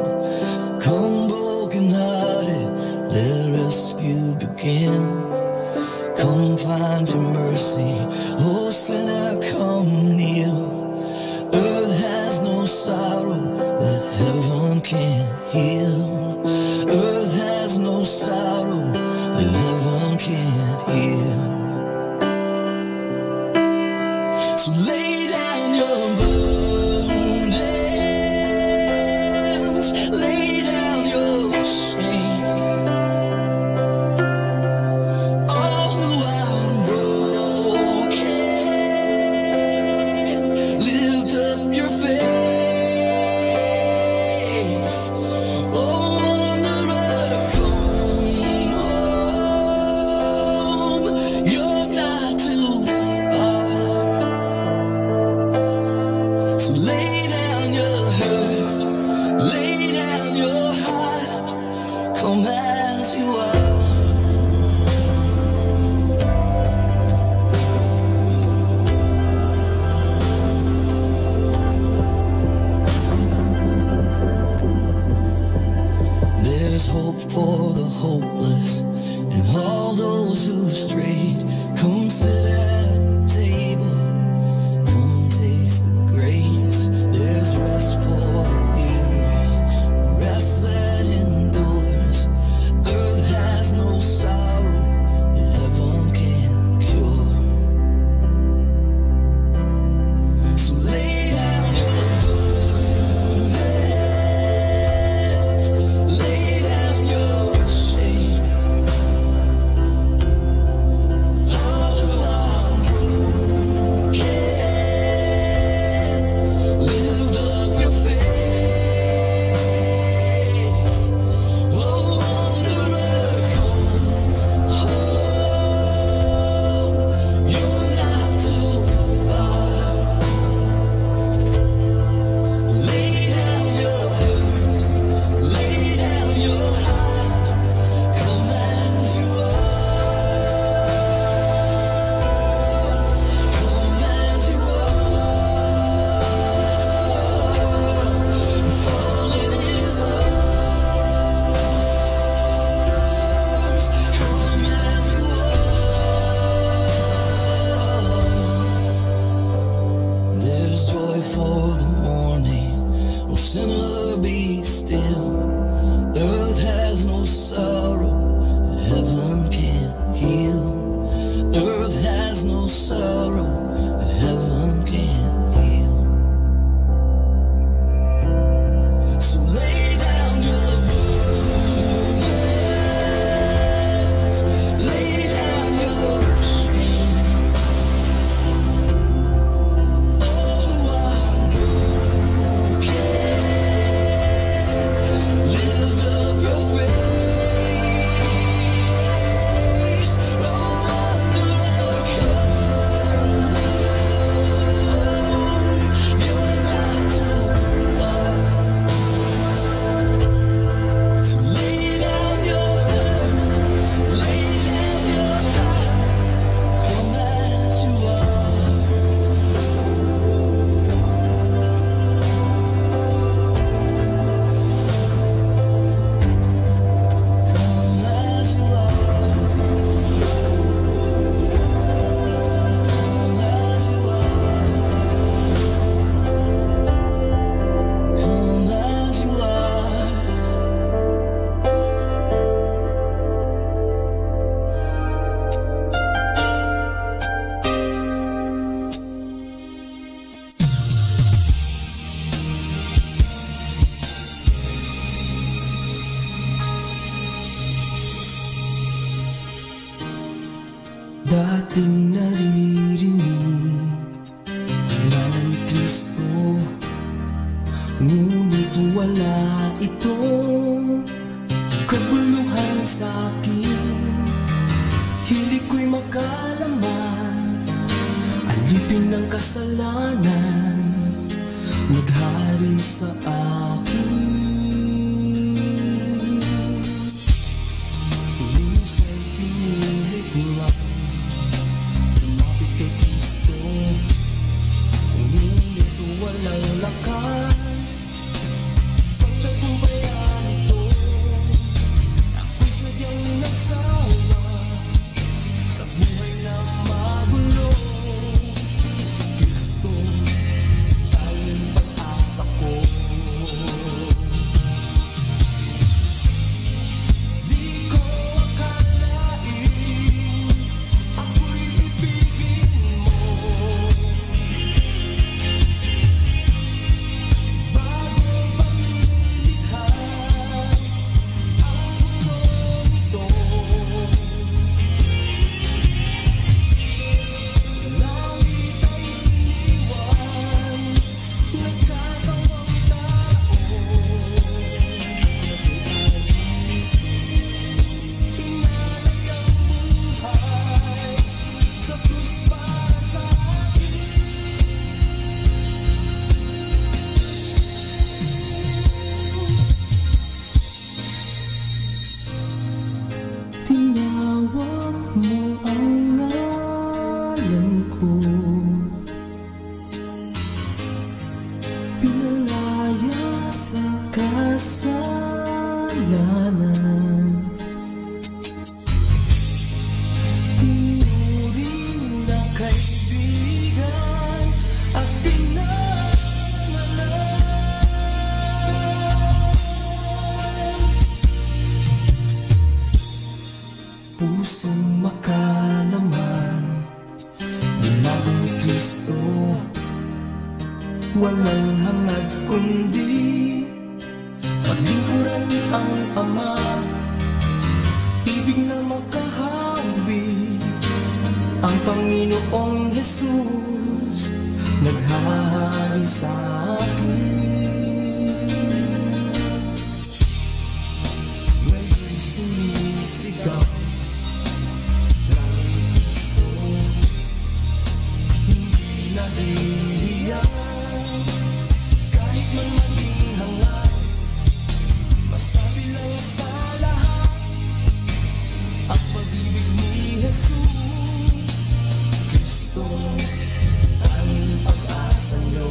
Come broken hearted, let rescue begin. Come find your mercy, oh sinner, come kneel. Earth has no sorrow that heaven can't heal. Earth has no sorrow that heaven can't heal. So lay down your burdens, lay down your shame. Oh, I'm broken. Lift up your face. Oh, wanderer, come home. You're not too far. So lay down your hurt, lay down your heart, come as you are. There's hope for the hopeless and all those who've strayed. Come sit at the table. Come taste the grace. There's rest for the weary, rest that endures. Earth has no sorrow that heaven can't cure. So lay down your burdens, lay down your shame. All who are kasalanan naghari sa akin. Minsan pinilit nga lumapit kay Kristo, ngunit walang lakas pagtagumpayan ito. Ako'y sadyang nagsawa sa buhay na magulo. Si Kristo tanging pag-asa ko. Di ko akalain ako'y ibigin mo. Bago pa nilikha ang mundong ito, langit ay iniwan, nagkatawang tao. Inalay ang buhay sa krus para sa tinawag mo ang ngalan ko, pinalaya sa kasalanan, tinuring na kaibigan at pusong makalaman, binago ni Kristo, walang hangad kundi paglingkuran ang Ama, ibig na makahawi ang Panginoong Jesus, naghahari sa akin. Ngayon'y sumisigaw langit Kristo, hindi nahihiya kahit man maging hangad. Masabi lang sa lahat ang pag-ibig ni Jesus. Kristo, tanging pag-asa niyo.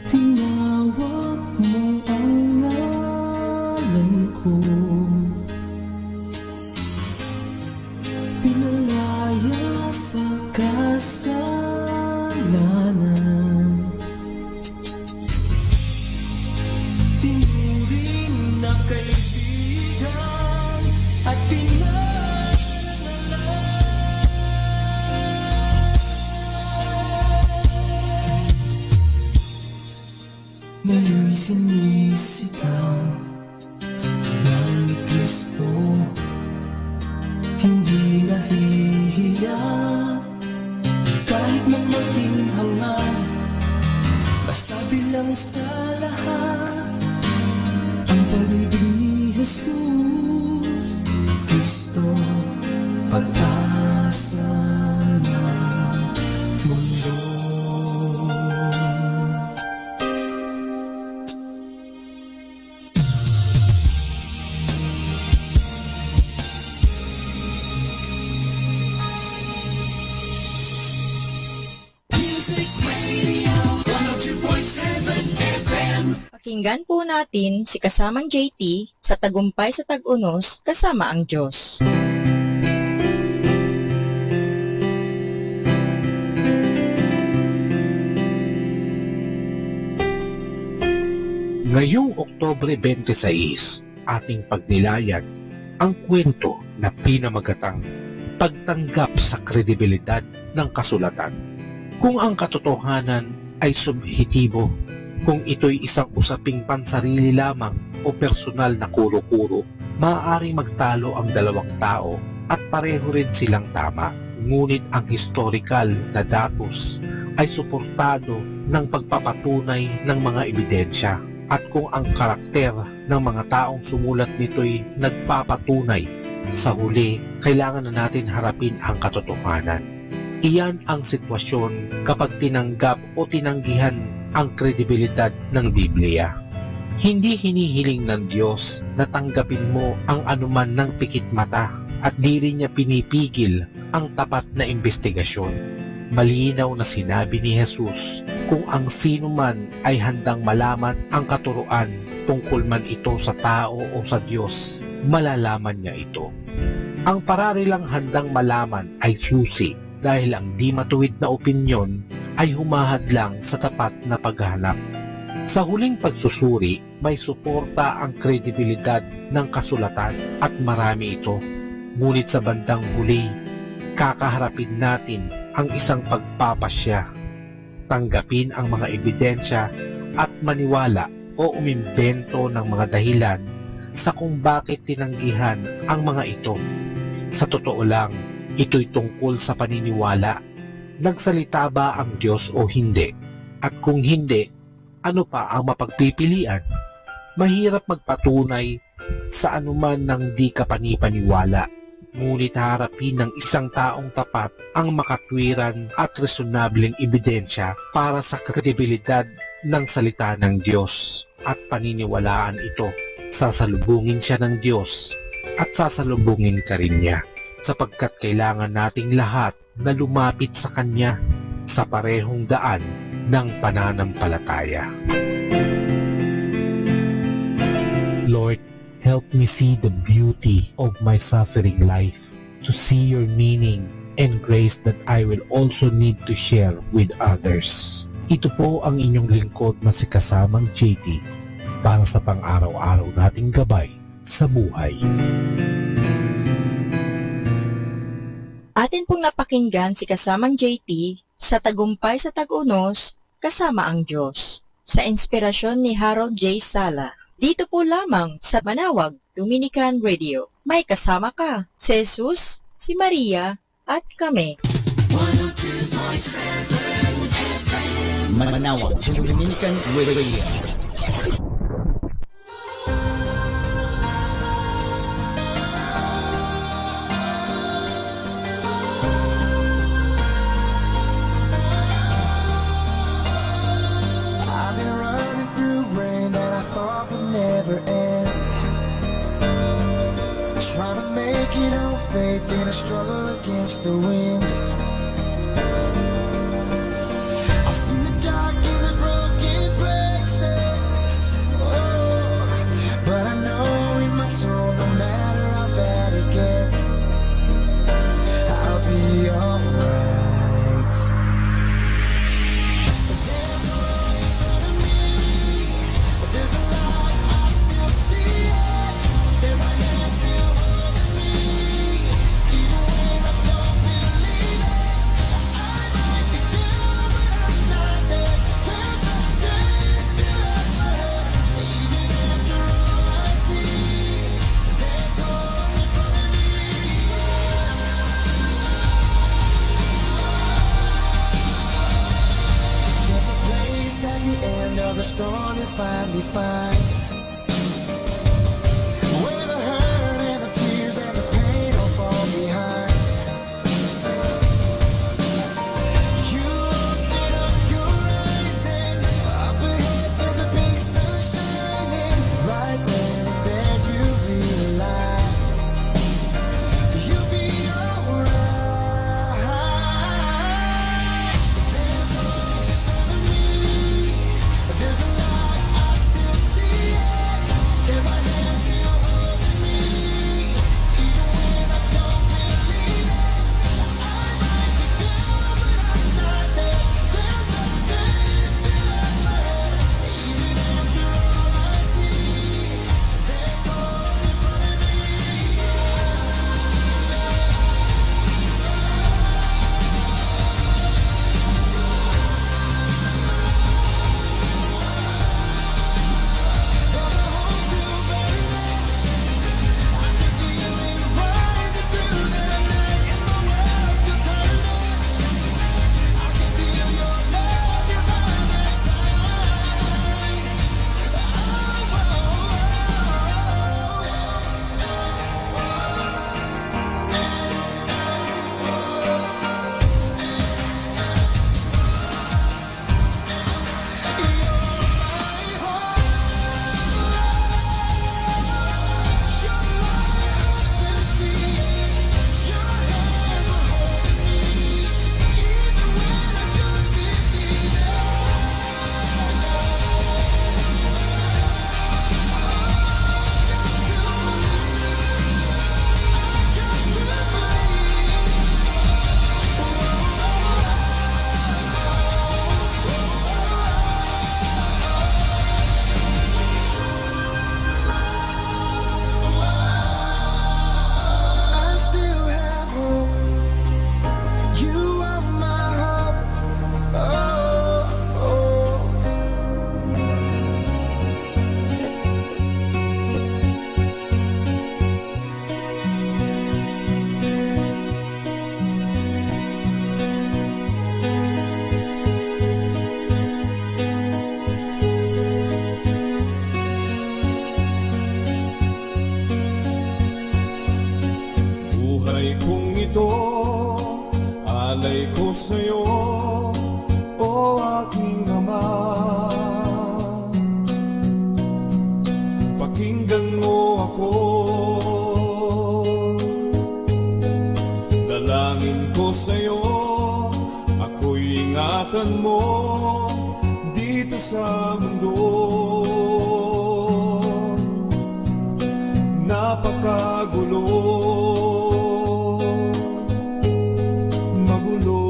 Tinawag mo ang ngalan ko, pinalaya sa kasalanan, tinuring na kaibigan at ngayon'y sinisigaw ngalan ni Kristo, hindi nahihiya kahit man maging hangad. Masabi lang sa lahat ang pag-ibig ni Jesus. Kristo, pag-asa na.
Pakinggan po natin si kasamang JT sa Tagumpay sa Tag-Unos kasama ang Diyos.
Ngayong Oktubre 26, ating pagnilayan ang kwento na pinamagatang pagtanggap sa kredibilidad ng kasulatan. Kung ang katotohanan ay subhetibo, kung ito'y isang usaping pansarili lamang o personal na kuro-kuro, maaaring magtalo ang dalawang tao at pareho rin silang tama. Ngunit ang historical na datos ay suportado ng pagpapatunay ng mga ebidensya. At kung ang karakter ng mga taong sumulat nito'y nagpapatunay, sa huli, kailangan na natin harapin ang katotohanan. Iyan ang sitwasyon kapag tinanggap o tinanggihan ang kredibilidad ng Biblia. Hindi hinihiling ng Diyos na tanggapin mo ang anuman ng pikit mata at di rin niya pinipigil ang tapat na investigasyon. Malinaw na sinabi ni Jesus, kung ang sino man ay handang malaman ang katuruan tungkol man ito sa tao o sa Diyos, malalaman niya ito. Ang pararilang handang malaman ay susi dahil ang di matuwid na opinyon ay humahadlang sa tapat na paghahanap. Sa huling pagsusuri, may suporta ang kredibilidad ng kasulatan at marami ito. Ngunit sa bandang huli, kakaharapin natin ang isang pagpapasya. Tanggapin ang mga ebidensya at maniwala o umimbento ng mga dahilan sa kung bakit tinanggihan ang mga ito. Sa totoo lang, ito'y tungkol sa paniniwala. Nagsalita ba ang Diyos o hindi? At kung hindi, ano pa ang mapagpipilian? Mahirap magpatunay sa anuman ng di kapanipaniwala. Ngunit harapin ng isang taong tapat ang makatwiran at resonableng ebidensya para sa kredibilidad ng salita ng Diyos at paniniwalaan ito. Sasalubungin siya ng Diyos at sasalubungin ka rin niya, sapagkat kailangan nating lahat na lumapit sa Kanya sa parehong daan ng pananampalataya. Lord, help me see the beauty of my suffering life, to see your meaning and grace that I will also need to share with others. Ito po ang inyong lingkod na si kasamang JT para sa pang-araw-araw nating gabay sa buhay.
Atin pong napakinggan si kasamang JT sa Tagumpay sa Tag-Unos kasama ang Diyos sa inspirasyon ni Harold J. Sala. Dito po lamang sa Manawag Dominican Radio. May kasama ka, si Jesus, si Maria, at kami.
102.7 Manawag Dominican Radio.
Never end. Trying to make it on faith in a struggle against the wind. I've seen the dark and the broken places, oh, but I know in my soul, no matter how bad it gets, I'll be alright. There's a road in front of me, there's a light. There's a hand still holding me, even when I don't believe it. the storm you finally find where the hurt and the tears and the pain all fall behind. You open up your eyes and up ahead there's a big sun shining. Right then and there you realize you'll be alright. There's a road in front of me, there's a light I still
sa'yo, o aking Ama. Pakinggan mo ako, dalangin ko sa'yo, ako'y ingatan mo dito sa mundo. Napakagulo, magulo.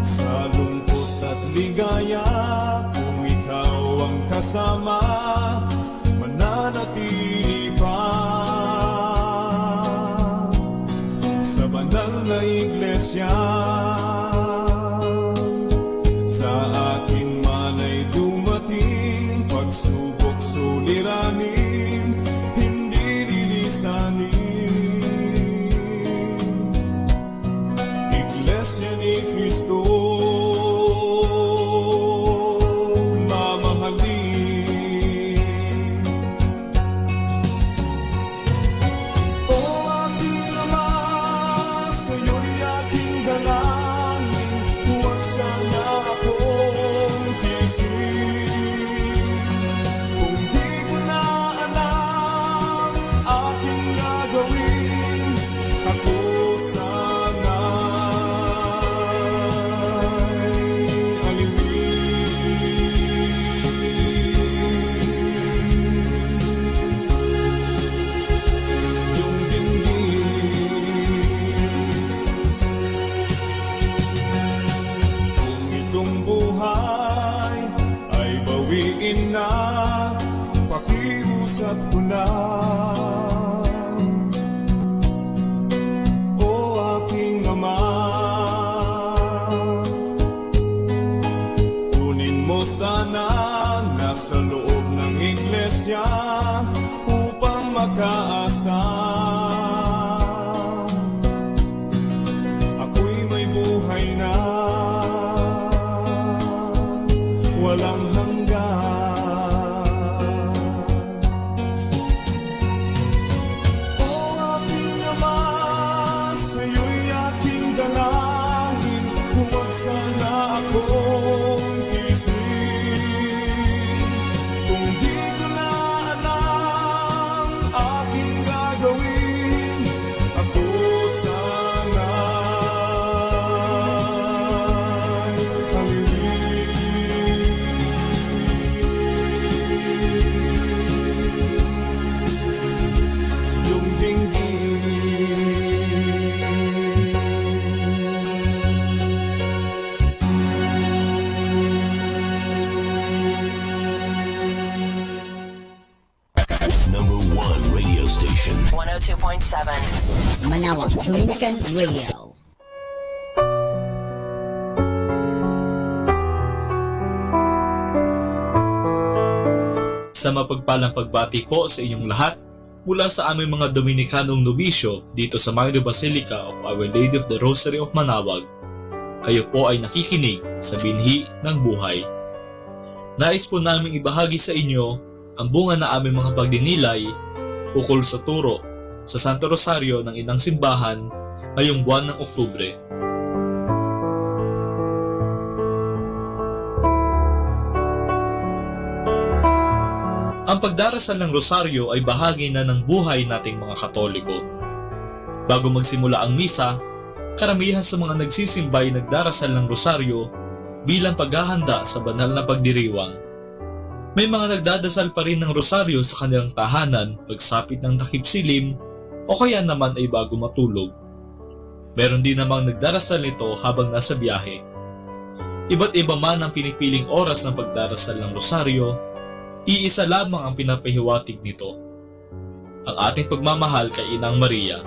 Sa lungkot at ligaya, kung ikaw ang kasama, mananatili pa sa banal na iglesia. Sa akin man ay dumating pagsubok, suliranin, hindi lilisanin. Iglesia ni Cristo, mamahalin. O aking Ama, sa'yo'y aking dalangin, huwag sana akong tiisin. Kung di ko na alam aking gagawin, ako sana'y aliwin. Yung dinggin, kung itong buhay ay bawiin na, pakiusap ko na, o aking Ama. Kunin mo sana nasa loob ng iglesia upang makaasa. Ako'y may buhay na walang hanggan. O aking Ama, sa'yo'y aking dalangin, huwag sana akong tiisin. Kung di ko na alam aking gagawin, ako sana'y aliwin. Yung
Number 1 radio station.
102.7 Manawag Dominican Radio.
Sa mapagpalang pagbati po sa inyong lahat mula sa aming mga Dominikanong nobisyo dito sa Magna Basilica of Our Lady of the Rosary of Manawag. Kayo po ay nakikinig sa binhi ng buhay. Nais po naming ibahagi sa inyo ang bunga na aming mga pagdinilay ukol sa turo sa Santo Rosario ng Inang Simbahan ngayong buwan ng Oktubre. Ang pagdarasal ng Rosaryo ay bahagi na ng buhay nating mga Katoliko. Bago magsimula ang misa, karamihan sa mga nagsisimba ay nagdarasal ng Rosaryo bilang paghahanda sa banal na pagdiriwang. May mga nagdadasal pa rin ng Rosaryo sa kanilang tahanan pagsapit ng takip silim o kaya naman ay bago matulog. Meron din namang nagdarasal nito habang nasa biyahe. Iba't iba man ang pinipiling oras ng pagdarasal ng Rosaryo, iisa lamang ang pinapahiwatig nito, ang ating pagmamahal kay Inang Maria.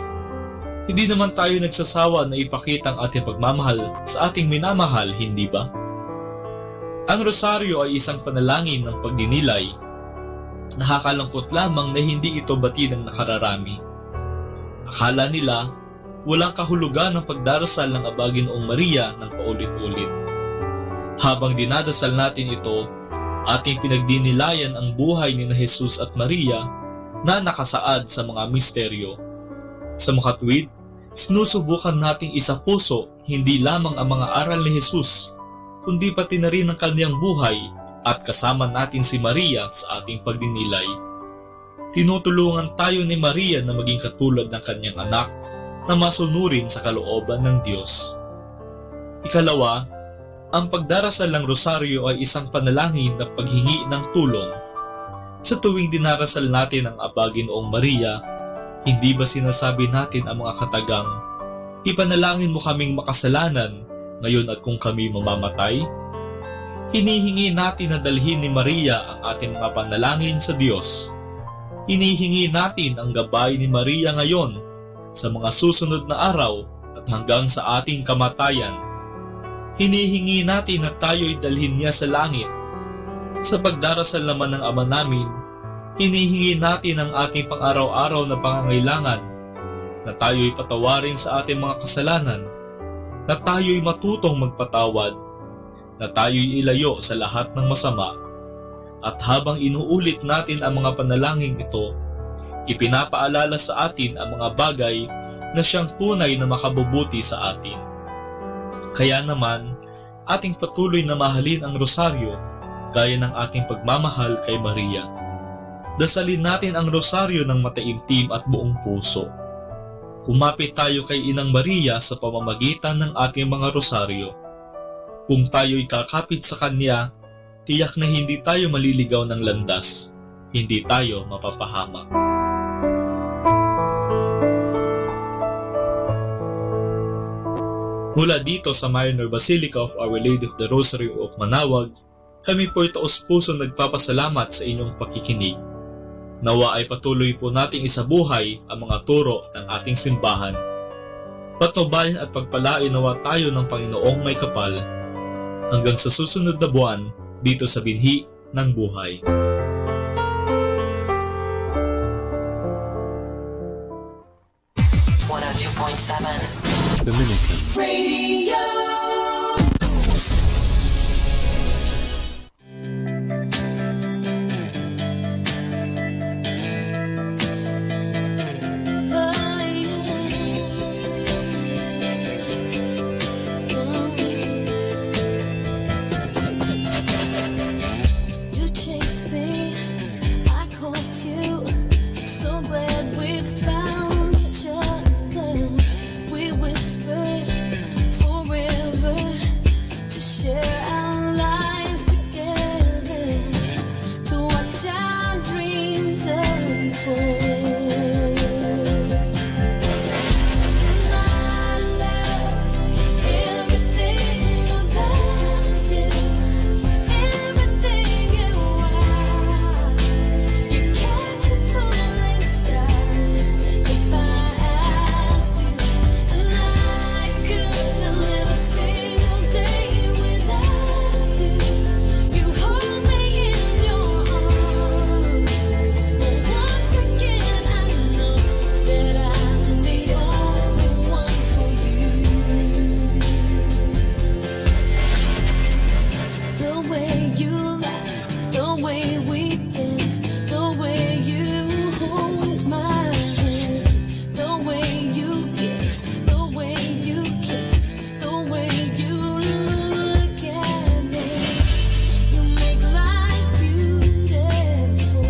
Hindi naman tayo nagsasawa na ipakita ang ating pagmamahal sa ating minamahal, hindi ba? Ang Rosaryo ay isang panalangin ng pagdinilay. Nakakalungkot lamang na hindi ito batid ng nakararami. Akala nila walang kahulugan ng pagdarasal ng Aba Ginoong Maria ng paulit-ulit. Habang dinadasal natin ito, ating pinagdinilayan ang buhay ni Jesus at Maria na nakasaad sa mga misteryo. Sa makatwid, Sinusubukan nating isapuso hindi lamang ang mga aral ni Jesus, kundi pati na rin ang kanyang buhay at kasama natin si Maria sa ating pagdinilay. Tinutulungan tayo ni Maria na maging katulad ng kanyang anak na masunurin sa kalooban ng Diyos. Ikalawa, ang pagdarasal ng rosaryo ay isang panalangin na paghingi ng tulong. Sa tuwing dinarasal natin ang Aba Ginoong Maria, hindi ba sinasabi natin ang mga katagang, "Ipanalangin mo kaming makasalanan ngayon at kung kami mamamatay"? Hinihingi natin na dalhin ni Maria ang ating mga panalangin sa Diyos. Hinihingi natin ang gabay ni Maria ngayon sa mga susunod na araw at hanggang sa ating kamatayan. Hinihingi natin na tayo'y dalhin niya sa langit. Sa pagdarasal naman ng Ama namin, hinihingi natin ang ating pang-araw-araw na pangangailangan, na tayo'y patawarin sa ating mga kasalanan, na tayo'y matutong magpatawad, na tayo'y ilayo sa lahat ng masama. At habang inuulit natin ang mga panalangin ito, ipinapaalala sa atin ang mga bagay na siyang tunay na makabubuti sa atin. Kaya naman, ating patuloy na mahalin ang rosaryo gaya ng ating pagmamahal kay Maria. Dasalin natin ang rosaryo ng mataimtim at buong puso. Kumapit tayo kay Inang Maria sa pamamagitan ng ating mga rosaryo. Kung tayo'y kakapit sa Kanya, tiyak na hindi tayo maliligaw ng landas, hindi tayo mapapahamak. Mula dito sa Minor Basilica of Our Lady of the Rosary of Manaoag, kami po'y taos-pusong nagpapasalamat sa inyong pakikinig. Nawa ay patuloy po nating isabuhay ang mga turo ng ating simbahan. Patnubayan at pagpalain nawa tayo ng Panginoong may kapal hanggang sa susunod na buwan dito sa binhi ng buhay.
Dominican
Radio.
You chased me, I caught you. So glad we found each other. We whispered forever to share our lives together, to watch our dreams unfold. And I love everything about you, everything you are. You catch a falling star if I asked you, and I couldn't live a single day without you. You hold me in your arms, but once again I know that I'm the only one for you. The way you laugh, the way we dance, the way you hold my hand, the way you give, the way you kiss, the way you look at me. You make life beautiful.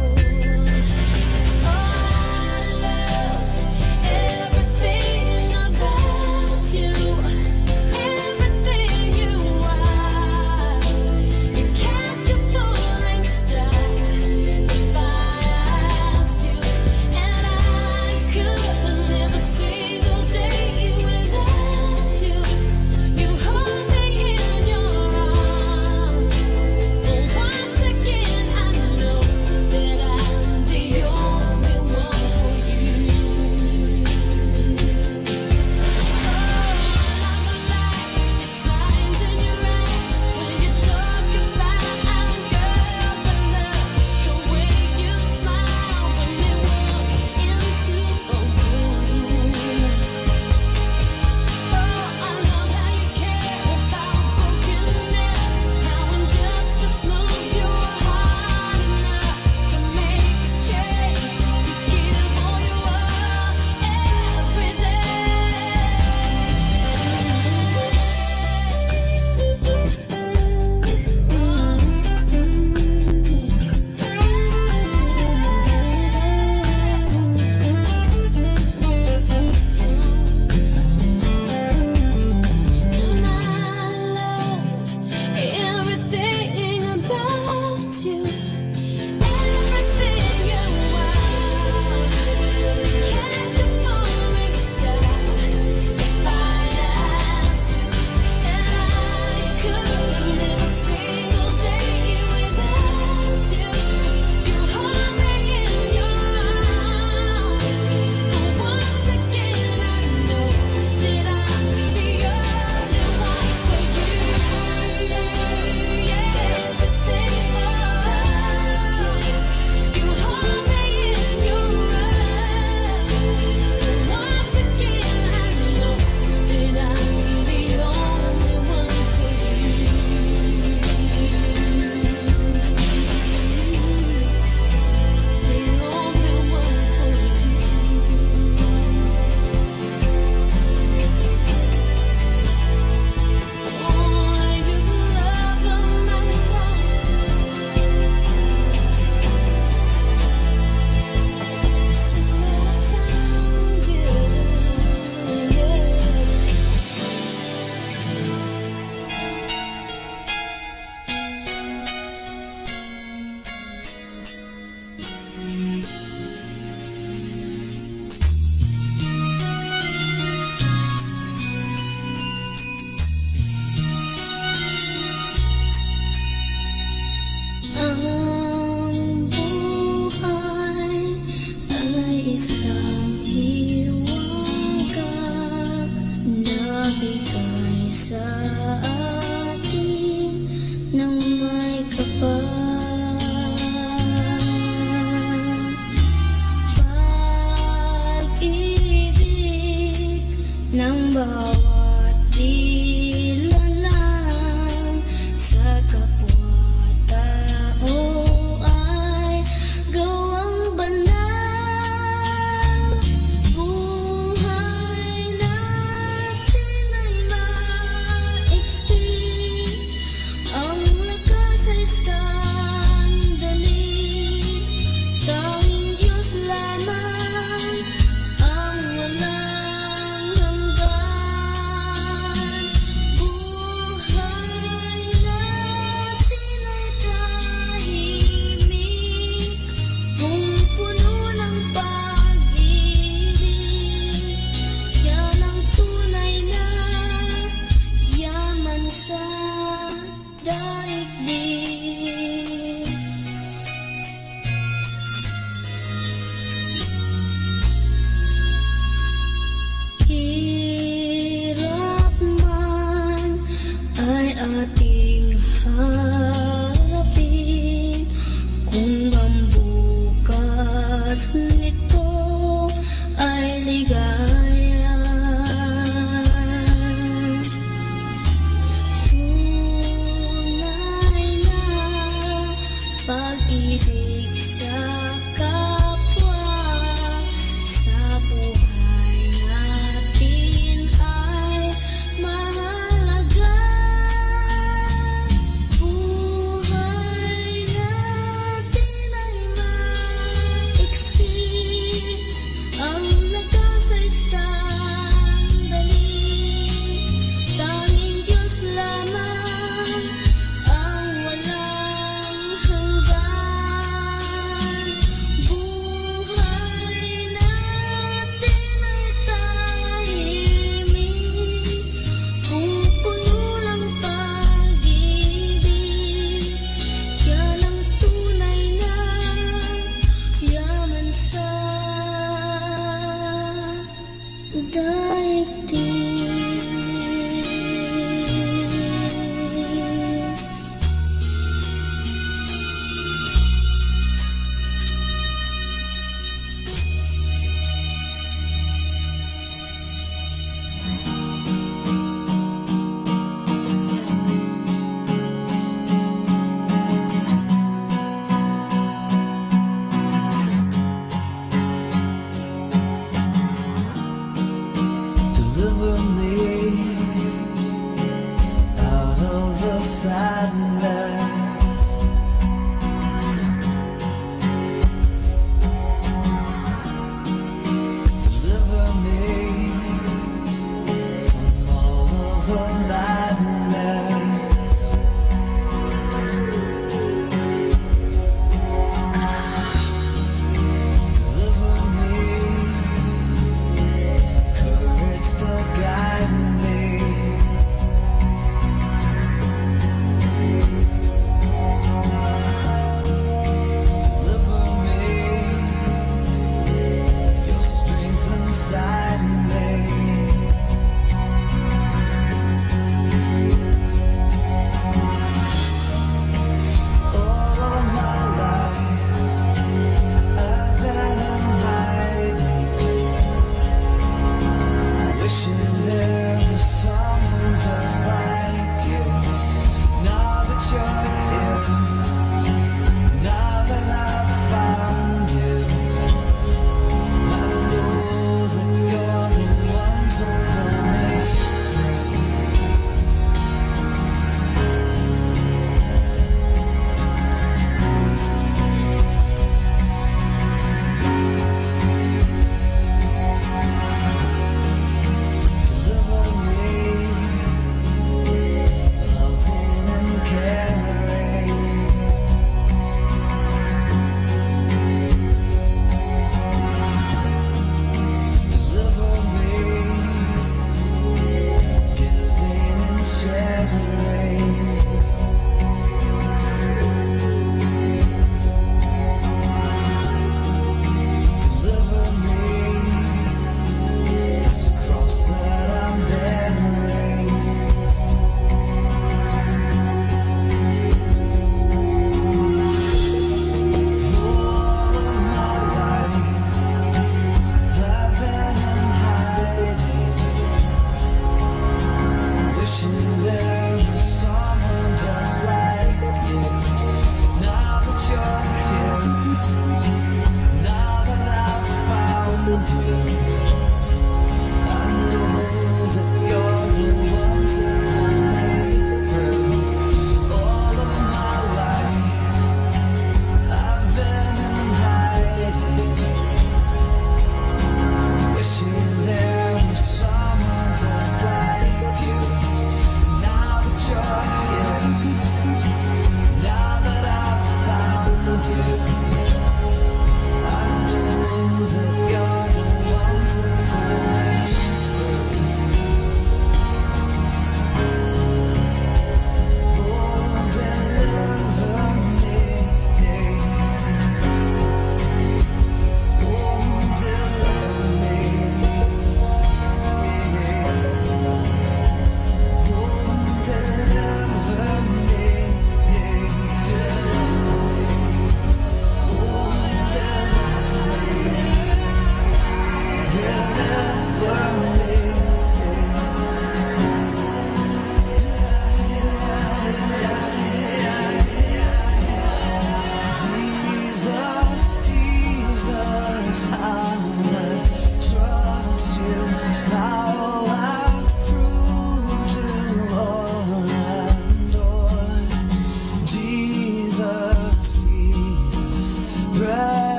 Oh, I love everything about you, everything you are. You catch a falling star if I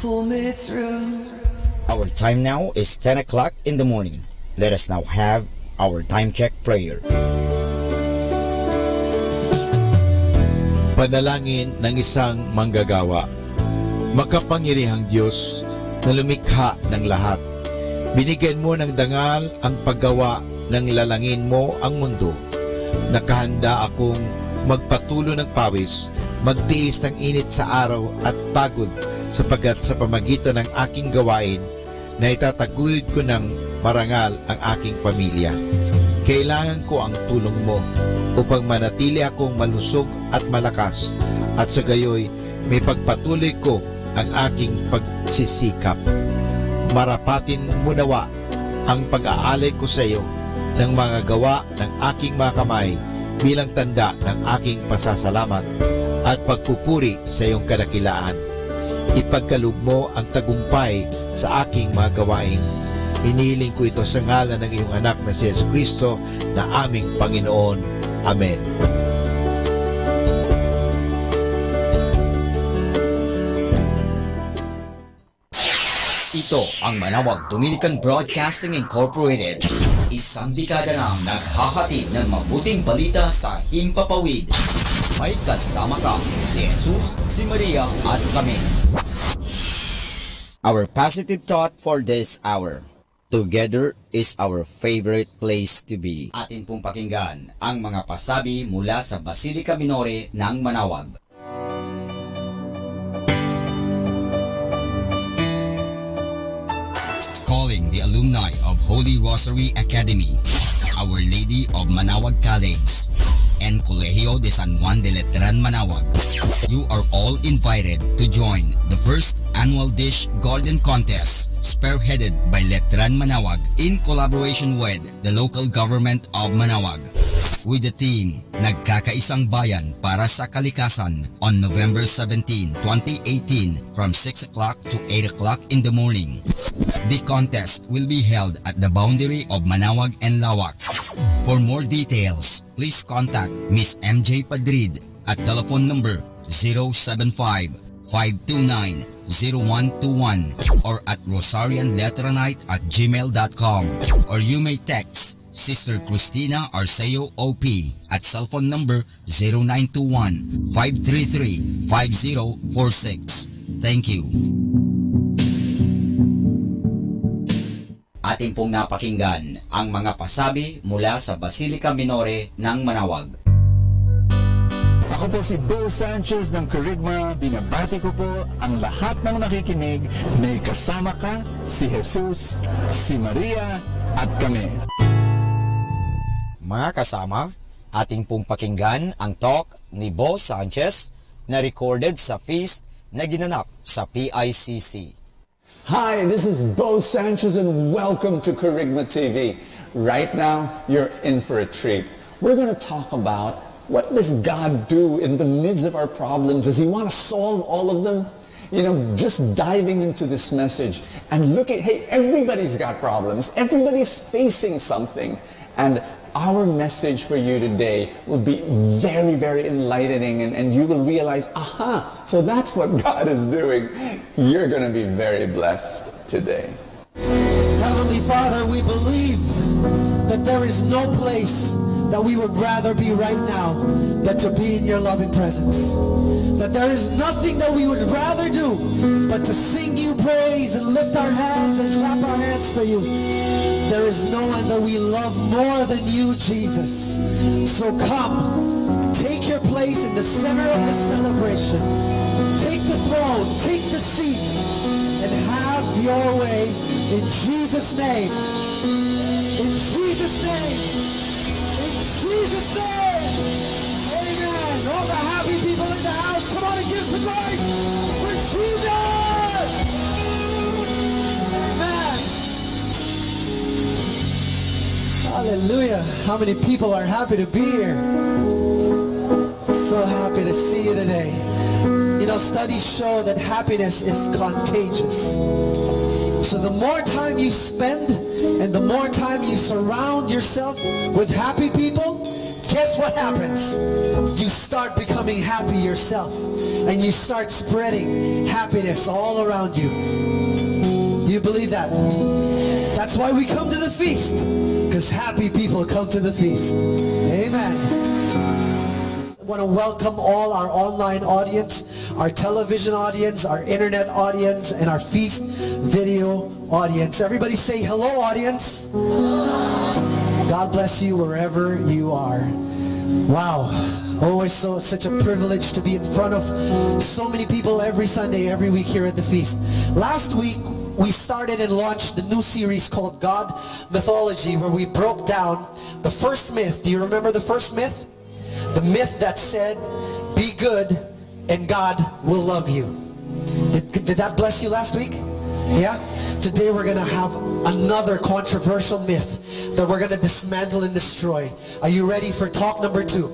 Pull me through. Our time now is 10 o'clock in the morning. Let us now have our time check prayer.
Panalangin ng isang manggagawa. Makapangyarihang Diyos na lumikha ng lahat. Binigyan mo ng dangal ang paggawa ng lalangin mo ang mundo. Nakahanda akong magpatulo ng pawis, magtiis ng init sa araw at pagod, sapagkat sa pamagitan ng aking gawain na itataguyod ko ng marangal ang aking pamilya. Kailangan ko ang tulong mo upang manatili akong malusog at malakas, at sa gayoy may pagpatuloy ko ang aking pagsisikap. Marapatin mo nawa ang pag-aalay ko sa iyo ng mga gawa ng aking mga kamay bilang tanda ng aking pasasalamat at pagpupuri sa iyong kadakilaan. Ipagkaloob mo ang tagumpay sa aking mga gawain. Inihiling ko ito sa ngalan ng iyong anak na si Jesucristo na aming Panginoon. Amen.
Ito ang Manawag Dominican Broadcasting Incorporated. Isang dekada nang naghahatid ng mabuting balita sa himpapawid. May kasama ka si Jesus, si Maria at kami. Our positive thought for this hour. Together is our favorite place to be. Atin pong pakinggan ang mga pasabi mula sa Basilica Minore ng Manawag. Calling the alumni of Holy Rosary Academy, Our Lady of Manawag College, and Colegio de San Juan de Letran Manawag. You are all invited to join the first annual Dish Golden Contest spearheaded by Letran Manawag in collaboration with the local government of Manawag. With the theme, Nagkakaisang Bayan para sa Kalikasan on November 17, 2018 from 6 o'clock to 8 o'clock in the morning. The contest will be held at the boundary of Manawag and Lawak. For more details, please contact Miss MJ Padrid at telephone number 075-529-0121 or at rosarianletranite@gmail.com, or you may text Sister Christina Arceo OP at cellphone number 0921-533-5046. Thank you. Ating pong napakinggan ang mga pasabi mula sa Basilica Minore ng Manawag.
Ako po si Bo Sanchez ng Kerygma. Binabati ko po ang lahat ng nakikinig. May kasama ka, si Jesus, si Maria, at kami.
Mga kasama, ating pong pakinggan ang talk ni Bo Sanchez na recorded sa feast na ginanap sa PICC.
Hi, this is Bo Sanchez and welcome to Kerygma TV. Right now, you're in for a treat. We're going to talk about what does God do in the midst of our problems. Does He want to solve all of them? just diving into this message and look at, hey, everybody's got problems. Everybody's facing something. And our message for you today will be very, very enlightening, and you will realize, aha, so that's what God is doing. You're going to be very blessed today.
Heavenly Father, we believe that there is no place that we would rather be right now than to be in your loving presence. That there is nothing that we would rather do but to sing you praise and lift our hands and clap our hands for you. There is no one that we love more than you, Jesus. So come, take your place in the center of this celebration. Take the throne, take the seat, and have your way in Jesus' name. In Jesus' name. In Jesus' name. Amen. All the happy people in the house, come on and give some praise for Jesus. Amen. Hallelujah. How many people are happy to be here? So happy to see you today. Studies show that happiness is contagious. So the more time you spend and the more time you surround yourself with happy people, guess what happens? You start becoming happy yourself and you start spreading happiness all around you. Do you believe that? That's why we come to the feast, because happy people come to the feast. Amen. I want to welcome all our online audience, our television audience, our internet audience, and our feast video audience. Everybody say hello, audience. God bless you wherever you are. Wow. Always such a privilege to be in front of so many people every Sunday, every week here at the feast. Last week, we started and launched the new series called God Mythology, where we broke down the first myth. Do you remember the first myth? The myth that said, be good and God will love you. Did that bless you last week? Yeah? Today we're going to have another controversial myth that we're going to dismantle and destroy. Are you ready for talk number 2?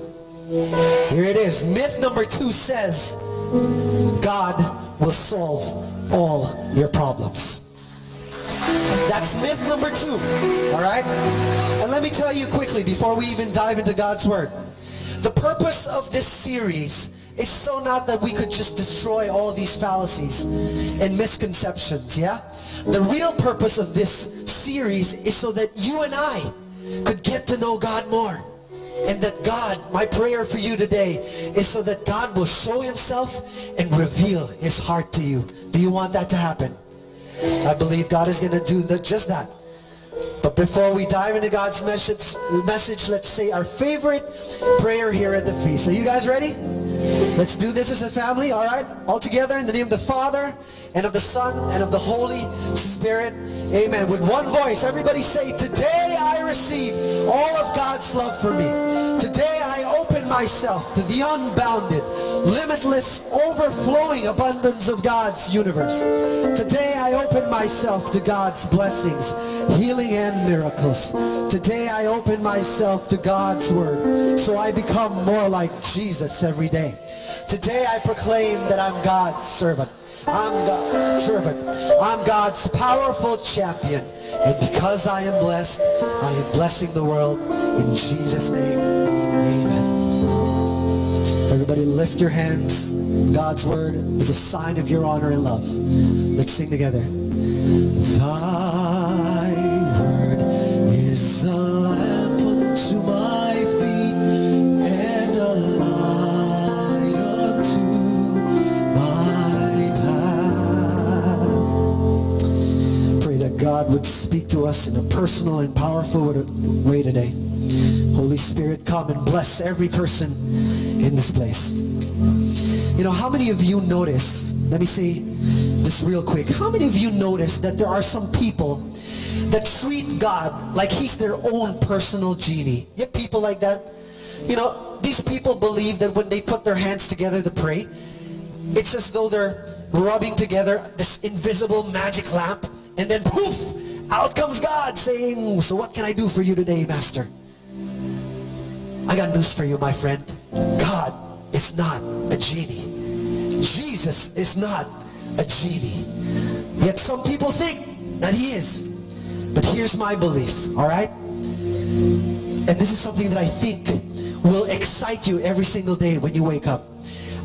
Here it is. Myth number 2 says, God will solve all your problems. That's myth number 2. All right? And let me tell you quickly before we even dive into God's Word. The purpose of this series is so not that we could just destroy all these fallacies and misconceptions, yeah? The real purpose of this series is so that you and I could get to know God more. And that God, my prayer for you today is so that God will show himself and reveal his heart to you. Do you want that to happen? I believe God is going to do just that. But before we dive into God's message, let's say our favorite prayer here at the feast. Are you guys ready? Let's do this as a family, all right? All together in the name of the Father, and of the Son, and of the Holy Spirit. Amen. With one voice, everybody say, today I receive all of God's love for me. Today I open myself to the unbounded, limitless, overflowing abundance of God's universe. Today I open myself to God's blessings, healing and miracles. Today I open myself to God's Word, so I become more like Jesus every day. Today I proclaim that I'm God's servant. I'm God's servant. I'm God's powerful champion. And because I am blessed, I am blessing the world in Jesus' name. Amen. Everybody lift your hands. God's Word is a sign of your honor and love. Let's sing together. Thy Word is a lamp unto my feet and a light unto my path. Pray that God would speak to us in a personal and powerful way today. Holy Spirit, come and bless every person in this place. You know, how many of you notice, let me say this real quick, how many of you notice that there are some people that treat God like he's their own personal genie? You have people like that? You know, these people believe that when they put their hands together to pray, it's as though they're rubbing together this invisible magic lamp, and then poof, out comes God saying, so what can I do for you today, Master? I got news for you, my friend. God is not a genie. Jesus is not a genie. Yet some people think that he is. But here's my belief, all right? And this is something that I think will excite you every single day when you wake up.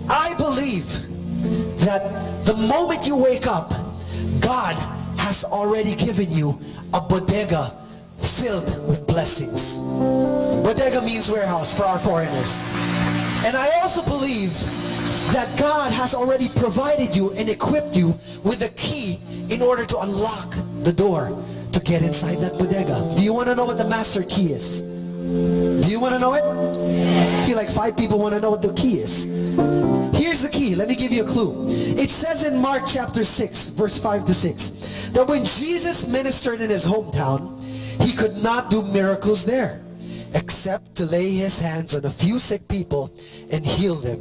I believe that the moment you wake up, God has already given you a bodega filled with blessings. Bodega means warehouse for our foreigners. And I also believe that God has already provided you and equipped you with a key in order to unlock the door to get inside that bodega. Do you want to know what the master key is? Do you want to know it? I feel like 5 people want to know what the key is. Here's the key. Let me give you a clue. It says in Mark chapter 6, verse 5 to 6, that when Jesus ministered in his hometown, he could not do miracles there, except to lay his hands on a few sick people and heal them.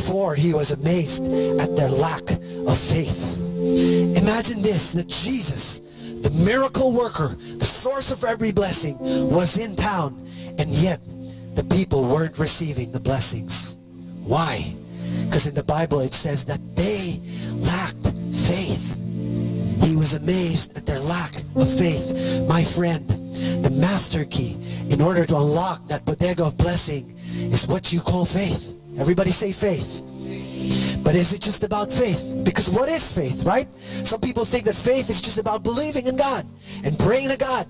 For he was amazed at their lack of faith. Imagine this, that Jesus, the miracle worker, the source of every blessing, was in town, and yet the people weren't receiving the blessings. Why? Because in the Bible it says that they lacked faith. He was amazed at their lack of faith. My friend, the master key in order to unlock that bodega of blessing is what you call faith. Everybody say faith. But is it just about faith? Because what is faith, right? Some people think that faith is just about believing in God and praying to God.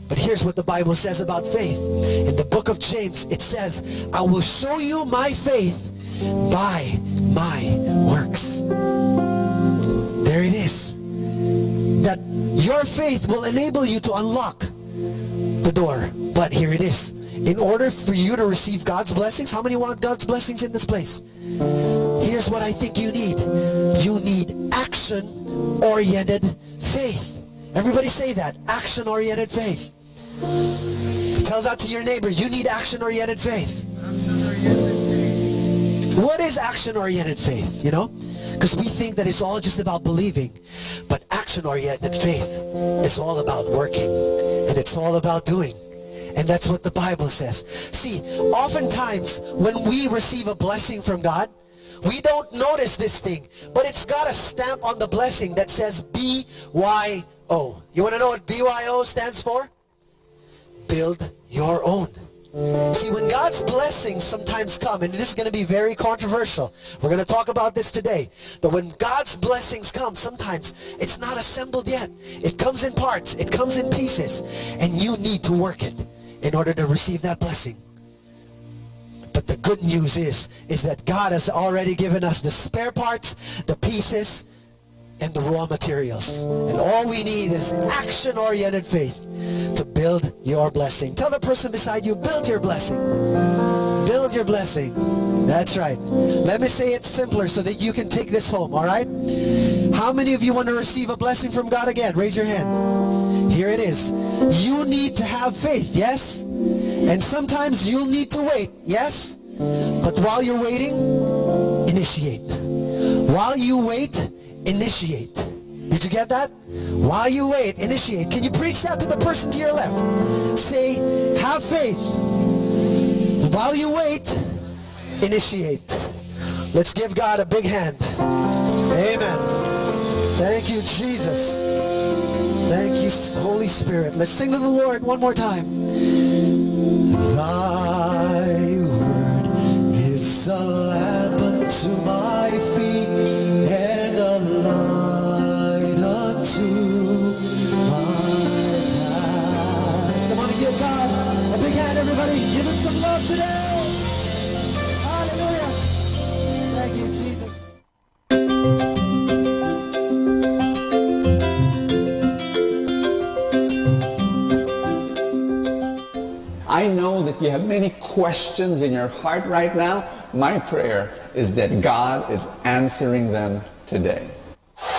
But here's what the Bible says about faith. In the book of James, it says, I will show you my faith by my works. There it is. That your faith will enable you to unlock the door. But here it is. In order for you to receive God's blessings, how many want God's blessings in this place? Here's what I think you need. You need action-oriented faith. Everybody say that. Action-oriented faith. Tell that to your neighbor. You need action-oriented faith. What is action-oriented faith? You know? Because we think that it's all just about believing. But action-oriented faith is all about working. And it's all about doing. And that's what the Bible says. See, oftentimes when we receive a blessing from God, we don't notice this thing, but it's got a stamp on the blessing that says BYO. You want to know what BYO stands for? Build your own. See, when God's blessings sometimes come, and this is going to be very controversial, we're going to talk about this today, but when God's blessings come, sometimes it's not assembled yet. It comes in parts, it comes in pieces, and you need to work it in order to receive that blessing. But the good news is that God has already given us the spare parts, the pieces, and the raw materials. And all we need is action-oriented faith to build your blessing. Tell the person beside you, build your blessing. Build your blessing. That's right. Let me say it simpler so that you can take this home, all right? How many of you want to receive a blessing from God again? Raise your hand. Here it is. You need to have faith, yes? And sometimes you'll need to wait, yes? But while you're waiting, initiate. While you wait, initiate. Did you get that? While you wait, initiate. Can you preach that to the person to your left? Say, have faith. While you wait, initiate. Let's give God a big hand. Amen. Thank you, Jesus. Thank you, Holy Spirit. Let's sing to the Lord one more time. Thy word is a lamp unto my feet and a light unto my path. Come on and give God a big hand, everybody. Give him some love today. Hallelujah. Thank you, Jesus.
I know that you have many questions in your heart right now. My prayer is that God is answering them today.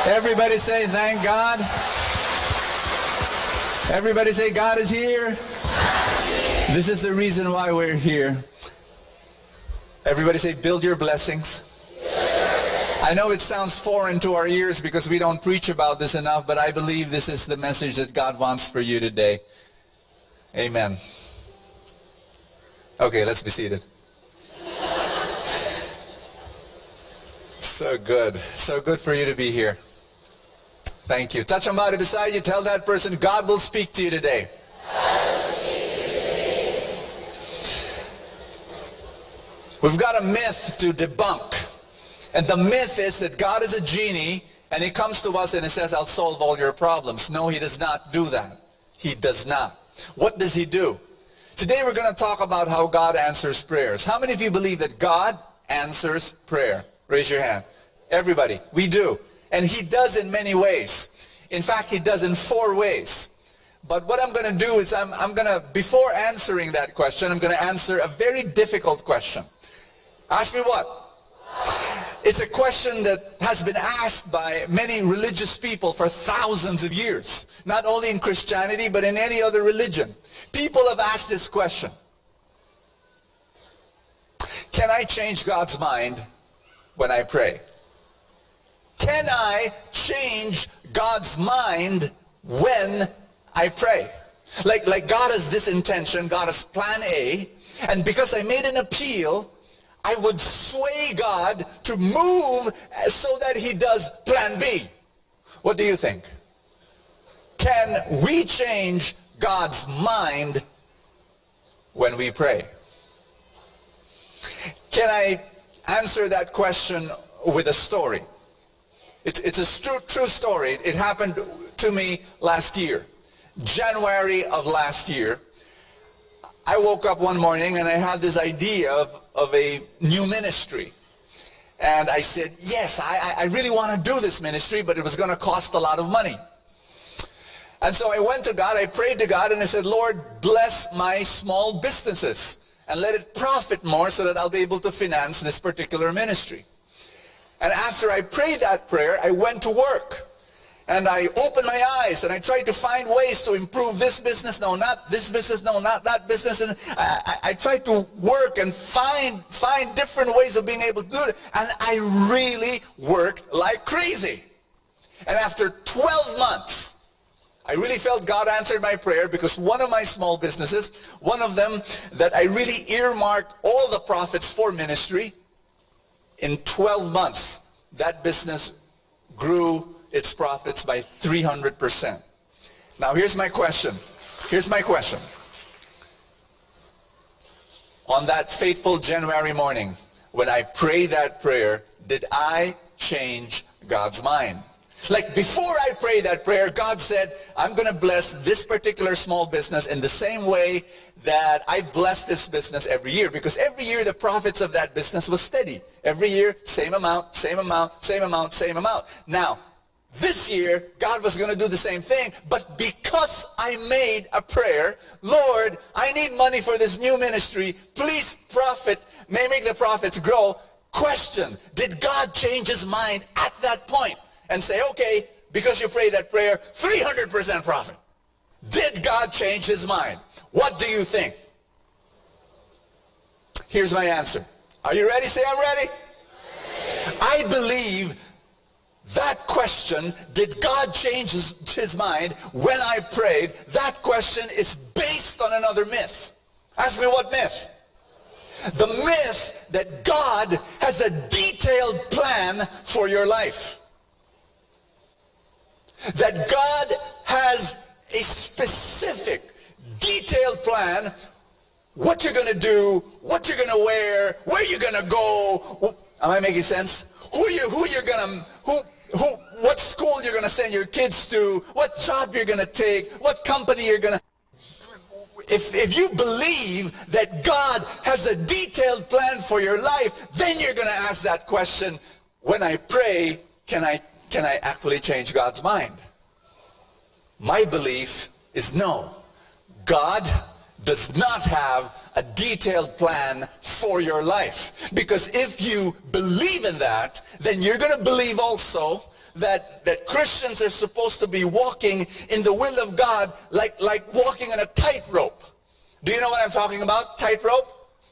Everybody say, thank God. Everybody say, God is here. This is the reason why we're here. Everybody say, build your blessings. I know it sounds foreign to our ears because we don't preach about this enough, but I believe this is the message that God wants for you today. Amen. Okay, let's be seated. So good. So good for you to be here. Thank you. Touch somebody beside you. Tell that person, God will speak to you today. We've got a myth to debunk. And the myth is that God is a genie and he comes to us and he says, I'll solve all your problems. No, he does not do that. He does not. What does he do? Today we're going to talk about how God answers prayers. How many of you believe that God answers prayer? Raise your hand. Everybody. We do. And he does in many ways. In fact, he does in 4 ways. But what I'm going to do is I'm going to, before answering that question, I'm going to answer a very difficult question. Ask me what? It's a question that has been asked by many religious people for thousands of years. Not only in Christianity, but in any other religion. People have asked this question. Can I change God's mind when I pray? Can I change God's mind when I pray? Like God has this intention, God has plan A, and because I made an appeal, I would sway God to move so that he does plan B. What do you think? Can we change God's mind when we pray? Can I answer that question with a story? It's a true story. It happened to me last year. January of last year, I woke up one morning and I had this idea of a new ministry. And I said, yes, I really want to do this ministry, but it was going to cost a lot of money. And so I went to God, I prayed to God, and I said, Lord, bless my small businesses and let it profit more so that I'll be able to finance this particular ministry. And after I prayed that prayer, I went to work. And I opened my eyes and I tried to find ways to improve this business. No, not this business. No, not that business. And I tried to work and find different ways of being able to do it. And I really worked like crazy. And after 12 months, I really felt God answered my prayer because one of my small businesses, one of them that I really earmarked all the profits for ministry, in 12 months, that business grew its profits by 300%. Now here's my question. Here's my question. On that fateful January morning, when I prayed that prayer, did I change God's mind? Like before I prayed that prayer, God said, I'm going to bless this particular small business in the same way that I bless this business every year. Because every year the profits of that business was steady. Every year, same amount, same amount, same amount, same amount. Now, this year, God was going to do the same thing, but because I made a prayer, Lord, I need money for this new ministry. Please make the profits grow. Question, did God change his mind at that point and say, okay, because you prayed that prayer, 300% profit? Did God change his mind? What do you think? Here's my answer. Are you ready? Say, I'm ready. I believe that question, did God change his mind when I prayed? That question is based on another myth. Ask me what myth? The myth that God has a detailed plan for your life. That God has a specific, detailed plan, what you're going to do, what you're going to wear, where you're going to go. Am I making sense? What school you're going to send your kids to, what job you're going to take, what company you're going to... If you believe that God has a detailed plan for your life, then you're going to ask that question, when I pray, can I actually change God's mind? My belief is no. God does not have a detailed plan for your life. Because if you believe in that, then you're going to believe also that Christians are supposed to be walking in the will of God like walking on a tightrope. Do you know what I'm talking about? Tightrope?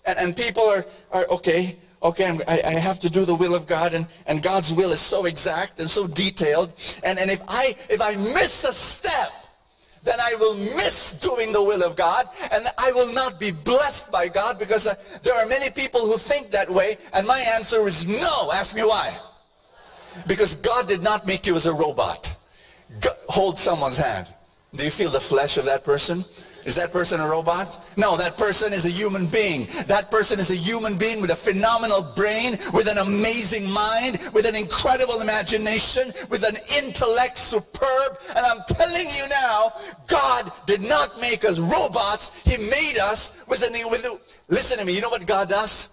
And people are okay, I have to do the will of God, and God's will is so exact and so detailed. And if I miss a step, then I will miss doing the will of God, and I will not be blessed by God, because there are many people who think that way, and my answer is no. Ask me why. Because God did not make you as a robot. Hold someone's hand. Do you feel the flesh of that person? Is that person a robot? No, that person is a human being. That person is a human being with a phenomenal brain, with an amazing mind, with an incredible imagination, with an intellect superb. And I'm telling you now, God did not make us robots. He made us listen to me, you know what God does?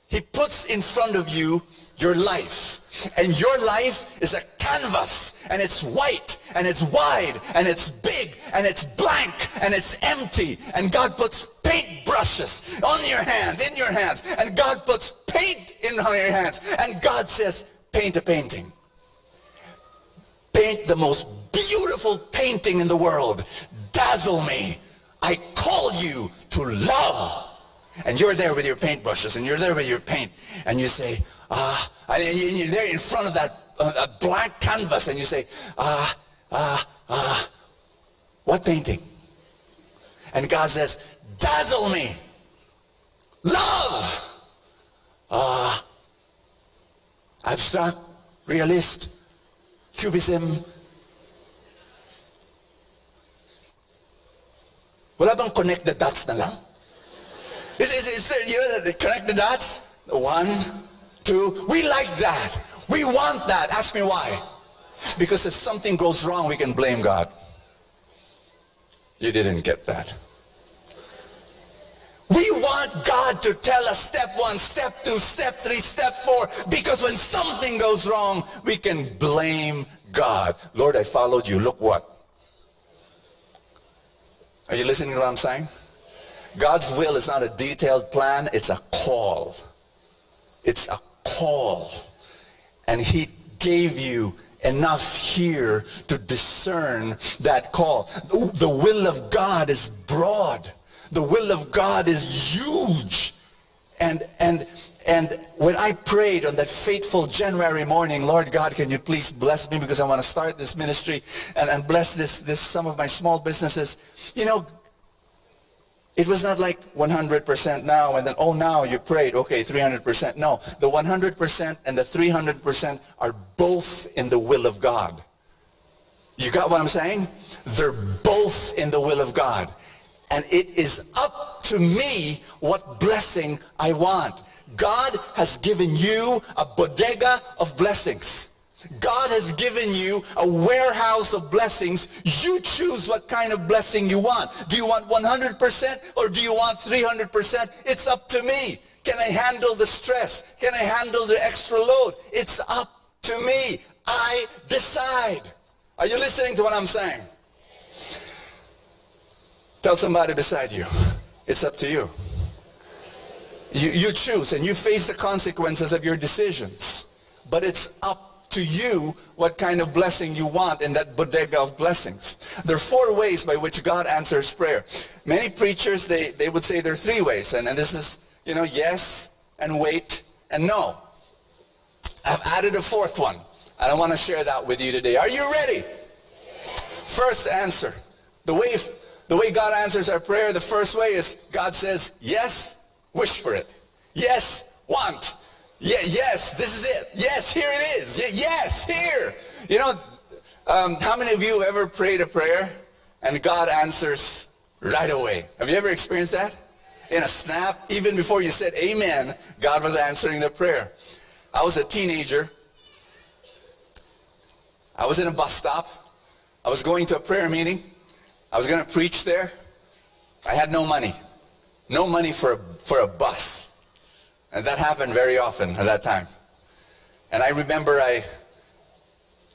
He puts in front of you your life. And your life is a canvas, and it's white, and it's wide, and it's big, and it's blank, and it's empty. And God puts paint brushes on your hands, in your hands, and God puts paint on your hands. And God says, paint a painting. Paint the most beautiful painting in the world. Dazzle me. I called you to love. And you're there with your paintbrushes, and you're there with your paint, and you say, and you're there in front of that blank canvas, and you say, what painting? And God says, dazzle me. Love. Abstract, realist, cubism. Wala bang connect the dots na lang? Is there, you know, connect the dots? 1, 2. We like that. We want that. Ask me why. Because if something goes wrong, we can blame God. You didn't get that. We want God to tell us step 1, step 2, step 3, step 4. Because when something goes wrong, we can blame God. Lord, I followed you. Look what? Are you listening to what I'm saying? God's will is not a detailed plan, it's a call. It's a call. And He gave you enough here to discern that call. The will of God is broad. The will of God is huge. And when I prayed on that fateful January morning, Lord God, can you please bless me because I want to start this ministry and bless this some of my small businesses. You know, it was not like 100% now and then, oh, now you prayed, okay, 300%. No, the 100% and the 300% are both in the will of God. You got what I'm saying? They're both in the will of God. And it is up to me what blessing I want. God has given you a bodega of blessings. God has given you a warehouse of blessings. You choose what kind of blessing you want. Do you want 100% or do you want 300%? It's up to me. Can I handle the stress? Can I handle the extra load? It's up to me. I decide. Are you listening to what I'm saying? Tell somebody beside you, it's up to you. You choose and you face the consequences of your decisions. But it's up to you what kind of blessing you want in that bodega of blessings. There are 4 ways by which God answers prayer. Many preachers, they would say there are 3 ways. And this is, you know, yes and wait and no. I've added a 4th one. And I want to share that with you today. Are you ready? First answer. The way God answers our prayer, the first way is God says, yes, wish for it. Yes, want. Yeah, yes, this is it. Yes, here it is. Yeah, yes, here. You know, how many of you ever prayed a prayer and God answers right away? Have you ever experienced that? In a snap, even before you said amen, God was answering the prayer. I was a teenager. I was in a bus stop. I was going to a prayer meeting. I was going to preach there. I had no money. No money for a bus. And that happened very often at that time. And I remember I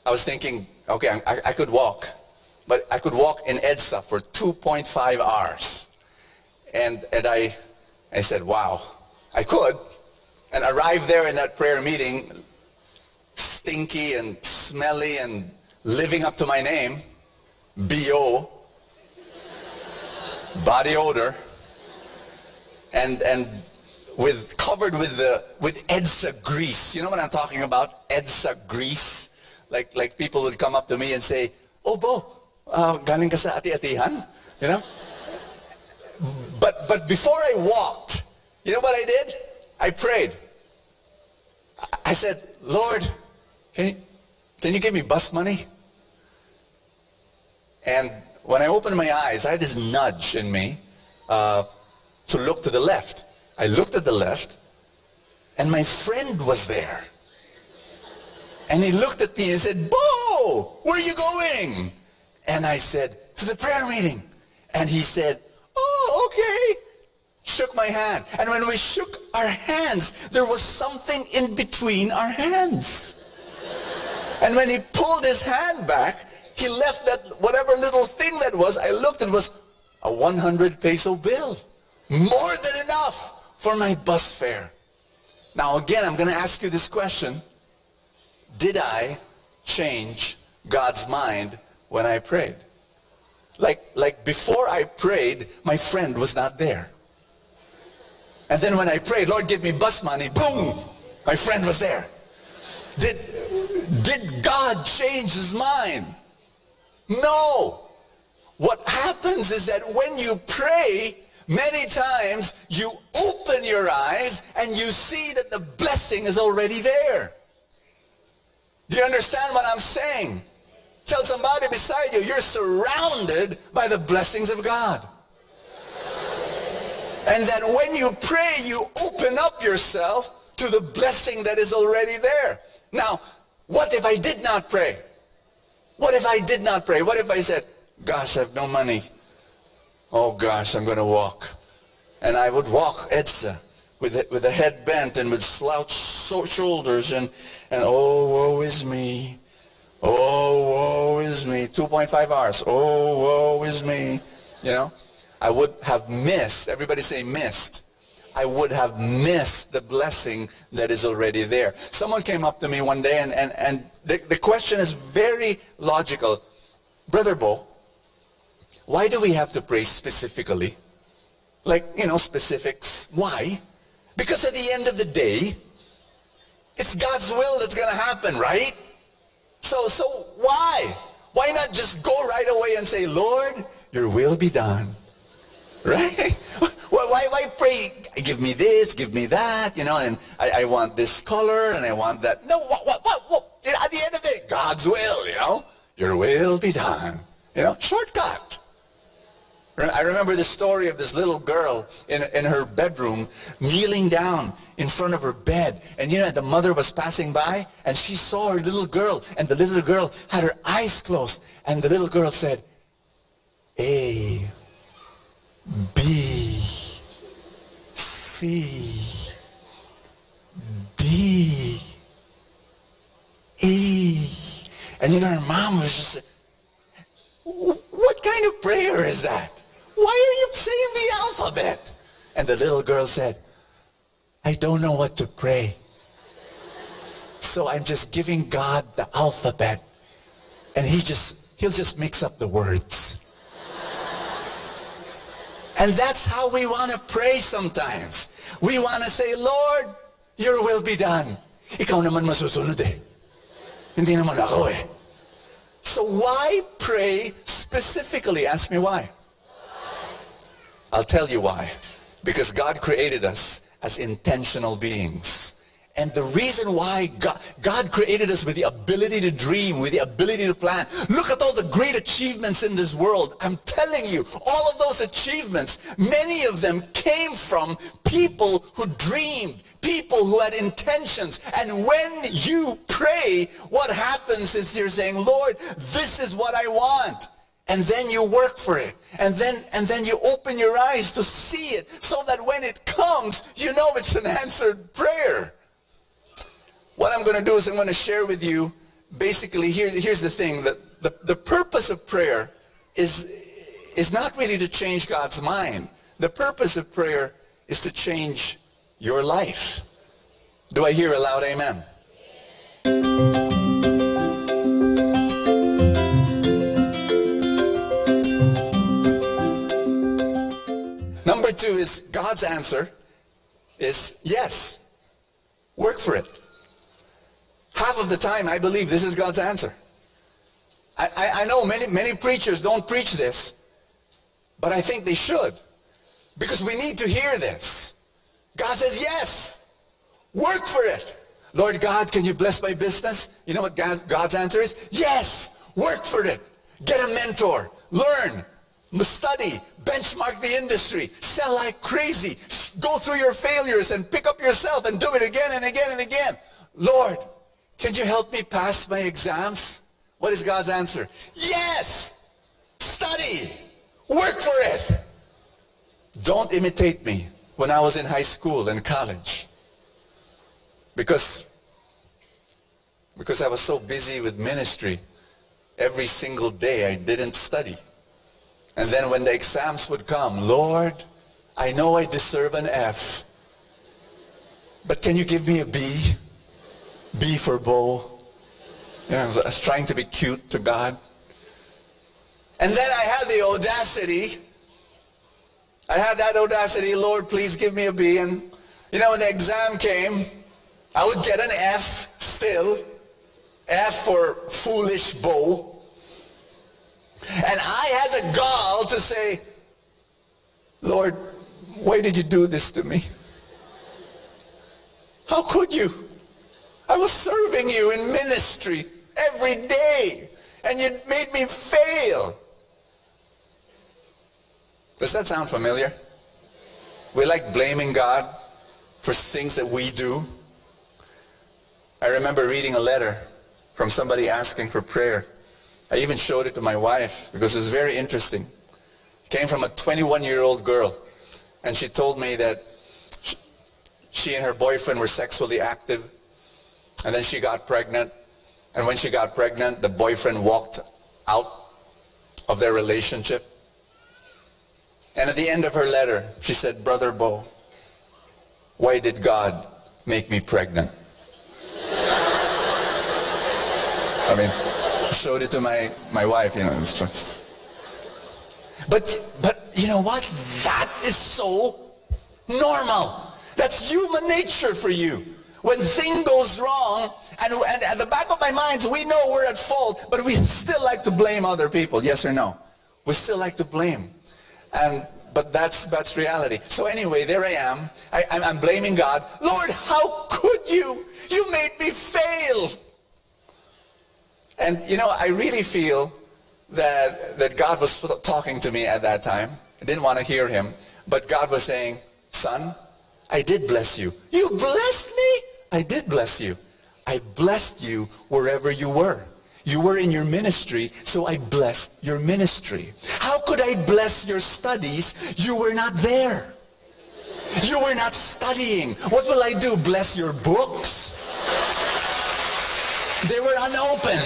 was thinking, okay, I could walk. But I could walk in EDSA for 2.5 hours. And I said, wow, I could. And arrived there in that prayer meeting, stinky and smelly and living up to my name, B.O., body odor, and covered with EDSA grease. You know what I'm talking about? EDSA grease. Like people would come up to me and say, "Oh, Bo, galing ka sa ati-atihan?" You know. But before I walked, you know what I did? I prayed. I said, "Lord, can you give me bus money? And when I opened my eyes, I had this nudge in me to look to the left. I looked at the left, and my friend was there. And he looked at me and said, Bo, where are you going? And I said, to the prayer meeting. And he said, oh, okay. Shook my hand. And when we shook our hands, there was something in between our hands. And when he pulled his hand back, he left that whatever little thing that was. I looked, it was a 100 peso bill. More than enough for my bus fare. Now again, I'm going to ask you this question. Did I change God's mind when I prayed? Like before I prayed, my friend was not there. And then when I prayed, Lord, give me bus money, boom, my friend was there. Did God change his mind? No. What happens is that when you pray, many times you open your eyes and you see that the blessing is already there. Do you understand what I'm saying? Tell somebody beside you, you're surrounded by the blessings of God. And that when you pray, you open up yourself to the blessing that is already there. Now, what if I did not pray? What if I did not pray? What if I said, gosh, I have no money. Oh gosh, I'm going to walk. And I would walk Edsa with a head bent and with slouched shoulders and oh, woe is me. Oh, woe is me. 2.5 hours. Oh, woe is me. You know, I would have missed, everybody say missed. I would have missed the blessing that is already there. Someone came up to me one day and the question is very logical. Brother Bo, why do we have to pray specifically? Like, you know, specifics. Why? Because at the end of the day, it's God's will that's going to happen, right? So why? Why not just go right away and say, Lord, your will be done. Right? Why pray, give me this, give me that, you know, and I want this color and I want that. No, what? At the end of the day, God's will, you know, your will be done. You know, shortcut. I remember the story of this little girl in her bedroom kneeling down in front of her bed. And you know, the mother was passing by and she saw her little girl. And the little girl had her eyes closed. And the little girl said, A, B, C, D, E. And you know, her mom was just, what kind of prayer is that? Why are you saying the alphabet? And the little girl said, I don't know what to pray. So I'm just giving God the alphabet. And he'll just mix up the words. And that's how we want to pray sometimes. We want to say, Lord, your will be done. Ikaw naman masusunod eh. Hindi naman ako eh. So why pray specifically? Ask me why. I'll tell you why. Because God created us as intentional beings. And the reason why God created us with the ability to dream, with the ability to plan. Look at all the great achievements in this world. I'm telling you, all of those achievements, many of them came from people who dreamed, people who had intentions. And when you pray, what happens is you're saying, Lord, this is what I want. And then you work for it. And then you open your eyes to see it so that when it comes, you know it's an answered prayer. What I'm going to do is I'm going to share with you, basically, here's the thing, that the purpose of prayer is not really to change God's mind. The purpose of prayer is to change your life. Do I hear a loud amen? Number two is God's answer is yes. Work for it. Half of the time, I believe this is God's answer. I know many preachers don't preach this, but I think they should. Because we need to hear this. God says, yes, work for it. Lord God, can you bless my business? You know what God's answer is? Yes! Work for it. Get a mentor. Learn. Study. Benchmark the industry. Sell like crazy. Go through your failures and pick up yourself and do it again and again and again. Lord, can you help me pass my exams? What is God's answer? Yes! Study. Work for it. Don't imitate me when I was in high school and college. Because I was so busy with ministry, every single day I didn't study. And then when the exams would come, Lord, I know I deserve an F, but can you give me a B? B for Bo. You know, I was trying to be cute to God. And then I had the audacity. Lord, please give me a B. And you know, when the exam came, I would get an F still. F for foolish Bo. And I had the gall to say, Lord, why did you do this to me? How could you? I was serving you in ministry every day, and you made me fail. Does that sound familiar? We like blaming God for things that we do. I remember reading a letter from somebody asking for prayer. I even showed it to my wife because it was very interesting. It came from a 21-year-old girl, and she told me that she and her boyfriend were sexually active, and then she got pregnant. And when she got pregnant, the boyfriend walked out of their relationship. And at the end of her letter, she said, Brother Bo, why did God make me pregnant? I mean, I showed it to my wife, you know. But you know what? That is so normal. That's human nature for you. When thing goes wrong, and at the back of my mind, we know we're at fault, but we still like to blame other people. Yes or no? We still like to blame. But that's reality. So anyway, there I am. I'm blaming God. Lord, how could you? You made me fail. And you know, I really feel that God was talking to me at that time. I didn't want to hear him. But God was saying, son, I did bless you. You blessed me? I did bless you. I blessed you wherever you were. You were in your ministry, so I blessed your ministry. How could I bless your studies? You were not there. You were not studying. What will I do? Bless your books? They were unopened.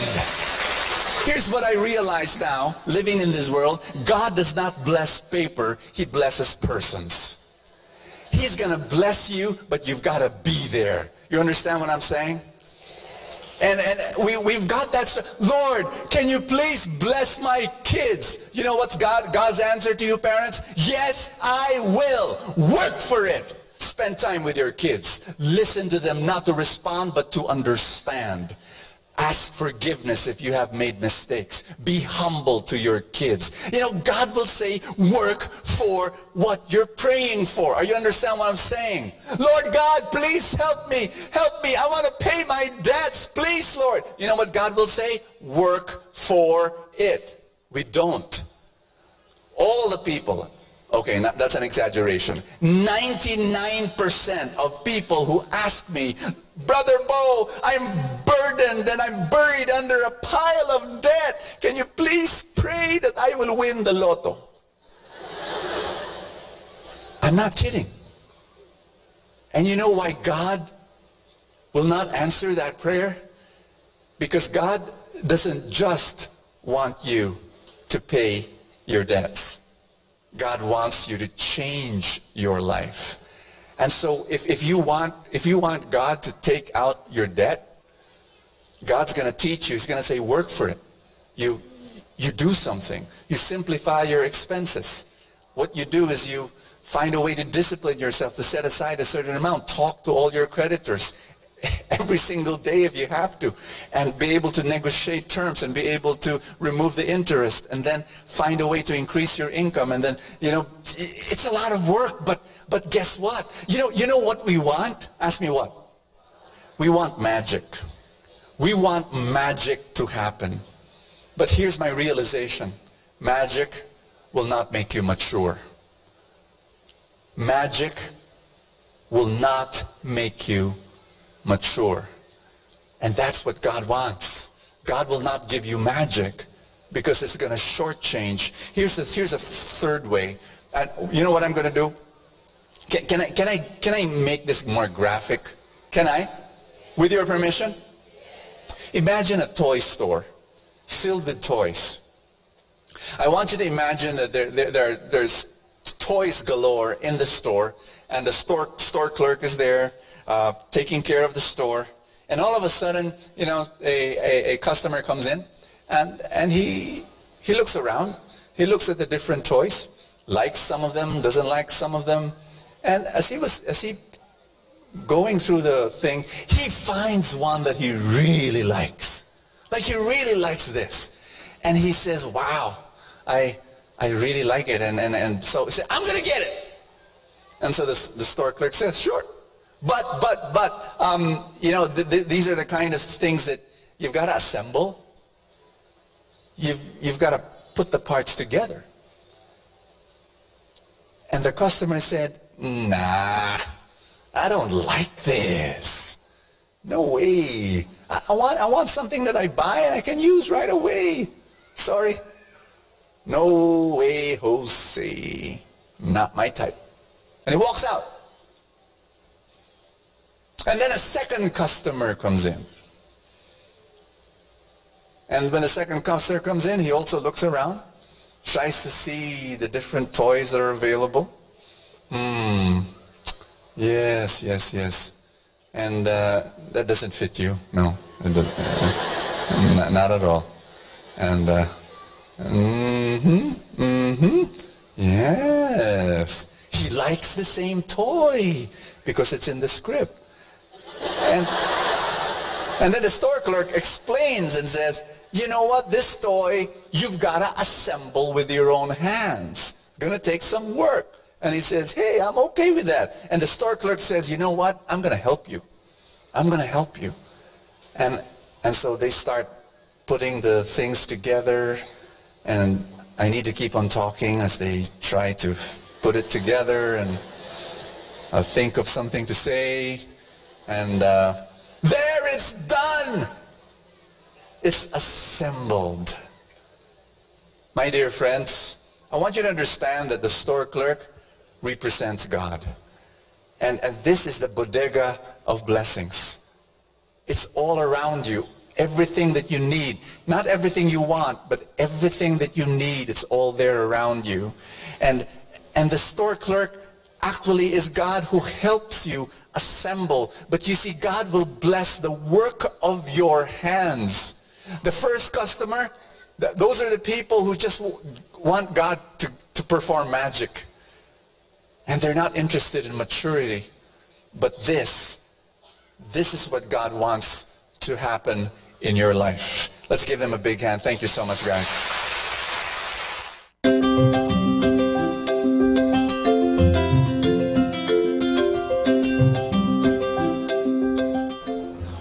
Here's what I realize now, living in this world. God does not bless paper. He blesses persons. He's going to bless you, but you've got to be there. You understand what I'm saying? And we've got that. Lord, can you please bless my kids? You know what's God's answer to you parents? Yes, I will. Work for it. Spend time with your kids. Listen to them, not to respond, but to understand. Ask forgiveness if you have made mistakes. Be humble to your kids. You know, God will say, work for what you're praying for. Are you understand what I'm saying? Lord God, please help me. Help me. I want to pay my debts. Please, Lord. You know what God will say? Work for it. We don't. All the people. Okay, that's an exaggeration. 99% of people who ask me, Brother Bo, I'm burdened and I'm buried under a pile of debt. Can you please pray that I will win the lotto? I'm not kidding. And you know why God will not answer that prayer? Because God doesn't just want you to pay your debts. God wants you to change your life. And so if you want God to take out your debt, God's going to teach you. He's going to say, work for it. You do something. You simplify your expenses. What you do is you find a way to discipline yourself to set aside a certain amount. Talk to all your creditors every single day if you have to, and be able to negotiate terms and be able to remove the interest, and then find a way to increase your income. And then, you know, it's a lot of work, but guess what? You know what we want? Ask me what? We want magic. We want magic to happen. But here's my realization. Magic will not make you mature. Magic will not make you mature. And that's what God wants. God will not give you magic because it's going to shortchange. Here's a third way. And you know what I'm going to do? Can I make this more graphic? Can I? With your permission? Imagine a toy store filled with toys. I want you to imagine that there's toys galore in the store, and the store clerk is there taking care of the store. And all of a sudden, you know, a customer comes in, and he looks around. He looks at the different toys, likes some of them, doesn't like some of them. And as he going through the thing, he finds one that he really likes. Like he really likes this. And he says, wow, I really like it. And so he said, I'm going to get it. And so the store clerk says, sure. But you know, these are the kind of things that you've got to assemble. You've got to put the parts together. And the customer said, nah, I don't like this. No way. I want something that I buy and I can use right away. Sorry. No way, Jose. Not my type. And he walks out. And then a second customer comes in. And when the second customer comes in, he also looks around, tries to see the different toys that are available. Yes. And that doesn't fit you. No, it doesn't. Not at all. And yes, he likes the same toy because it's in the script. And then the store clerk explains and says, you know what, this toy you've got to assemble with your own hands. It's going to take some work. And he says, hey, I'm okay with that. And the store clerk says, you know what, I'm going to help you. I'm going to help you. And so they start putting the things together, and I need to keep on talking as they try to put it together, and I'll think of something to say, and there it's done. It's assembled. My dear friends, I want you to understand that the store clerk represents God. And this is the bodega of blessings. It's all around you. Everything that you need. Not everything you want, but everything that you need, it's all there around you. And the store clerk actually is God who helps you assemble. But you see, God will bless the work of your hands. The first customer, those are the people who just want God to perform magic. And they're not interested in maturity. But this is what God wants to happen in your life. Let's give them a big hand. Thank you so much, guys.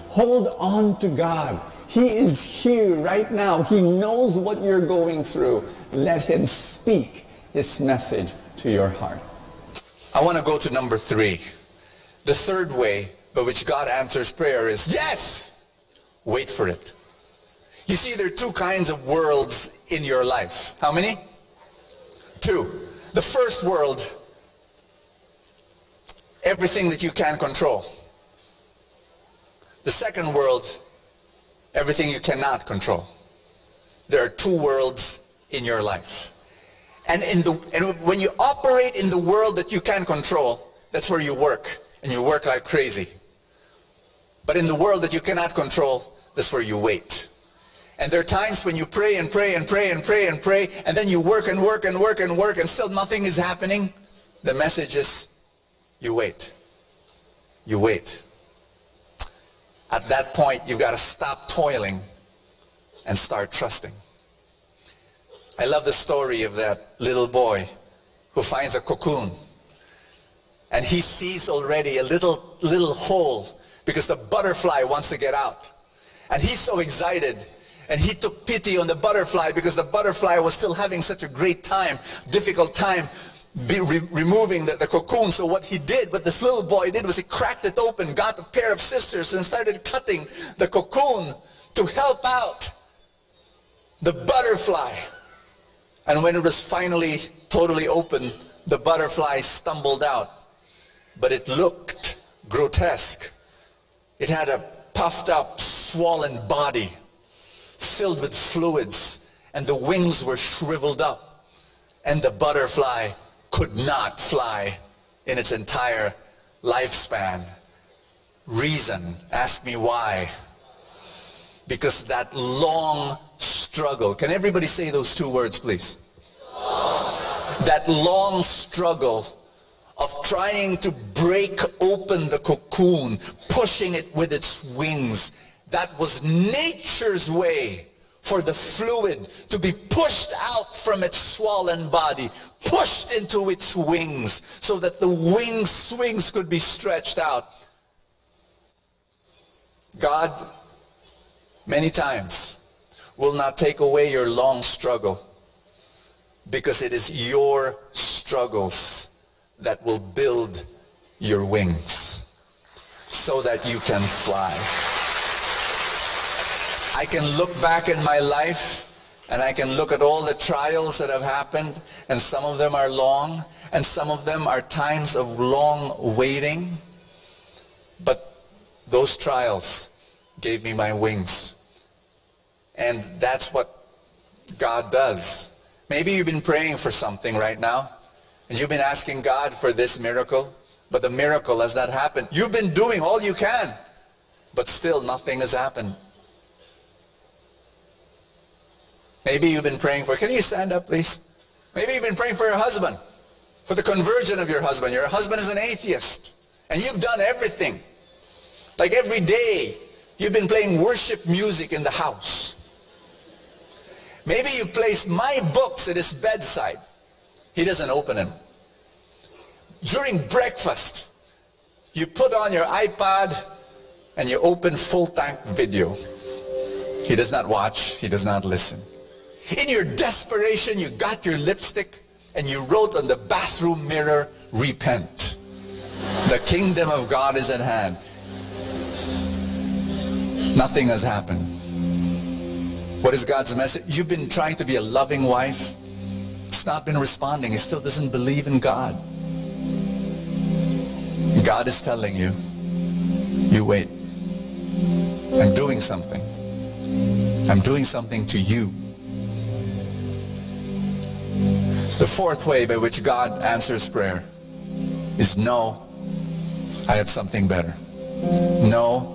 Hold on to God. He is here right now. He knows what you're going through. Let him speak his message to your heart.
I want to go to number 3. The third way by which God answers prayer is yes. Wait for it. You see, there are 2 kinds of worlds in your life. How many? 2. The first world, everything that you can control. The second world, everything you cannot control. There are 2 worlds in your life. And when you operate in the world that you can control, that's where you work. And you work like crazy. But in the world that you cannot control, that's where you wait. And there are times when you pray and pray and pray and pray and pray, and then you work and work and work and work, and still nothing is happening. The message is, you wait. You wait. At that point, you've got to stop toiling and start trusting. I love the story of that little boy who finds a cocoon. And he sees already a little hole because the butterfly wants to get out. And he's so excited. And he took pity on the butterfly because the butterfly was still having such a great time, difficult time removing the cocoon. So what this little boy did was he cracked it open, got a pair of scissors and started cutting the cocoon to help out the butterfly. And when it was finally totally open, the butterfly stumbled out. But it looked grotesque. It had a puffed up, swollen body filled with fluids, and the wings were shriveled up, and the butterfly could not fly in its entire lifespan. Reason, ask me why. Because that long struggle, can everybody say those two words, please? That long struggle of trying to break open the cocoon, pushing it with its wings, that was nature's way for the fluid to be pushed out from its swollen body, pushed into its wings, so that the wings could be stretched out. God, many times, will not take away your long struggle, because it is your struggles that will build your wings so that you can fly. I can look back in my life and I can look at all the trials that have happened, and some of them are long and some of them are times of long waiting. But those trials gave me my wings. And that's what God does. Maybe you've been praying for something right now, and you've been asking God for this miracle, but the miracle has not happened. You've been doing all you can, but still nothing has happened. Maybe you've been praying for, can you stand up please? Maybe you've been praying for your husband, for the conversion of your husband. Your husband is an atheist, and you've done everything. Like every day, you've been playing worship music in the house. Maybe you placed my books at his bedside. He doesn't open them. During breakfast, you put on your iPad and you open Full Tank Video. He does not watch. He does not listen. In your desperation, you got your lipstick and you wrote on the bathroom mirror, repent. The kingdom of God is at hand. Nothing has happened. What is God's message? You've been trying to be a loving wife. It's not been responding. He still doesn't believe in God. God is telling you, you wait. I'm doing something. I'm doing something to you. The fourth way by which God answers prayer is no, I have something better. No,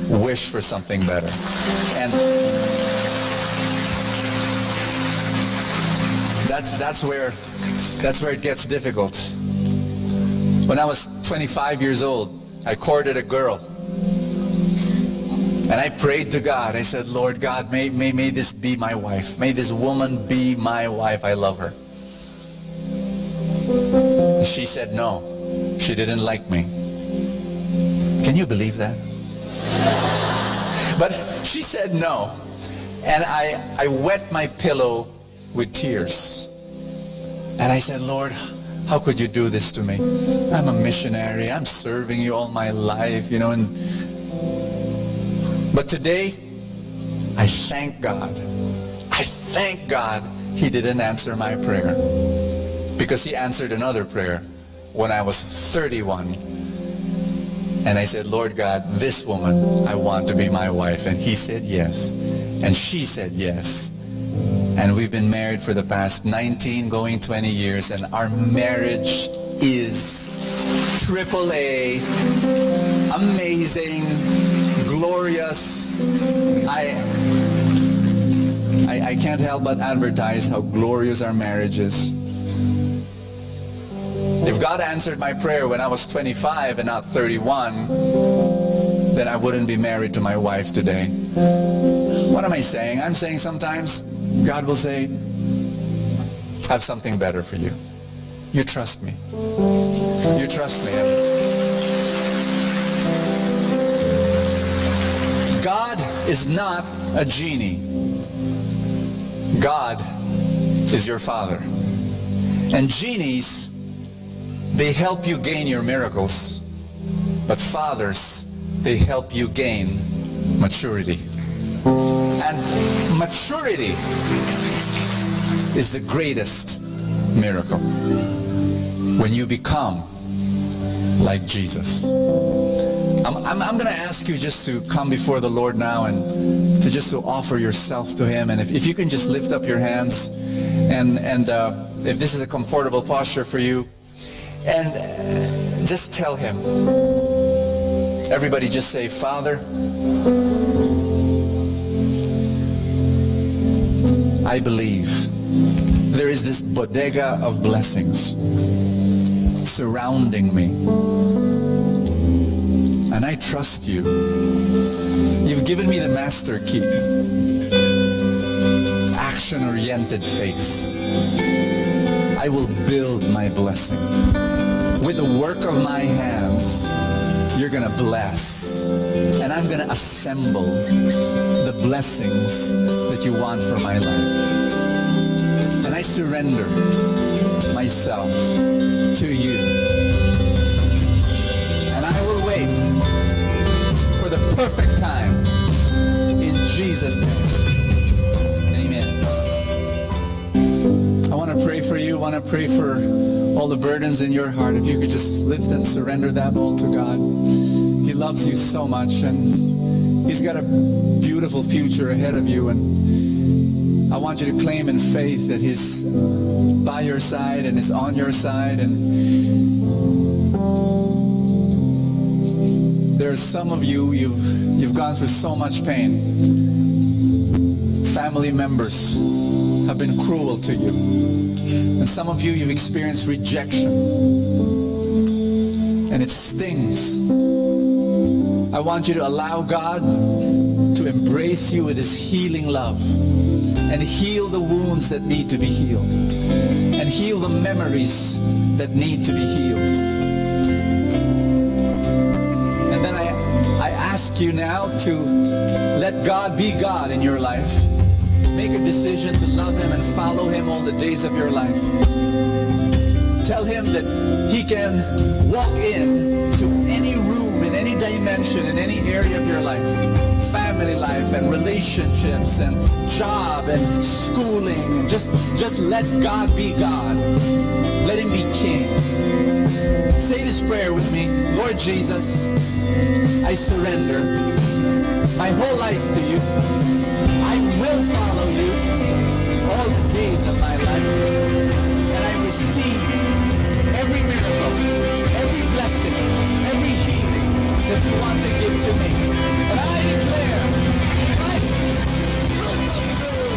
wish for something better. And that's where it gets difficult. When I was 25 years old, I courted a girl. And I prayed to God. I said, Lord God, may this be my wife. May this woman be my wife. I love her. And she said no. She didn't like me. Can you believe that? But she said no. And I wet my pillow with tears. And I said, Lord, how could you do this to me? I'm a missionary. I'm serving you all my life, you know. But today, I thank God. I thank God He didn't answer my prayer. Because He answered another prayer when I was 31. And I said, Lord God, this woman, I want to be my wife. And He said yes. And she said yes. And we've been married for the past 19, going 20 years. And our marriage is AAA, amazing, glorious. I can't help but advertise how glorious our marriage is. If God answered my prayer when I was 25 and not 31, then I wouldn't be married to my wife today. What am I saying? I'm saying sometimes God will say, I have something better for you. You trust me. You trust me. is not a genie. God is your Father. And genies, they help you gain your miracles. But fathers, they help you gain maturity. And maturity is the greatest miracle. When you become like Jesus. I'm going to ask you just to come before the Lord now and to just to offer yourself to Him. And if you can just lift up your hands and if this is a comfortable posture for you, and just tell Him. Everybody just say, Father, I believe there is this bodega of blessings surrounding me. And I trust you. You've given me the master key. Action-oriented faith. I will build my blessing. With the work of my hands, you're going to bless. And I'm going to assemble the blessings that you want for my life. And I surrender myself to you. And I will wait for the perfect time in Jesus' name. Amen. I want to pray for you. I want to pray for all the burdens in your heart. If you could just lift and surrender that all to God. He loves you so much, and He's got a beautiful future ahead of you. And I want you to claim in faith that He's by your side and is on your side. And there are some of you, you've gone through so much pain. Family members have been cruel to you. And some of you, you've experienced rejection. And it stings. I want you to allow God to embrace you with His healing love and heal the wounds that need to be healed and heal the memories that need to be healed. And then I ask you now to let God be God in your life. Make a decision to love Him and follow Him all the days of your life. Tell Him that He can walk into any room, in any dimension, in any area of your life. Family life and relationships and job and schooling. And just let God be God. Let Him be King. Say this prayer with me. Lord Jesus, I surrender my whole life to you. I will follow you all the days of my life. And I receive every miracle, every blessing, every healing that you want to give to me. And I declare life will come true.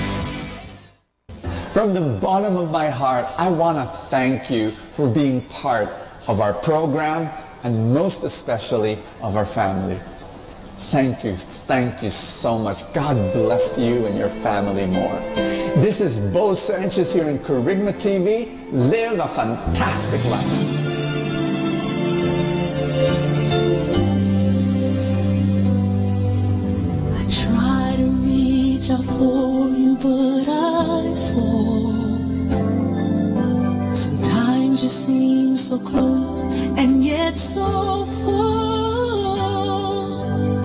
From the bottom of my heart, I want to thank you for being part of our program and most especially of our family. Thank you so much. God bless you and your family more. This is Bo Sanchez here in Kerygma TV. Live a fantastic life.
I try to reach out for you, but I fall. Sometimes you seem so close and yet so far.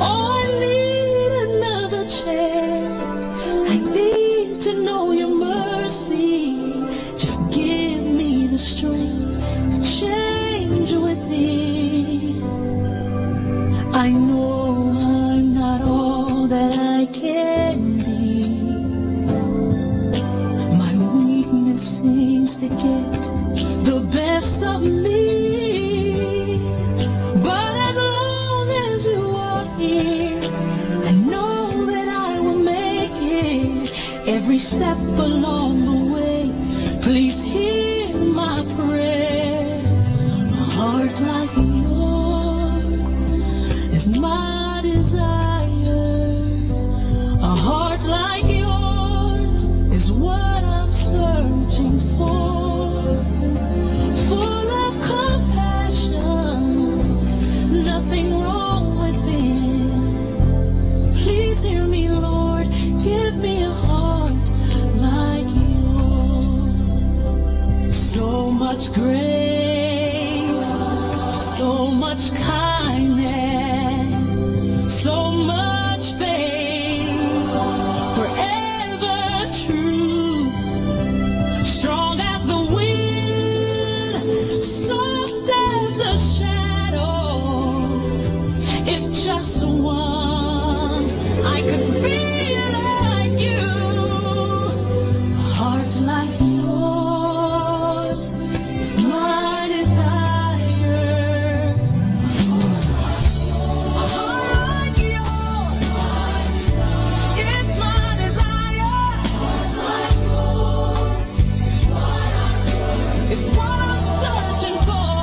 Oh, I need another chance. I need to know your mercy. Just give me the strength to change within. I know I'm not all that I can be. My weakness seems to get the best of me. But as long as you are here, I know that I will make it every step along the way. Please hear my prayer. A heart like yours is my desire. A heart like yours is what I'm searching for. Full of compassion, nothing wrong within. Please hear me
much grace, so much kindness, so much faith, forever true, strong as the wind, soft as the shadows. If just once I could be like you, heart like yours is my desire. A heart like yours, it's my desire. It's what I'm searching for.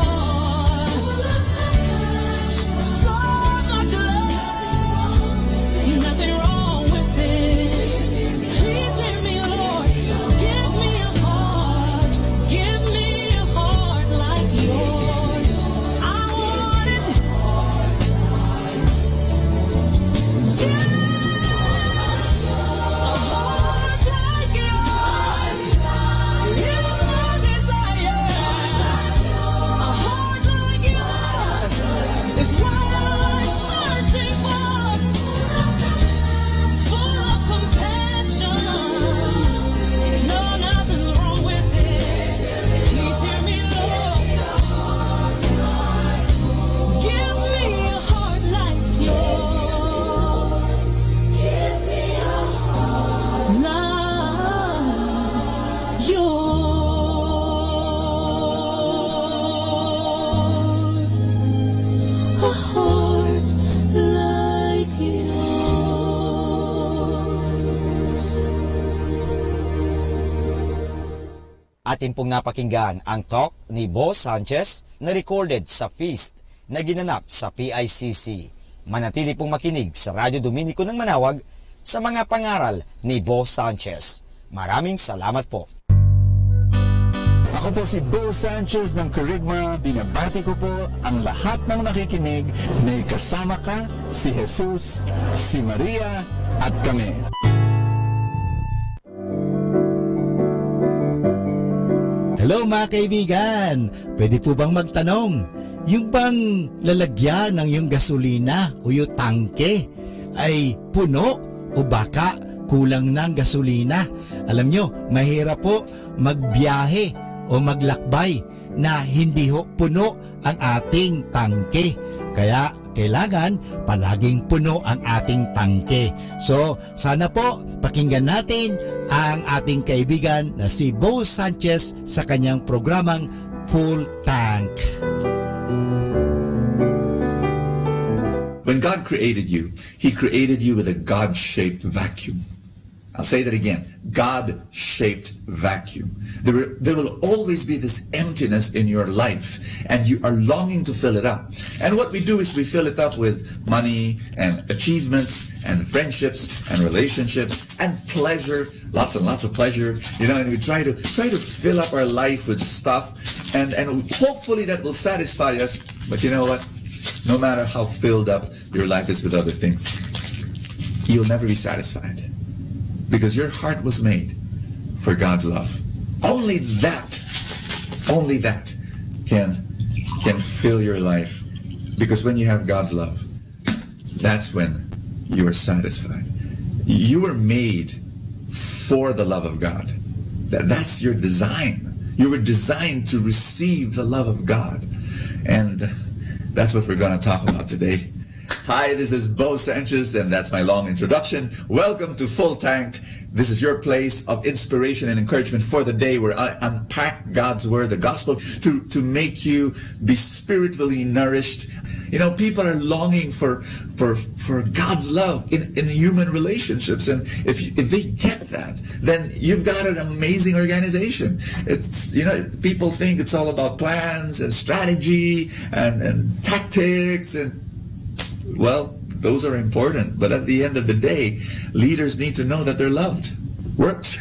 So much love, nothing wrong with it. Please hear me, Lord. Give me a heart like yours. I want it. A heart like yours. It's my desire. A heart like yours is what I'm searching for. Full of compassion. No, nothing's wrong with it. Please hear me, Lord. Give me a heart like yours. Give me a heart like yours. A heart like
Atin pong napakinggan ang talk ni Bo Sanchez na recorded sa feast na ginanap sa PICC. Manatili pong makinig sa Radyo Dominico ng Manawag sa mga pangaral ni Bo Sanchez. Maraming salamat po.
Ako po si Bo Sanchez ng Kerygma. Binabati ko po ang lahat ng nakikinig. May kasama ka, si Jesus, si Maria, at kami.
Hello mga kaibigan, pwede po bang magtanong? Yung bang lalagyan ng yung gasolina o yung tangke ay puno o baka kulang ng gasolina? Alam nyo, mahirap po magbiyahe o maglakbay na hindi ho puno ang ating tangke. Kaya kailangan palaging puno ang ating tangke. So sana po pakinggan natin ang ating kaibigan na si Bo Sanchez sa kanyang programang Full Tank.
When God created you, He created you with a God-shaped vacuum. I'll say that again. God-shaped vacuum. There will always be this emptiness in your life, and you are longing to fill it up. And what we do is we fill it up with money and achievements and friendships and relationships and pleasure, lots and lots of pleasure, and we try to fill up our life with stuff, and hopefully that will satisfy us. But you know what? No matter how filled up your life is with other things, you'll never be satisfied. Because your heart was made for God's love. Only that can fill your life. Because when you have God's love, that's when you are satisfied. You were made for the love of God. That's your design. You were designed to receive the love of God. And that's what we're going to talk about today. Hi, this is Bo Sanchez, and that's my long introduction. Welcome to Full Tank. This is your place of inspiration and encouragement for the day, where I unpack God's Word, the Gospel, to make you be spiritually nourished. People are longing for God's love in human relationships, and if they get that, then you've got an amazing organization. It's people think it's all about plans and strategy and tactics, and well, those are important, but at the end of the day, leaders need to know that they're loved. Works.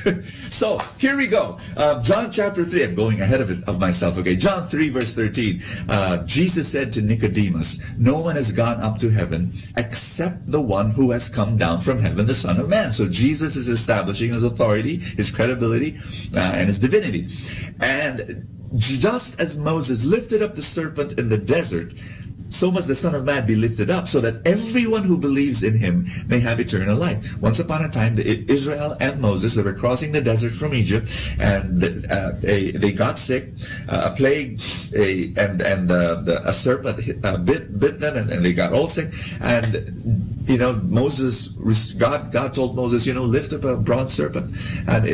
So here we go. John chapter 3. I'm going ahead of myself. Okay. John 3 verse 13. Jesus said to Nicodemus, "No one has gone up to heaven except the one who has come down from heaven, the Son of Man." So Jesus is establishing his authority, his credibility, and his divinity. And just as Moses lifted up the serpent in the desert, so must the Son of Man be lifted up, so that everyone who believes in him may have eternal life. Once upon a time, Israel and Moses, they were crossing the desert from Egypt, and they got sick. A plague, a serpent bit them, and they got all sick. And God told Moses, lift up a bronze serpent, and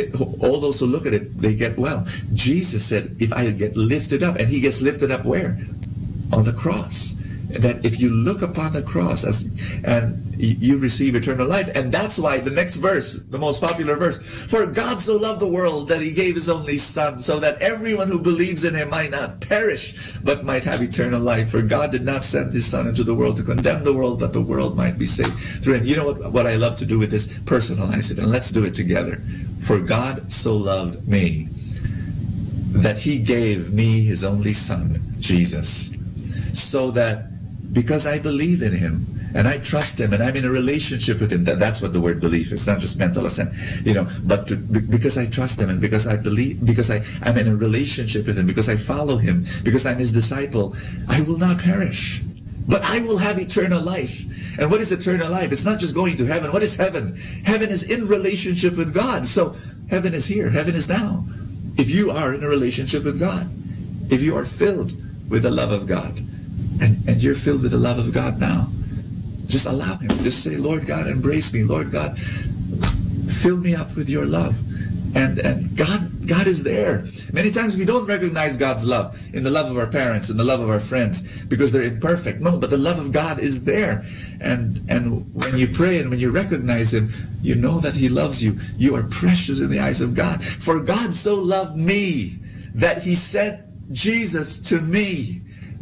all those who look at it, they get well. Jesus said, if I get lifted up, and he gets lifted up where? On the cross. That if you look upon the cross and you receive eternal life. And that's why the next verse, the most popular verse, for God so loved the world that he gave his only Son, so that everyone who believes in him might not perish, but might have eternal life. For God did not send his Son into the world to condemn the world, but the world might be saved through him. You know what I love to do with this? Personalize it, and let's do it together. For God so loved me that he gave me his only Son, Jesus, so that because I believe in him and I trust him and I'm in a relationship with him, that's what the word belief is. It's not just mental assent, but because I trust him and because I believe, because I'm in a relationship with him, because I follow him, because I'm his disciple, I will not perish, but I will have eternal life. And what is eternal life? It's not just going to heaven. What is heaven? Heaven is in relationship with God. So heaven is here. Heaven is now. If you are in a relationship with God, if you are filled with the love of God, and you're filled with the love of God now, just allow him. Just say, Lord God, embrace me. Lord God, fill me up with your love. And God is there. Many times we don't recognize God's love in the love of our parents and the love of our friends because they're imperfect. No, but the love of God is there. And when you pray and when you recognize him, you know that he loves you. You are precious in the eyes of God. For God so loved me that he sent Jesus to me,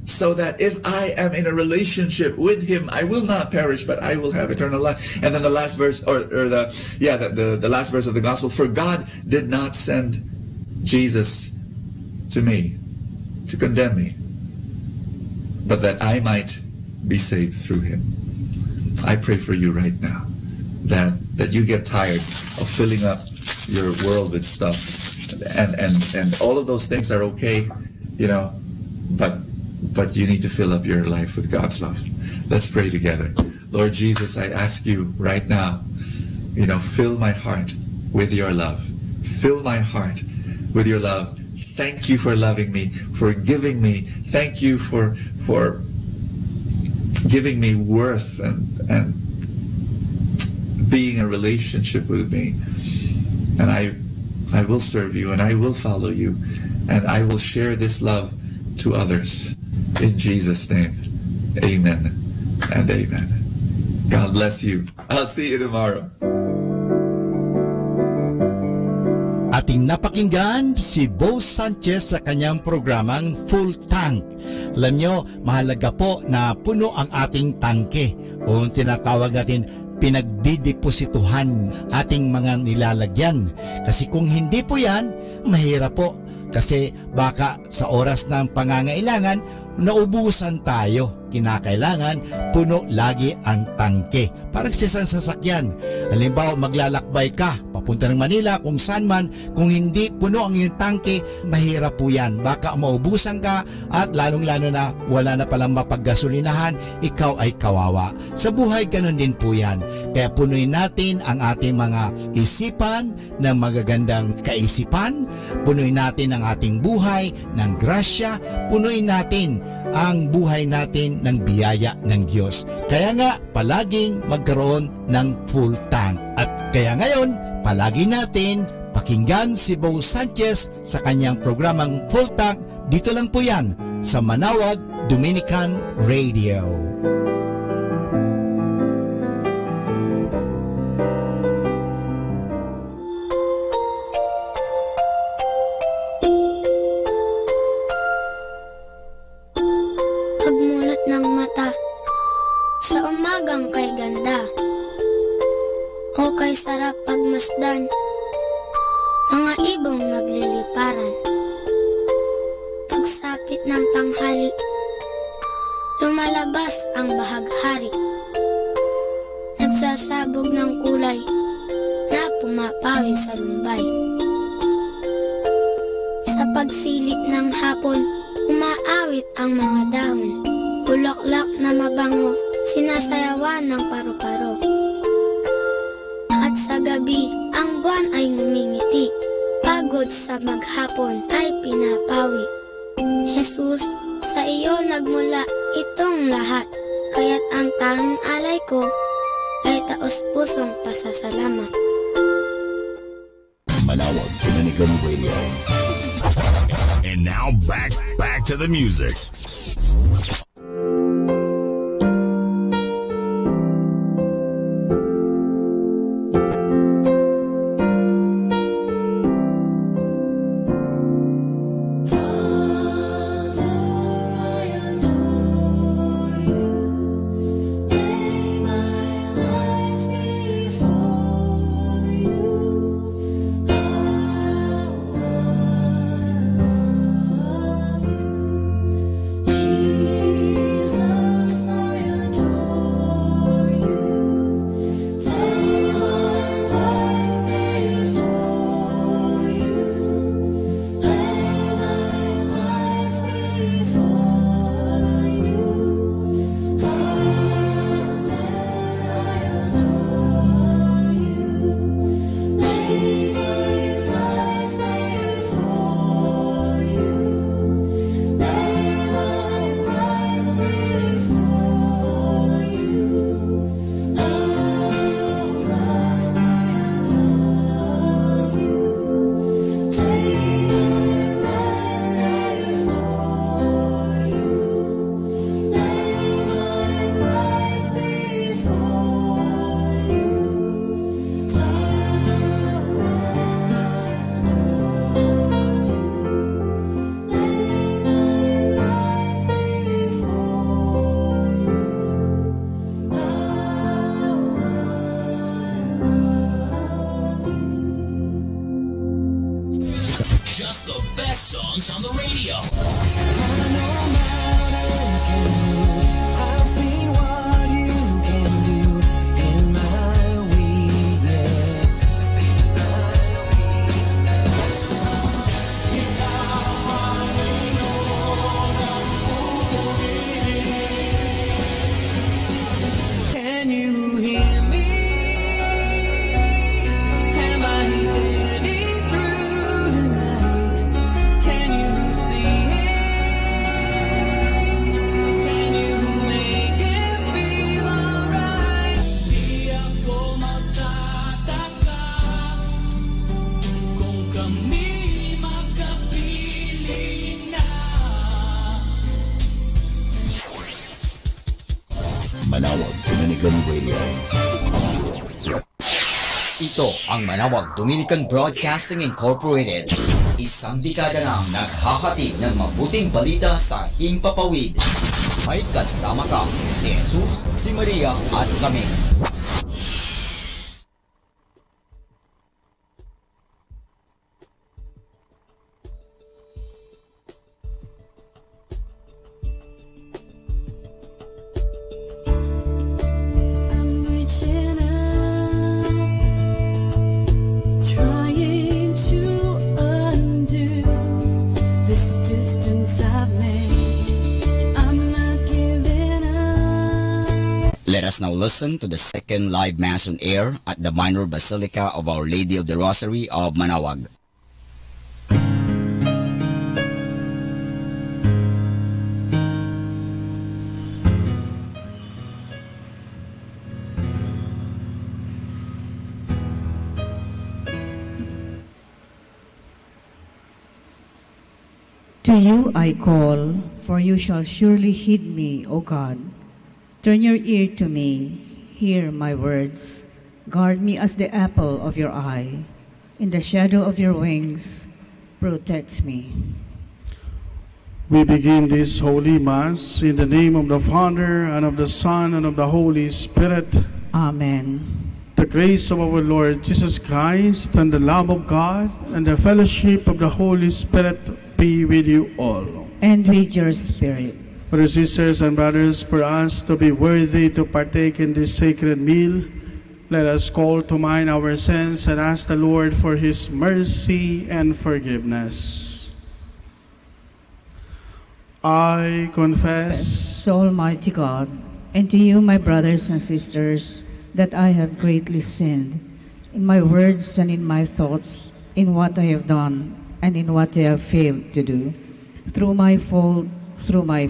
so that if I am in a relationship with him, I will not perish, but I will have eternal life. And then the last verse, the last verse of the gospel, for God did not send Jesus to me to condemn me, but that I might be saved through him. I pray for you right now that you get tired of filling up your world with stuff, and all of those things are okay, but you need to fill up your life with God's love. Let's pray together. Lord Jesus, I ask you right now, fill my heart with your love. Fill my heart with your love. Thank you for loving me, for giving me. Thank you for giving me worth and being in a relationship with me. And I will serve you and I will follow you and I will share this love to others. In Jesus' name, amen and amen. God bless you. I'll see you tomorrow.
Ating napakinggan si Bo Sanchez sa kanyang programang Full Tank. Alam nyo, mahalaga po na puno ang ating tangke o tinatawag natin pinagdideposituhan ating mga nilalagyan. Kasi kung hindi po yan, mahirap po. Kasi baka sa oras ng pangangailangan, naubusan tayo. Kinakailangan, puno lagi ang tangke. Parang sa isang sasakyan. Halimbawa, maglalakbay ka, papunta ng Manila, kung saan man, kung hindi puno ang iyong tangke, mahirap po yan. Baka maubusan ka at lalong-lalo na wala na palang mapaggasolinahan, ikaw ay kawawa. Sa buhay, ganun din po yan. Kaya punuin natin ang ating mga isipan ng magagandang kaisipan, punuin natin ang ating buhay ng grasya, punuin natin ang buhay natin ng biyaya ng Diyos. Kaya nga, palaging magkaroon ng full tank. At kaya ngayon, palagi natin pakinggan si Bo Sanchez sa kanyang programang Full Tank. Dito lang po yan sa Manawag Dominican Radio.
Pagmulat ng mata sa umagang kay ganda o kay sarap pagmasdan, mga ibong nagliliparan. Pagsapit ng tanghali, lumalabas ang bahaghari, nagsasabog ng kulay na pumapawi sa lumbay. Sa pagsilip ng hapon, umaawit ang mga dahon. Bulaklak na mabango, sinasayawan ng paru-paro. At sa gabi, ang buwan ay ngumingiti. Pagod sa maghapon ay pinapawi. Jesus, sa iyo nagmula itong lahat. Kaya't ang tanging alay ko ay taos-pusong pasasalamat.
Manawag Dominican Radio. And now back to the music.
Just the best songs on the radio.
I've seen what you can do in my weakness. Can you hear me? Am I heading through tonight? Can you see it? Can you make it feel alright? Di ako magtataka kung kami magkapiling na.
Manawag Dominican Radio.
Ito ang Manawag Dominican Broadcasting Incorporated. Isang dekada nang naghahatid ng mabuting balita sa Himpapawid. May kasama ka si Jesus, si Maria at kami.
I'm reaching out, trying to undo this distance I've made. I'm not giving up.
Let us now listen to the second live Mass on air at the Minor Basilica of Our Lady of the Rosary of Manawag.
To you I call, for you shall surely heed me, O God. Turn your ear to me, hear my words. Guard me as the apple of your eye. In the shadow of your wings, protect me.
We begin this Holy Mass in the name of the Father, and of the Son, and of the Holy Spirit.
Amen.
The grace of our Lord Jesus Christ, and the love of God, and the fellowship of the Holy Spirit be with you all.
And with your spirit.
Brothers, sisters, and brothers, for us to be worthy to partake in this sacred meal, let us call to mind our sins and ask the Lord for His mercy and forgiveness. I confess
to Almighty God and to you, my brothers and sisters, that I have greatly sinned in my words and in my thoughts, in what I have done and in what I have failed to do, through my fault, through my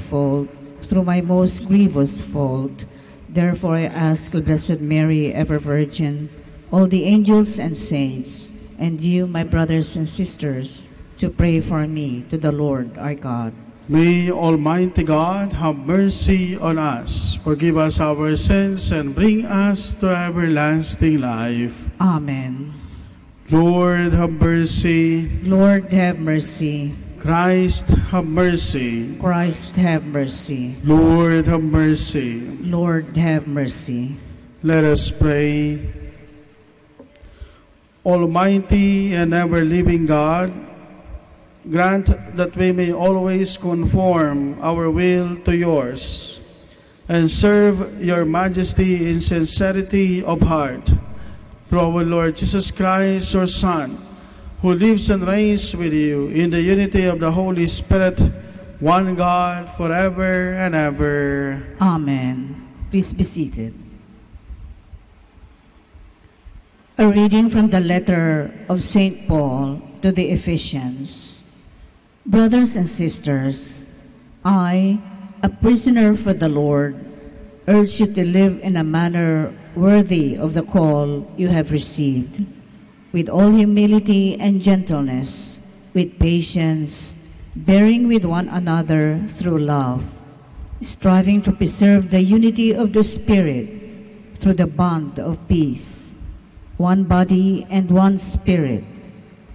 most grievous fault. Therefore I ask the Blessed Mary, ever Virgin, all the angels and saints, and you, my brothers and sisters, to pray for me to the Lord our God.
May Almighty God have mercy on us, forgive us our sins, and bring us to everlasting life.
Amen.
Lord, have mercy.
Lord, have mercy.
Christ, have mercy.
Christ, have mercy.
Lord, have mercy.
Lord, have mercy.
Let us pray. Almighty and ever-living God, grant that we may always conform our will to yours and serve your majesty in sincerity of heart. Through our Lord Jesus Christ, your Son, who lives and reigns with you in the unity of the Holy Spirit, one God, forever and ever.
Amen. Please be seated. A reading from the letter of St. Paul to the Ephesians. Brothers and sisters, I, a prisoner for the Lord, urge you to live in a manner worthy of the call you have received, with all humility and gentleness, with patience, bearing with one another through love, striving to preserve the unity of the Spirit through the bond of peace. One body and one Spirit,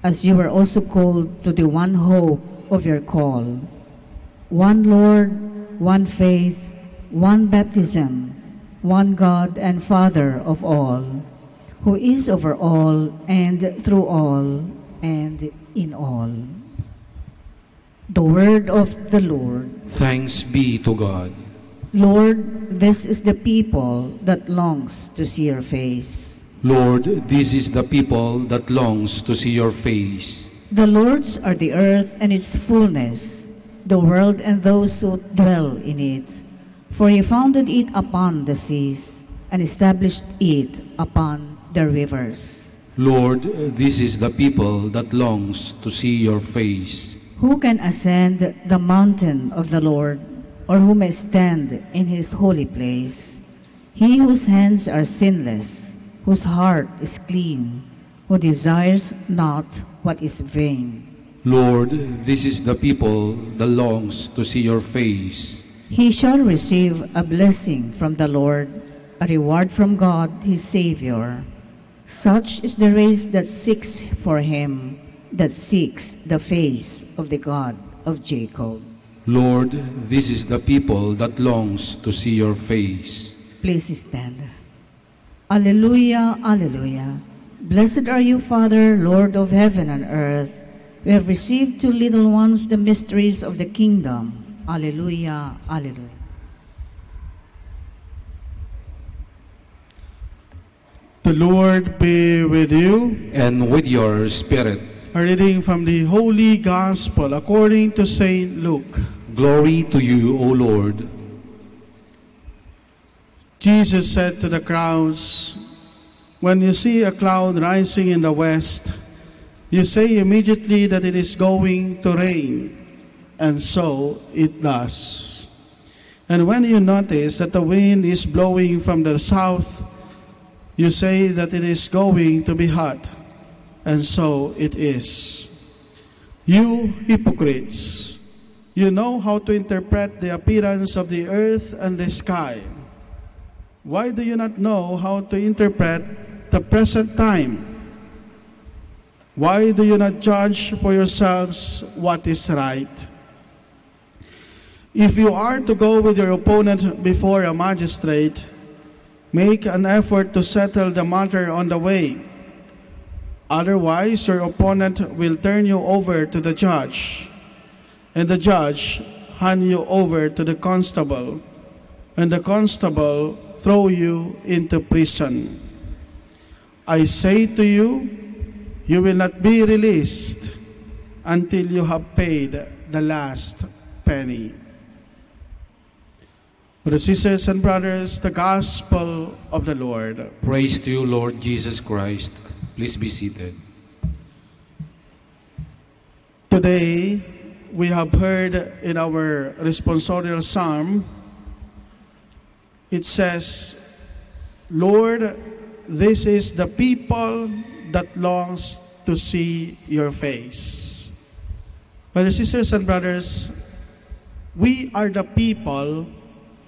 as you were also called to the one hope of your call. One Lord, one faith, one baptism, one God and Father of all, who is over all and through all and in all. The word of the Lord.
Thanks be to God.
Lord, this is the people that longs to see your face.
Lord, this is the people that longs to see your face.
The Lord's are the earth and its fullness, the world and those who dwell in it. For he founded it upon the seas and established it upon the rivers.
Lord, this is the people that longs to see your face.
Who can ascend the mountain of the Lord, or who may stand in his holy place? He whose hands are sinless, whose heart is clean, who desires not what is vain.
Lord, this is the people that longs to see your face.
He shall receive a blessing from the Lord, a reward from God his Savior. Such is the race that seeks for him, that seeks the face of the God of Jacob.
Lord, this is the people that longs to see your face.
Please stand. Alleluia, alleluia. Blessed are you, Father, Lord of heaven and earth. We have received two little ones the mysteries of the kingdom. Alleluia, alleluia.
The Lord be with you.
And with your spirit.
A reading from the Holy Gospel according to St. Luke.
Glory to you, O Lord.
Jesus said to the crowds, "When you see a cloud rising in the west, you say immediately that it is going to rain, and so it does. And when you notice that the wind is blowing from the south, you say that it is going to be hot, and so it is. You hypocrites, you know how to interpret the appearance of the earth and the sky. Why do you not know how to interpret the present time? Why do you not judge for yourselves what is right? If you are to go with your opponent before a magistrate, make an effort to settle the matter on the way. Otherwise, your opponent will turn you over to the judge, and the judge hand you over to the constable, and the constable throw you into prison. I say to you, you will not be released until you have paid the last penny." Brothers, sisters, and brothers, the Gospel of the Lord.
Praise to you, Lord Jesus Christ. Please be seated.
Today, we have heard in our responsorial psalm, it says, Lord, this is the people that longs to see your face. Brothers, sisters, and brothers, we are the people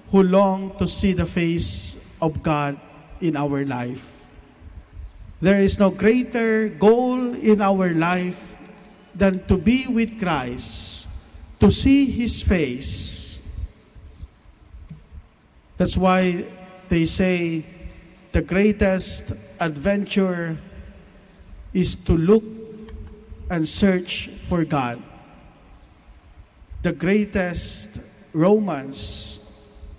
who long to see the face of God in our life. There is no greater goal in our life than to be with Christ, to see His face. That's why they say the greatest adventure is to look and search for God. The greatest romance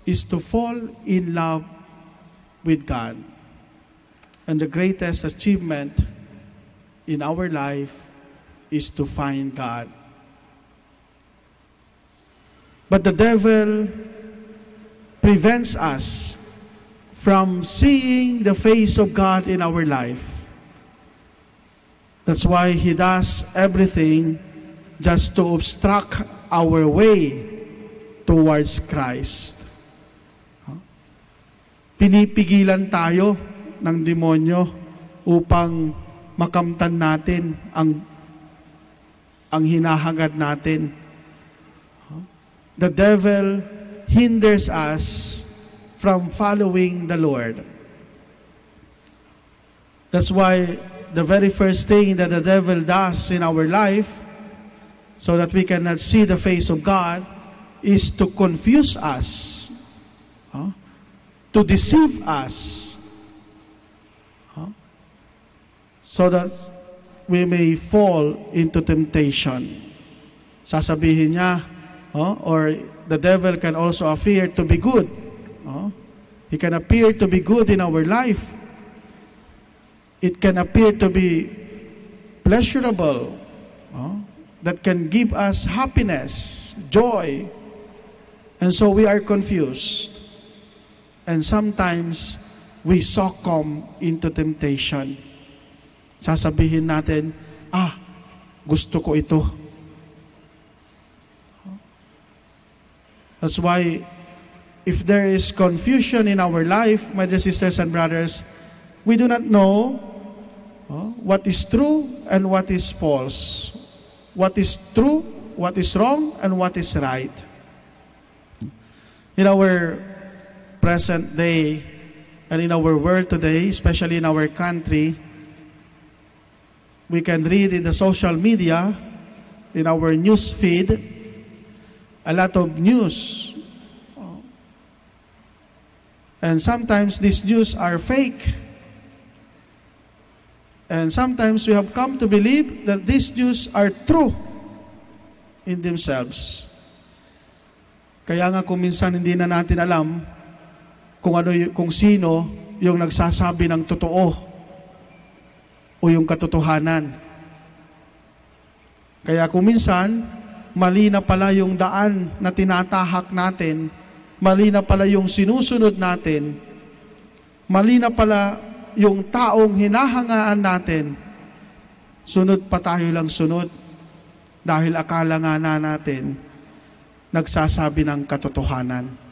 is to fall in love with God. And the greatest achievement in our life is to find God. But the devil prevents us from seeing the face of God in our life. That's why he does everything just to obstruct our way towards Christ. Pinipigilan tayo ng demonyo upang makamtan natin ang hinahangad natin. The devil hinders us from following the Lord. That's why the very first thing that the devil does in our life, so that we cannot see the face of God, is to confuse us, to deceive us, so that we may fall into temptation. Sasabihin niya, or the devil can also appear to be good. He can appear to be good in our life. It can appear to be pleasurable, that can give us happiness, joy. And so we are confused. And sometimes we succumb into temptation. Sasabihin natin, gusto ko ito. That's why if there is confusion in our life, my dear sisters and brothers, we do not know what is true and what is false. What is true, what is wrong, and what is right. In our present day and in our world today, especially in our country, we can read in the social media, in our news feed, a lot of news. And sometimes these news are fake. And sometimes we have come to believe that these news are true in themselves. Kaya nga kung minsan hindi na natin alam kung sino yung nagsasabi ng totoo o yung katotohanan. Kaya kung minsan, mali na pala yung daan na tinatahak natin, mali na pala yung sinusunod natin, mali na pala yung taong hinahangaan natin, sunod pa tayo lang sunod dahil akala nga na natin nagsasabi ng katotohanan.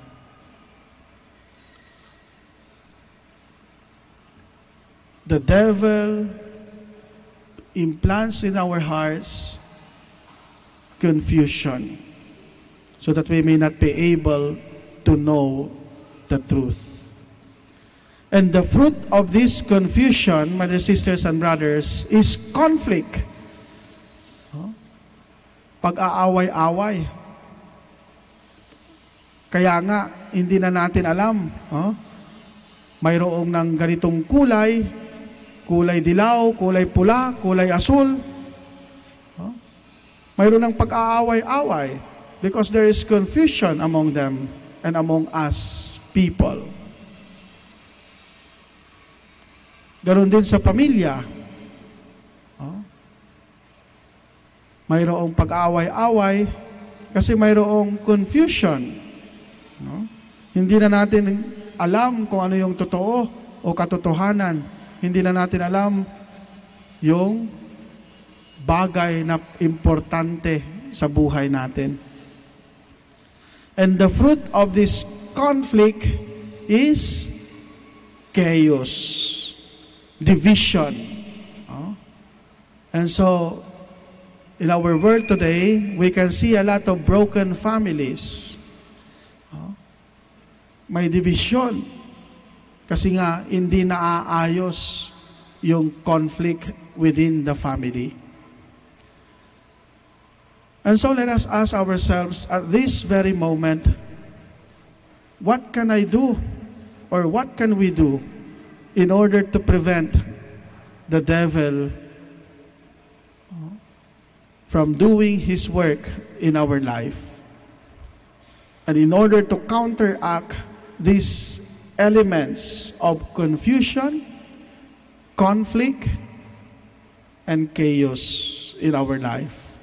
The devil implants in our hearts confusion so that we may not be able to know the truth. And the fruit of this confusion, my dear sisters and brothers, is conflict. Pag-aaway-away. Kaya nga, hindi na natin alam. Mayroong ng ganitong kulay, kulay dilaw, kulay pula, kulay asul. Mayroon ng pag-aaway-away because there is confusion among them and among us people. Ganon din sa pamilya. Mayroong pag-aaway-away kasi mayroong confusion. Hindi na natin alam kung ano yung totoo o katotohanan. Hindi na natin alam yung bagay na importante sa buhay natin. And the fruit of this conflict is chaos, division. And so, in our world today, we can see a lot of broken families. May division. Kasi nga, hindi naaayos yung conflict within the family. And so let us ask ourselves at this very moment, what can I do or what can we do in order to prevent the devil from doing his work in our life? And in order to counteract these elements of confusion, conflict, and chaos in our life.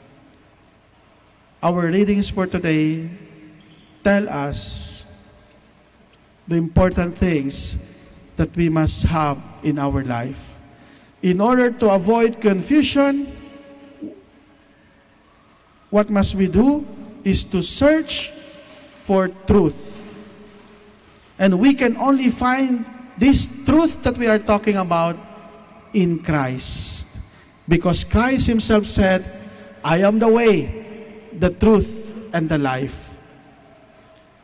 Our readings for today tell us the important things that we must have in our life. In order to avoid confusion, what must we do is to search for truth. And we can only find this truth that we are talking about in Christ. Because Christ himself said, I am the way, the truth, and the life.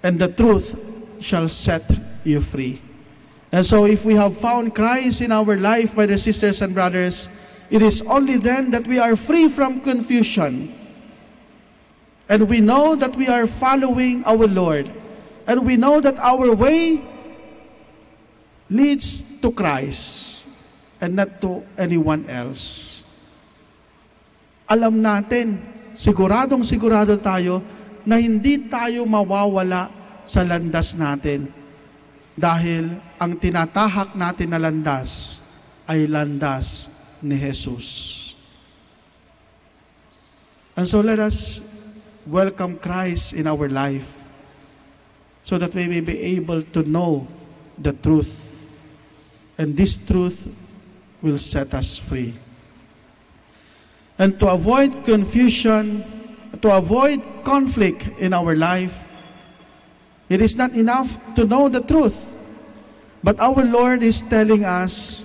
And the truth shall set you free. And so if we have found Christ in our life, my sisters and brothers, it is only then that we are free from confusion. And we know that we are following our Lord. And we know that our way leads to Christ and not to anyone else. Alam natin, siguradong sigurado tayo na hindi tayo mawawala sa landas natin. Dahil ang tinatahak natin na landas ay landas ni Jesus. And so let us welcome Christ in our life so that we may be able to know the truth. And this truth will set us free. And to avoid confusion, to avoid conflict in our life, it is not enough to know the truth. But our Lord is telling us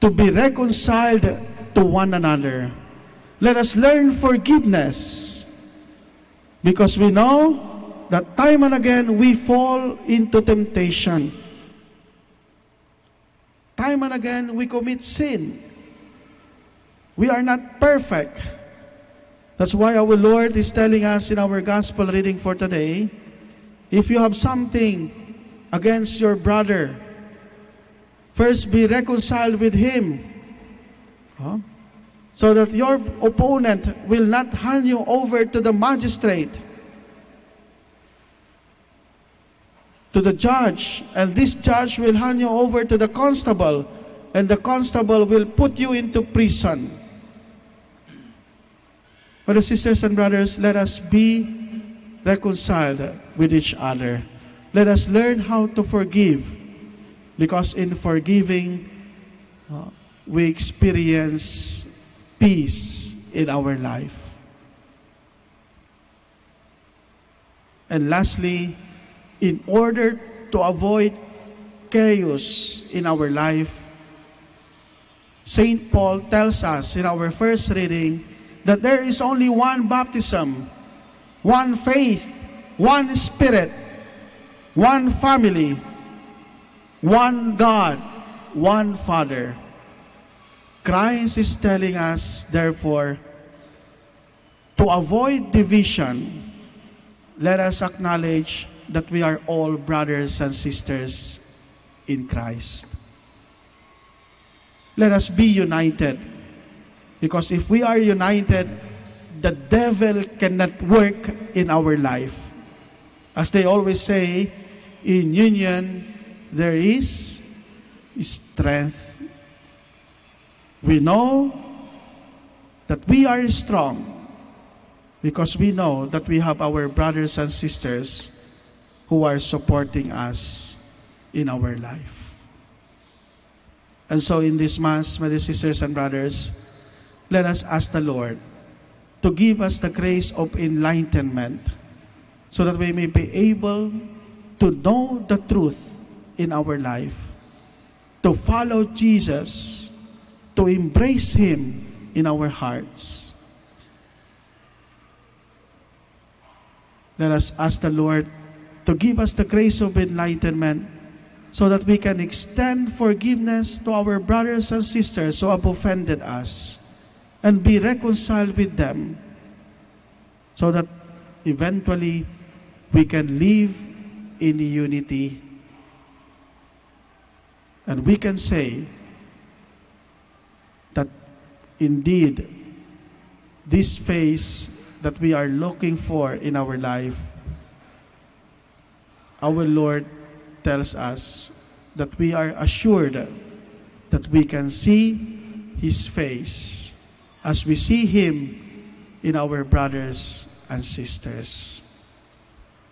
to be reconciled to one another. Let us learn forgiveness. Because we know that time and again we fall into temptation. Time and again we commit sin. We are not perfect. That's why our Lord is telling us in our gospel reading for today, if you have something against your brother, first be reconciled with him. So that your opponent will not hand you over to the magistrate, to the judge, and this judge will hand you over to the constable, and the constable will put you into prison. But sisters and brothers, let us be reconciled with each other. Let us learn how to forgive, because in forgiving, we experience peace in our life. And lastly, in order to avoid chaos in our life, St. Paul tells us in our first reading that there is only one baptism, one faith, one Spirit, one family, one God, one Father. Christ is telling us, therefore, to avoid division, let us acknowledge that we are all brothers and sisters in Christ. Let us be united. Because if we are united, the devil cannot work in our life. As they always say, in union, there is strength. We know that we are strong because we know that we have our brothers and sisters who are supporting us in our life. And so in this Mass, my dear sisters and brothers, let us ask the Lord to give us the grace of enlightenment so that we may be able to know the truth in our life, to follow Jesus, to embrace Him in our hearts. Let us ask the Lord to give us the grace of enlightenment so that we can extend forgiveness to our brothers and sisters who have offended us and be reconciled with them so that eventually we can live in unity and we can say that indeed this phase that we are looking for in our life, our Lord tells us that we are assured that we can see His face as we see Him in our brothers and sisters.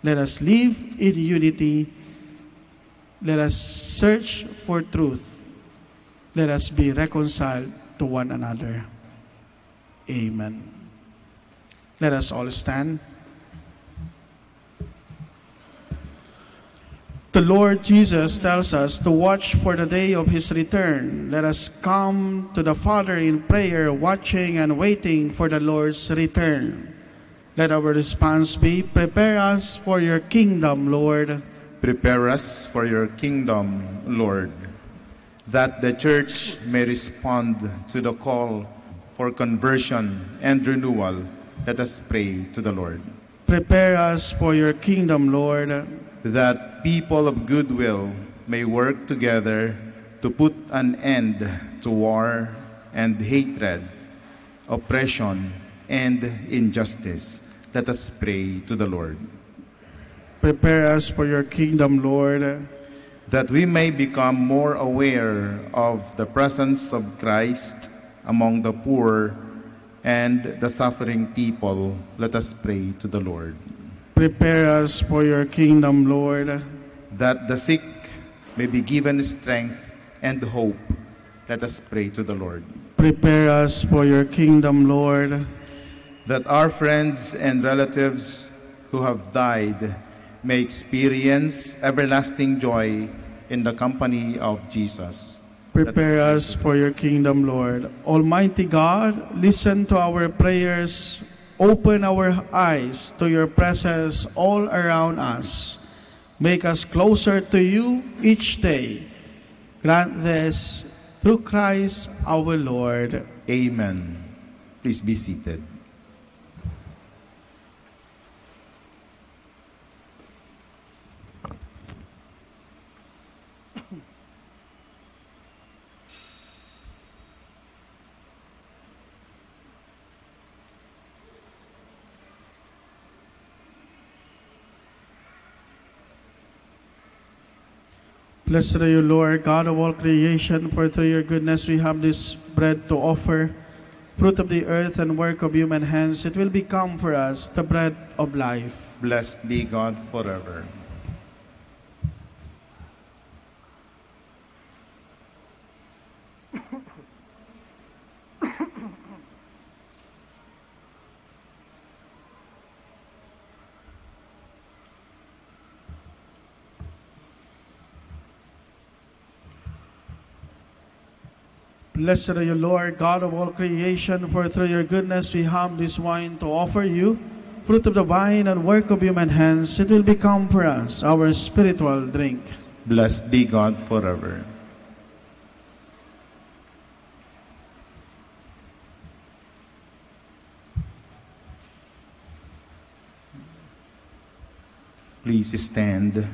Let us live in unity. Let us search for truth. Let us be reconciled to one another. Amen. Let us all stand. The Lord Jesus tells us to watch for the day of His return. Let us come to the Father in prayer, watching and waiting for the Lord's return. Let our response be, prepare us for your kingdom, Lord.
Prepare us for your kingdom, Lord, that the Church may respond to the call for conversion and renewal. Let us pray to the Lord.
Prepare us for your kingdom, Lord,
that people of goodwill may work together to put an end to war and hatred, oppression, and injustice. Let us pray to the Lord.
Prepare us for your kingdom, Lord,
that we may become more aware of the presence of Christ among the poor and the suffering people. Let us pray to the Lord.
Prepare us for your kingdom, Lord,
that the sick may be given strength and hope. Let us pray to the Lord.
Prepare us for your kingdom, Lord,
that our friends and relatives who have died may experience everlasting joy in the company of Jesus.
Prepare us for your kingdom, Lord. Almighty God, listen to our prayers. Open our eyes to your presence all around us. Make us closer to you each day. Grant this through Christ our Lord.
Amen. Please be seated.
Blessed are you, Lord, God of all creation, for through your goodness we have this bread to offer, fruit of the earth and work of human hands. It will become for us the bread of life.
Blessed be God forever.
Blessed are you, Lord, God of all creation, for through your goodness we have this wine to offer you, fruit of the vine and work of human hands. It will become for us our spiritual drink.
Blessed be God forever. Please stand.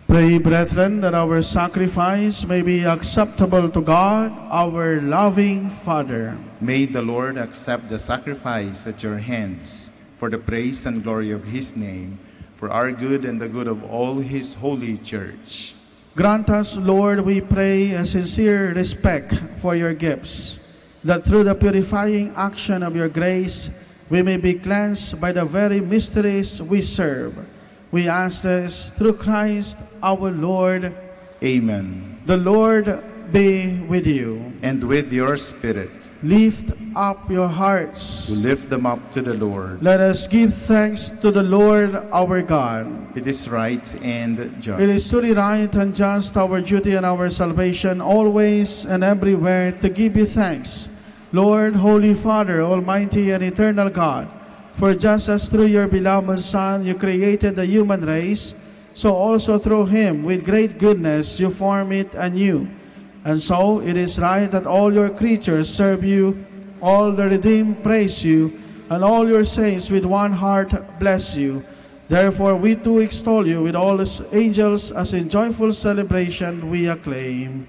Pray, brethren, that our sacrifice may be acceptable to God, our loving Father.
May the Lord accept the sacrifice at your hands for the praise and glory of his name, for our good and the good of all his holy church.
Grant us, Lord, we pray, a sincere respect for your gifts, that through the purifying action of your grace, we may be cleansed by the very mysteries we serve. We ask this through Christ our Lord.
Amen.
The Lord be with you.
And with your spirit,
Lift up your hearts.
to lift them up to the Lord.
Let us give thanks to the Lord our God.
It is right and just.
It is truly right and just, our duty and our salvation, always and everywhere to give you thanks, Lord, Holy Father, Almighty and Eternal God. For just as through your beloved Son you created the human race, so also through him with great goodness you form it anew. And so it is right that all your creatures serve you, all the redeemed praise you, and all your saints with one heart bless you. Therefore we too extol you with all the angels, as in joyful celebration we acclaim.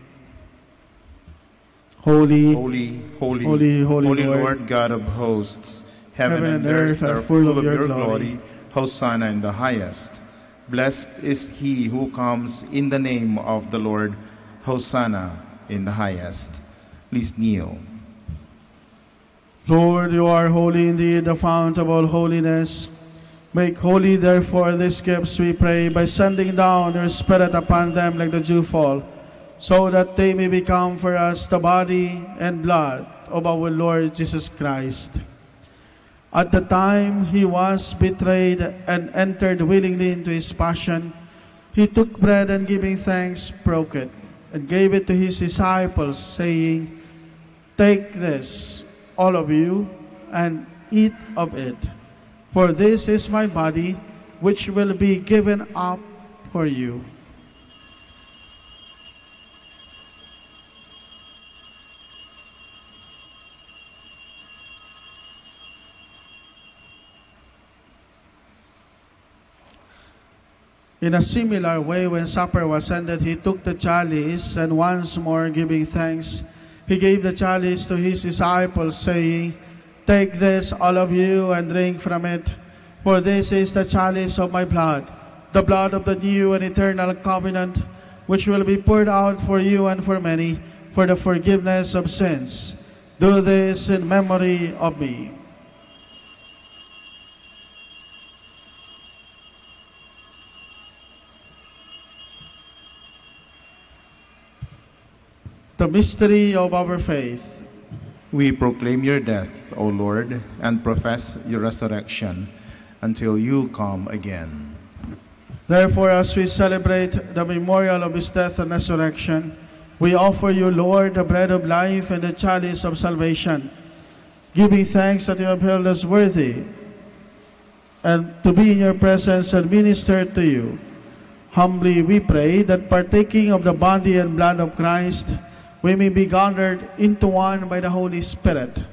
Holy,
Holy, holy,
holy,
holy
Lord,
Lord God of hosts, heaven and earth are full of your glory. Hosanna in the highest. Blessed is he who comes in the name of the Lord. Hosanna in the highest. Please kneel.
Lord, you are holy indeed, the fount of all holiness. Make holy, therefore, these gifts, we pray, by sending down your Spirit upon them like the dewfall, so that they may become for us the body and blood of our Lord Jesus Christ. At the time he was betrayed and entered willingly into his passion, he took bread and giving thanks, broke it, and gave it to his disciples, saying, "Take this, all of you, and eat of it. For this is my body, which will be given up for you." In a similar way, when supper was ended, he took the chalice, and once more giving thanks, he gave the chalice to his disciples, saying, "Take this, all of you, and drink from it. For this is the chalice of my blood, the blood of the new and eternal covenant, which will be poured out for you and for many, for the forgiveness of sins. Do this in memory of me." The mystery of our faith.
We proclaim your death, O Lord, and profess your resurrection until you come again.
Therefore, as we celebrate the memorial of his death and resurrection, we offer you, Lord, the bread of life and the chalice of salvation, giving thanks that you have held us worthy and to be in your presence and minister to you. Humbly we pray that partaking of the body and blood of Christ, we may be gathered into one by the Holy Spirit.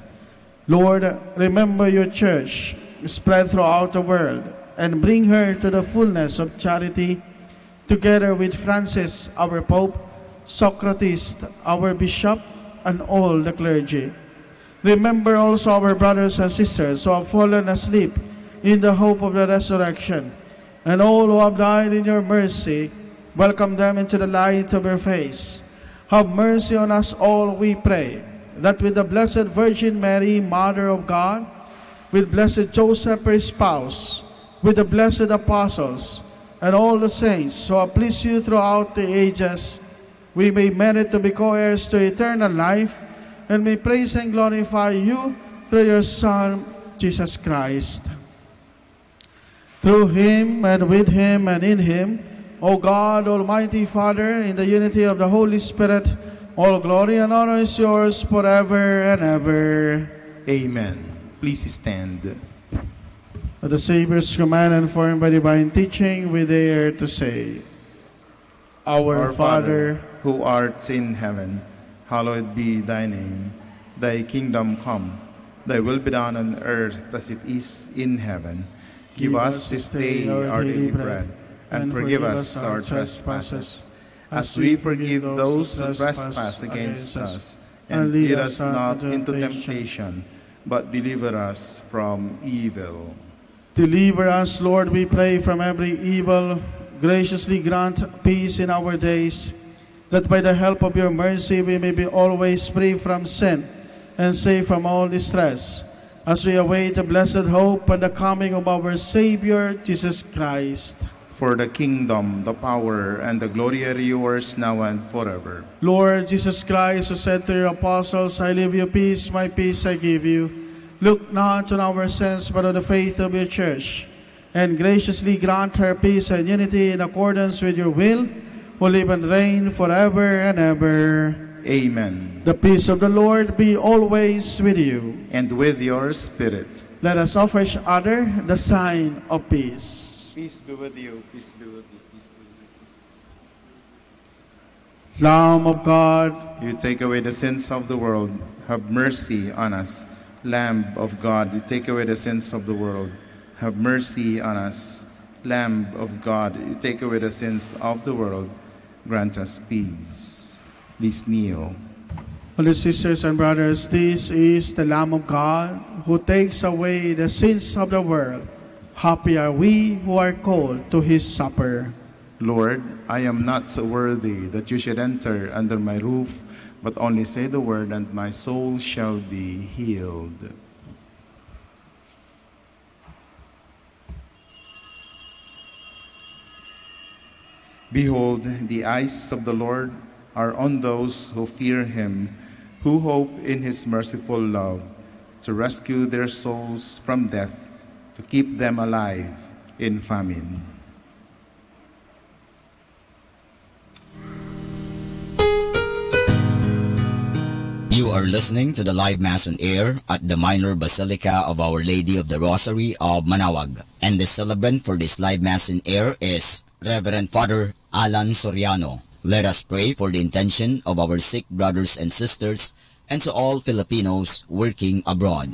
Lord, remember your church spread throughout the world and bring her to the fullness of charity, together with Francis, our Pope, Socrates, our Bishop, and all the clergy. Remember also our brothers and sisters who have fallen asleep in the hope of the resurrection, and all who have died in your mercy. Welcome them into the light of your face. Have mercy on us all, we pray, that with the Blessed Virgin Mary, Mother of God, with Blessed Joseph, her spouse, with the blessed apostles, and all the saints who have pleased you throughout the ages, we may merit to be co-heirs to eternal life, and may praise and glorify you through your Son, Jesus Christ. Through him, and with him, and in him, O God, Almighty Father, in the unity of the Holy Spirit, all glory and honor is yours forever and ever.
Amen. Please stand.
At the Savior's command, and formed by divine teaching, we dare to say, Our Father,
who art in heaven, hallowed be thy name. Thy kingdom come, thy will be done on earth as it is in heaven. Give us this day our daily bread, and forgive us our trespasses, as we forgive those who trespass against us. And lead us not into temptation, but deliver us from evil.
Deliver us, Lord, we pray, from every evil. Graciously grant peace in our days, that by the help of your mercy we may be always free from sin and safe from all distress, as we await the blessed hope and the coming of our Savior, Jesus Christ.
For the kingdom, the power, and the glory are yours now and forever.
Lord Jesus Christ, who said to your apostles, I leave you peace, my peace I give you. Look not on our sins, but on the faith of your church, and graciously grant her peace and unity in accordance with your will, who live and reign forever and ever.
Amen.
The peace of the Lord be always with you.
And with your spirit.
Let us offer each other the sign of peace.
Peace be with you. Peace be with you. Peace be with you. Peace be with you.
Lamb of God,
you take away the sins of the world. Have mercy on us. Lamb of God, you take away the sins of the world. Have mercy on us. Lamb of God, you take away the sins of the world. Grant us peace. Please kneel.
Holy sisters and brothers, this is the Lamb of God who takes away the sins of the world. Happy are we who are called to his supper.
Lord, I am not so worthy that you should enter under my roof, but only say the word, and my soul shall be healed. Behold, the eyes of the Lord are on those who fear him, who hope in his merciful love, to rescue their souls from death, to keep them alive in famine.
You are listening to the live Mass on air at the Minor Basilica of Our Lady of the Rosary of Manaoag. And the celebrant for this live Mass on air is Reverend Father Alan Soriano. Let us pray for the intention of our sick brothers and sisters and to all Filipinos working abroad.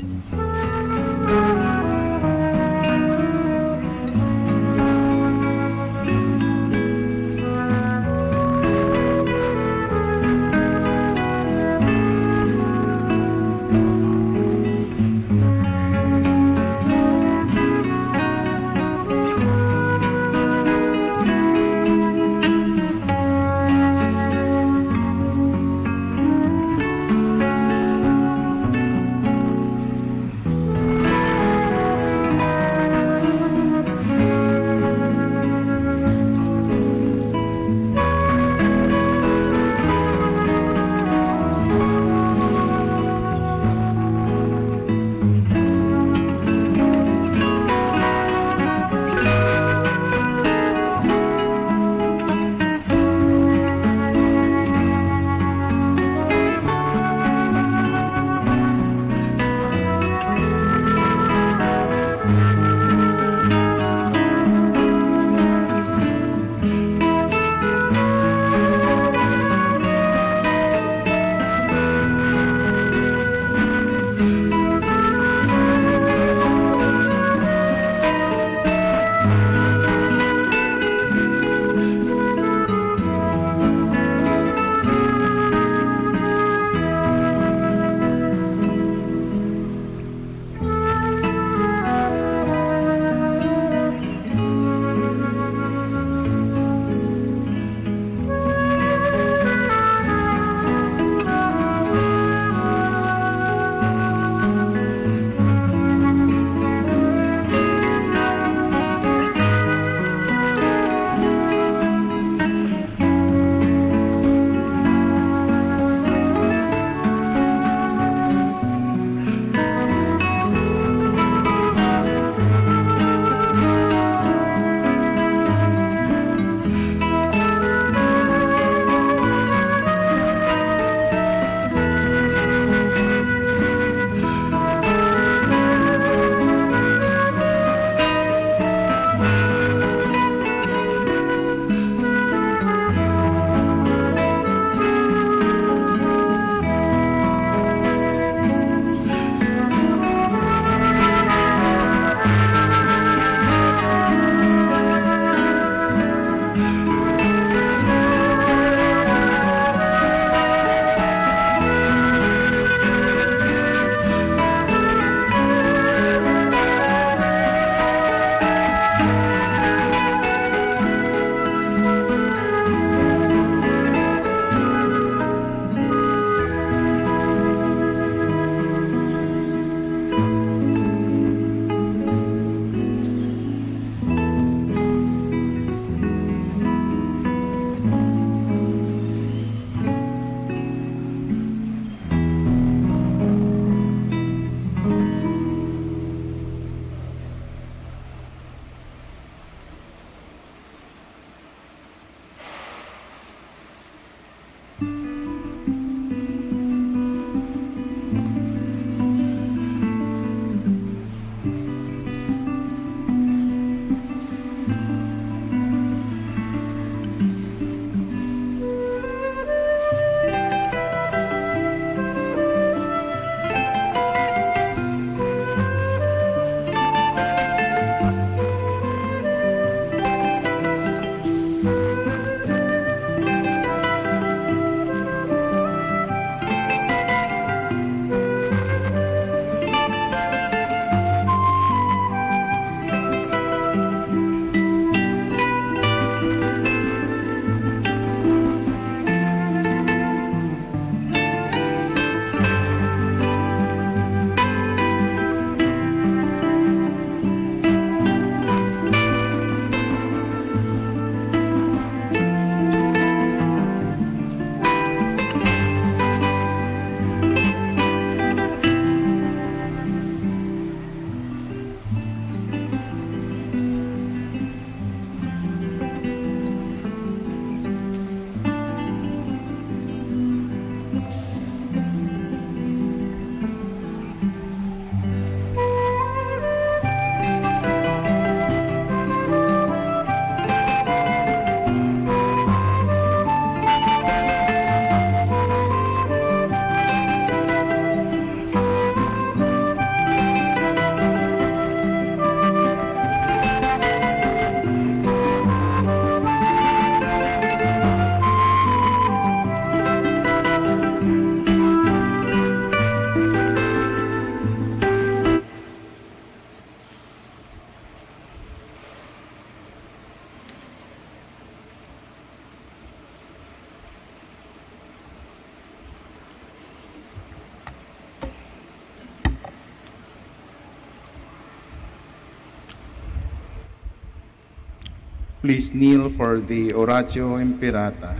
Please kneel for the Oratio Imperata.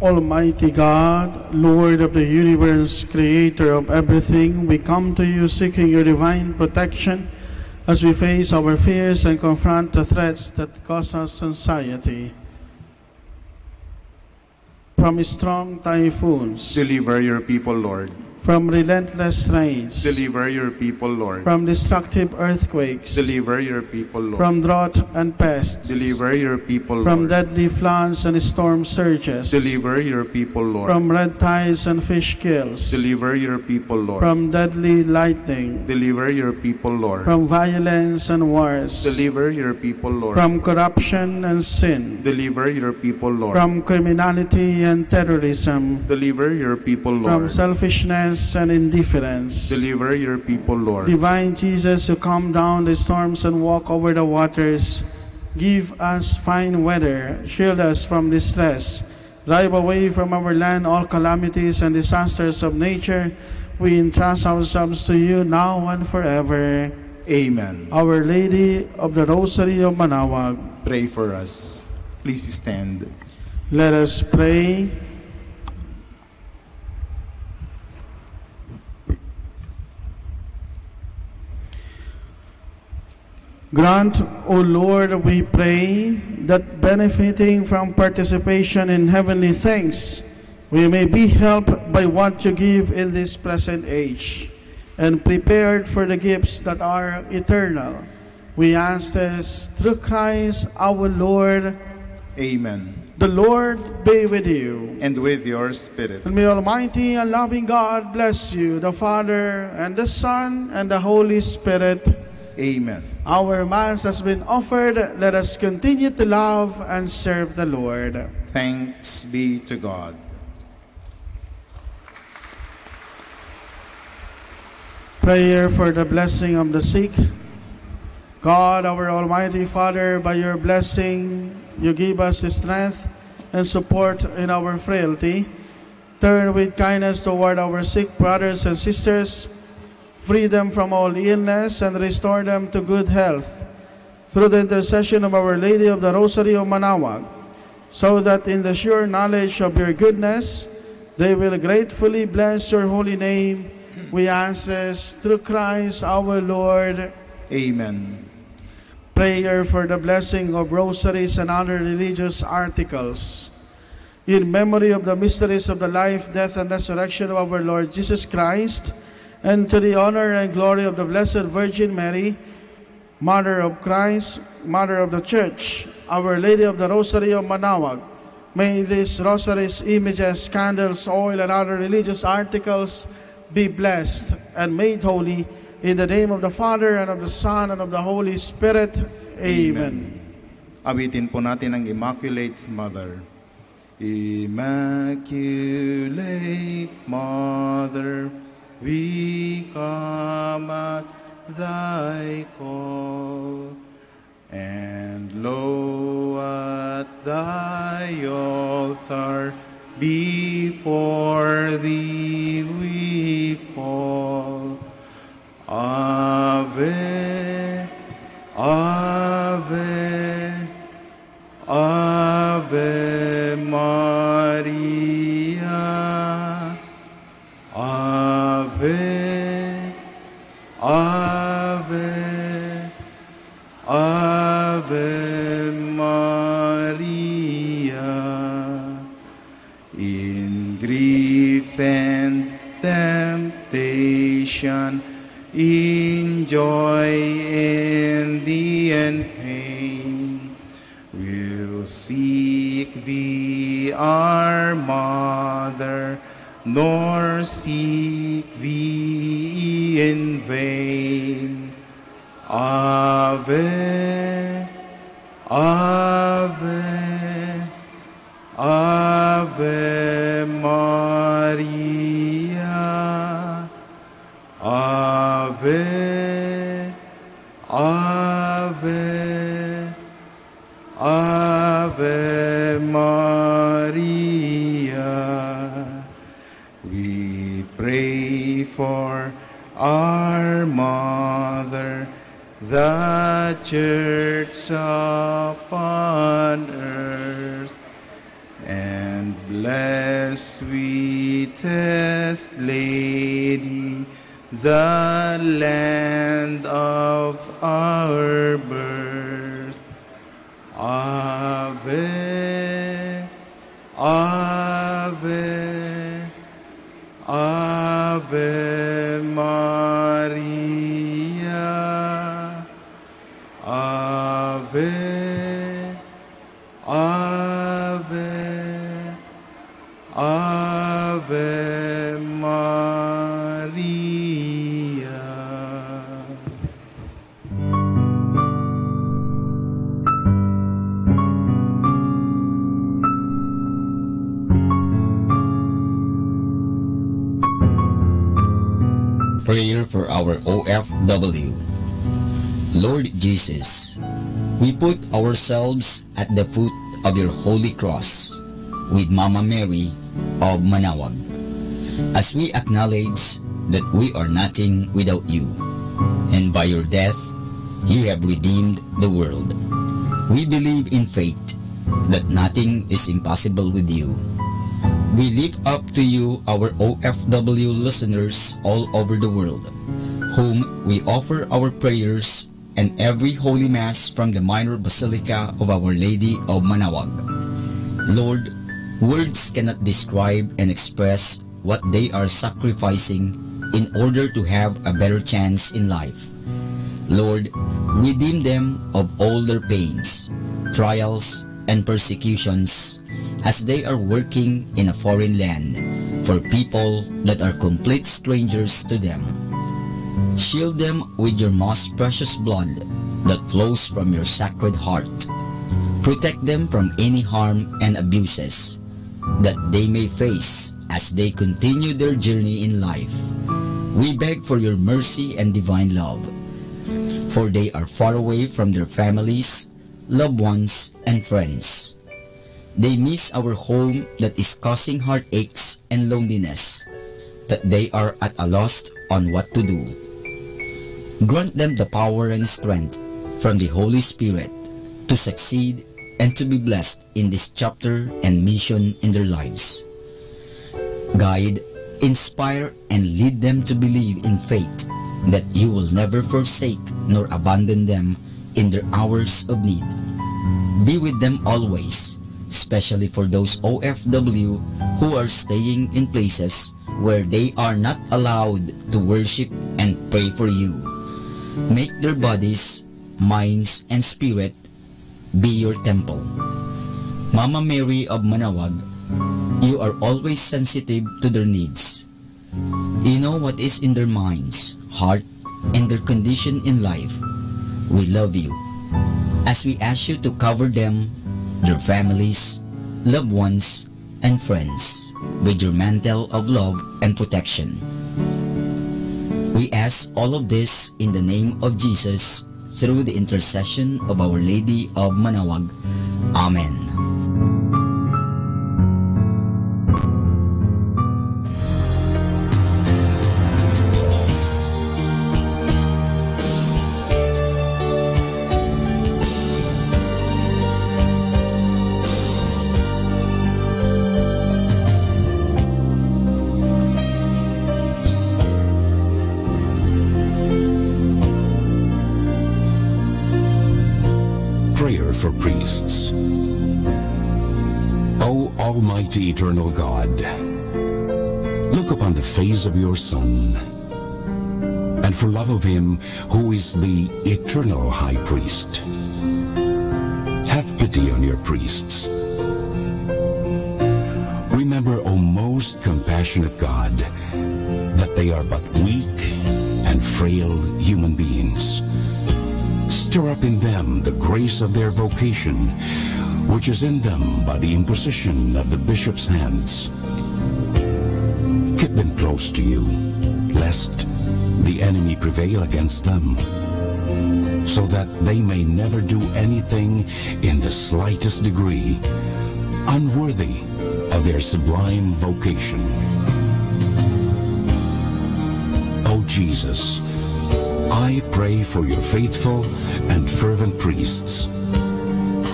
Almighty God, Lord of the universe, creator of everything, we come to you seeking your divine protection as we face our fears and confront the threats that cause us anxiety. From strong typhoons,
Deliver your people, Lord.
from relentless rains,
Deliver your people, Lord.
from destructive earthquakes,
Deliver your people, Lord.
from drought and pests,
Deliver your people,
from
Lord.
deadly floods and storm surges,
Deliver your people, Lord.
from red tides and fish kills,
Deliver your people, Lord.
from deadly lightning,
Deliver your people, Lord.
from violence and wars,
Deliver your people, Lord.
from corruption and sin,
Deliver your people, Lord.
from criminality and terrorism,
Deliver your people,
from
Lord.
selfishness and indifference.
Deliver your people, Lord.
Divine Jesus, who calm down the storms and walk over the waters, give us fine weather, shield us from distress, drive away from our land all calamities and disasters of nature. We entrust ourselves to you now and forever.
Amen.
Our Lady of the Rosary of Manaoag,
Pray for us. Please stand.
let us pray. Grant, O Lord, we pray, that benefiting from participation in heavenly things, we may be helped by what you give in this present age, and prepared for the gifts that are eternal. We ask this through Christ our Lord.
Amen.
The Lord be with you.
And with your spirit.
And may Almighty and loving God bless you, the Father, and the Son, and the Holy Spirit.
Amen.
Our Mass has been offered. Let us continue to love and serve the Lord.
Thanks be to God.
Prayer for the blessing of the sick. God, our Almighty Father, by your blessing, you give us strength and support in our frailty. Turn with kindness toward our sick brothers and sisters, free them from all illness, and restore them to good health, through the intercession of Our Lady of the Rosary of Manaoag, so that in the sure knowledge of your goodness, they will gratefully bless your holy name. We ask this through Christ our Lord.
Amen.
Prayer for the blessing of rosaries and other religious articles. In memory of the mysteries of the life, death, and resurrection of our Lord Jesus Christ, and to the honor and glory of the Blessed Virgin Mary, Mother of Christ, Mother of the Church, Our Lady of the Rosary of Manaoag, may these rosaries, images, candles, oil, and other religious articles be blessed and made holy in the name of the Father, and of the Son, and of the Holy Spirit. Amen.
Awitin po natin ang Immaculate Mother. Immaculate Mother, we come at thy call, and lo, at thy altar before thee we fall. Ave, Ave, Ave Maria. Ave, Ave, Ave Maria. In grief and temptation, in joy and in pain, we'll seek thee, our Mother, nor seek thee in vain. Ave, Ave, Ave Maria. Ave, Ave, Ave Maria. We pray for our Mother, the church upon earth, and bless, sweetest Lady, the land of our birth. Ave, Ave, Ave Maria. Ave, Ave, Ave Maria.
Prayer for our OFW. Lord Jesus, we put ourselves at the foot of your holy cross with Mama Mary of Manawag, as we acknowledge that we are nothing without you, and by your death, you have redeemed the world. We believe in faith that nothing is impossible with you. We lift up to you our OFW listeners all over the world, whom we offer our prayers and every Holy Mass from the Minor Basilica of Our Lady of Manawag. Lord, words cannot describe and express what they are sacrificing in order to have a better chance in life. Lord, redeem them of all their pains, trials, and persecutions as they are working in a foreign land for people that are complete strangers to them. Shield them with your most precious blood that flows from your sacred heart. Protect them from any harm and abuses that they may face as they continue their journey in life. We beg for your mercy and divine love, for they are far away from their families, loved ones, and friends. They miss our home that is causing heartaches and loneliness, that they are at a loss on what to do. Grant them the power and strength from the Holy Spirit to succeed and to be blessed in this chapter and mission in their lives. Guide, inspire, and lead them to believe in faith that you will never forsake nor abandon them in their hours of need. Be with them always, especially for those OFW who are staying in places where they are not allowed to worship and pray for you. Make their bodies, minds, and spirit be your temple. Mama Mary of Manawag, you are always sensitive to their needs. You know what is in their minds, heart, and their condition in life. We love you, as we ask you to cover them, their families, loved ones, and friends with your mantle of love and protection. We ask all of this in the name of Jesus, through the intercession of Our Lady of Manawag. Amen.
Prayer for priests. O Almighty Eternal God, look upon the face of your Son, and for love of him who is the eternal High Priest, have pity on your priests. Remember, O most compassionate God, that they are but weak and frail human beings. Stir up in them the grace of their vocation, which is in them by the imposition of the bishop's hands. Keep them close to you, lest the enemy prevail against them, so that they may never do anything in the slightest degree unworthy of their sublime vocation. O Jesus, I pray for your faithful and fervent priests,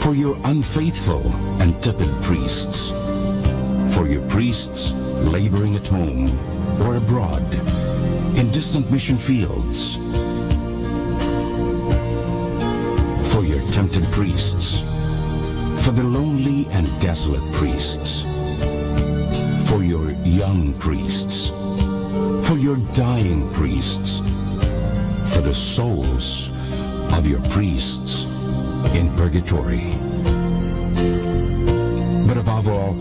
for your unfaithful and tepid priests, for your priests laboring at home or abroad in distant mission fields, for your tempted priests, for the lonely and desolate priests, for your young priests, for your dying priests, for the souls of your priests in purgatory. But above all,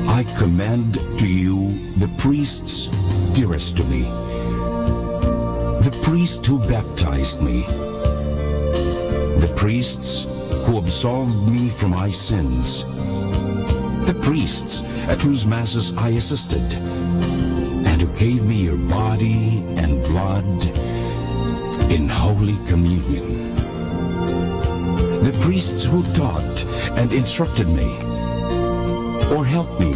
I commend to you the priests dearest to me, the priest who baptized me, the priests who absolved me from my sins, the priests at whose masses I assisted, and who gave me your body and blood in Holy Communion, the priests who taught and instructed me, or helped me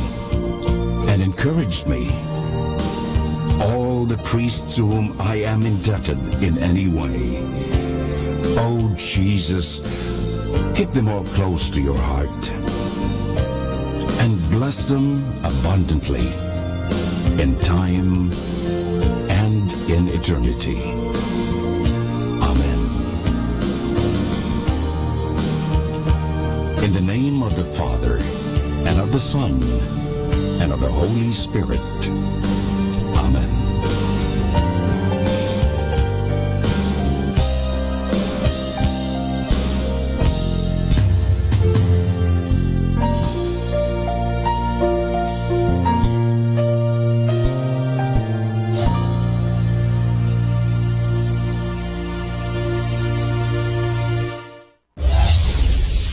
and encouraged me, all the priests to whom I am indebted in any way. Oh, Jesus, keep them all close to your heart and bless them abundantly in time and in eternity. Amen. In the name of the Father, and of the Son, and of the Holy Spirit. Amen.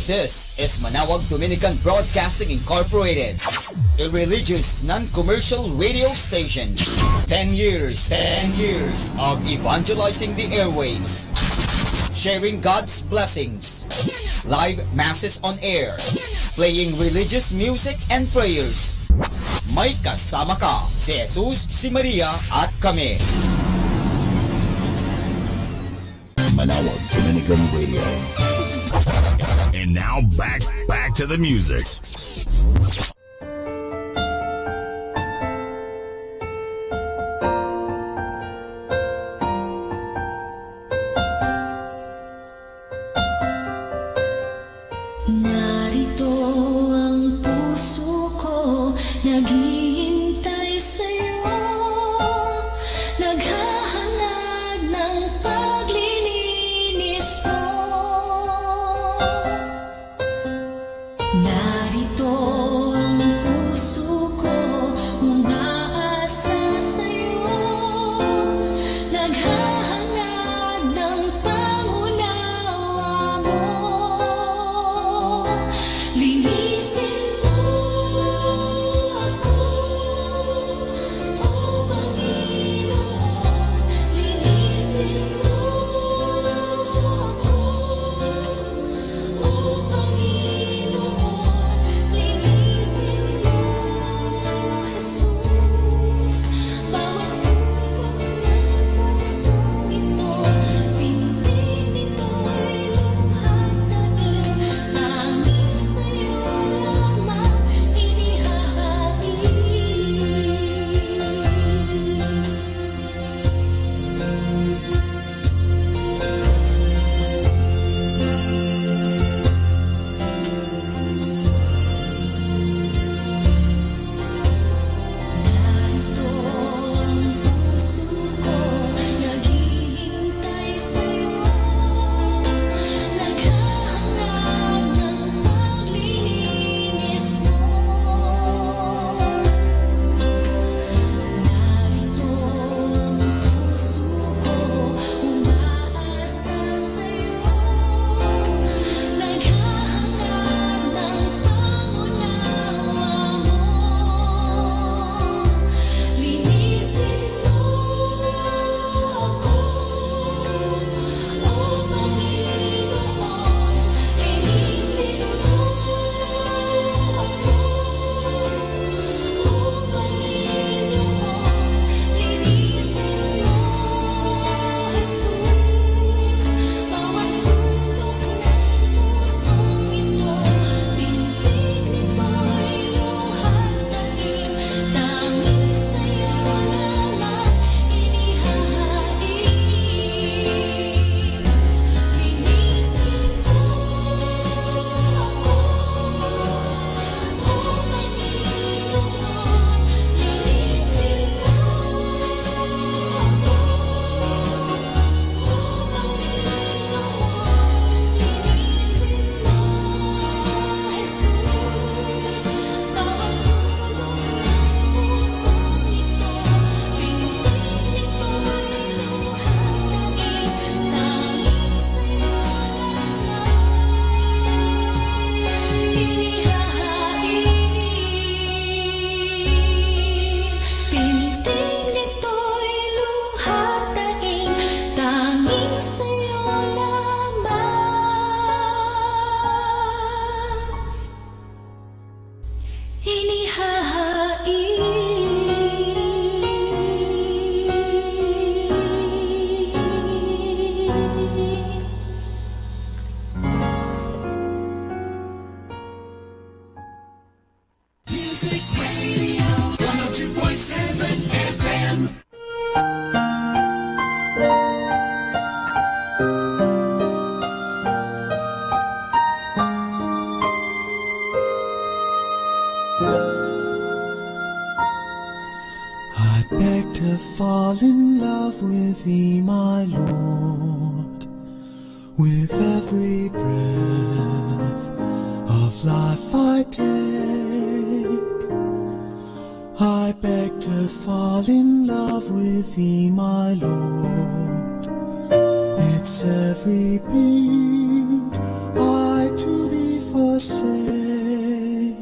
This is Manawag Dominican Broadcasting Incorporated, a religious, non-commercial radio station. 10 years of evangelizing the airwaves, sharing God's blessings, live masses on air, playing religious music and prayers. May kasama ka, si Jesus, si Maria, at kami.
Manawag Dominican Radio. And now back to the music.
Narito ang puso ko, naghihintay sa'yo, naghahangad ng paglilinis mo. Narito ang
to fall in love with Thee, my Lord. With every breath of life I take, I beg to fall in love with Thee, my Lord. It's every beat I to Thee forsake.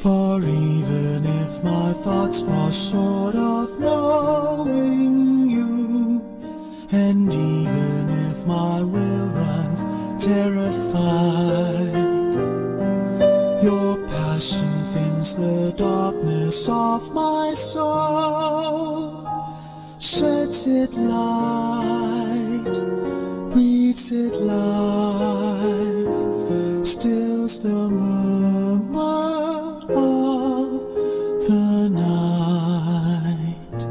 For even if my thoughts fall short of knowing You, and even if my will runs terrified, Your passion thins the darkness of my soul, sheds it light, breathes it life, stills the murmur of the night.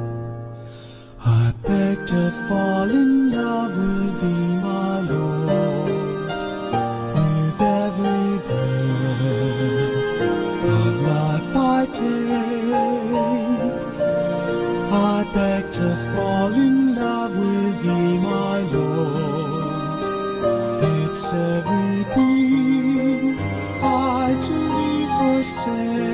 I beg to fall in love with Thee, my Lord. With every breath of life I take, I beg to fall in love with Thee, my Lord. It's every beat I to Thee forsake.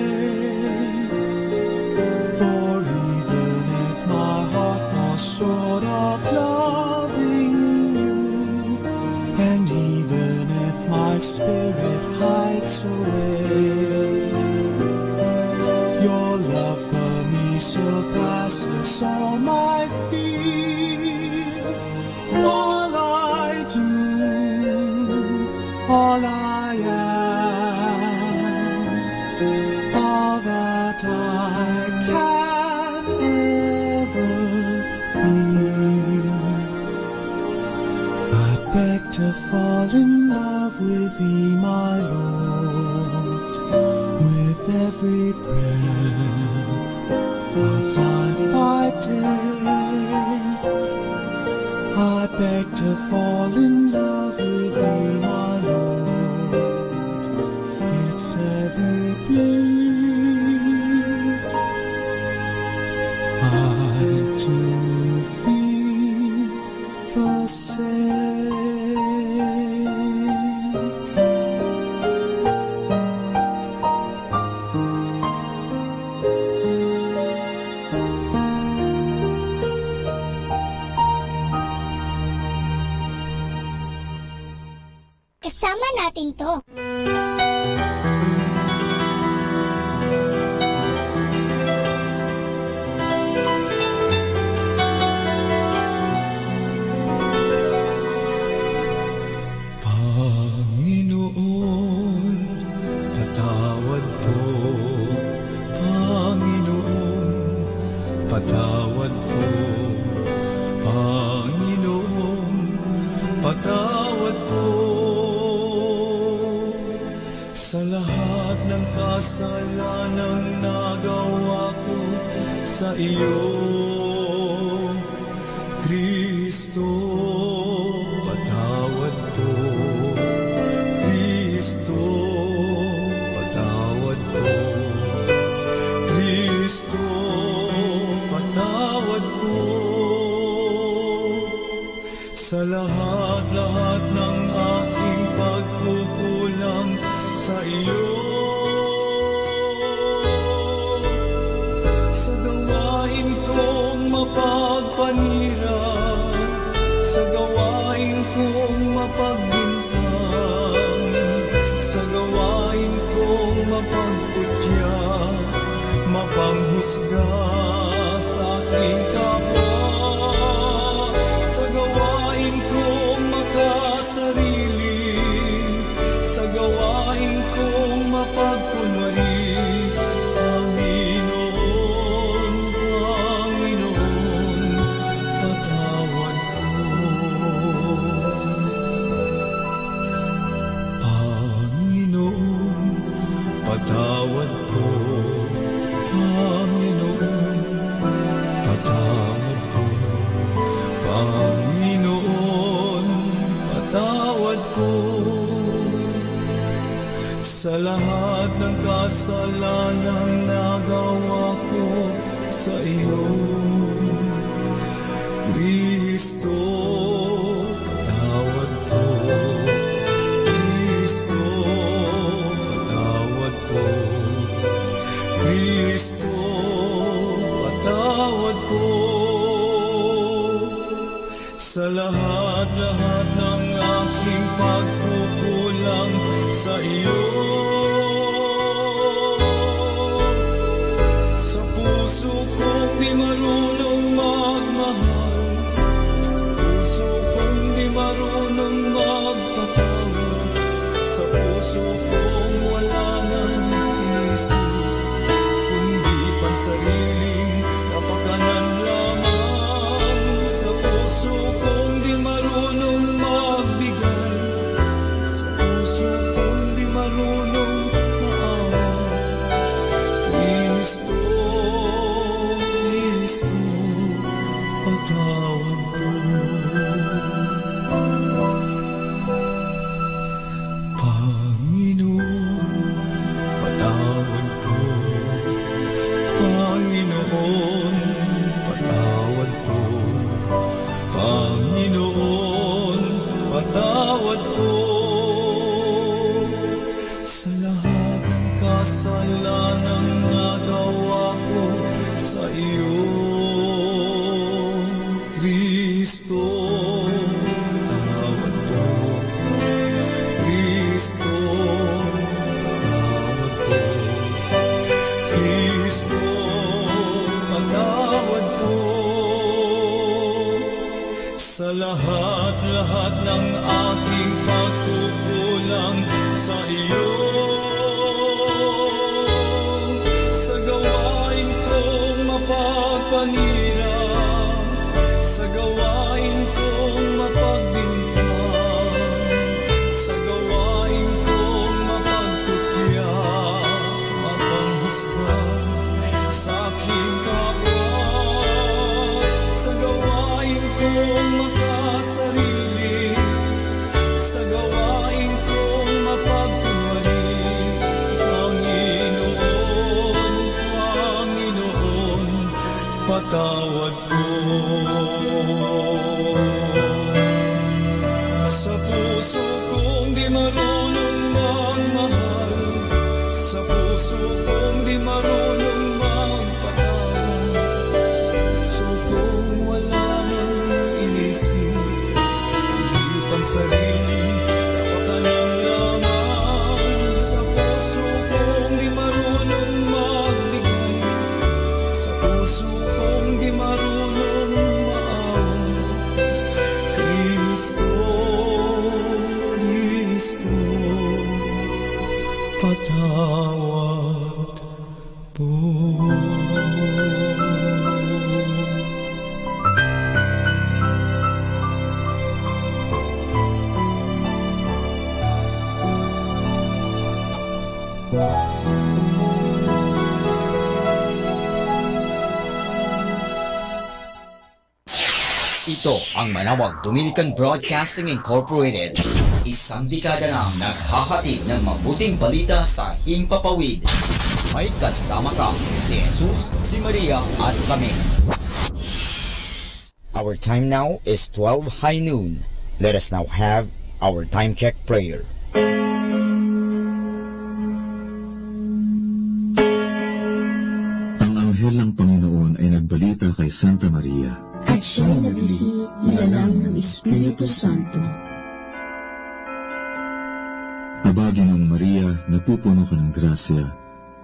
For even if my heart falls short of loving You, and even if my spirit hides away, Your love for me surpasses all my fear. All I do, all I am, all that I can ever be. I beg to fall in love with Thee, my Lord. With every breath of life I take, I beg to fall in love with Thee, my Lord. It's every beat I to Thee forsake.
Kasama natin to.
Panginoon, patawad po. Panginoon, patawad po. Panginoon, patawad po. Sa lahat ng kasalanang nagawa ko sa iyo, Kristo, patawad po. Kristo, patawad po. Kristo, patawad po. Sa lahat ng aking pagkukulang sa iyo, sa gawain kong mapagpanira, sa gawain kong mapagbintang, sa gawain kong mapagputya, mapanghusga sa aking kapwa, sa gawain kong makasarili, sa gawain kong mapagkunwari. Panginoon, Panginoon, patawad po. Panginoon, patawad po. Panginoon, patawad po. Panginoon, patawad po. Sa lahat ng kasalanang nagawa ko sa sa iyo. Kristo, patawad po. Kristo, patawad po. Kristo, patawad po. Sa lahat-lahat ng aking pagkukulang sa iyo. Sa puso kong di marunong magmahal, sa puso kong di marunong magpatawad, sa puso kong wala nang isip, kundi pansariling kapakanan lamang. Sa puso kong di marunong magbigay, sa puso kong di marunong maawa. Kristo, Kristo, patawad po. Panginoon, patawad po. Panginoon, patawad po. Panginoon, patawad po. Sa lahat ng kasalanang nagawa ko sa iyo. Kristo, patawad po. Kristo, patawad po. Kristo, patawad po. Sa lahat-lahat ng aking pagkukulang sa iyo. Sa gawain kong mapagpanira, sa gawain kong mapagbintang, sa gawain kong mapagtutya, mapanghusga sa aking kapwa, sa gawain kong makasarili, sa gawain kong mapagkunwari. Panginoon, Panginoon, patawad po. Sa puso kong di marunong magmahal, sa puso kong di marunong magpatawad, sa puso kong wala nang inisip, hindi pansariling kapakanan lamang. Sa puso kong di marunong magbigay, sa puso kong di marunong maawa. Kristo, Kristo, patawad po.
Ito ang Manawag Dominican Broadcasting Incorporated. Isang dekada nang naghahatid ng mabuting balita sa Himpapawid. May kasama ka si Jesus, si Maria at kami.
Our time now is 12 high noon. Let us now have our time check prayer.
Ang anghel ng Panginoon ay nagbalita kay Santa Maria.
At siya'y naglihi, ilalang ng Espiritu Santo.
Aba, Ginoong Maria, napupuno ka ng grasya.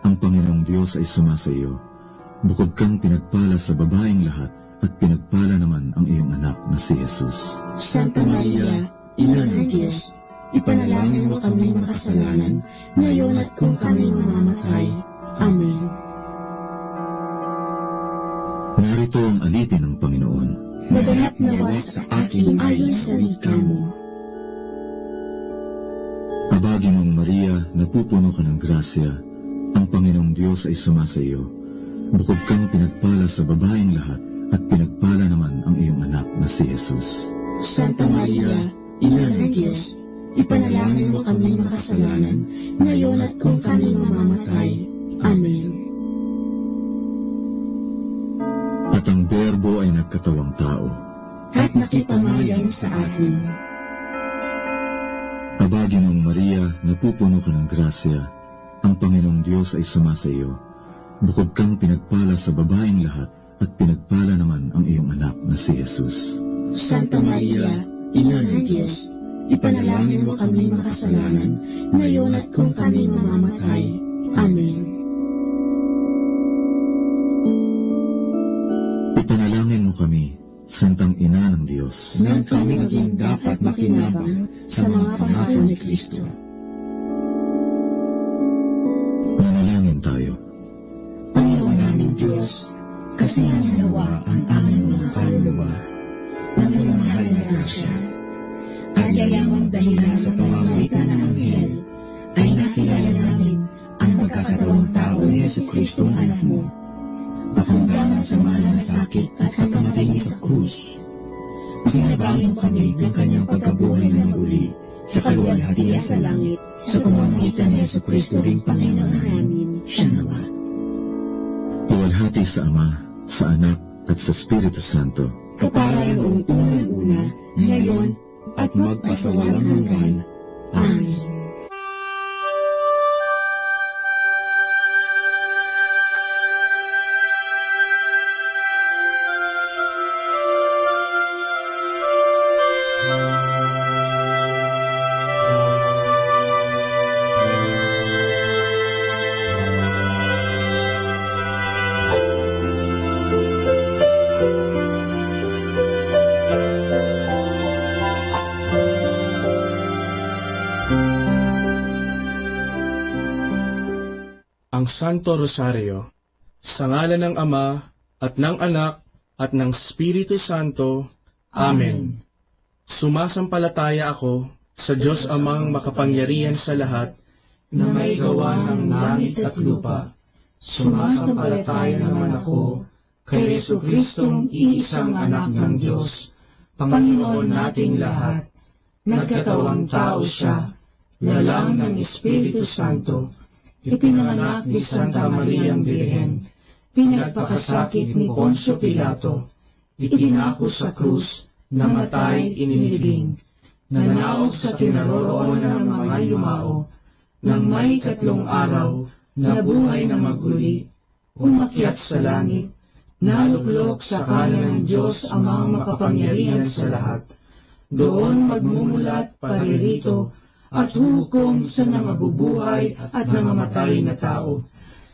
Ang Panginoong Diyos ay sumasa iyo. Bukod kang pinagpala sa babaeng lahat, at pinagpala naman ang iyong anak na si Jesus.
Santa Maria, Ina ng Diyos, ipanalangin mo kami makasalanan, ngayon at kung kami mamamatay. Amen.
Narito ang alipin ng Panginoon.
Maganap nawa sa akin ayon sa wika mo.
Aba, Ginoong Maria, napupuno ka ng grasya. Ang Panginoong Diyos ay sumasa iyo. Bukod kang pinagpala sa babaeng lahat, at pinagpala naman ang iyong anak na si Jesus.
Santa Maria, Ina ng Diyos, ipanalangin mo kami makasalanan, ngayon at kung kami mamamatay. Amen.
At ang Berbo ay nagkatawang tao.
At nakipamayan sa atin.
Aba, Ginoong Maria, napupuno ka ng grasya. Ang Panginoong Diyos ay sumasa iyo. Bukod kang pinagpala sa babaeng lahat, at pinagpala naman ang iyong anak na si Jesus.
Santa Maria, Ina ng Diyos, ipanalangin mo kami makasalanan, ngayon at kung kami mamamatay. Amen.
Ipanalangin mo kami, Santang Ina ng Diyos,
nang kami maging dapat makinabang sa mga pangako ni Kristo.
Manalangin tayo.
Panginoon naming Diyos, kasihan nawa ang aming mga kaluluwa ng iyong mahal na grasya, at yayamang dahilan sa pamamagitan ng Anghel, ay nakilala namin ang pagkakatawang tao ni Jesucristo ang anak mo, pakundangan sa mahal na sakit at pagkamatay niya sa krus. Pakinabangin mo kami ng kanyang pagkabuhay ng uli sa kaluwalhatian sa langit, sa pamamagitan ni Jesucristo ring Panginoon namin. Siya nawa.
Luwalhati sa Ama, sa Anak, at sa Espiritu Santo.
Kapara noong unang-una, ngayon, at magpasawalang hanggan. Amen.
Ang Santo Rosario, sa ngalan ng Ama, at ng Anak, at ng Espiritu Santo. Amen. Sumasampalataya ako sa Diyos Amang makapangyarihan sa lahat, na may gawa ng langit at lupa. Sumasampalataya naman ako kay Jesucristong iisang anak ng Diyos, Panginoon nating lahat. Nagkatawang tao siya, lalang ng Espiritu Santo, ipinanganak ni Santa Mariang Birhen, pinagpakasakit ni Poncio Pilato, ipinako sa krus, namatay, inilibing, nanaog sa kinaroroonan ng mga yumao, nang may 3 araw, nabuhay na maguli, umakyat sa langit, naluklok sa kanan ng Diyos Amang makapangyarihan sa lahat, doon magmumulat paririto, at hukom sa nangabubuhay at nangamatay na tao.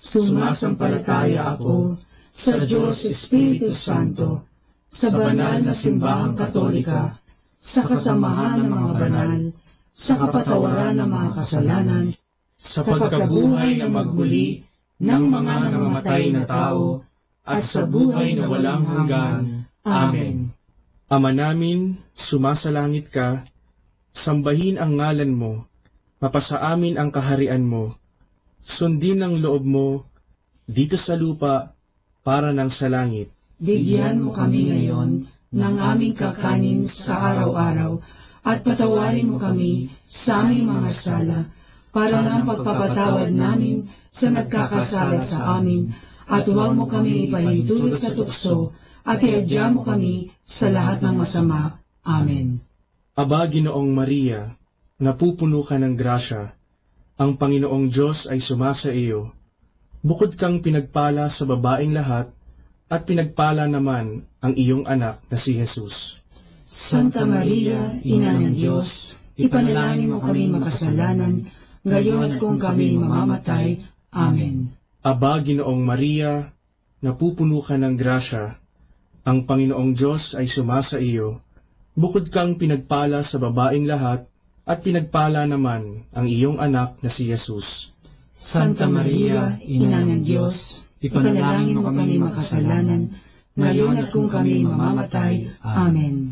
Sumasampalataya ako sa Diyos Espiritu Santo, sa banal na simbahang katolika, sa kasamahan ng mga banal, sa kapatawaran ng mga kasalanan, sa pagkabuhay na magmuli ng mga nangamatay na tao, at sa buhay na walang hanggan. Amen. Ama namin, sumasalangit ka, sambahin ang ngalan mo, mapasa amin ang kaharian mo, sundin ang loob mo, dito sa lupa, para ng sa langit.
Bigyan mo kami ngayon ng aming kakanin sa araw-araw, at patawarin mo kami sa aming mga sala, para ng pagpapatawad namin sa nagkakasala sa amin, at huwag mo kami ipahintulot sa tukso, at iadya mo kami sa lahat ng masama. Amen.
Aba, Ginoong Maria, napupuno ka ng grasya, ang Panginoong Diyos ay sumasa iyo. Bukod kang pinagpala sa babaeng lahat, at pinagpala naman ang iyong anak na si Jesus.
Santa Maria, Ina ng Diyos, ipanalangin mo kami makasalanan, ngayon at kung kami mamamatay. Amen.
Aba, Ginoong Maria, napupuno ka ng grasya, ang Panginoong Diyos ay sumasa iyo. Bukod kang pinagpala sa babaeng lahat, at pinagpala naman ang iyong anak na si Jesus.
Santa Maria, Ina ng Diyos, ipanalangin mo kami makasalanan, ngayon at kung kami mamamatay. Amen.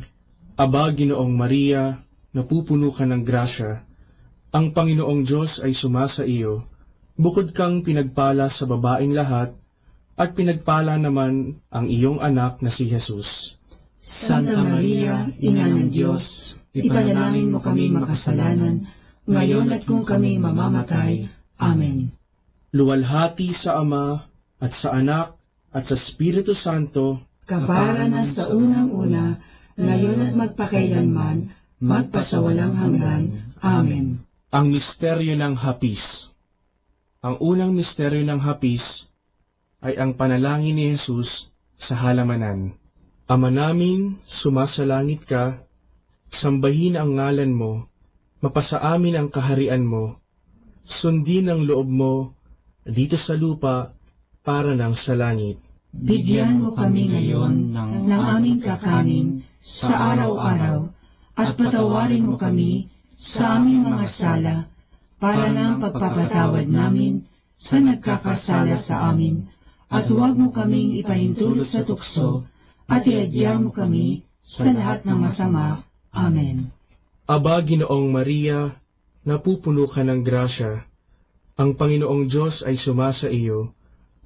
Aba, Ginoong Maria, napupuno ka ng grasya, ang Panginoong Diyos ay sumasa iyo. Bukod kang pinagpala sa babaeng lahat, at pinagpala naman ang iyong anak na si Jesus.
Santa Maria, Ina ng Diyos, ipanalangin mo kami makasalanan, ngayon at kung kami mamamatay. Amen.
Luwalhati sa Ama, at sa Anak, at sa Espiritu Santo.
kapara na sa unang-una, ngayon at magpakailanman, magpasawalang hanggan. Amen.
Ang misteryo ng hapis. Ang unang misteryo ng hapis ay ang panalangin ni Jesus sa halamanan. Ama namin, sumasalangit ka, sambahin ang ngalan mo, mapasa amin ang kaharian mo, sundin ang loob mo dito sa lupa para ng sa langit.
Bigyan mo kami ngayon ng aming kakanin sa araw-araw at patawarin mo kami sa aming mga sala para ng pagpapatawad namin sa nagkakasala sa amin, at huwag mo kaming ipahintulot sa tukso at iadya mo kami sa lahat ng masama. Amen.
Aba, Ginoong Maria, napupuno ka ng grasya. Ang Panginoong Diyos ay sumasa iyo.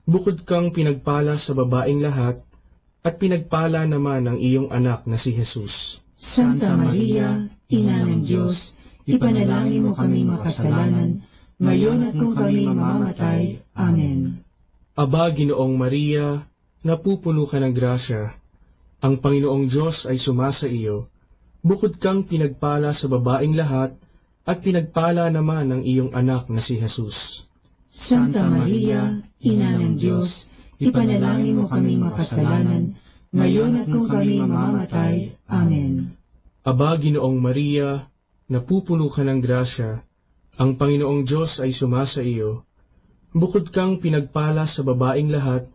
Bukod kang pinagpala sa babaeng lahat, at pinagpala naman ang iyong anak na si Jesus.
Santa Maria, Ina ng Diyos, ipanalangin mo kami makasalanan, ngayon at kung kami mamamatay. Amen.
Aba, Ginoong Maria, napupuno ka ng grasya. Ang Panginoong Diyos ay sumasa iyo. Bukod kang pinagpala sa babaeng lahat, at pinagpala naman ang iyong anak na si Jesus.
Santa Maria, Ina ng Diyos, ipanalangin mo kami makasalanan, ngayon at kung kami mamamatay. Amen.
Aba, Ginoong Maria, napupuno ka ng grasya. Ang Panginoong Diyos ay sumasa iyo. Bukod kang pinagpala sa babaeng lahat,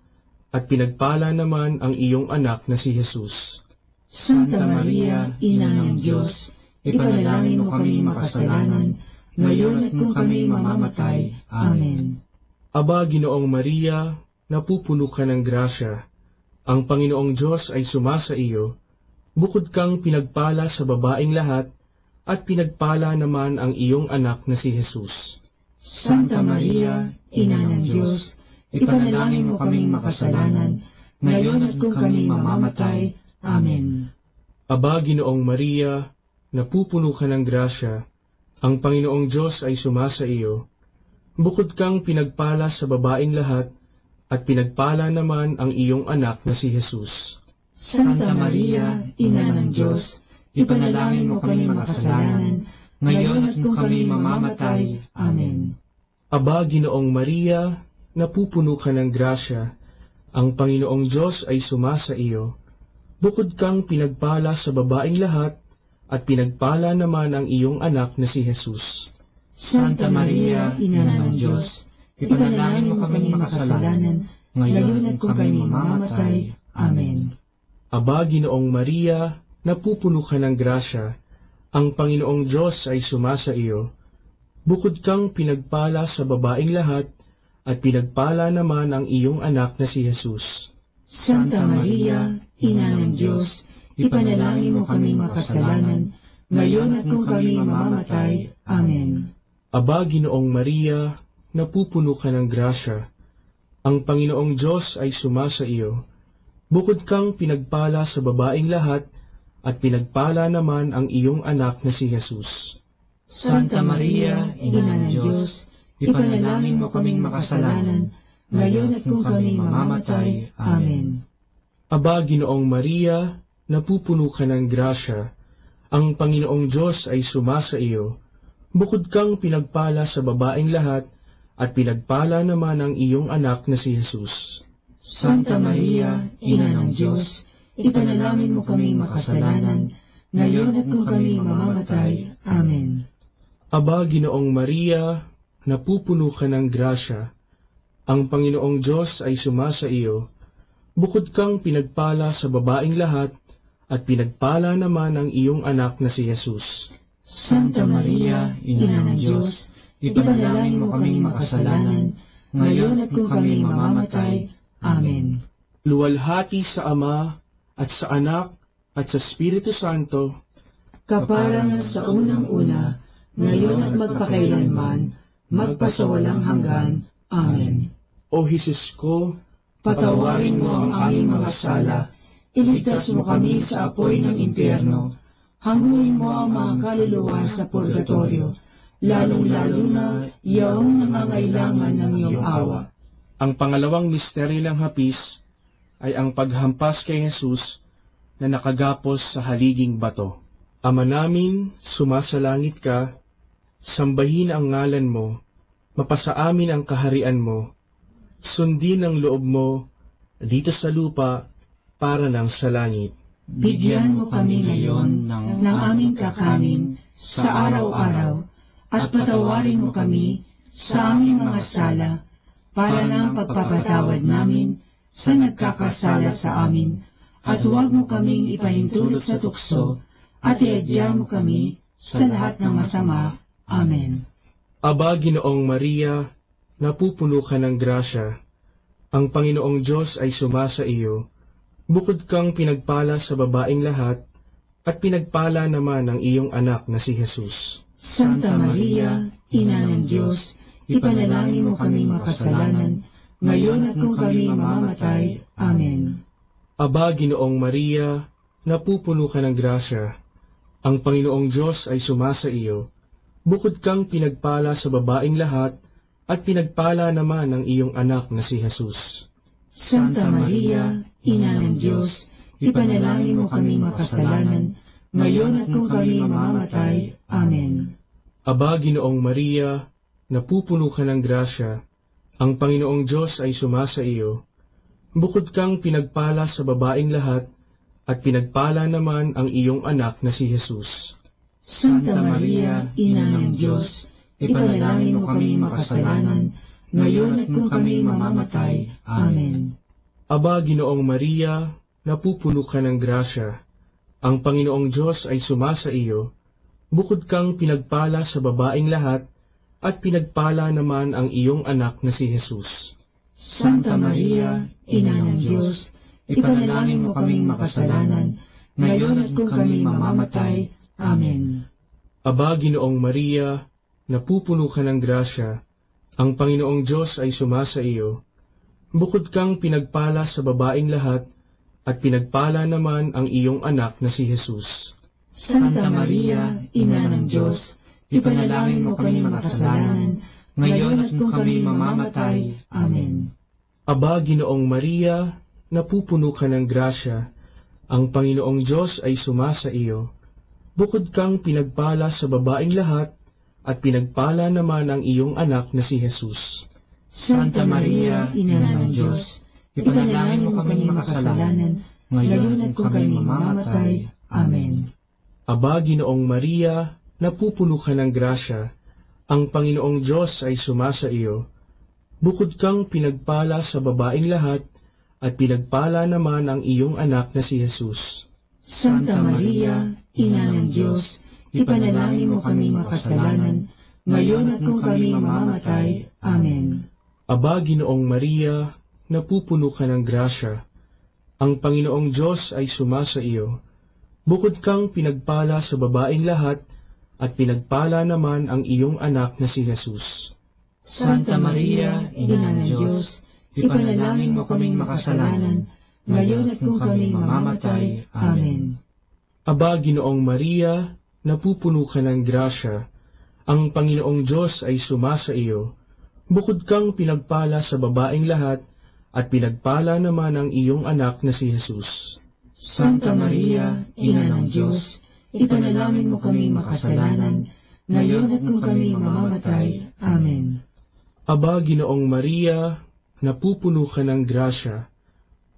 at pinagpala naman ang iyong anak na si Jesus.
Santa Maria, Ina ng Diyos, ipanalangin mo kami makasalanan, ngayon at kung kami mamamatay. Amen.
Aba, Ginoong Maria, napupuno ka ng grasya. Ang Panginoong Diyos ay sumasa iyo. Bukod kang pinagpala sa babaeng lahat, at pinagpala naman ang iyong anak na si Jesus.
Santa Maria, Ina ng Diyos, ipanalangin mo kaming makasalanan, ngayon at kung kami mamamatay. Amen.
Aba, Ginoong Maria, napupuno ka ng grasya. Ang Panginoong Diyos ay sumasa iyo. Bukod kang pinagpala sa babaeng lahat, at pinagpala naman ang iyong anak na si Jesus.
Santa Maria, Ina ng Diyos, ipanalangin mo kami makasalanan, ngayon at kung kami mamamatay. Amen.
Aba, Ginoong Maria, napupuno ka ng grasya. Ang Panginoong Diyos ay sumasa iyo. Bukod kang pinagpala sa babaeng lahat, at pinagpala naman ang iyong anak na si Jesus.
Santa Maria, Ina ng Diyos, ipanalangin mo kami makasalanan, ngayon at kung kami mamamatay. Amen.
Aba, Ginoong Maria, napupuno ka ng grasya. Ang Panginoong Diyos ay sumasa iyo. Bukod kang pinagpala sa babaeng lahat, at pinagpala naman ang iyong anak na si Jesus.
Santa Maria, Ina ng Diyos, ipanalangin mo kami makasalanan, ngayon at kung kami mamamatay. Amen.
Aba, Ginoong Maria, napupuno ka ng grasya. Ang Panginoong Diyos ay sumasa iyo. Bukod kang pinagpala sa babaeng lahat, at pinagpala naman ang iyong anak na si Jesus.
Santa Maria, Ina ng Diyos, ipanalangin mo kaming makasalanan, ngayon at kung kami mamamatay. Amen.
Aba, Ginoong Maria, napupuno ka ng grasya. Ang Panginoong Diyos ay sumasa iyo. Bukod kang pinagpala sa babaeng lahat, at pinagpala naman ang iyong anak na si Jesus.
Santa Maria, Ina ng Diyos, ipanalangin mo kaming makasalanan, ngayon at kung kami mamamatay. Amen.
Aba, Ginoong Maria, napupuno ka ng grasya. Ang Panginoong Diyos ay sumasa iyo. Bukod kang pinagpala sa babaeng lahat, at pinagpala naman ang iyong anak na si Jesus.
Santa Maria, Ina ng Diyos, ipanalangin mo kaming makasalanan, ngayon at kung kami mamamatay. Amen.
Luwalhati sa Ama, at sa Anak, at sa Espiritu Santo,
kapara na sa unang-una, ngayon at magpakailanman, magpasawalang hanggan. Amen.
O Jesus ko,
patawarin mo ang aming mga sala, iligtas mo kami sa apoy ng impyerno, hanguin mo ang mga kaluluwa sa purgatorio, lalong-lalo na yaong nangangailangan ng iyong awa.
Ang pangalawang misteryo ng hapis ay ang paghampas kay Jesus na nakagapos sa haliging bato. Ama namin, sumasalangit ka, sambahin ang ngalan mo, mapasaamin ang kaharian mo, sundin ang loob mo dito sa lupa para lang sa langit.
Bigyan mo kami ngayon ng aming kakanin sa araw-araw at patawarin mo kami sa aming mga sala para ng pagpapatawad namin sa nagkakasala sa amin at huwag mo kaming ipahintulot sa tukso at iadya mo kami sa lahat ng masama. Amen.
Aba, Ginoong Maria, napupuno ka ng grasya. Ang Panginoong Diyos ay sumasa iyo. Bukod kang pinagpala sa babaeng lahat, at pinagpala naman ang iyong anak na si Jesus.
Santa Maria, Ina ng Diyos, ipanalangin mo kaming makasalanan, ngayon at kung kami mamamatay. Amen.
Aba, Ginoong Maria, napupuno ka ng grasya. Ang Panginoong Diyos ay sumasa iyo. Bukod kang pinagpala sa babaeng lahat, at pinagpala naman ang iyong anak na si Jesus.
Santa Maria, Ina ng Diyos, ipanalangin mo kaming makasalanan, ngayon at kung kami mamamatay. Amen.
Aba, Ginoong Maria, napupuno ka ng grasya. Ang Panginoong Diyos ay sumasa iyo. Bukod kang pinagpala sa babaeng lahat, at pinagpala naman ang iyong anak na si Jesus.
Santa Maria, Ina ng Diyos, ipanalangin mo kaming makasalanan, ngayon at kung kami mamamatay. Amen.
Aba, Ginoong Maria, napupuno ka ng grasya. Ang Panginoong Diyos ay sumasa iyo. Bukod kang pinagpala sa babaeng lahat, at pinagpala naman ang iyong anak na si Jesus.
Santa Maria, Ina ng Diyos, ipanalangin mo kaming makasalanan, ngayon at kung kami mamamatay. Amen.
Aba, Ginoong Maria, napupuno ka ng grasya. Ang Panginoong Diyos ay sumasa iyo. Bukod kang pinagpala sa babaeng lahat, at pinagpala naman ang iyong anak na si Jesus.
Santa Maria, Ina ng Diyos, ipanalangin mo kaming makasalanan, ngayon at kung kami mamamatay. Amen.
Aba, Ginoong Maria, napupuno ka ng grasya. Ang Panginoong Diyos ay sumasa iyo. Bukod kang pinagpala sa babaeng lahat, at pinagpala naman ang iyong anak na si Jesus.
Santa Maria, Ina ng Diyos, ipanalangin mo kaming makasalanan, ngayon at kung kami mamamatay. Amen.
Aba, Ginoong Maria, napupuno ka ng grasya. Ang Panginoong Diyos ay sumasa iyo. Bukod kang pinagpala sa babaeng lahat, at pinagpala naman ang iyong anak na si Jesus.
Santa Maria, Ina ng Diyos, ipanalangin mo kaming makasalanan, ngayon at kung kami mamamatay. Amen.
Aba, Ginoong Maria, napupuno ka ng grasya. Ang Panginoong Diyos ay sumasa iyo. Bukod kang pinagpala sa babaeng lahat, at pinagpala naman ang iyong anak na si Jesus.
Santa Maria, Ina ng Diyos, ipanalangin mo kaming makasalanan, ngayon at kung kami mamamatay. Amen.
Aba, Ginoong Maria, napupuno ka ng grasya. Ang Panginoong Diyos ay sumasa iyo. Bukod kang pinagpala sa babaeng lahat, at pinagpala naman ang iyong anak na si Jesus.
Santa Maria, Ina ng Diyos, ipanalangin mo kaming makasalanan, ngayon at kung kami mamamatay. Amen.
Aba, Ginoong Maria, napupuno ka ng grasya.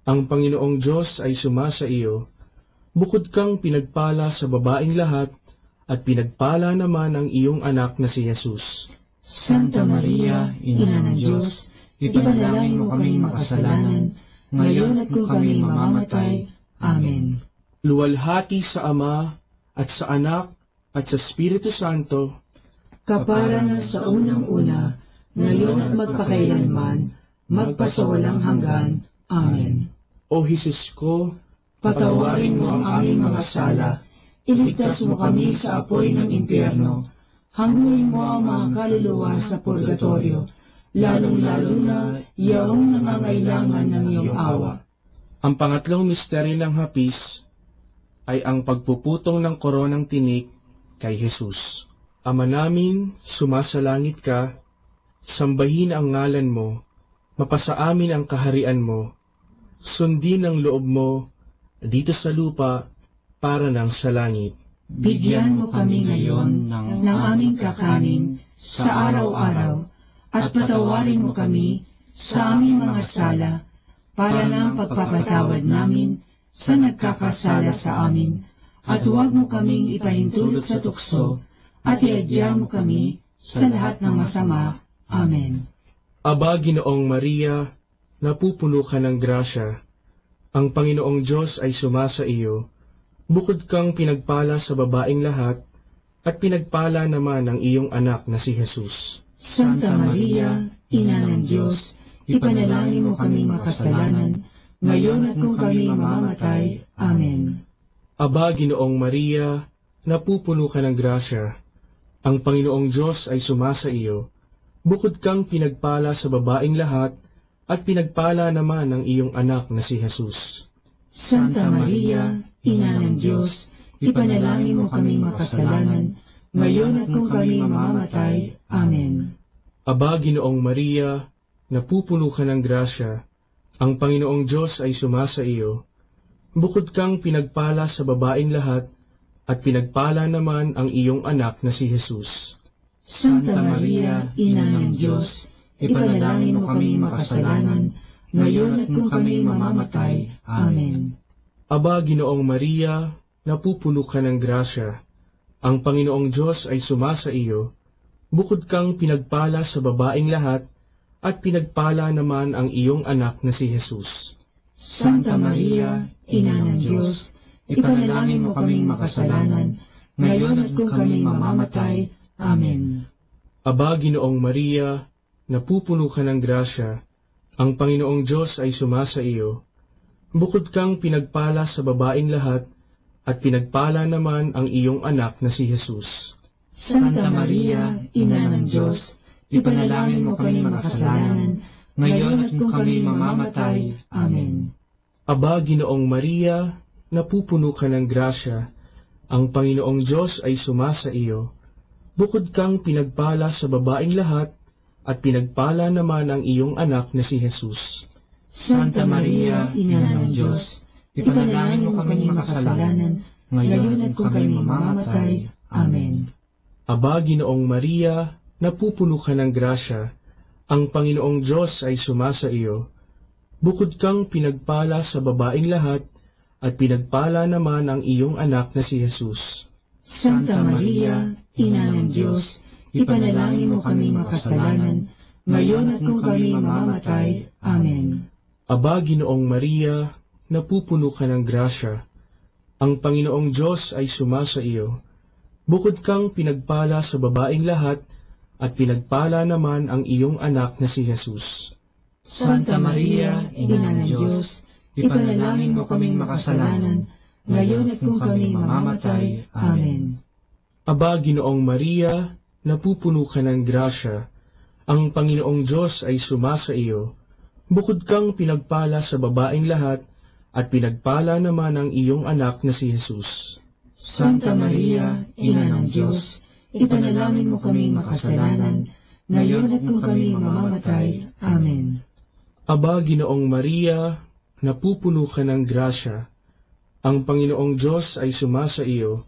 Ang Panginoong Diyos ay sumasa iyo. Bukod kang pinagpala sa babaeng lahat, at pinagpala naman ang iyong anak na si Jesus.
Santa Maria, Ina ng Diyos, ipanalangin mo kaming makasalanan, ngayon at kung kami mamamatay. Amen.
Luwalhati sa Ama, at sa Anak, at sa Espiritu Santo,
kapara na sa unang-una, ngayon at magpakailanman, magpasawalang hanggan. Amen.
O Jesus ko,
patawarin mo ang aming mga sala, iligtas mo kami sa apoy ng impyerno, hangguin mo ang mga kaluluwa sa purgatorio, lalong-lalo na yaong nangangailangan ng iyong awa.
Ang pangatlong misteryo ng hapis ay ang pagpuputong ng koronang tinik kay Jesus. Ama namin, sumasalangit ka, sambahin ang ngalan mo, mapasa amin ang kaharian mo, sundin ang loob mo dito sa lupa para ng sa langit.
Bigyan mo kami ngayon ng aming kakanin sa araw-araw at patawarin mo kami sa aming mga sala para ng pagpapatawad namin sa nagkakasala sa amin, at huwag mo kaming ipahintulot sa tukso at iadya mo kami sa lahat ng masama. Amen.
Aba, Ginoong Maria, napupuno ka ng grasya. Ang Panginoong Diyos ay sumasa iyo. Bukod kang pinagpala sa babaeng lahat, at pinagpala naman ang iyong anak na si Jesus.
Santa Maria, Ina ng Diyos, ipanalangin mo kaming makasalanan, ngayon at kung kami mamamatay. Amen.
Aba, Ginoong Maria, napupuno ka ng grasya. Ang Panginoong Diyos ay sumasa iyo. Bukod kang pinagpala sa babaeng lahat, at pinagpala naman ang iyong anak na si Jesus.
Santa Maria, Ina ng Diyos, ipanalangin mo kaming makasalanan, ngayon at kung kami mamamatay. Amen.
Aba, Ginoong Maria, napupuno ka ng grasya. Ang Panginoong Diyos ay sumasa iyo. Bukod kang pinagpala sa babaeng lahat, at pinagpala naman ang iyong anak na si Jesus.
Santa Maria, Ina ng Diyos, ipanalangin mo kaming makasalanan, ngayon at kung kami mamamatay. Amen.
Aba, Ginoong Maria, napupuno ka ng grasya. Ang Panginoong Diyos ay sumasa iyo. Bukod kang pinagpala sa babaeng lahat, at pinagpala naman ang iyong anak na si Jesus.
Santa Maria, Ina ng Diyos, ipanalangin mo kaming makasalanan, ngayon at kung kami mamamatay. Amen.
Aba, Ginoong Maria, napupuno ka ng grasya. Ang Panginoong Diyos ay sumasa iyo. Bukod kang pinagpala sa babaeng lahat, at pinagpala naman ang iyong anak na si Jesus.
Santa Maria, Ina ng Diyos, ipanalangin mo kaming makasalanan, ngayon at kung kami mamamatay. Amen.
Aba, Ginoong Maria, napupuno ka ng grasya. Ang Panginoong Diyos ay sumasa iyo. Bukod kang pinagpala sa babaeng lahat, at pinagpala naman ang iyong anak na si Jesus.
Santa Maria, Ina ng Diyos, ipanalangin mo kaming makasalanan, ngayon at kung kami mamamatay. Amen.
Aba, Ginoong Maria, napupuno ka ng grasya. Ang Panginoong Diyos ay sumasa iyo. Bukod kang pinagpala sa babaeng lahat, at pinagpala naman ang iyong anak na si Jesus.
Santa Maria, Ina ng Diyos, ipanalangin mo kaming makasalanan, ngayon at kung kami mamamatay. Amen.
Aba, Ginoong Maria, napupuno ka ng grasya. Ang Panginoong Diyos ay sumasa iyo. Bukod kang pinagpala sa babaeng lahat, at pinagpala naman ang iyong anak na si Jesus.
Santa Maria, Ina ng Diyos, ipanalangin mo kaming makasalanan, ngayon at kung kami mamamatay. Amen.
Aba, Ginoong Maria, napupuno ka ng grasya. Ang Panginoong Diyos ay sumasa iyo. Bukod kang pinagpala sa babaeng lahat, at pinagpala naman ang iyong anak na si Jesus.
Santa Maria, Ina ng Diyos, ipanalangin mo kaming makasalanan, ngayon at kung kami mamamatay. Amen.
Aba, Ginoong Maria, napupuno ka ng grasya. Ang Panginoong Diyos ay sumasa iyo.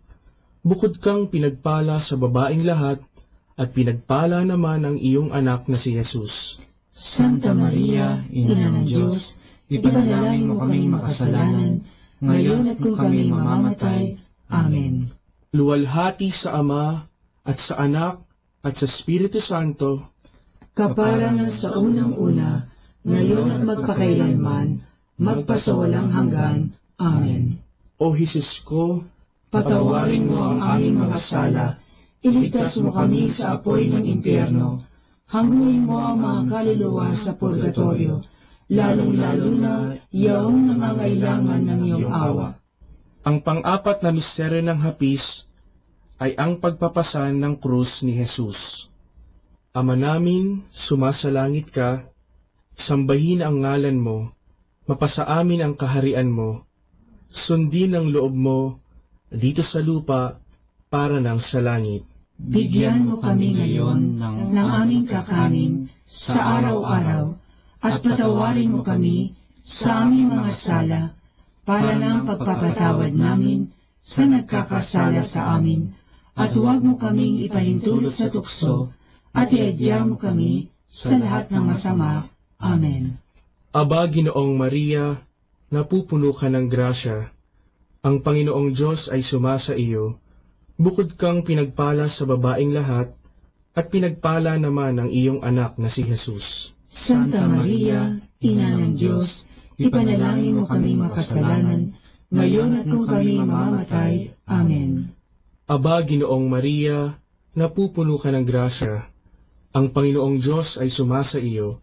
Bukod kang pinagpala sa babaeng lahat, at pinagpala naman ang iyong anak na si Jesus.
Santa Maria, Ina ng Diyos, ipanalangin mo kaming makasalanan, ngayon at kung kami mamamatay. Amen.
Luwalhati sa Ama, at sa Anak, at sa Espiritu Santo,
kapara ng sa unang-una, ngayon at magpakailanman, magpasawalang hanggan. Amen.
O Jesus ko,
patawarin mo ang aming mga sala, iligtas mo kami sa apoy ng impyerno, hanguin mo ang mga kaluluwa sa purgatorio, lalong-lalo na yaong nangangailangan ng iyong awa.
Ang pang-apat na misteryo ng hapis ay ang pagpapasan ng krus ni Jesus. Ama namin, sumasalangit ka, sambahin ang ngalan mo, mapasa amin ang kaharian mo, sundin ang loob mo dito sa lupa para ng sa langit.
Bigyan mo kami ngayon ng aming kakanin sa araw-araw, at patawarin mo kami sa aming mga sala, para ng pagpapatawad namin sa nagkakasala sa amin, at huwag mo kaming ipahintulot sa tukso, at iadya mo kami sa lahat ng masama. Amen.
Aba, Ginoong Maria, napupuno ka ng grasya. Ang Panginoong Diyos ay sumasa iyo. Bukod kang pinagpala sa babaeng lahat, at pinagpala naman ang iyong anak na si Jesus.
Santa Maria, Ina ng Diyos, ipanalangin mo kami makasalanan, ngayon at kung kami mamamatay. Amen.
Aba, Ginoong Maria, napupuno ka ng grasya. Ang Panginoong Diyos ay sumasa iyo.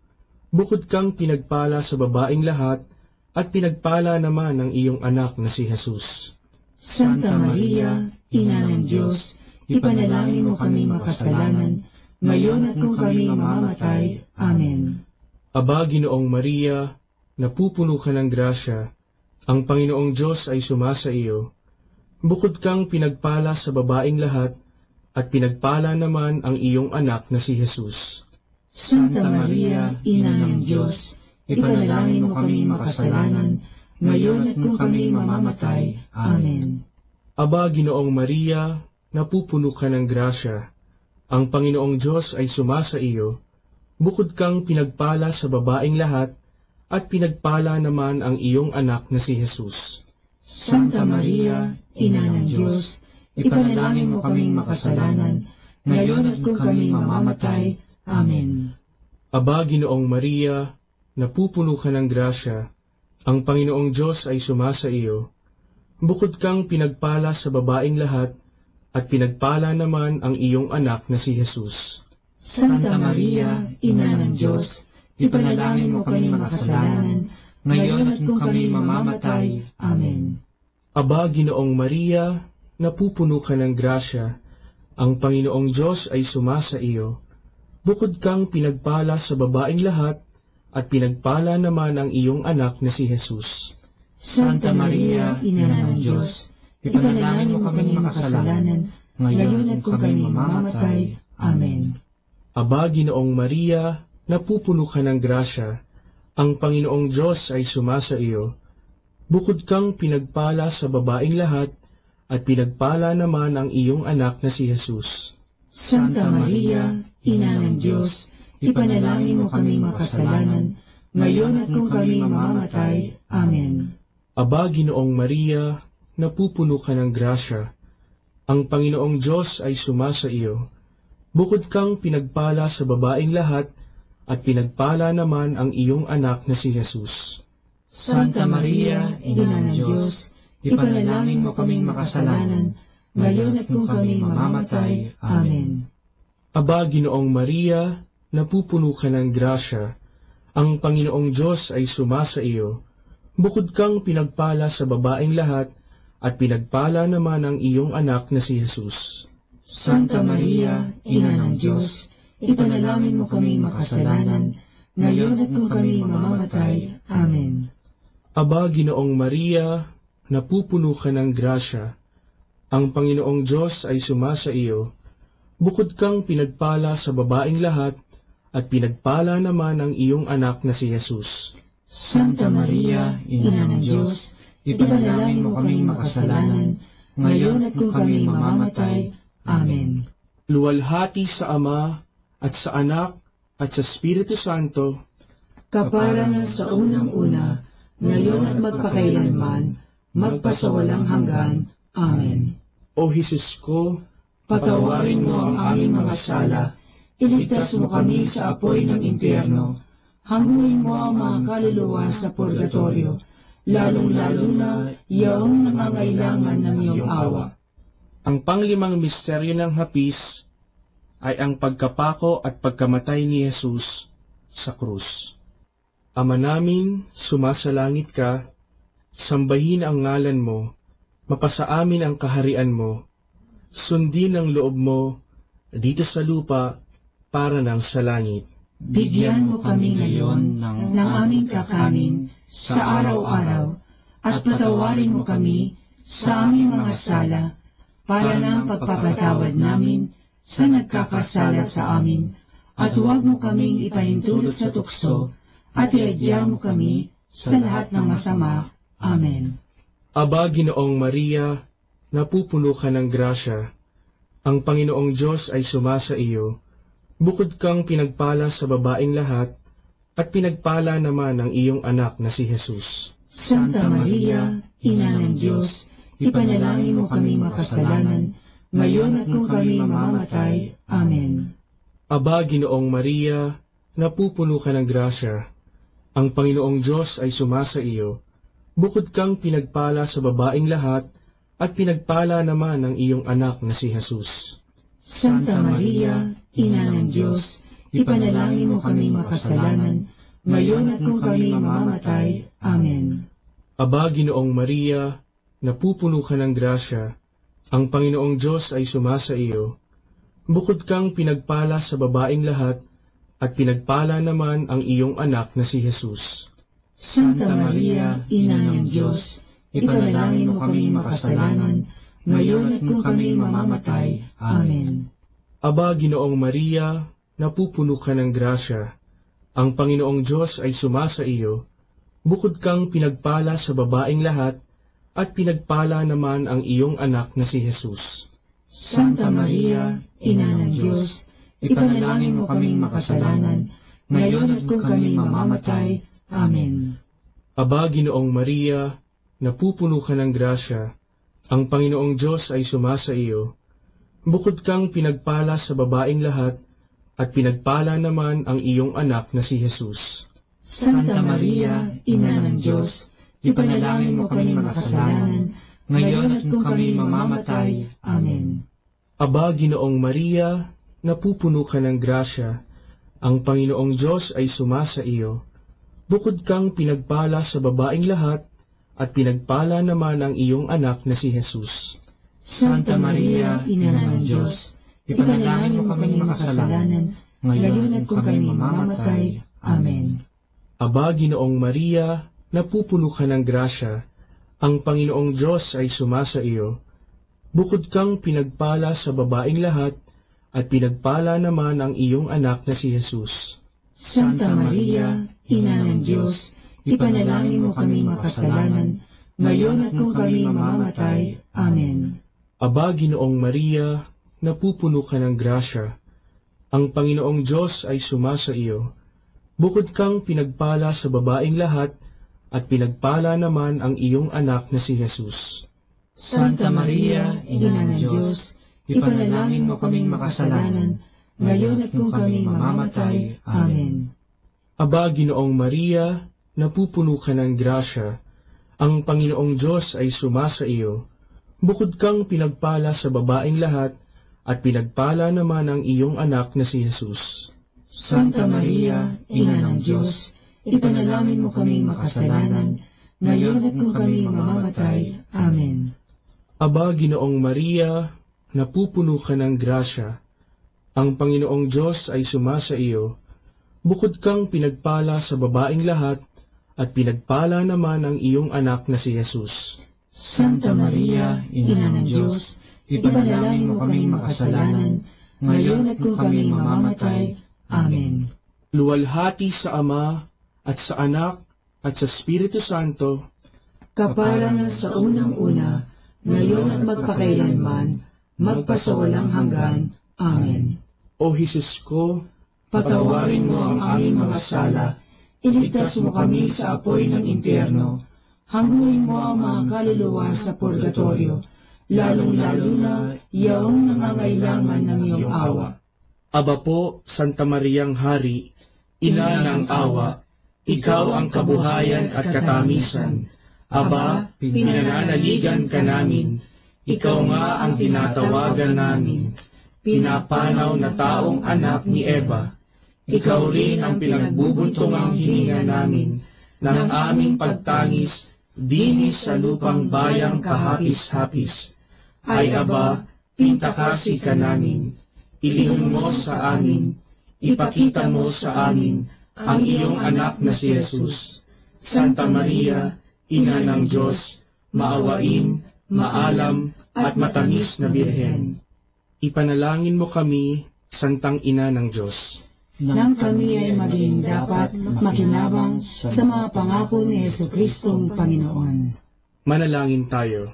Bukod kang pinagpala sa babaeng lahat, at pinagpala naman ang iyong anak na si Jesus.
Santa Maria, Ina ng Diyos, ipanalangin mo kami makasalanan, ngayon at kung kami mamamatay. Amen.
Aba, Ginoong Maria, napupuno ka ng grasya. Ang Panginoong Diyos ay sumasa iyo. Bukod kang pinagpala sa babaeng lahat, at pinagpala naman ang iyong anak na si Jesus.
Santa Maria, Ina ng Diyos, ipanalangin mo kami makasalanan, ngayon at kung kami mamamatay. Amen.
Aba, Ginoong Maria, napupuno ka ng grasya. Ang Panginoong Diyos ay sumasa iyo. Bukod kang pinagpala sa babaeng lahat, at pinagpala naman ang iyong anak na si Jesus.
Santa Maria, Ina ng Diyos, ipanalangin mo kaming makasalanan, ngayon at kung kami mamamatay. Amen.
Aba, Ginoong Maria, napupuno ka ng grasya. Ang Panginoong Diyos ay sumasa iyo. Bukod kang pinagpala sa babaeng lahat, at pinagpala naman ang iyong anak na si Jesus.
Santa Maria, Ina ng Diyos, ipanalangin mo kami makasalanan, ngayon at kung kami mamamatay. Amen.
Aba, Ginoong Maria, napupuno ka ng grasya. Ang Panginoong Diyos ay sumasa iyo. Bukod kang pinagpala sa babaeng lahat, at pinagpala naman ang iyong anak na si Jesus.
Santa Maria, Ina ng Diyos, ipanalangin mo kami makasalanan, ngayon at kung kami mamamatay. Amen.
Aba, Ginoong Maria, napupuno ka ng grasya. Ang Panginoong Diyos ay sumasa iyo. Bukod kang pinagpala sa babaeng lahat, at pinagpala naman ang iyong anak na si Jesus.
Santa Maria, Ina ng Diyos, ipanalangin mo kami makasalanan, ngayon at kung kami mamamatay. Amen.
Aba, Ginoong Maria, napupuno ka ng grasya. Ang Panginoong Diyos ay sumasa iyo. Bukod kang pinagpala sa babaeng lahat, at pinagpala naman ang iyong anak na si Jesus.
Santa Maria, Ina ng Diyos, ipanalangin mo kaming makasalanan, ngayon at kung kami mamamatay. Amen.
Aba, Ginoong Maria, napupuno ka ng grasya. Ang Panginoong Diyos ay sumasa iyo. Bukod kang pinagpala sa babaeng lahat, at pinagpala naman ang iyong anak na si Jesus.
Santa Maria, Ina ng Diyos, ipanalangin mo kaming makasalanan, ngayon at kung kami mamamatay. Amen.
Aba, Ginoong Maria, napupuno ka ng grasya. Ang Panginoong Diyos ay sumasa iyo. Bukod kang pinagpala sa babaeng lahat, at pinagpala naman ang iyong anak na si Jesus.
Santa Maria, Ina ng Diyos, ipanalangin mo kaming makasalanan, ngayon at kung kami mamamatay. Amen.
Luwalhati sa Ama, at sa Anak, at sa Espiritu Santo,
kapara na sa unang-una, ngayon at magpakailanman, magpasawalang hanggan. Amen.
O Jesus ko,
patawarin mo ang aming mga sala, iligtas mo kami sa apoy ng impyerno, hanguin mo ang mga kaluluwa sa purgatorio, lalong-lalo na yaong nangangailangan ng iyong awa.
Ang panglimang misteryo ng hapis ay ang pagkapako at pagkamatay ni Jesus sa krus. Ama namin, sumasalangit ka, sambahin ang ngalan mo, mapasa amin ang kaharian mo, sundin ang loob mo dito sa lupa para ng sa langit.
Bigyan mo kami ngayon ng aming kakanin sa araw-araw at patawarin mo kami sa aming mga sala para ng pagpapatawad namin sa nagkakasala sa amin, at huwag mo kaming ipahintulot sa tukso, at iadya mo kami sa lahat ng masama. Amen.
Aba, Ginoong Maria, napupuno ka ng grasya. Ang Panginoong Diyos ay sumasa iyo. Bukod kang pinagpala sa babaeng lahat, at pinagpala naman ang iyong anak na si Jesus.
Santa Maria, Ina ng Diyos, ipanalangin mo kami makasalanan, ngayon at kung kami mamamatay. Amen.
Aba, Ginoong Maria, napupuno ka ng grasya. Ang Panginoong Diyos ay sumasa iyo. Bukod kang pinagpala sa babaeng lahat, at pinagpala naman ang iyong anak na si Jesus.
Santa Maria, Ina ng Diyos, ipanalangin mo kami makasalanan, ngayon at kung kami mamamatay. Amen.
Aba, Ginoong Maria, napupuno ka ng grasya. Ang Panginoong Diyos ay sumasa iyo. Bukod kang pinagpala sa babaeng lahat, at pinagpala naman ang iyong anak na si Jesus.
Santa Maria, Ina ng Diyos, ipanalangin mo kami makasalanan, ngayon at kung kami mamamatay. Amen.
Aba, Ginoong Maria, napupuno ka ng grasya. Ang Panginoong Diyos ay sumasa iyo. Bukod kang pinagpala sa babaeng lahat, at pinagpala naman ang iyong anak na si Jesus.
Santa Maria, Ina ng Diyos, ipanalangin mo kaming makasalanan, ngayon at kung kami mamamatay. Amen.
Aba, Ginoong Maria, napupuno ka ng grasya. Ang Panginoong Diyos ay sumasa iyo. Bukod kang pinagpala sa babaeng lahat, at pinagpala naman ang iyong anak na si Jesus.
Santa Maria, Ina ng Diyos, ipanalangin mo kami makasalanan, ngayon at kung kami mamamatay. Amen.
Aba, Ginoong Maria, napupuno ka ng grasya. Ang Panginoong Diyos ay sumasa iyo. Bukod kang pinagpala sa babaeng lahat, at pinagpala naman ang iyong anak na si Jesus.
Santa Maria, Ina ng Diyos, ipanalangin mo kami makasalanan, ngayon at kung kami mamamatay. Amen.
Aba, Ginoong Maria, napupuno ka ng grasya. Ang Panginoong Diyos ay sumasa iyo. Bukod kang pinagpala sa babaeng lahat, at pinagpala naman ang iyong anak na si Jesus.
Santa Maria, Ina ng Diyos, ipanalangin mo kami makasalanan, ngayon at kung kami mamamatay. Amen.
Aba, Ginoong Maria, napupuno ka ng grasya. Ang Panginoong Diyos ay sumasa iyo. Bukod kang pinagpala sa babaeng lahat, at pinagpala naman ang iyong anak na si Jesus.
Santa Maria, Ina ng Diyos, ipanalangin mo kaming makasalanan, ngayon at kung kami mamamatay. Amen.
Aba, Ginoong Maria, napupuno ka ng grasya. Ang Panginoong Diyos ay sumasa iyo. Bukod kang pinagpala sa babaeng lahat, at pinagpala naman ang iyong anak na si Jesus.
Santa Maria, Ina ng Diyos, ipanalangin mo kaming makasalanan, ngayon at kung kami mamamatay. Amen.
Aba, Ginoong Maria, napupuno ka ng grasya. Ang Panginoong Diyos ay sumasa iyo. Bukod kang pinagpala sa babaeng lahat, at pinagpala naman ang iyong anak na si Jesus.
Santa Maria, Ina ng Diyos, ipanalangin mo kaming makasalanan, ngayon at kung kami mamamatay. Amen.
Luwalhati sa Ama, at sa Anak, at sa Espiritu Santo,
kapara na sa unang-una, ngayon at magpakailanman, magpasawalang hanggan. Amen.
O Jesus ko,
patawarin mo ang aming mga sala, iligtas mo kami sa apoy ng impyerno, hanguin mo ang mga kaluluwa sa purgatorio, lalong-lalo na yaong nangangailangan ng iyong awa.
Aba po, Santa Mariang Hari, Ina ng awa, ikaw ang kabuhayan at katamisan. Aba, pinananaligan ka namin, ikaw nga ang tinatawagan namin. Pinapanaw na taong anak ni Eva, ikaw rin ang pinagbubuntungang hininga namin ng aming pagtangis dinis sa lupang bayang kahapis-hapis. Ay Aba, pintakasi ka namin, ilihim mo sa amin, ipakita mo sa amin ang iyong anak na si Jesus. Santa Maria, Ina ng Diyos, maawain, maalam at matamis na Birhen. Ipanalangin mo kami, Santang Ina ng Diyos.
nang kami ay maging dapat makinabang sa mga pangako ni Jesucristong Panginoon.
Manalangin tayo.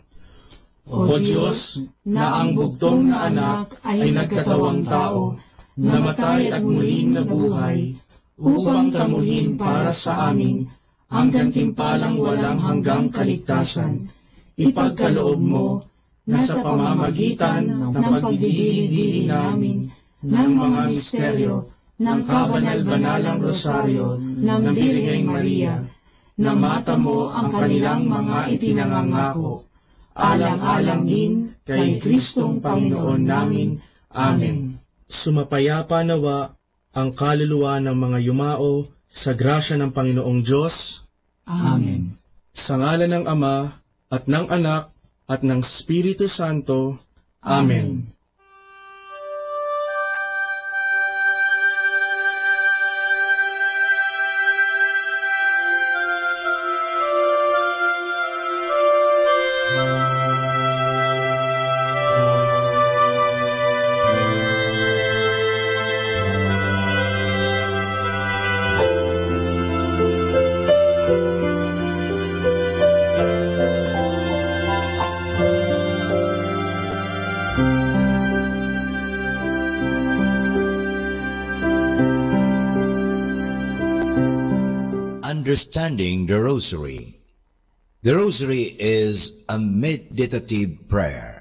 O Diyos, na ang bugtong na anak ay nagkatawang tao, namatay at muling nabuhay, upang tamuhin para sa amin ang gantimpalang walang hanggang kaligtasan. Ipagkaloob mo na sa pamamagitan ng pagdidili-dili namin ng mga misteryo ng kabanal-banalang rosaryo ng Birheng Maria, na mata mo ang kanilang mga ipinangangako, alang-alang din kay Kristong Panginoon namin. Amen.
Sumapayapa nawa ang kaluluwa ng mga yumao sa grasya ng Panginoong Diyos.
Amen.
Sa ngalan ng Ama, at ng Anak, at ng Espiritu Santo. Amen.
Understanding the Rosary. The Rosary is a meditative prayer.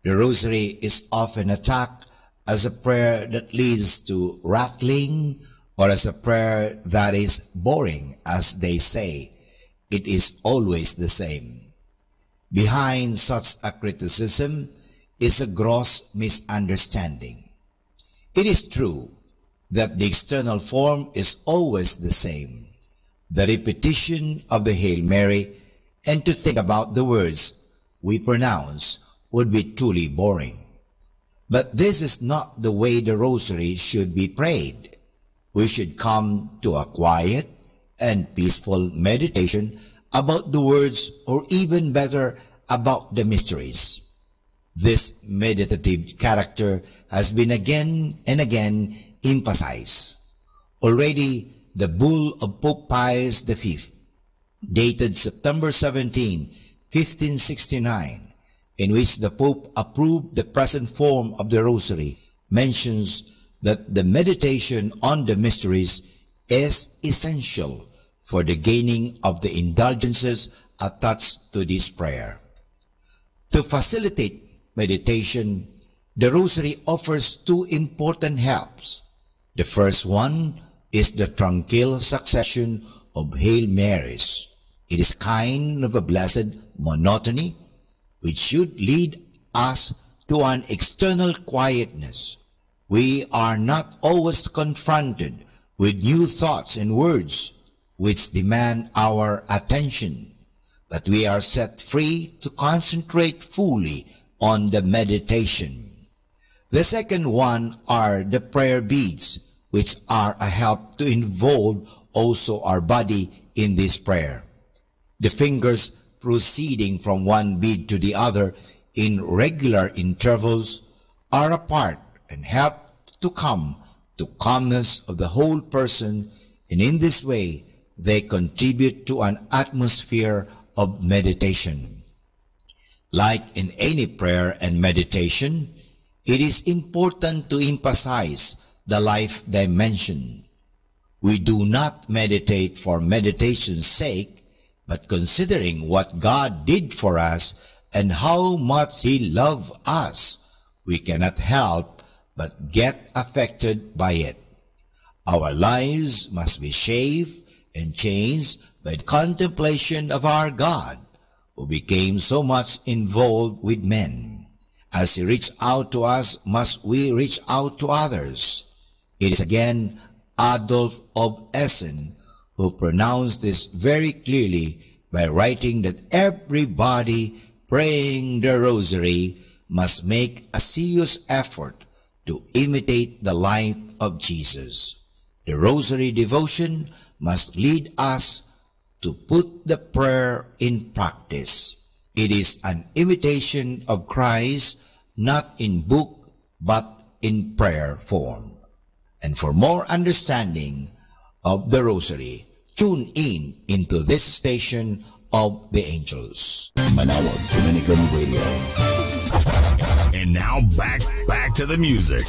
The Rosary is often attacked as a prayer that leads to rattling or as a prayer that is boring, as they say. It is always the same. Behind such a criticism is a gross misunderstanding. It is true that the external form is always the same, the repetition of the Hail Mary, and to think about the words we pronounce would be truly boring. But this is not the way the Rosary should be prayed. We should come to a quiet and peaceful meditation about the words, or even better, about the mysteries. This meditative character has been again and again emphasized. Already, the bull of Pope Pius V, dated September 17, 1569, in which the Pope approved the present form of the Rosary, mentions that the meditation on the mysteries is essential for the gaining of the indulgences attached to this prayer. To facilitate meditation, the Rosary offers two important helps. The first one is the tranquil succession of Hail Marys. It is kind of a blessed monotony which should lead us to an external quietness. We are not always confronted with new thoughts and words which demand our attention, but we are set free to concentrate fully on the meditation. The second one are the prayer beads, which are a help to involve also our body in this prayer. The fingers proceeding from one bead to the other in regular intervals are a part and help to come to calmness of the whole person, and in this way they contribute to an atmosphere of meditation. Like in any prayer and meditation, it is important to emphasize the life dimension. We do not meditate for meditation's sake, but considering what God did for us and how much He loved us, we cannot help but get affected by it. Our lives must be shaped and changed by the contemplation of our God, who became so much involved with men. As He reached out to us, must we reach out to others. It is again Adolf of Essen who pronounced this very clearly by writing that everybody praying the Rosary must make a serious effort to imitate the life of Jesus. The Rosary devotion must lead us to put the prayer in practice. It is an imitation of Christ, not in book, but in prayer form. And for more understanding of the Rosary, tune in into this station of the angels.
Manawag Dominican Radio. And now back to the music.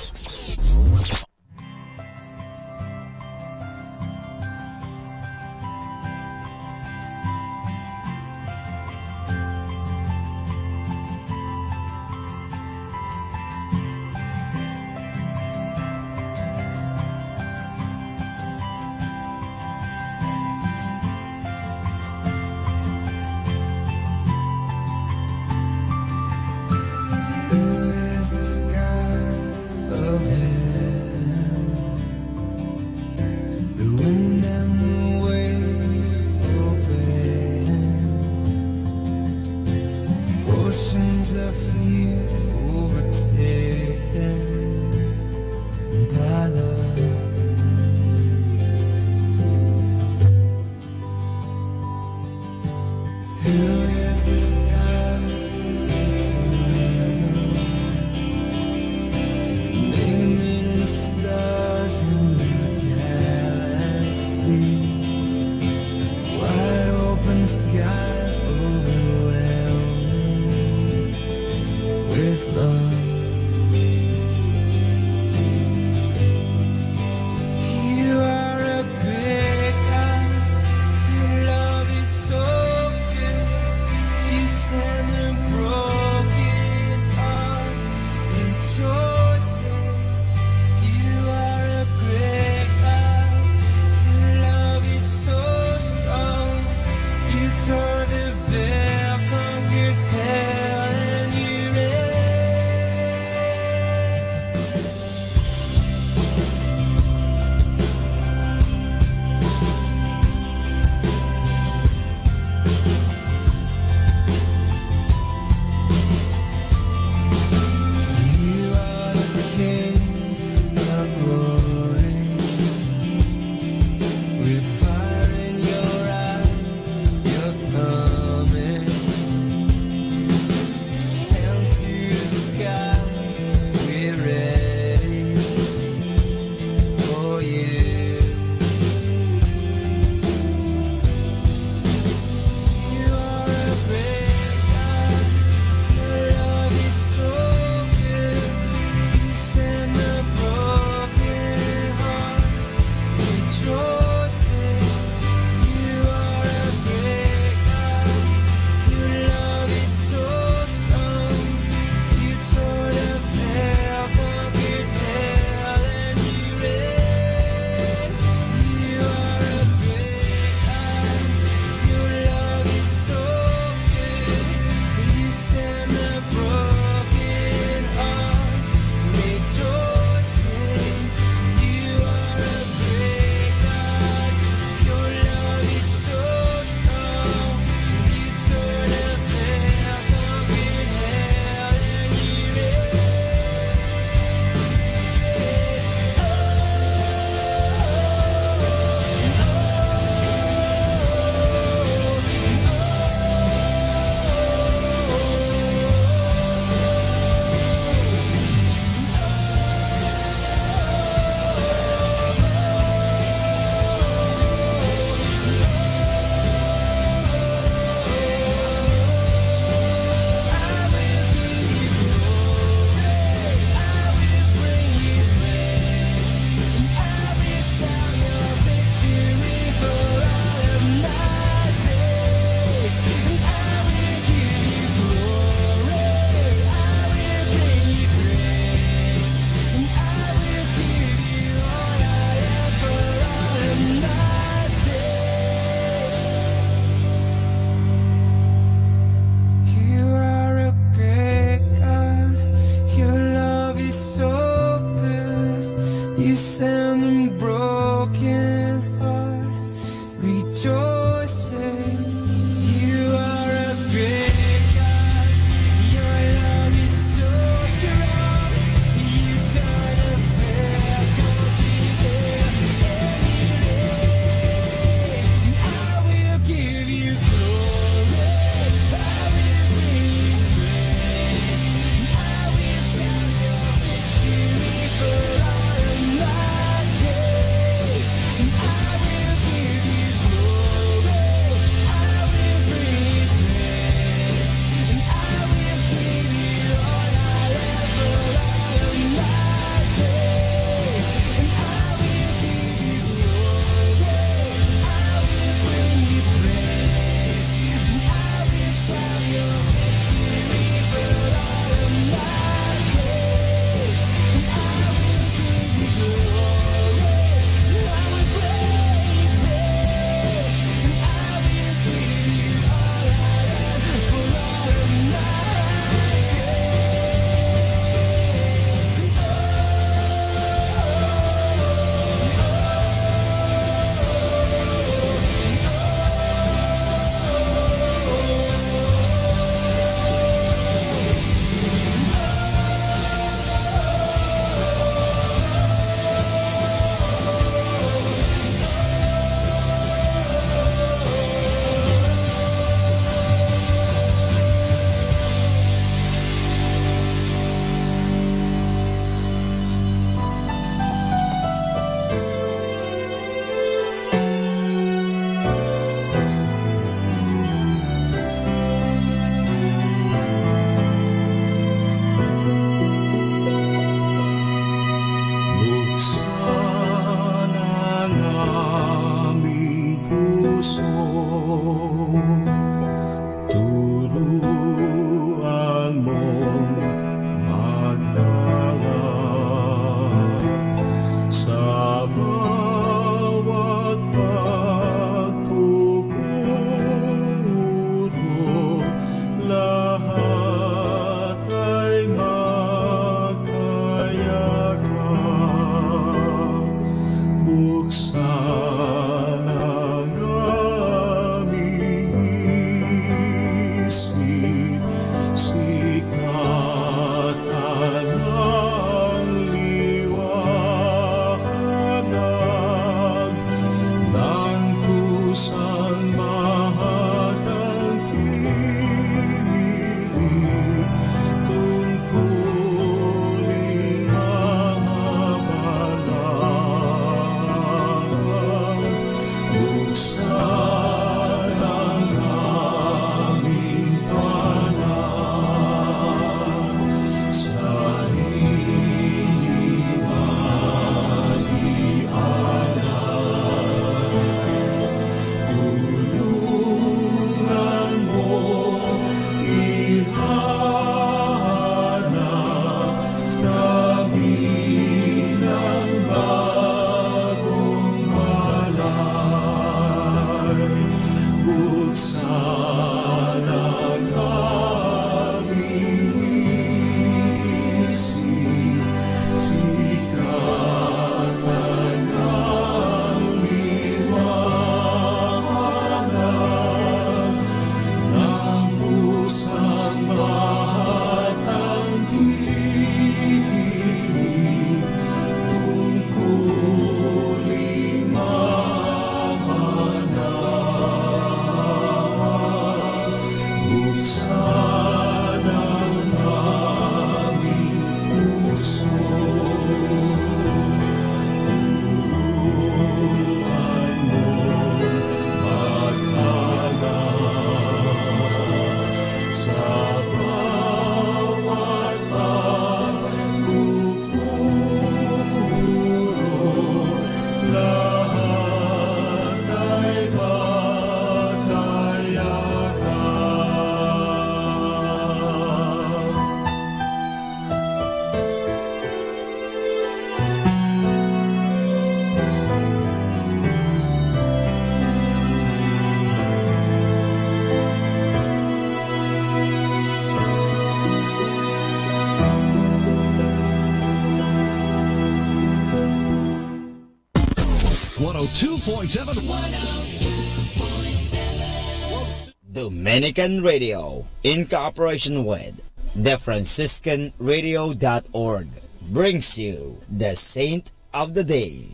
Dominican Radio, in cooperation with thefranciscanradio.org, brings you the Saint of the Day.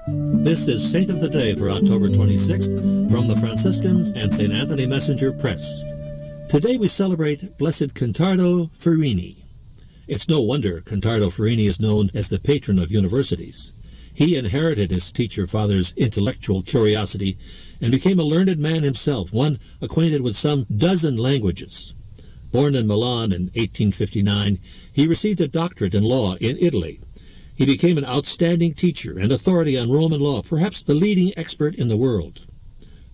This is Saint of the Day for October 26th from the Franciscans and St. Anthony Messenger Press. Today we celebrate Blessed Contardo Ferrini. It's no wonder Contardo Ferrini is known as the patron of universities. He inherited his teacher father's intellectual curiosity and became a learned man himself, one acquainted with some dozen languages. Born in Milan in 1859, he received a doctorate in law in Italy. He became an outstanding teacher and authority on Roman law, perhaps the leading expert in the world.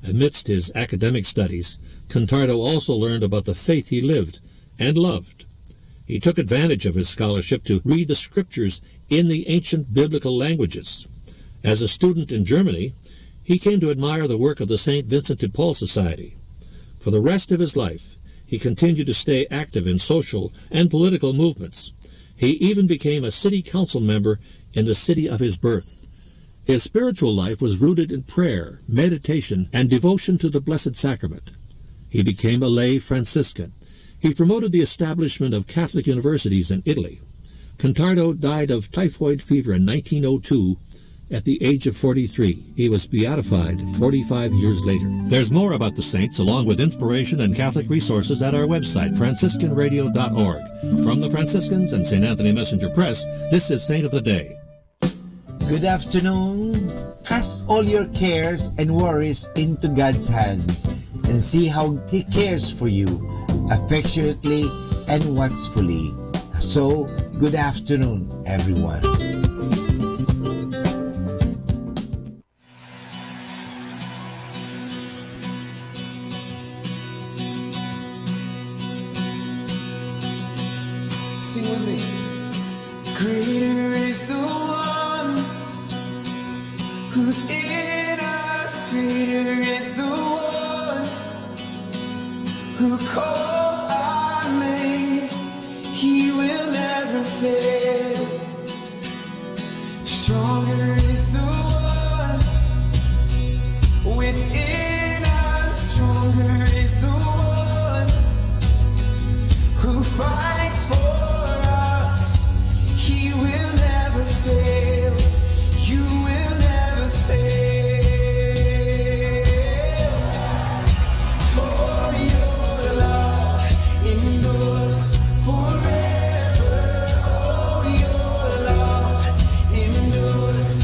Amidst his academic studies, Contardo also learned about the faith he lived and loved. He took advantage of his scholarship to read the scriptures in the ancient biblical languages. As a student in Germany, he came to admire the work of the St. Vincent de Paul Society. For the rest of his life, he continued to stay active in social and political movements. He even became a city council member in the city of his birth. His spiritual life was rooted in prayer, meditation, and devotion to the Blessed Sacrament. He became a lay Franciscan. He promoted the establishment of Catholic universities in Italy. Contardo died of typhoid fever in 1902 at the age of 43. He was beatified 45 years later. There's more about the saints along with inspiration and Catholic resources at our website, franciscanradio.org. From the Franciscans and St. Anthony Messenger Press, this is Saint of the Day.
Good afternoon. Cast all your cares and worries into God's hands and see how He cares for you affectionately and watchfully. So, good afternoon, everyone.
Sing with me. Greater is the one who's in us. Greater is the one who calls our name. He will never fail. Stronger is the one within us. Stronger is the one who fights for us. He will never fail. You will never fail. For your love endures forever. Oh, your love endures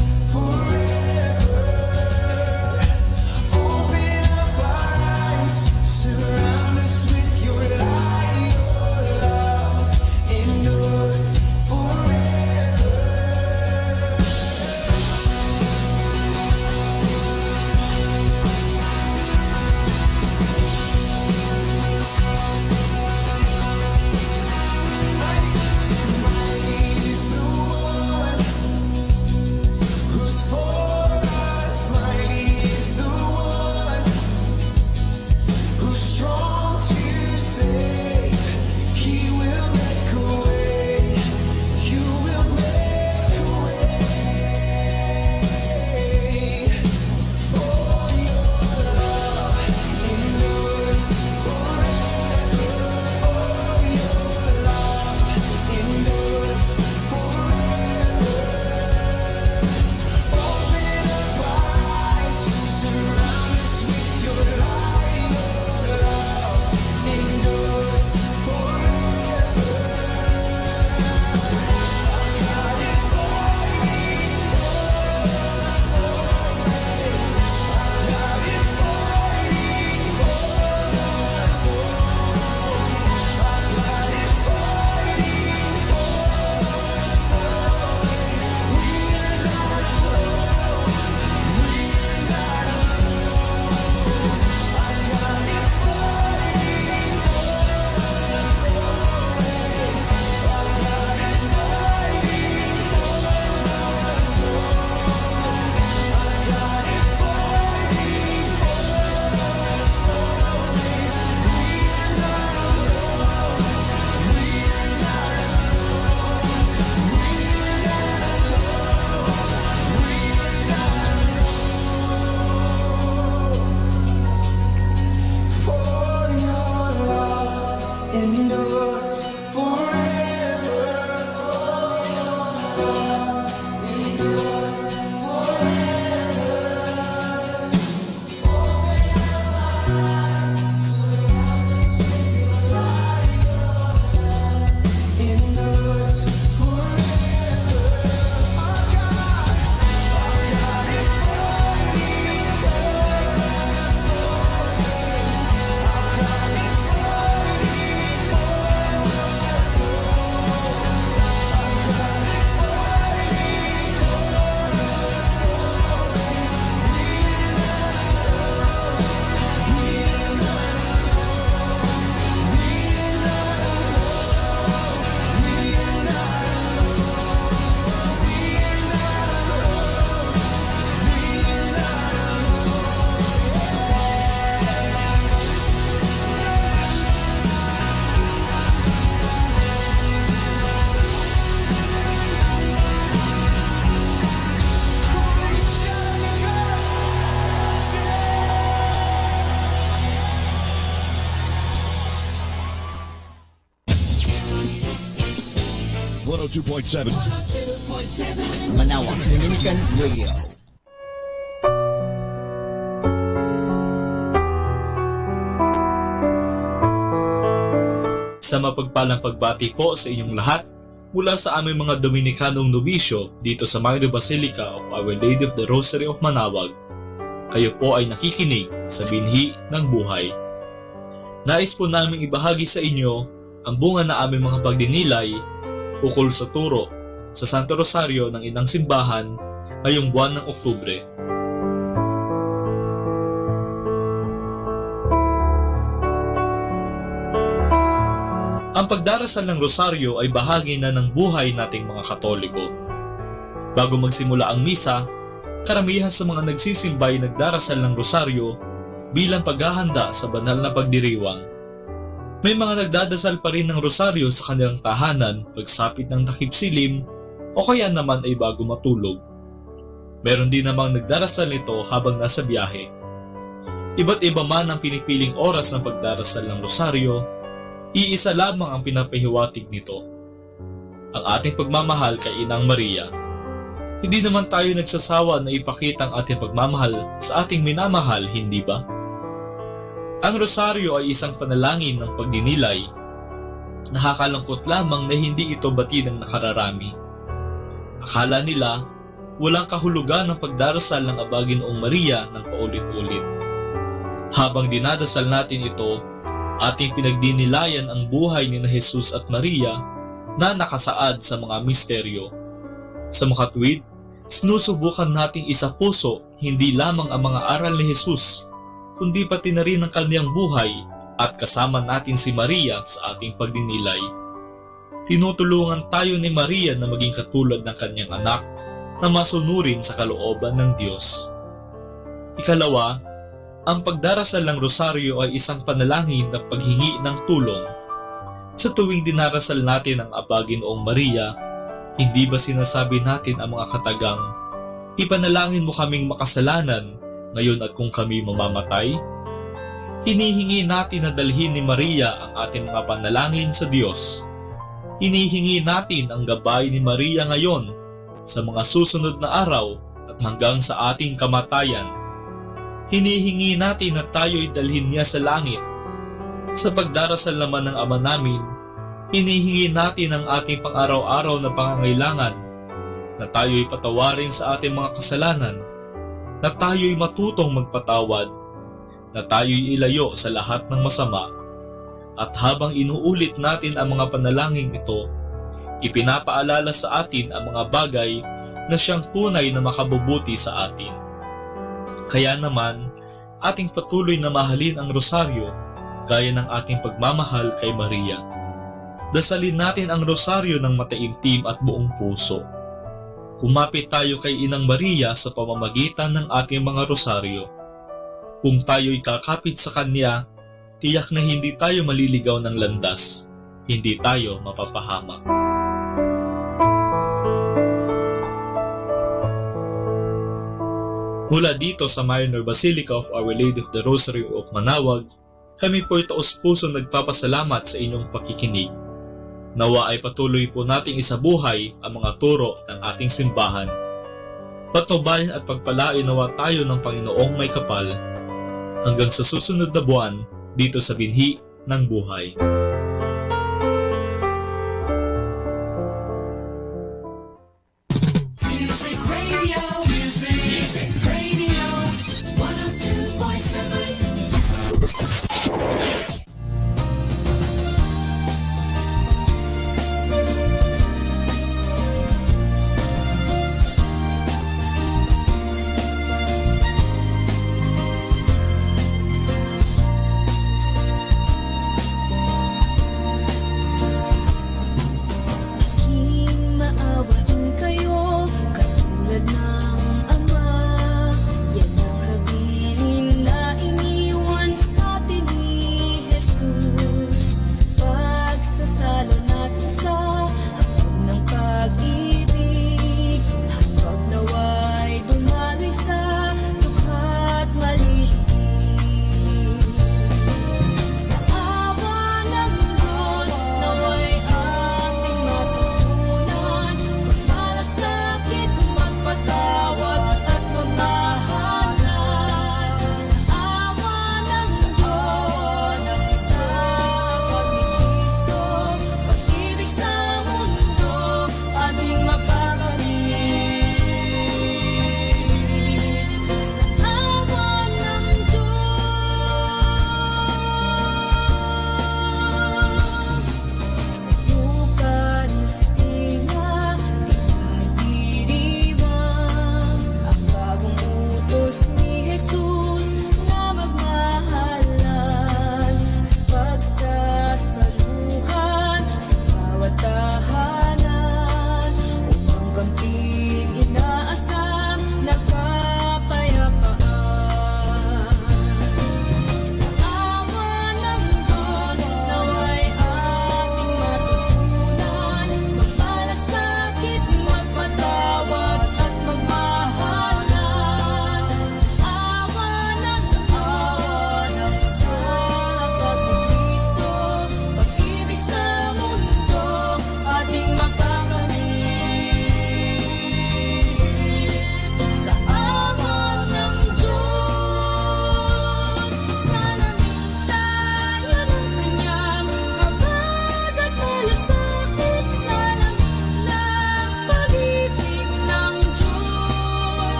102.7.
Manawag Dominican Radio.
Sa mapagpalang pagbati po sa inyong lahat mula sa aming mga Dominikanong nobisyo dito sa Magna Basilica of Our Lady of the Rosary of Manawag. Kayo po ay nakikinig sa binhi ng buhay. Nais po naming ibahagi sa inyo ang bunga na aming mga pagdinilay ukol sa turo sa Santo Rosario ng Inang Simbahan ngayong buwan ng Oktubre. Ang pagdarasal ng rosaryo ay bahagi na ng buhay nating mga Katoliko. Bago magsimula ang misa, karamihan sa mga nagsisimba ay nagdarasal ng rosaryo bilang paghahanda sa banal na pagdiriwang. May mga nagdadasal pa rin ng rosaryo sa kanilang tahanan pagsapit ng takip silim o kaya naman ay bago matulog. Meron din namang nagdarasal nito habang nasa biyahe. Iba't iba man ang pinipiling oras ng pagdarasal ng rosaryo, iisa lamang ang pinapahiwatig nito. Ang ating pagmamahal kay Inang Maria. Hindi naman tayo nagsasawa na ipakita ang ating pagmamahal sa ating minamahal, hindi ba? Ang rosaryo ay isang panalangin ng pagdinilay. Nakakalungkot lamang na hindi ito bati ng nakararami. Akala nila walang kahulugan ng pagdarasal ng Abaginoong Maria ng paulit-ulit. Habang dinadasal natin ito, ating pinagdinilayan ang buhay ni Jesus at Maria na nakasaad sa mga misteryo. Sa makatwid, sinusubukan nating isapuso hindi lamang ang mga aral ni Jesus, kundi pati na rin ang kanyang buhay at kasama natin si Maria sa ating pagdinilay. Tinutulungan tayo ni Maria na maging katulad ng kanyang anak na masunurin sa kalooban ng Diyos. Ikalawa, ang pagdarasal ng rosaryo ay isang panalangin na paghingi ng tulong. Sa tuwing dinarasal natin ang Abaginoong Maria, hindi ba sinasabi natin ang mga katagang, "Ipanalangin mo kaming makasalanan ngayon at kung kami mamamatay"? Hinihingi natin na dalhin ni Maria ang ating mga panalangin sa Diyos. Hinihingi natin ang gabay ni Maria ngayon sa mga susunod na araw at hanggang sa ating kamatayan. Hinihingi natin na tayo'y dalhin niya sa langit. Sa pagdarasal naman ng Ama namin, hinihingi natin ang ating pang-araw-araw na pangangailangan, na tayo'y patawarin sa ating mga kasalanan, na tayo'y matutong magpatawad, na tayo'y ilayo sa lahat ng masama. At habang inuulit natin ang mga panalangin ito, ipinapaalala sa atin ang mga bagay na siyang tunay na makabubuti sa atin. Kaya naman, ating patuloy na mahalin ang rosaryo gaya ng ating pagmamahal kay Maria. Dasalin natin ang rosaryo ng mataimtim at buong puso. Kumapit tayo kay Inang Maria sa pamamagitan ng ating mga rosaryo. Kung tayo'y kakapit sa Kanya, tiyak na hindi tayo maliligaw ng landas, hindi tayo mapapahamak. Mula dito sa Minor Basilica of Our Lady of the Rosary of Manawag, kami po'y taos-pusong nagpapasalamat sa inyong pakikinig. Nawa ay patuloy po nating isabuhay ang mga turo ng ating simbahan. Patnubayan at pagpalain nawa tayo ng Panginoong may kapal hanggang sa susunod na buwan dito sa binhi ng buhay.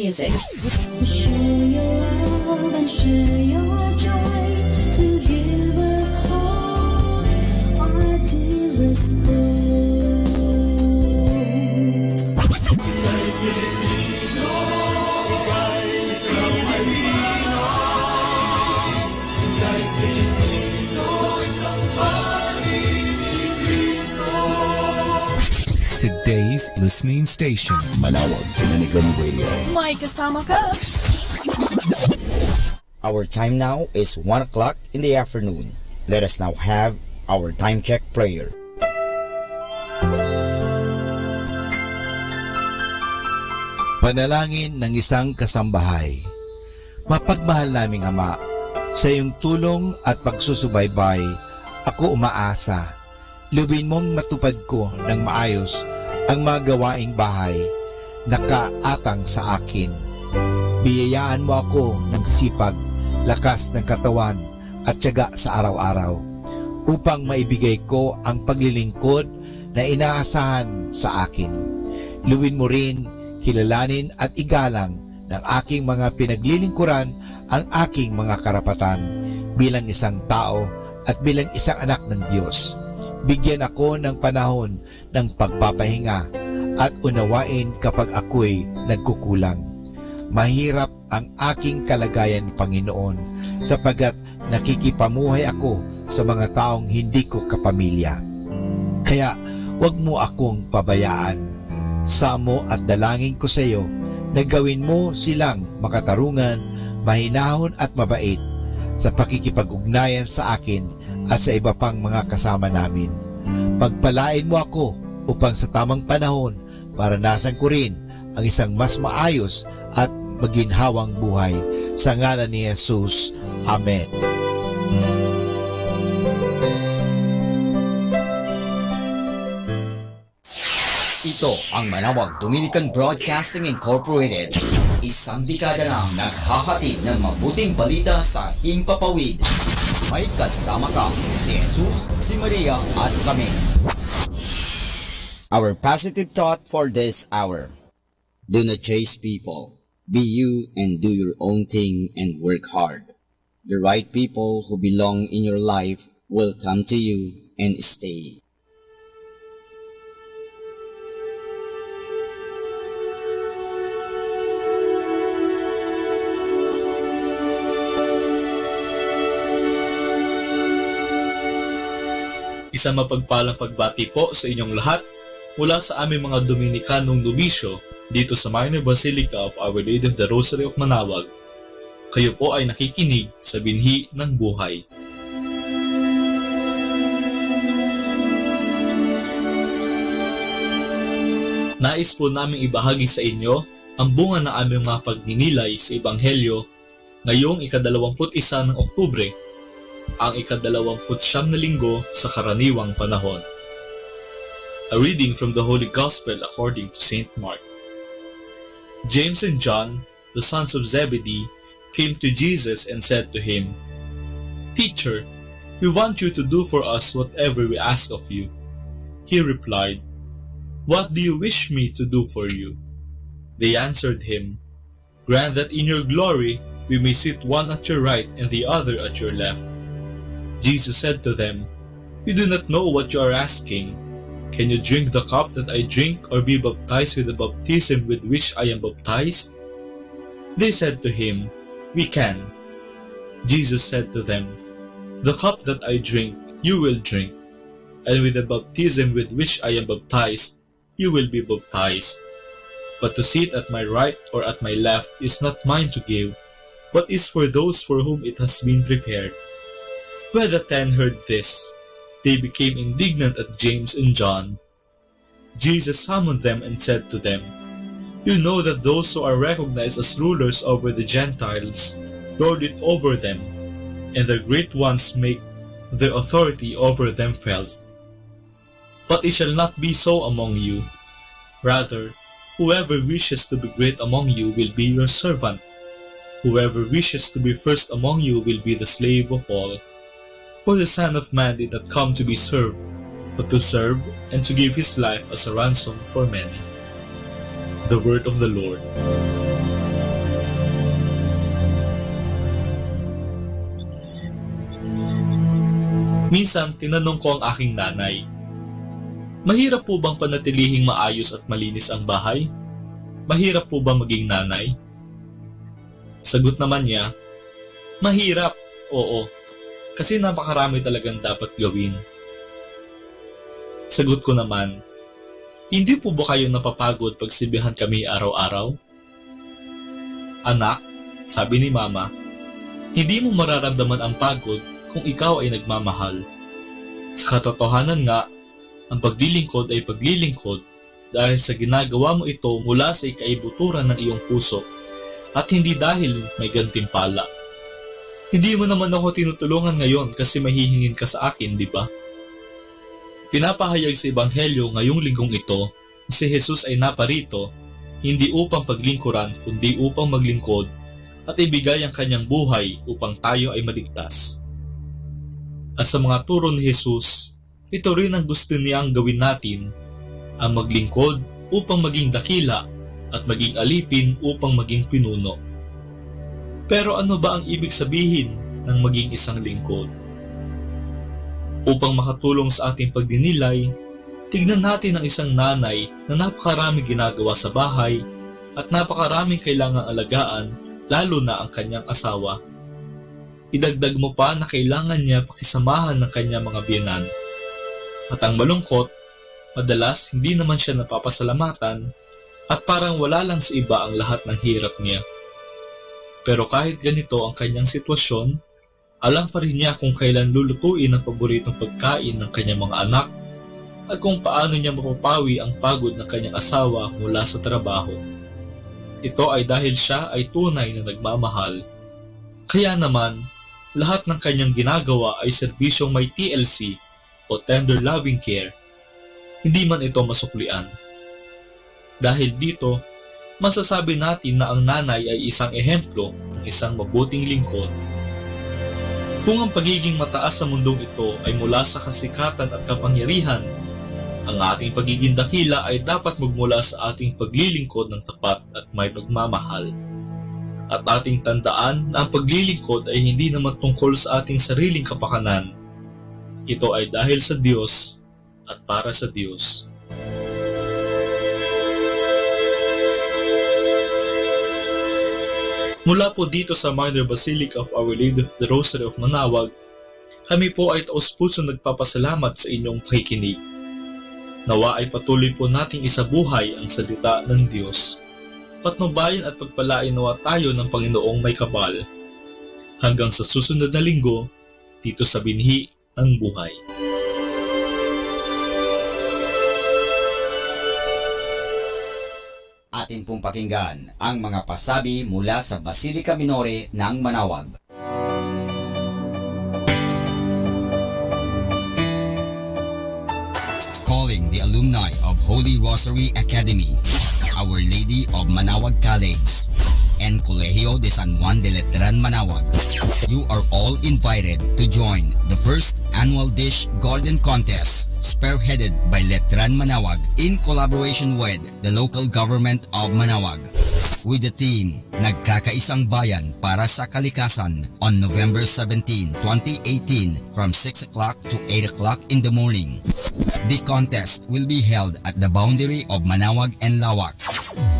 music.
To share your love and share your joy, to give us hope, our dearest Lord.
Today's listening station,
Manawag Dominican Radio.
May kasama ka.
Our time now is 1 o'clock in the afternoon. Let us now have our time check prayer.
Panalangin ng isang kasambahay. Mapagmahal naming Ama, sa iyong tulong at pagsusubaybay, ako umaasa. Lubin mong matupad ko ng maayos ang mga gawaing bahay na kaatang sa akin. Biyayaan mo ako ng sipag, lakas ng katawan at tiyaga sa araw-araw upang maibigay ko ang paglilingkod na inaasahan sa akin. Luwin mo rin, kilalanin at igalang ng aking mga pinaglilingkuran ang aking mga karapatan bilang isang tao at bilang isang anak ng Diyos. Bigyan ako ng panahon ng pagpapahinga at unawain kapag ako'y nagkukulang. Mahirap ang aking kalagayan, Panginoon, sapagat nakikipamuhay ako sa mga taong hindi ko kapamilya. Kaya huwag mo akong pabayaan. Samo at dalangin ko sa iyo na gawin mo silang makatarungan, mahinahon at mabait sa pakikipag-ugnayan sa akin at sa iba pang mga kasama namin. Pagpalain mo ako upang sa tamang panahon maranasan ko rin ang isang mas maayos at maginhawang buhay. Sa ngalan ni Jesus. Amen.
Ito ang Manawag Dominican Broadcasting Incorporated. Isang dekada nang naghahatid ng mabuting balita sa Himpapawid. May kasama ka, si Jesus, si Maria at kami.
Our positive thought for this hour.
Do not chase people. Be you and do your own thing and work hard. The right people who belong in your life will come to you and stay.
Isang mapagpalang pagbati po sa inyong lahat mula sa aming mga Dominikanong nobisyo dito sa Minor Basilica of Our Lady of the Rosary of Manawag. Kayo po ay nakikinig sa binhi ng buhay. Nais po naming ibahagi sa inyo ang bunga ng aming mga pagninilay sa Ebanghelyo ngayong ika-21 ng Oktubre, ang ika-29 na linggo sa karaniwang panahon. A reading from the Holy Gospel according to St. Mark. James and John, the sons of Zebedee, came to Jesus and said to him, "Teacher, we want you to do for us whatever we ask of you." He replied, "What do you wish me to do for you?" They answered him, "Grant that in your glory we may sit one at your right and the other at your left." Jesus said to them, "You do not know what you are asking. Can you drink the cup that I drink, or be baptized with the baptism with which I am baptized?" They said to him, "We can." Jesus said to them, "The cup that I drink, you will drink, and with the baptism with which I am baptized, you will be baptized. But to sit at my right or at my left is not mine to give, but is for those for whom it has been prepared." When the 10 heard this, they became indignant at James and John. Jesus summoned them and said to them, "You know that those who are recognized as rulers over the Gentiles lord it over them, and the great ones make their authority over them felt. But it shall not be so among you. Rather, whoever wishes to be great among you will be your servant. Whoever wishes to be first among you will be the slave of all. For the Son of Man did not come to be served, but to serve and to give his life as a ransom for many." The word of the Lord. Minsan, tinanong ko ang aking nanay, mahirap po bang panatilihing maayos at malinis ang bahay? Mahirap po ba maging nanay? Sagot naman niya, mahirap, oo, kasi napakarami talagang dapat gawin. Sagot ko naman, hindi po ba kayo napapagod pag sibihan kami araw-araw? Anak, sabi ni Mama, hindi mo mararamdaman ang pagod kung ikaw ay nagmamahal. Sa katotohanan nga, ang paglilingkod ay paglilingkod dahil sa ginagawa mo ito mula sa ikaibuturan ng iyong puso at hindi dahil may gantimpala. Hindi mo naman ako tinutulungan ngayon kasi mahihingin ka sa akin, di ba? Pinapahayag sa Ebanghelyo ngayong linggong ito na si Jesus ay naparito hindi upang paglingkuran kundi upang maglingkod at ibigay ang kanyang buhay upang tayo ay maligtas. At sa mga turo ni Jesus, ito rin ang gusto niyang gawin natin, ang maglingkod upang maging dakila at maging alipin upang maging pinuno. Pero ano ba ang ibig sabihin ng maging isang lingkod? Upang makatulong sa ating pagdinilay, tignan natin ang isang nanay na napakaraming ginagawa sa bahay at napakaraming kailangang alagaan, lalo na ang kanyang asawa. Idagdag mo pa na kailangan niya pakisamahan ng kanyang mga biyenan. At ang malungkot, madalas hindi naman siya napapasalamatan at parang wala lang sa iba ang lahat ng hirap niya. Pero kahit ganito ang kanyang sitwasyon, alam pa rin niya kung kailan lulutuin ang paboritong pagkain ng kanyang mga anak at kung paano niya mapapawi ang pagod ng kanyang asawa mula sa trabaho. Ito ay dahil siya ay tunay na nagmamahal. Kaya naman, lahat ng kanyang ginagawa ay serbisyong may TLC o Tender Loving Care, hindi man ito masuklian. Dahil dito, masasabi natin na ang nanay ay isang ehemplo ng isang mabuting lingkod. Kung ang pagiging mataas sa mundong ito ay mula sa kasikatan at kapangyarihan, ang ating pagiging dakila ay dapat magmula sa ating paglilingkod ng tapat at may pagmamahal. At ating tandaan na ang paglilingkod ay hindi naman tungkol sa ating sariling kapakanan. Ito ay dahil sa Diyos at para sa Diyos. Mula po dito sa Minor Basilica of Our Lady of the Rosary of Manaoag, kami po ay taos-puso nagpapasalamat sa inyong pakikinig. Nawa ay patuloy po nating isabuhay ang salita ng Diyos. Patnubayan at pagpalain nawa tayo ng Panginoong may kapal. Hanggang sa susunod na linggo, dito sa Binhi ng Buhay.
Atin pong pakinggan ang mga pasabi mula sa Basilica Minore ng Manaoag. Calling the alumni of Holy Rosary Academy, Our Lady of Manaoag College, and Colegio de San Juan de Letran Manaoag. You are all invited to join the first annual Dish Garden Contest spearheaded by Letran Manaoag in collaboration with the local government of Manaoag. With the theme, Nagkakaisang Bayan para sa Kalikasan on November 17, 2018 from 6 o'clock to 8 o'clock in the morning. The contest will be held at the boundary of Manaoag and Lawak.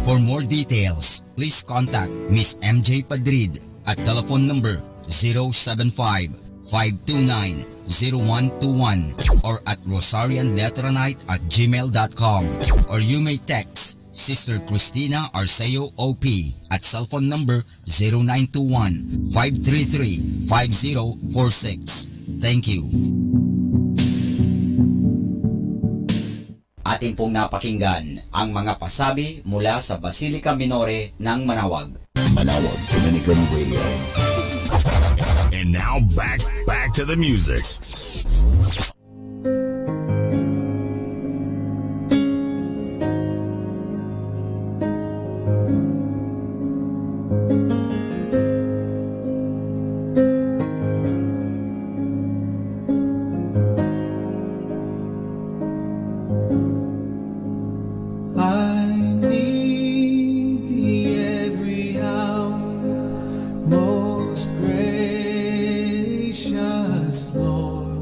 For more details, please contact Miss MJ Padrid at telephone number 075-529-0121 or at rosarianletranite@gmail.com, or you may text Sister Cristina Arceo OP at cellphone number 0921-533-5046. Thank you. Atin pong napakinggan ang mga pasabi mula sa Basilica Minore ng Manaoag.
Manaoag Dominican Radio. And now back to the music.
Most gracious Lord,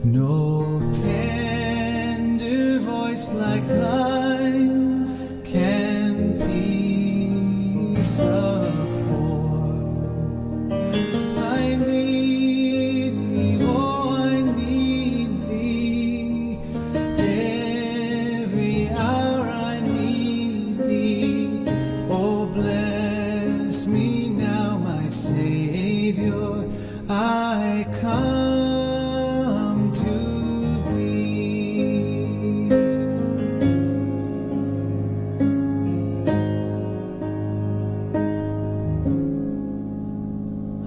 No tender voice like thine can peace afford. I need thee, oh, I need thee. Every hour I need thee. Oh, bless me now, my Savior. I come to thee.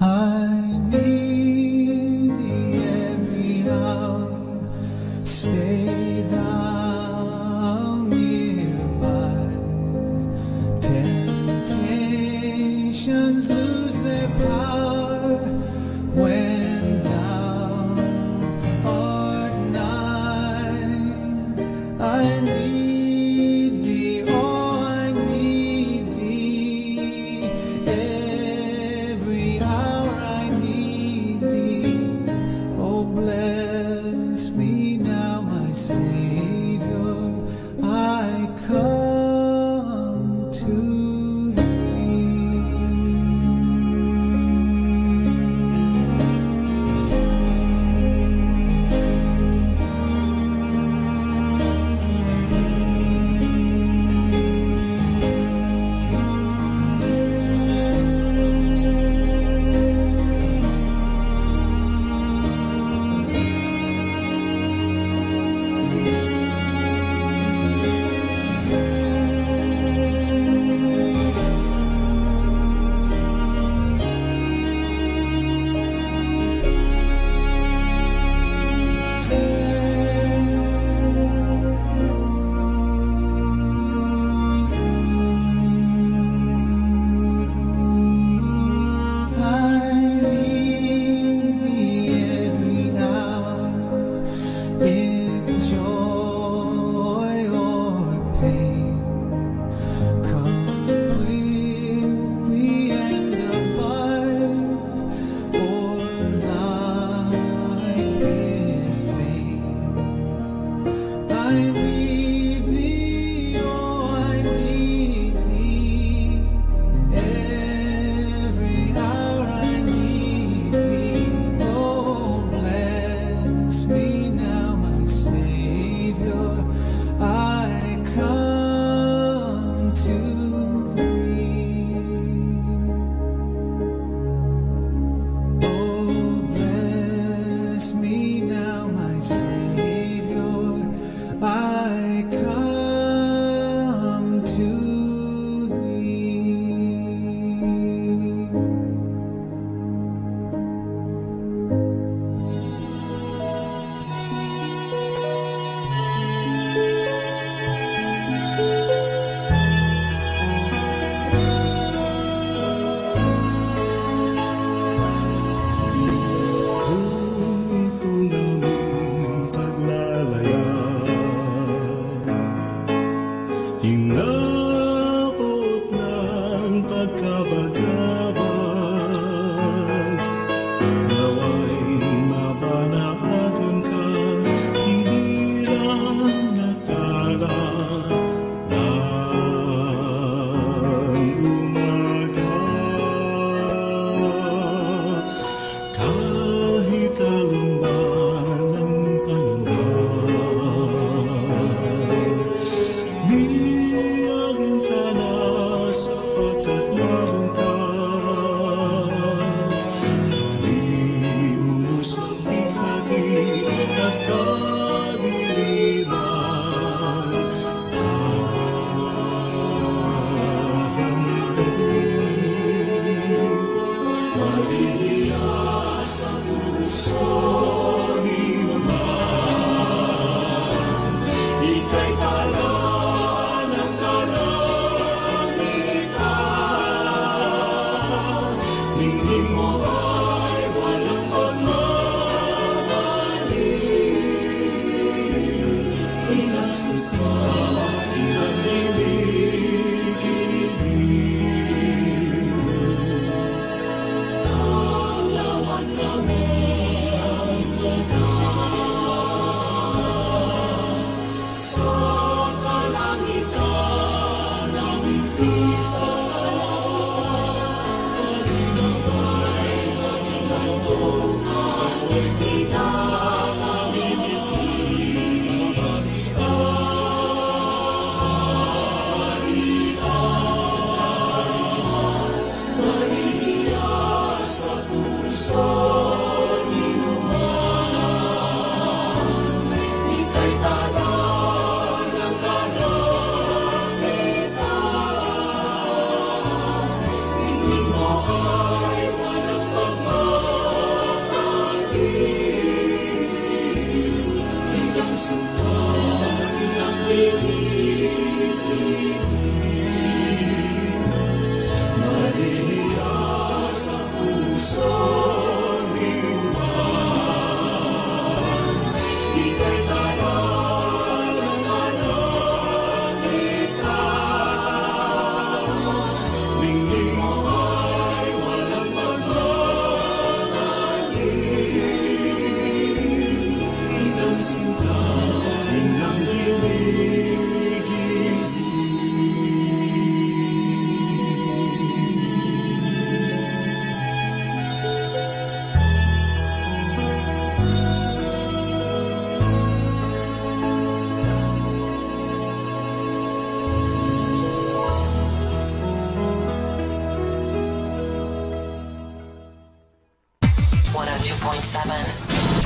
I need thee every hour. Stay thou nearby. Temptations lose their power when thou art nigh. I need thee, oh, I need thee. Every hour I need thee. Oh, bless me now, my Savior. I come to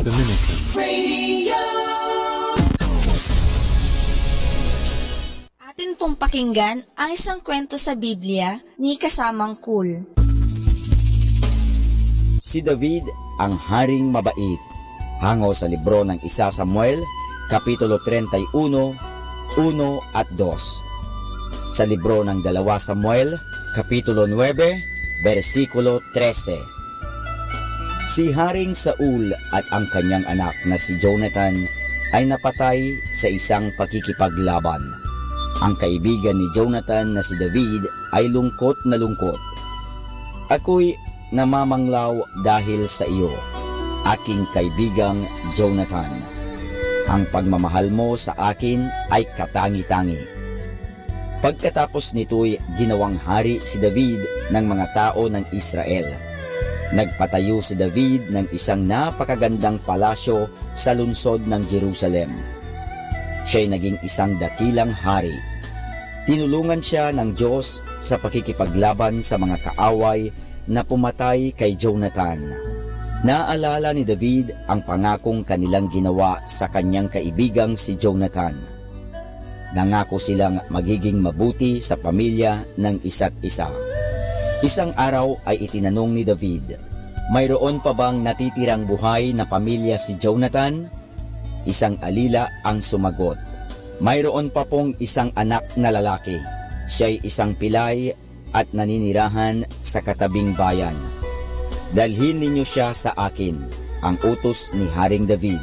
Dominican
Radio.
Atin pong pakinggan ang isang kwento sa Biblia ni Kasamang Cool.
Si David ang haring mabait. Hango sa libro ng 1 Samuel, Kapitulo 31, 1 at 2. Sa libro ng 2 Samuel, Kapitulo 9, versikulo 13. Si Haring Saul at ang kanyang anak na si Jonathan ay napatay sa isang pakikipaglaban. Ang kaibigan ni Jonathan na si David ay lungkot na lungkot. Ako'y namamanglaw dahil sa iyo, aking kaibigang Jonathan. Ang pagmamahal mo sa akin ay katangi-tangi. Pagkatapos nito'y ginawang hari si David ng mga tao ng Israel. Nagpatayo si David ng isang napakagandang palasyo sa lungsod ng Jerusalem. Siya'y naging isang dakilang hari. Tinulungan siya ng Diyos sa pakikipaglaban sa mga kaaway na pumatay kay Jonathan. Naalala ni David ang pangakong kanilang ginawa sa kanyang kaibigang si Jonathan. Nangako silang magiging mabuti sa pamilya ng isa't isa. Isang araw ay itinanong ni David, mayroon pa bang natitirang buhay na pamilya si Jonathan? Isang alila ang sumagot, mayroon pa pong isang anak na lalaki. Siya'y isang pilay at naninirahan sa katabing bayan. Dalhin ninyo siya sa akin, ang utos ni Haring David.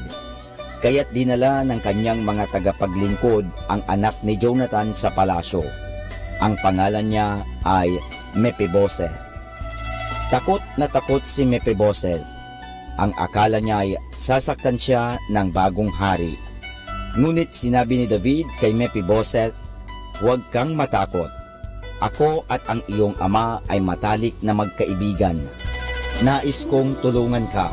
Kaya't dinala ng kanyang mga tagapaglingkod ang anak ni Jonathan sa palasyo. Ang pangalan niya ay Mephibosheth. Takot na takot si Mephibosheth. Ang akala niya ay sasaktan siya ng bagong hari. Ngunit sinabi ni David kay Mephibosheth, huwag kang matakot. Ako at ang iyong ama ay matalik na magkaibigan. Nais kong tulungan ka.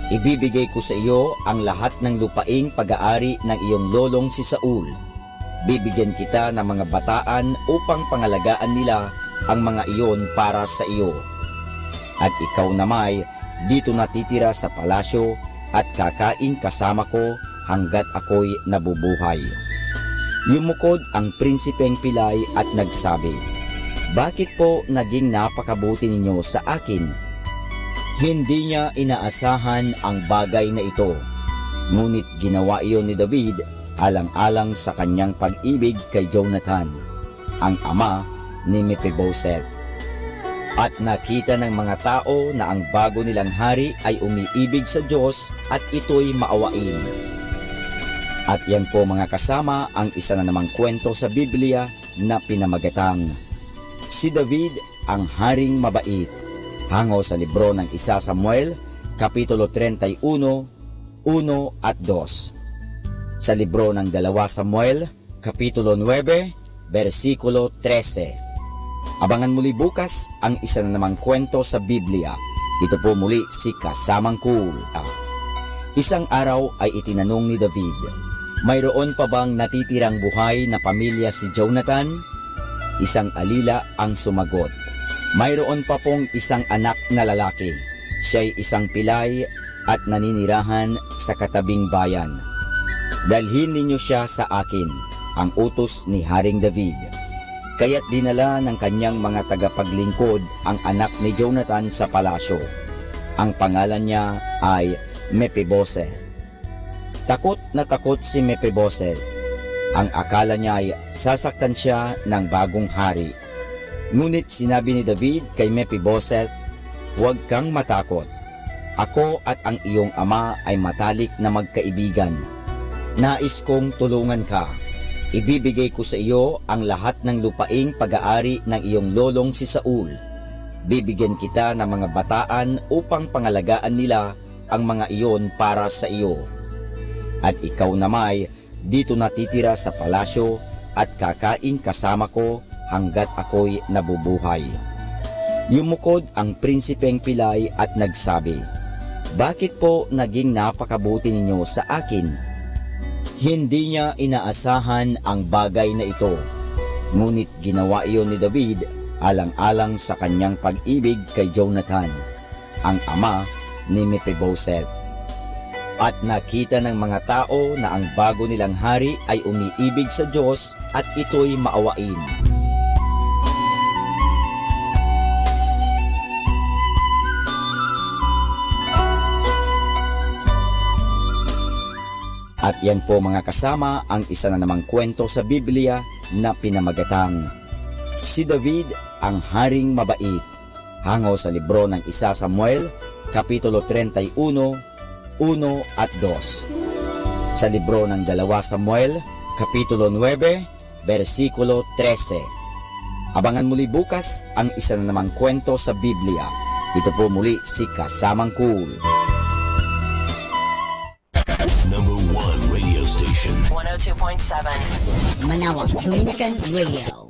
Ibibigay ko sa iyo ang lahat ng lupaing pag-aari ng iyong lolong si Saul. Bibigyan kita ng mga bataan upang pangalagaan nila ang mga iyon para sa iyo. At ikaw namay, dito natitira sa palasyo at kakain kasama ko hanggat ako'y nabubuhay. Yumukod ang prinsipeng pilay at nagsabi, bakit po naging napakabuti ninyo sa akin? Hindi niya inaasahan ang bagay na ito, ngunit ginawa iyon ni David alang-alang sa kanyang pag-ibig kay Jonathan, ang ama ni Mephibosheth. At nakita ng mga tao na ang bago nilang hari ay umiibig sa Diyos at ito'y maawain. At yan po mga kasama ang isa na namang kwento sa Biblia na pinamagatang Si David ang Haring Mabait, hango sa libro ng 1 Samuel, Kapitulo 31, 1 at 2. Sa libro ng 2 Samuel, Kapitulo 9, versikulo 13. Abangan muli bukas ang isa na namang kwento sa Biblia. Ito po muli si Kasamang Cool. Isang araw ay itinanong ni David, mayroon pa bang natitirang buhay na pamilya si Jonathan? Isang alila ang sumagot, mayroon pa pong isang anak na lalaki. Siya'y isang pilay at naninirahan sa katabing bayan. Dalhin ninyo siya sa akin, ang utos ni Haring David. Kaya't dinala ng kanyang mga tagapaglingkod ang anak ni Jonathan sa palasyo. Ang pangalan niya ay Mephibosheth. Takot na takot si Mephibosheth. Ang akala niya ay sasaktan siya ng bagong hari. Ngunit sinabi ni David kay Mephibosheth, huwag kang matakot. Ako at ang iyong ama ay matalik na magkaibigan. Nais kong tulungan ka. Ibibigay ko sa iyo ang lahat ng lupaing pag-aari ng iyong lolong si Saul. Bibigyan kita ng mga bataan upang pangalagaan nila ang mga iyon para sa iyo. At ikaw namay, dito natitira sa palasyo at kakain kasama ko hanggat ako'y nabubuhay. Yumukod ang prinsipeng pilay at nagsabi, bakit po naging napakabuti ninyo sa akin? Hindi niya inaasahan ang bagay na ito, ngunit ginawa iyon ni David alang-alang sa kanyang pag-ibig kay Jonathan, ang ama ni Mephibosheth. At nakita ng mga tao na ang bago nilang hari ay umiibig sa Diyos at ito'y maawain. At yan po mga kasama ang isa na namang kwento sa Biblia na pinamagatang Si David ang Haring Mabait, hango sa libro ng 1 Samuel, Kapitulo 31, 1 at 2. Sa libro ng 2 Samuel, Kapitulo 9, versikulo 13. Abangan muli bukas ang isa na namang kwento sa Biblia. Ito po muli si Kasamang Cool.
Number 1 radio station.
102.7 Manawag Dominican Radio.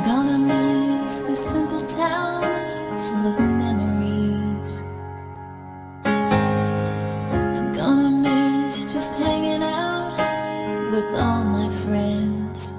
Gonna miss the simple town full of memories. I'm gonna miss just hanging out with all my friends.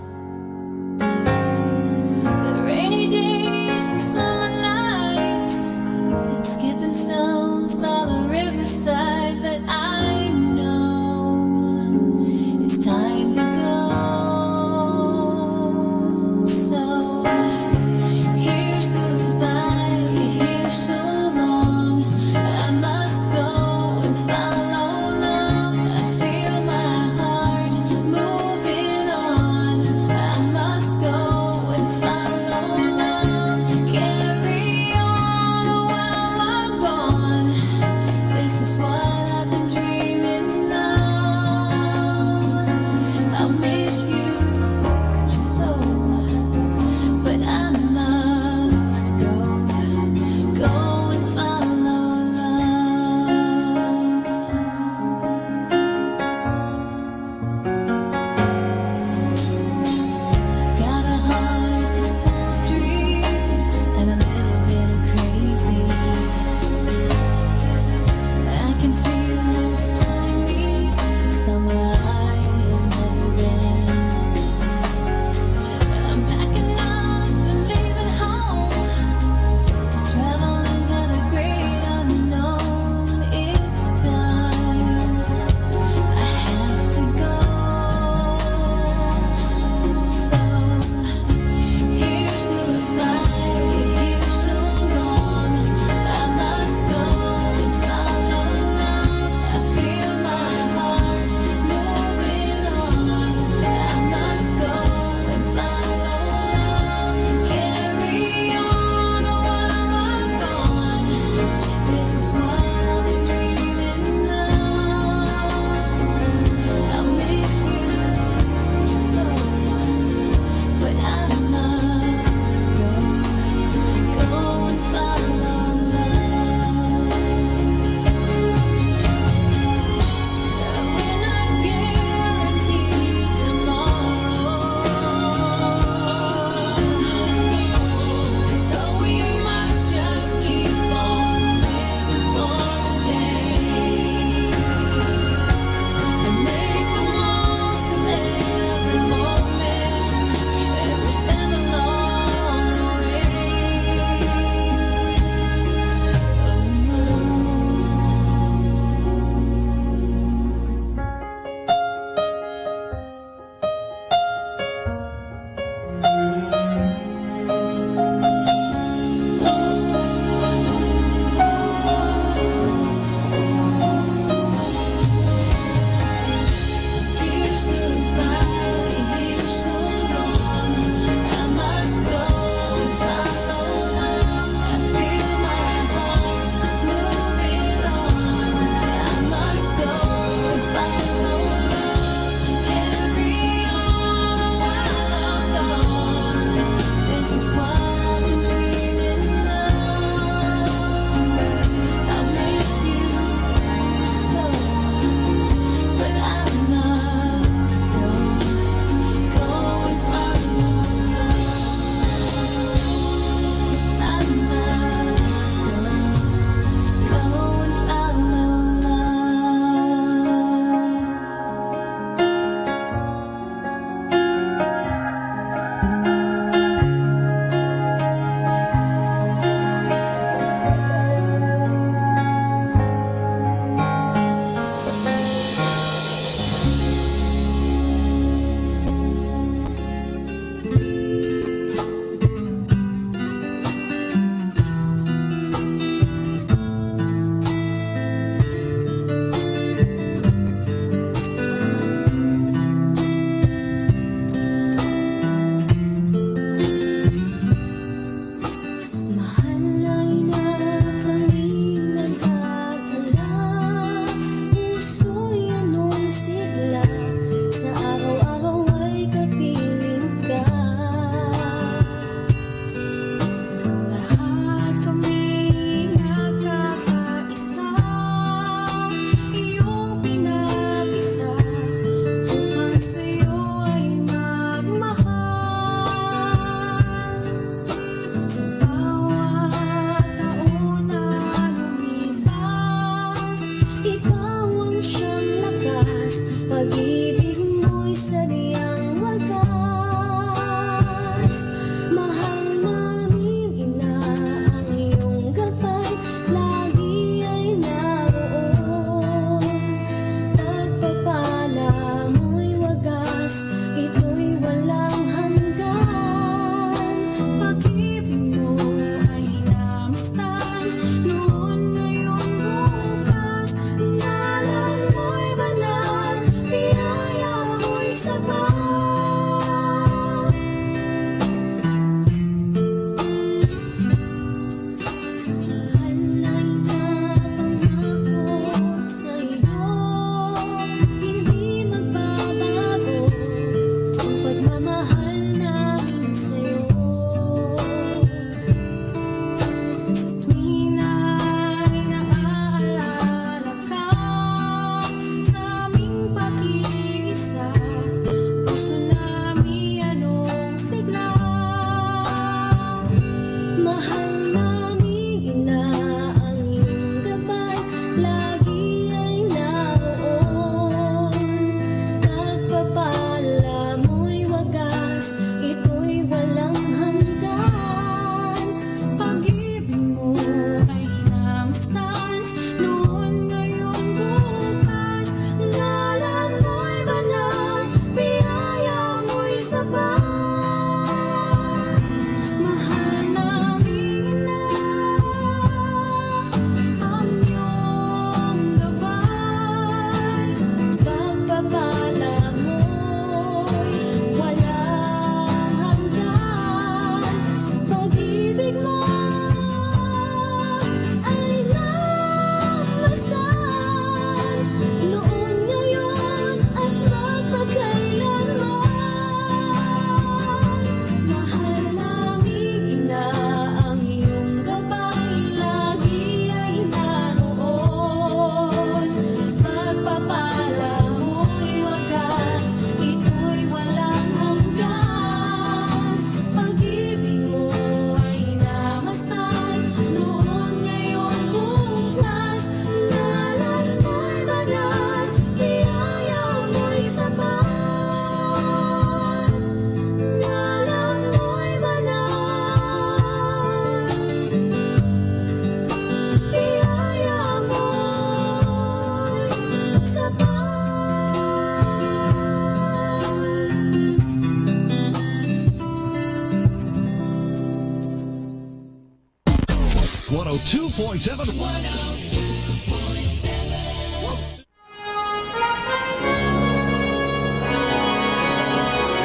102.7.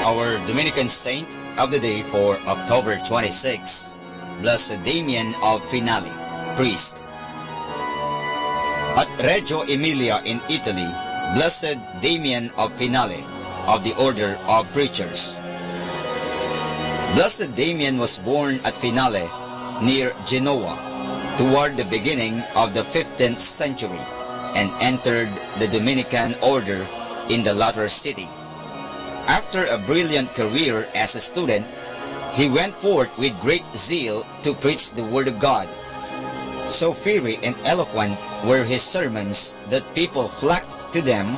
Our Dominican saint of the day for October 26, Blessed Damian of Finale, priest. At Reggio Emilia in Italy, Blessed Damian of Finale, of the Order of Preachers. Blessed Damian was born at Finale, near Genoa, toward the beginning of the 15th century, and entered the Dominican order in the latter city. After a brilliant career as a student, he went forth with great zeal to preach the Word of God. So fiery and eloquent were his sermons that people flocked to them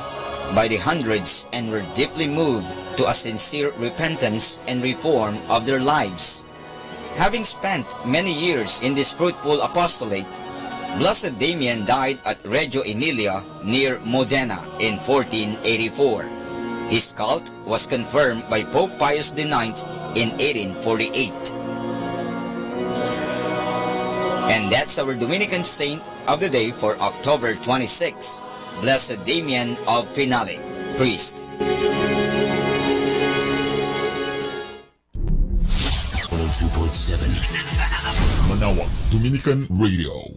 by the hundreds and were deeply moved to a sincere repentance and reform of their lives. Having spent many years in this fruitful apostolate, Blessed Damian died at Reggio Emilia near Modena in 1484. His cult was confirmed by Pope Pius IX in 1848. And that's our Dominican saint of the day for October 26, Blessed Damian of Finale, priest.
102.7 Manawag Dominican Radio.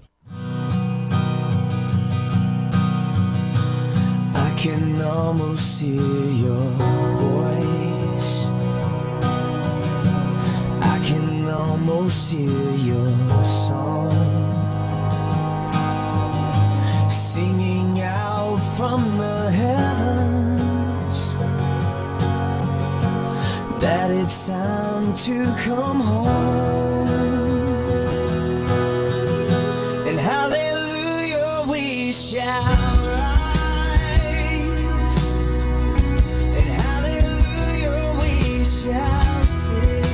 I can almost hear your voice. I can almost hear your song, singing out from the heavens that it's time to come home. And hallelujah we shout. Shall sing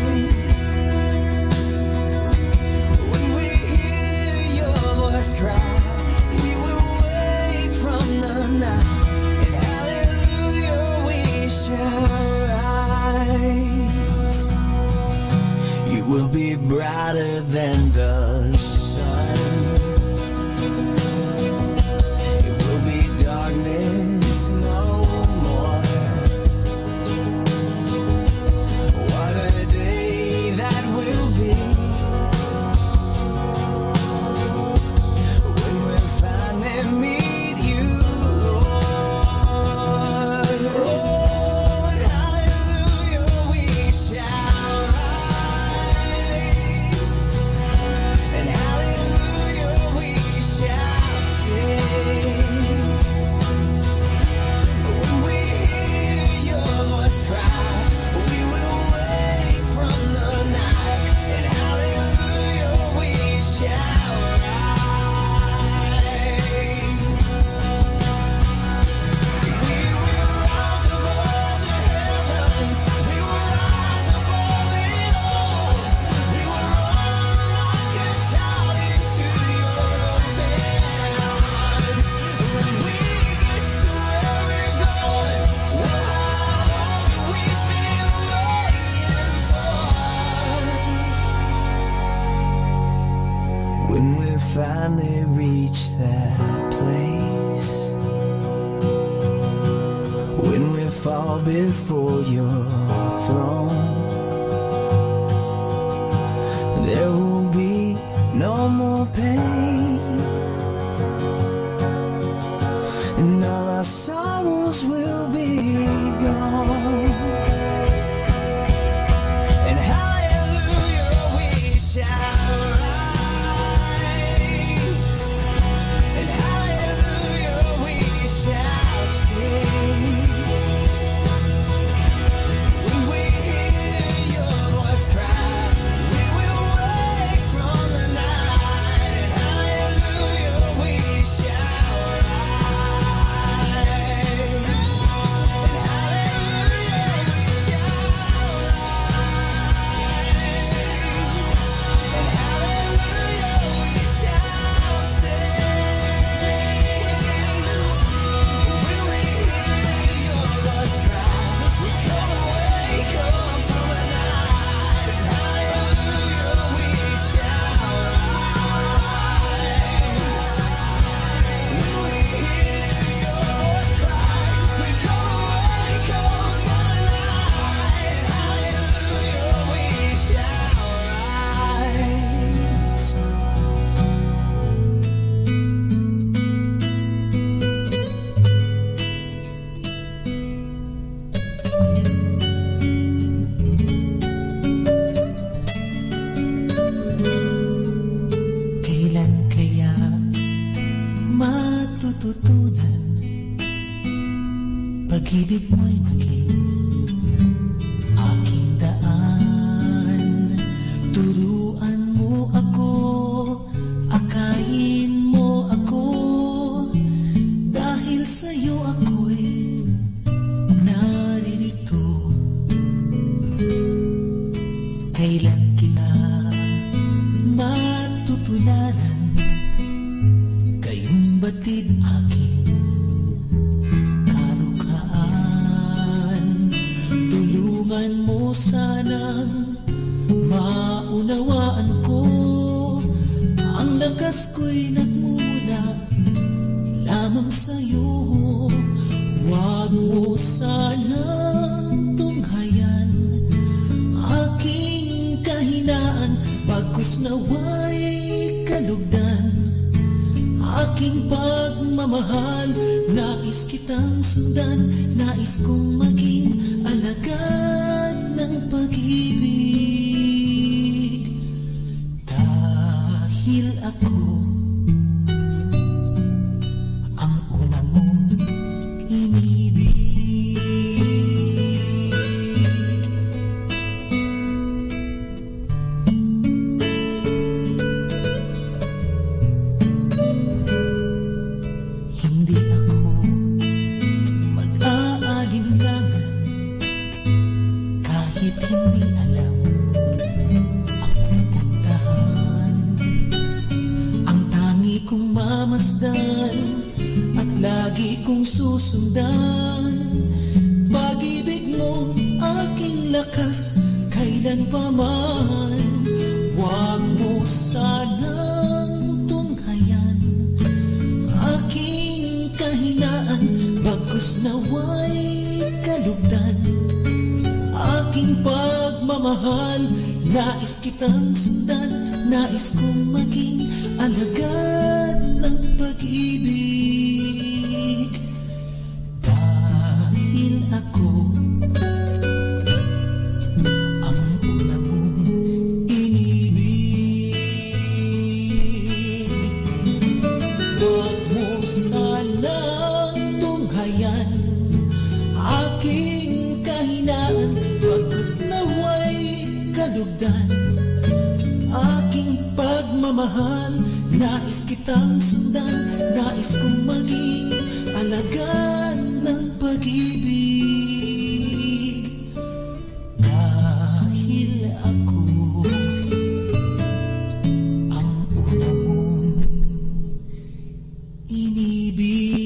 when we hear your voice cry. We will wake from the night, and hallelujah we shall rise. You will be brighter than the sun. It will be darkness no more. That will be when we finally meet you, Lord. Oh, and hallelujah we shall rise, and hallelujah we shall sing when we hear your voice cry. We will wake from the night, and hallelujah we shall rise. We will rise above the heavens. We will rise above it all. We will run like a child into your hands. When we get to where we're going, we'll have all that we've been waiting for. When we finally reach that place, when we fall before your throne, there will be no more pain, and all our sorrows will be gone. And hallelujah we shall rise, and hallelujah we shall sing when we hear your voice cry. We will wake from the night, and hallelujah pag-ibig mo'y maging aking daan. Turuan mo ako, akayin mo ako, dahil sa'yo ako'y naririto. Kailan kita matutularan, kayong batid aking karukaan. Tulungan mo sanang maunawaan ko, ang lakas ko'y nagmula lamang sa'yo. Huwag mo sanang tunghayan aking kahinaan, bagkus nawa'y kalugdan. Aking pagmamahal, nais kitang sundan, nais kong maging alagad ng pag-ibig. Dahil ako ang una mong inibig. Hindi ako mag-aalinlangan kahit hindi alam ang pupuntahan. Ang tangi kong mamasdan at lagi kong susundan, pag-ibig mong aking lakas kailan pa man. Huwag mo sanang tunghayan aking kahinaan, bagkus nawa'y kalugdan. Aking pagmamahal, nais kitang sundan, nais kong maging alagad ng pag-ibig. Dahil ako ang una mong inibig. Huwag mo sanang tunghayan aking kahinaan, bagkus nawa'y kalugdan. Aking pagmamahal, nais kitang sundan, nais kong maging alagad ng pag-ibig. Dahil ako ang una mong inibig.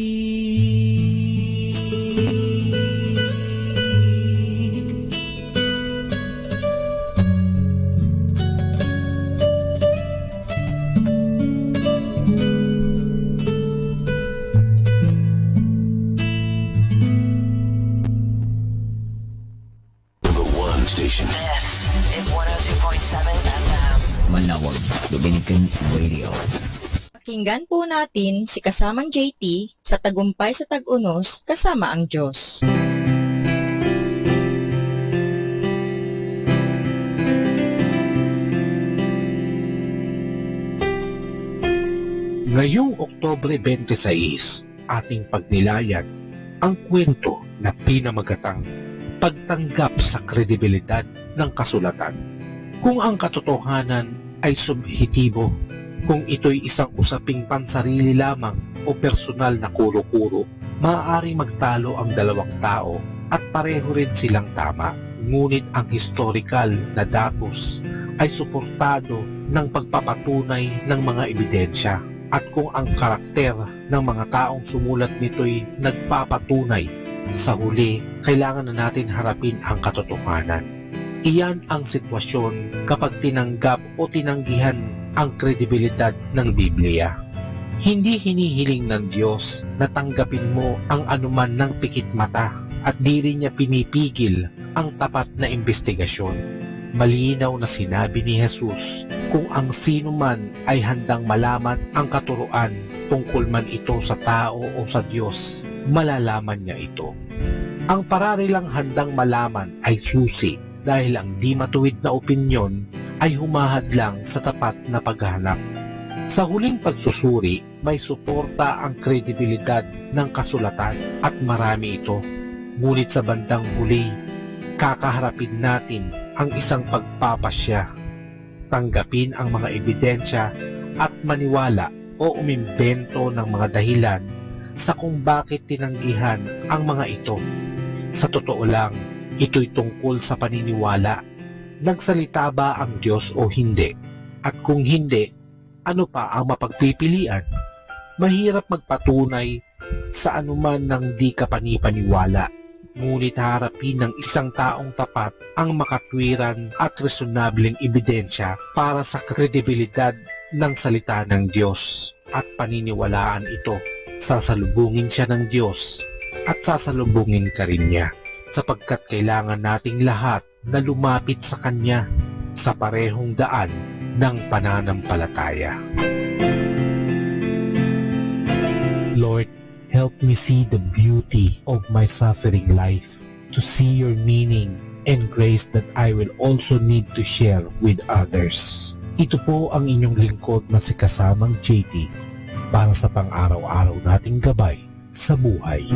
The one station.
This is 102.7 FM.
Manawag Dominican Radio.
Pakinggan po natin si kasamang JT sa Tagumpay sa Tag-Unos kasama ang Diyos.
Ngayong Oktubre 26, ating pagnilayag ang kwento na pinamagatang pagtanggap sa kredibilidad ng kasulatan. Kung ang katotohanan ay subhetibo, kung ito'y isang usaping pansarili lamang o personal na kuro-kuro, maaaring magtalo ang dalawang tao at pareho rin silang tama. Ngunit ang historical na datos ay suportado ng pagpapatunay ng mga ebidensya. At kung ang karakter ng mga taong sumulat nito'y nagpapatunay, sa huli, kailangan na natin harapin ang katotohanan. Iyan ang sitwasyon kapag tinanggap o tinanggihan ang kredibilidad ng Biblia. Hindi hinihiling ng Diyos na tanggapin mo ang anuman ng pikit mata at di rin niya pinipigil ang tapat na investigasyon. Malinaw na sinabi ni Jesus, kung ang sino man ay handang malaman ang katuruan tungkol man ito sa tao o sa Diyos, malalaman niya ito. Ang pararilang handang malaman ay susi dahil ang di matuwid na opinyon ay humahadlang sa tapat na paghahanap. Sa huling pagsusuri, may suporta ang kredibilidad ng kasulatan at marami ito. Ngunit sa bandang huli, kakaharapin natin ang isang pagpapasya. Tanggapin ang mga ebidensya at maniwala o umimbento ng mga dahilan sa kung bakit tinanggihan ang mga ito. Sa totoo lang, ito'y tungkol sa paniniwala. Nagsalita ba ang Diyos o hindi? At kung hindi, ano pa ang mapagpipilian? Mahirap magpatunay sa anuman ng di ka panipaniwala. Ngunit harapin ng isang taong tapat ang makatwiran at resonableng ebidensya para sa kredibilidad ng salita ng Diyos at paniniwalaan ito. Sasalubungin siya ng Diyos at sasalubungin ka rin niya, sapagkat kailangan nating lahat na lumapit sa Kanya sa parehong daan ng pananampalataya. Lord, help me see the beauty of my suffering life, to see your meaning and grace that I will also need to share with others. Ito po ang inyong lingkod na si Kasamang JT para sa pang-araw-araw nating gabay sa buhay.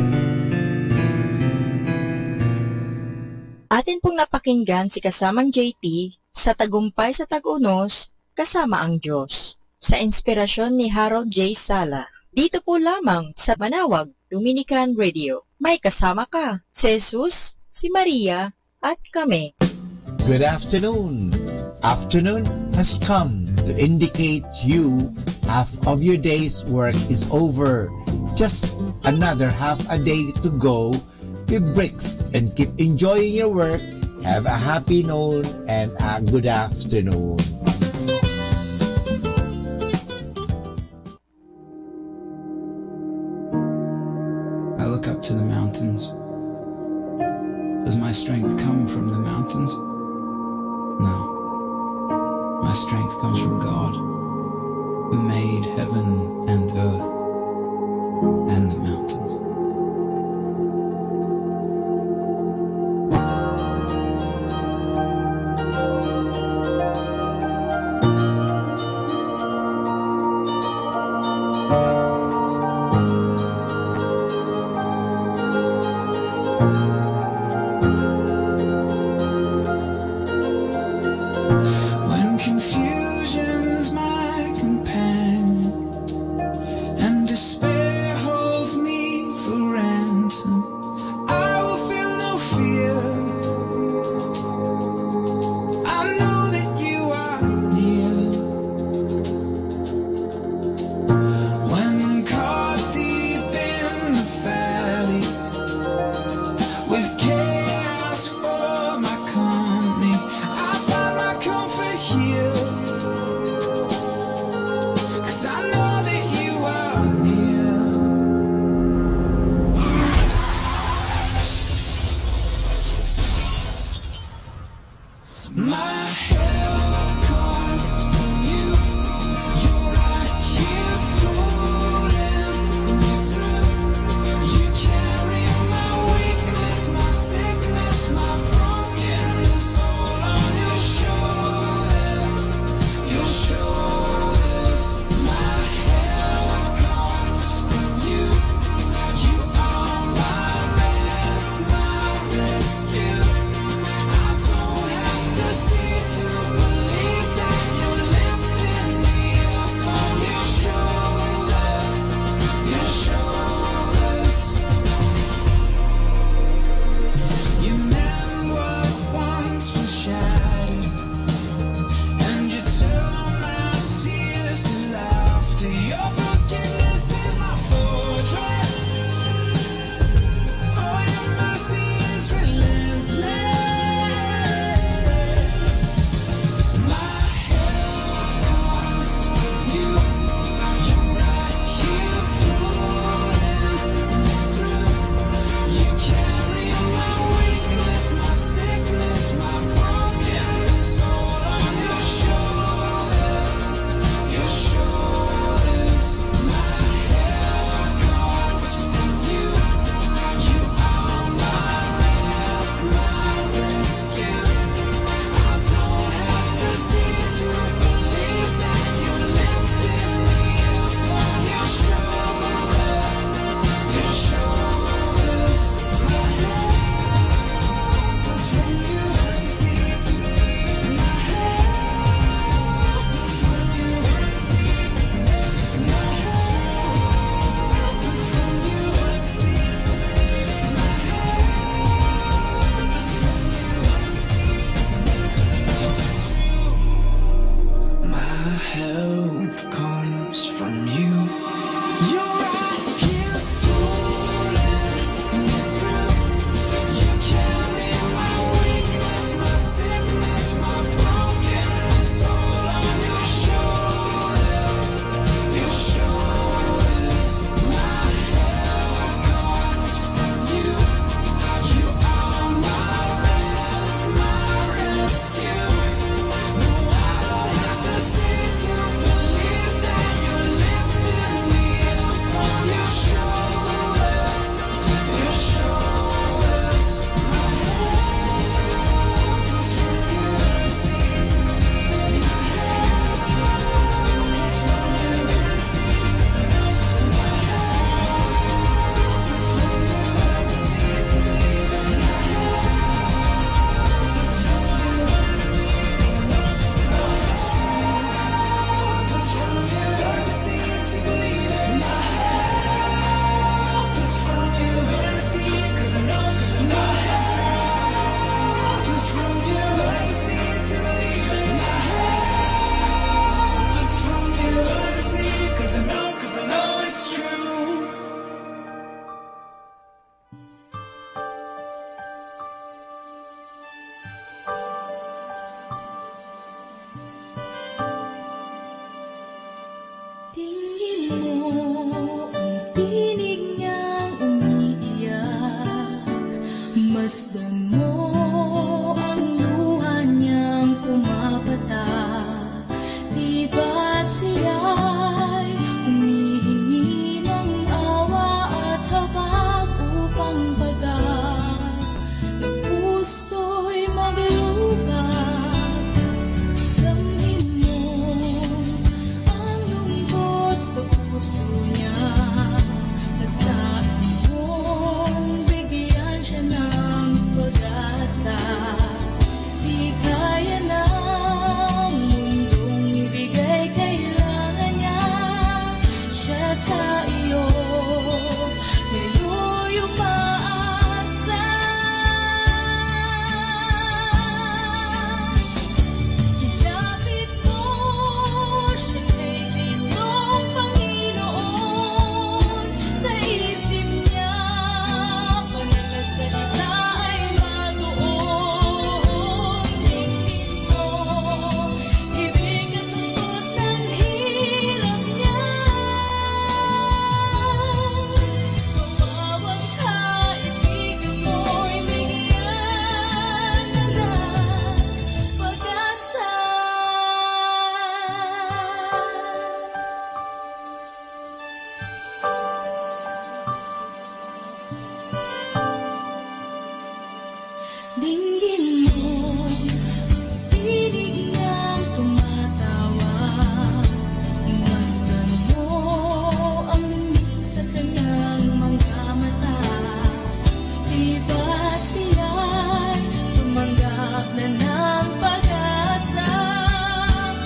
Atin pong napakinggan si Kasamang JT sa Tagumpay sa Tag-Unos, Kasama ang Diyos, sa inspirasyon ni Harold J. Sala. Dito po lamang sa Manawag Dominican Radio. May kasama ka, si Jesus, si Maria, at kami.
Good afternoon. Afternoon has come to indicate you half of your day's work is over. Just another half a day to go. Give breaks and keep enjoying your work. Have a happy noon and a good afternoon.
I look up to the mountains. Does my strength come from the mountains? No. My strength comes from God, who made heaven and earth and the mountains.
When confusion's my companion
Masdan mo ang luha niyang pumapata, di ba't siya'y humihingi ng awa at habag upang pagaan ng puso'y maglubat. Damhin mo ang lungkot sa puso niya, masabi mong bigyan siya ng pag-asa. Di kaya ng mundong ibigay, kailangan niya siya sa iyo. Ngayon umaasa, ilapit mo siya kay Kristong Panginoon. Sa isip niya, banal na salita ay matuon. Tingin mo, ibig at lungkot ng hirap niya. Tumawag ka, ibigin mo'y bigyan na pag-asa. Dinggin mo, tinig niyang tumatawag. Masdan mo ang limig sa kanyang mga mata. Di ba't siya'y tumanggap na ng pag-asa?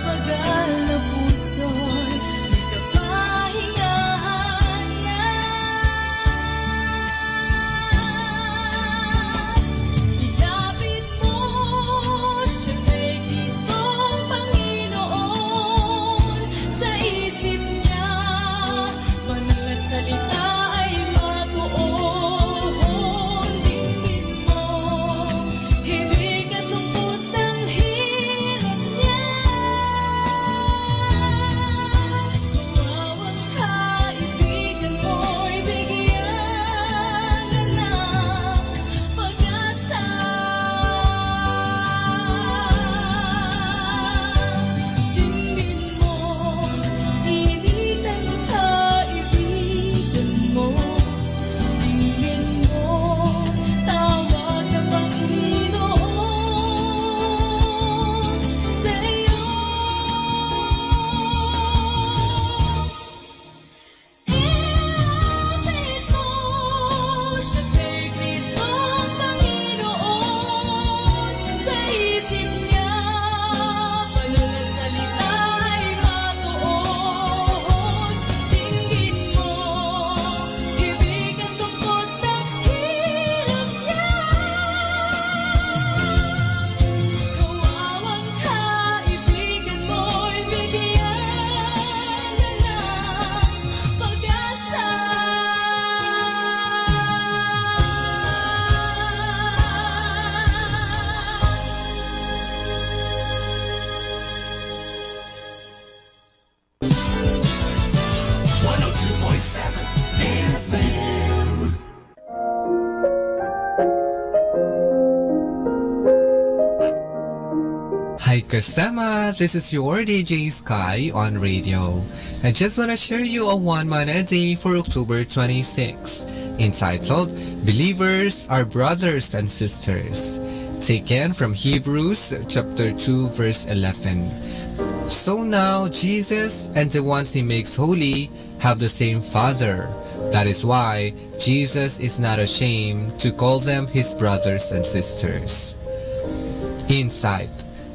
Pagal na puso'y may kapahingahan na. Ilapit mo siya kay Kristong Panginoon. Sa isip niya, banal na salita ay matuon. Tingin mo, ibig at lungkot ng hirap niya. Tumawag ka, ibigan mo'y bigyan na ng pag-asa. Tingin mo, initan ka, ibigan mo. Tingin mo, tawag ang Panginoon sa iyo. Ilapit mo siya kay Kristong Panginoon. Sa isip niya, banal na salita ay matuon. Tingin mo, ibig at lungkot ng hirap niya. Kawawang ka, ibigan mo'y bigyan na ng pag-asa.
Hi kasama, this is your DJ Sky on radio. I just want to share you a one-man a day for October 26, entitled Believers Are Brothers and Sisters, taken from Hebrews chapter 2 verse 11. So now Jesus and the ones he makes holy have the same Father. That is why Jesus is not ashamed to call them his brothers and sisters. Insight.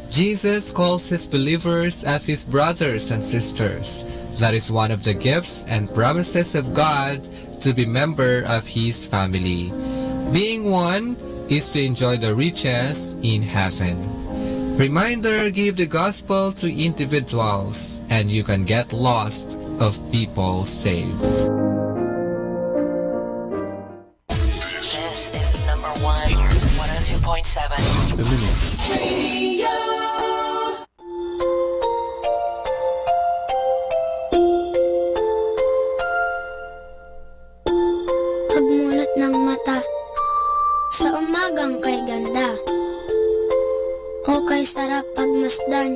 Jesus calls his believers as his brothers and sisters. That is one of the gifts and promises of God to be member of his family. Being one is to enjoy the riches in heaven. Reminder, give the gospel to individuals and you can get lost of people saved.
This is number 102.7.
The Limit.
Radio.
Pagmulat ng mata. Sa umagang kay ganda, o kay sarap pagmasdan,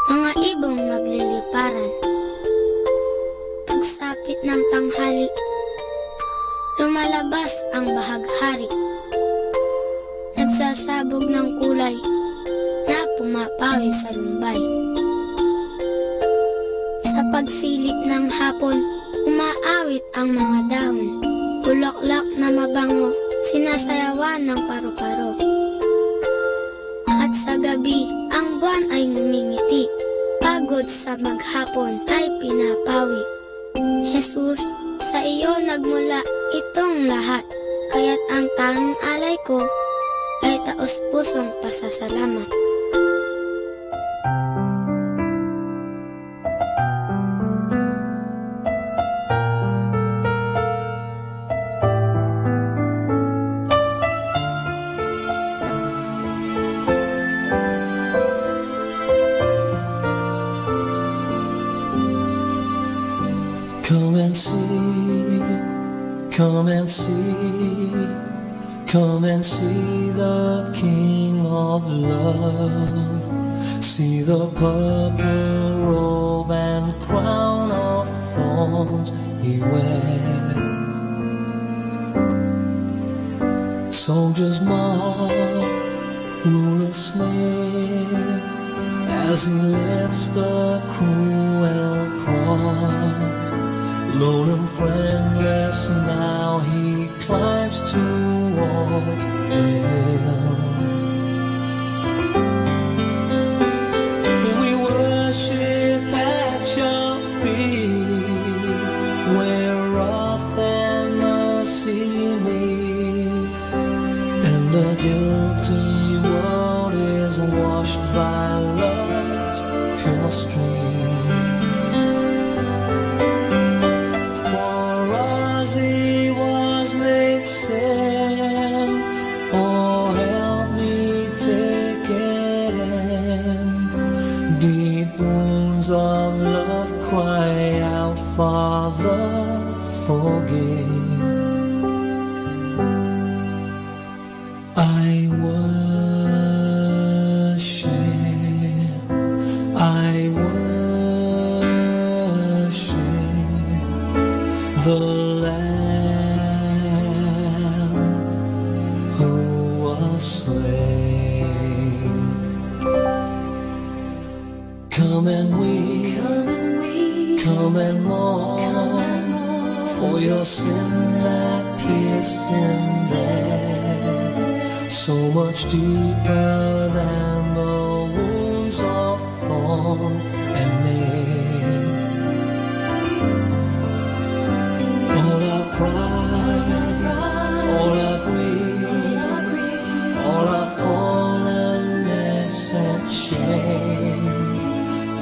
mga ibong nagliliparan. Pagsapit ng tanghali, lumalabas ang bahaghari. Nagsasabog ng kulay na pumapawi sa lumbay. Sa pagsilip ng hapon, umaawit ang mga dahon. Bulaklak na mabango, sinasayawan ng paru-paro. At sa gabi, ang buwan ay ngumingiti. Pagod sa maghapon ay pinapawi. Jesus, sa iyo nagmula itong lahat. Kaya't ang tanging alay ko ay taos-pusong pasasalamat.
Come and see, come and see, come and see the King of Love. See the purple robe and crown of thorns he wears. Soldiers mark, rulers sneer as he lifts the cruel cross. Lone and friendless now he climbs towards the hill. We worship at your feet, where wrath and mercy meet, and the guilty world is washed by love's pure stream. He was made sin. Oh, help me take it in. Deep wounds of love cry out, Father, forgive. I worship the Lamb who was slain. Come and weep, come and mourn, for your sin that pierced him there, so much deeper than the wounds of thorn and nail. All our pride, all our greed, all our fallenness and shame,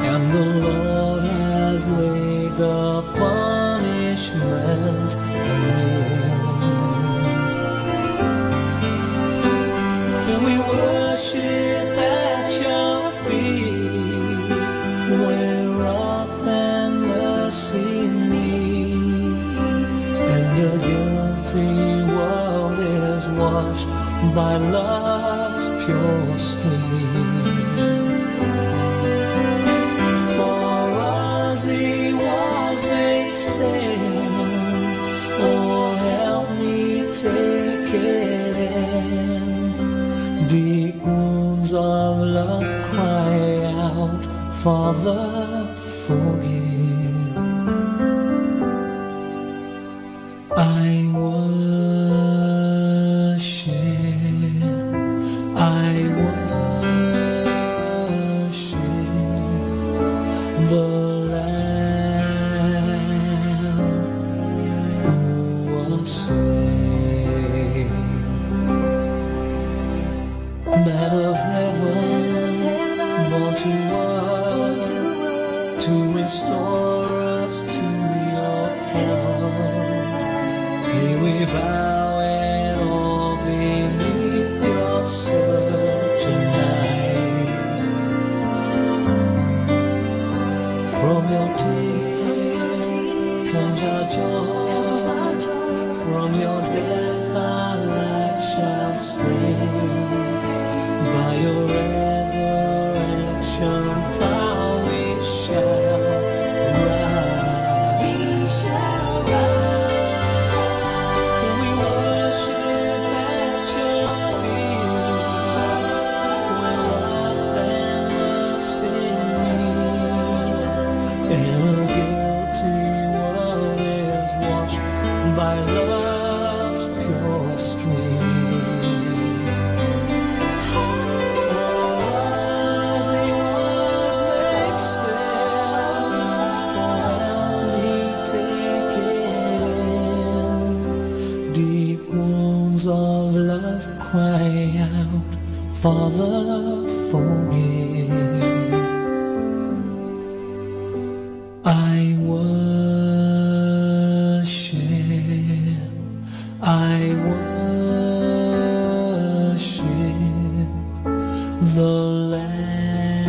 and the Lord has laid the punishment on him. And we worship at your feet, where wrath and mercy meet, and the guilty world is washed by love's pure stream. For us he was made sin. Oh, help me take it in. Deep wounds of love cry out, Father, forgive. I worship the Lamb who was slain. Man of heaven, born to earth, to restore us to your heaven. Here we bow and all beneath your searching eyes. From your tears comes our joy. From your death our life of love cry out, Father, forgive. I worship the Lamb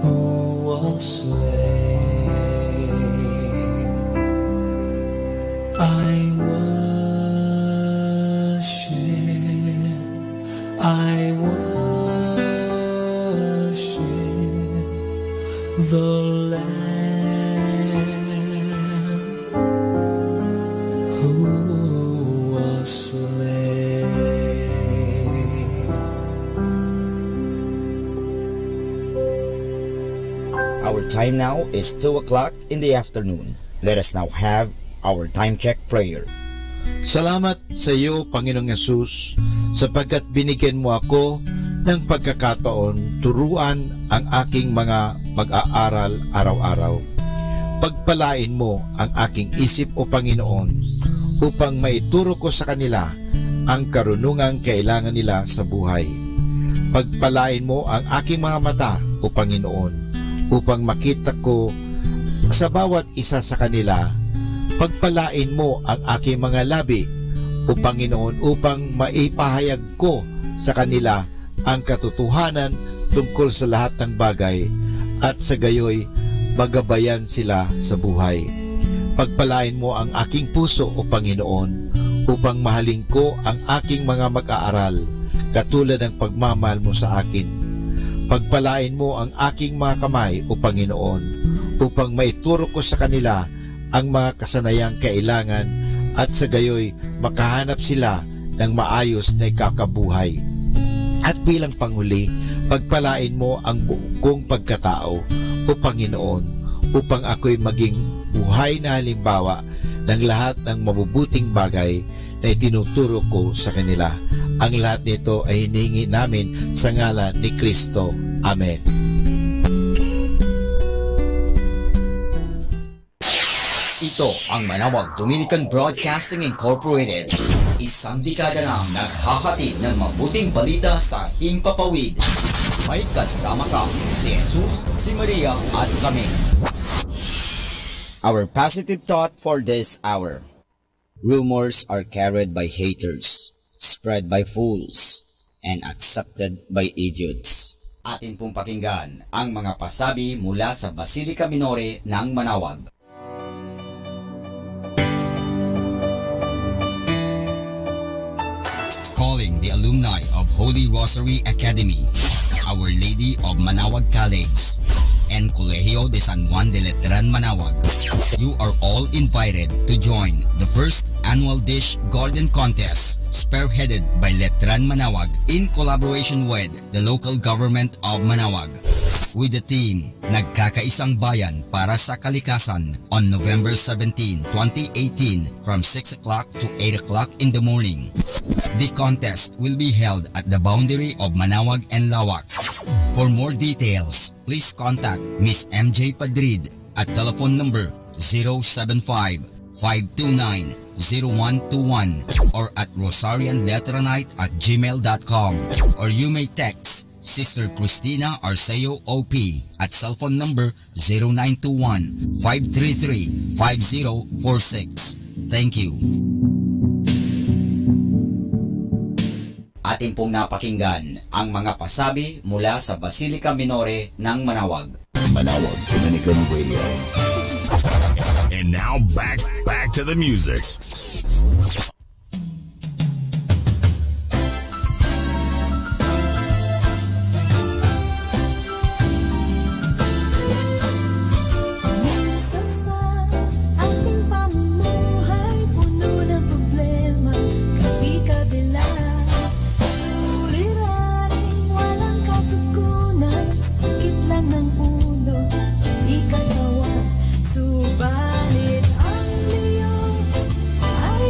who was slain. I worship the Lamb who was slain.
Our time now is 2 o'clock in the afternoon. Let us now have our time check prayer.
Salamat sa iyo, Panginoong Yesus, sapagkat binigyan mo ako ng pagkakataon turuan ang aking mga mag-aaral araw-araw. Pagpalain mo ang aking isip, O Panginoon, upang maituro ko sa kanila ang karunungang kailangan nila sa buhay. Pagpalain mo ang aking mga mata, O Panginoon, upang makita ko sa bawat isa sa kanila. Pagpalain mo ang aking mga labi, O Panginoon, upang maipahayag ko sa kanila ang katotohanan tungkol sa lahat ng bagay at sa gayoy magabayan sila sa buhay. Pagpalain mo ang aking puso, O Panginoon, upang mahalin ko ang aking mga mag-aaral katulad ng pagmamahal mo sa akin. Pagpalain mo ang aking mga kamay, O Panginoon, upang maituro ko sa kanila ang mga kasanayang kailangan at sa gayoy makahanap sila ng maayos na ikakabuhay. At bilang panghuli, pagpalain mo ang buong kong pagkatao, O Panginoon, upang ako'y maging buhay na halimbawa ng lahat ng mabubuting bagay na itinuturo ko sa kanila. Ang lahat nito ay hinihingi namin sa ngalan ni Kristo. Amen.
Ito ang Manawag Dominican Broadcasting Incorporated. Isang dekada nang naghahatid ng mabuting balita sa Himpapawid. May kasama ka, si Jesus, si Maria at kami.
Our positive thought for this hour. Rumors are carried by haters, spread by fools, and accepted by idiots.
Atin pong pakinggan ang mga pasabi mula sa Basilica Minore ng Manawag. Calling the alumni of Holy Rosary Academy, Our Lady of Manawag College, and Colegio de San Juan de Letran Manawag. You are all invited to join the first annual Dish Garden Contest spearheaded by Letran Manawag in collaboration with the local government of Manawag. With the theme, Nagkakaisang Bayan para sa Kalikasan on November 17, 2018 from 6 o'clock to 8 o'clock in the morning. The contest will be held at the boundary of Manawag and Lawak. For more details, please contact Miss MJ Padrid at telephone number 075-529-0121 or at rosarianletranite@gmail.com, or you may text Sister Cristina Arceo OP at cellphone number 0921-533-5046. Thank you. Atin pong napakinggan ang mga pasabi mula sa Basilica Minore ng Manawag.
Manawag Dominican Radio. And now back to the music.
Ating pamumuhay puno ng problema, kabi-kabila, suliraning walang katugunan, sakit lang ng ulo, di katawan. Subalit ang Diyos ay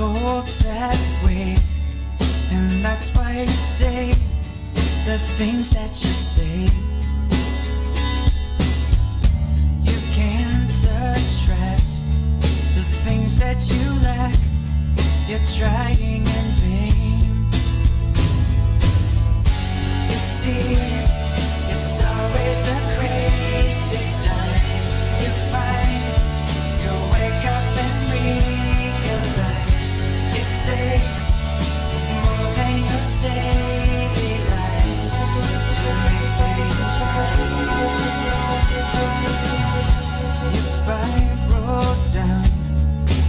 go that way, and that's why you say the things that you say. You can't attract the things that you lack. You're trying in vain. It seems it's always the crazy times you find. You wake up and realize it takes more than you say lies to make things right. You spiral down,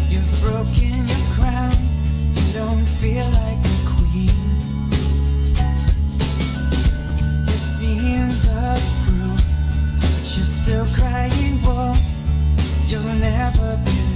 you've broken your crown, you don't feel like a queen. You've seen the proof, but you're still crying wolf. You'll never be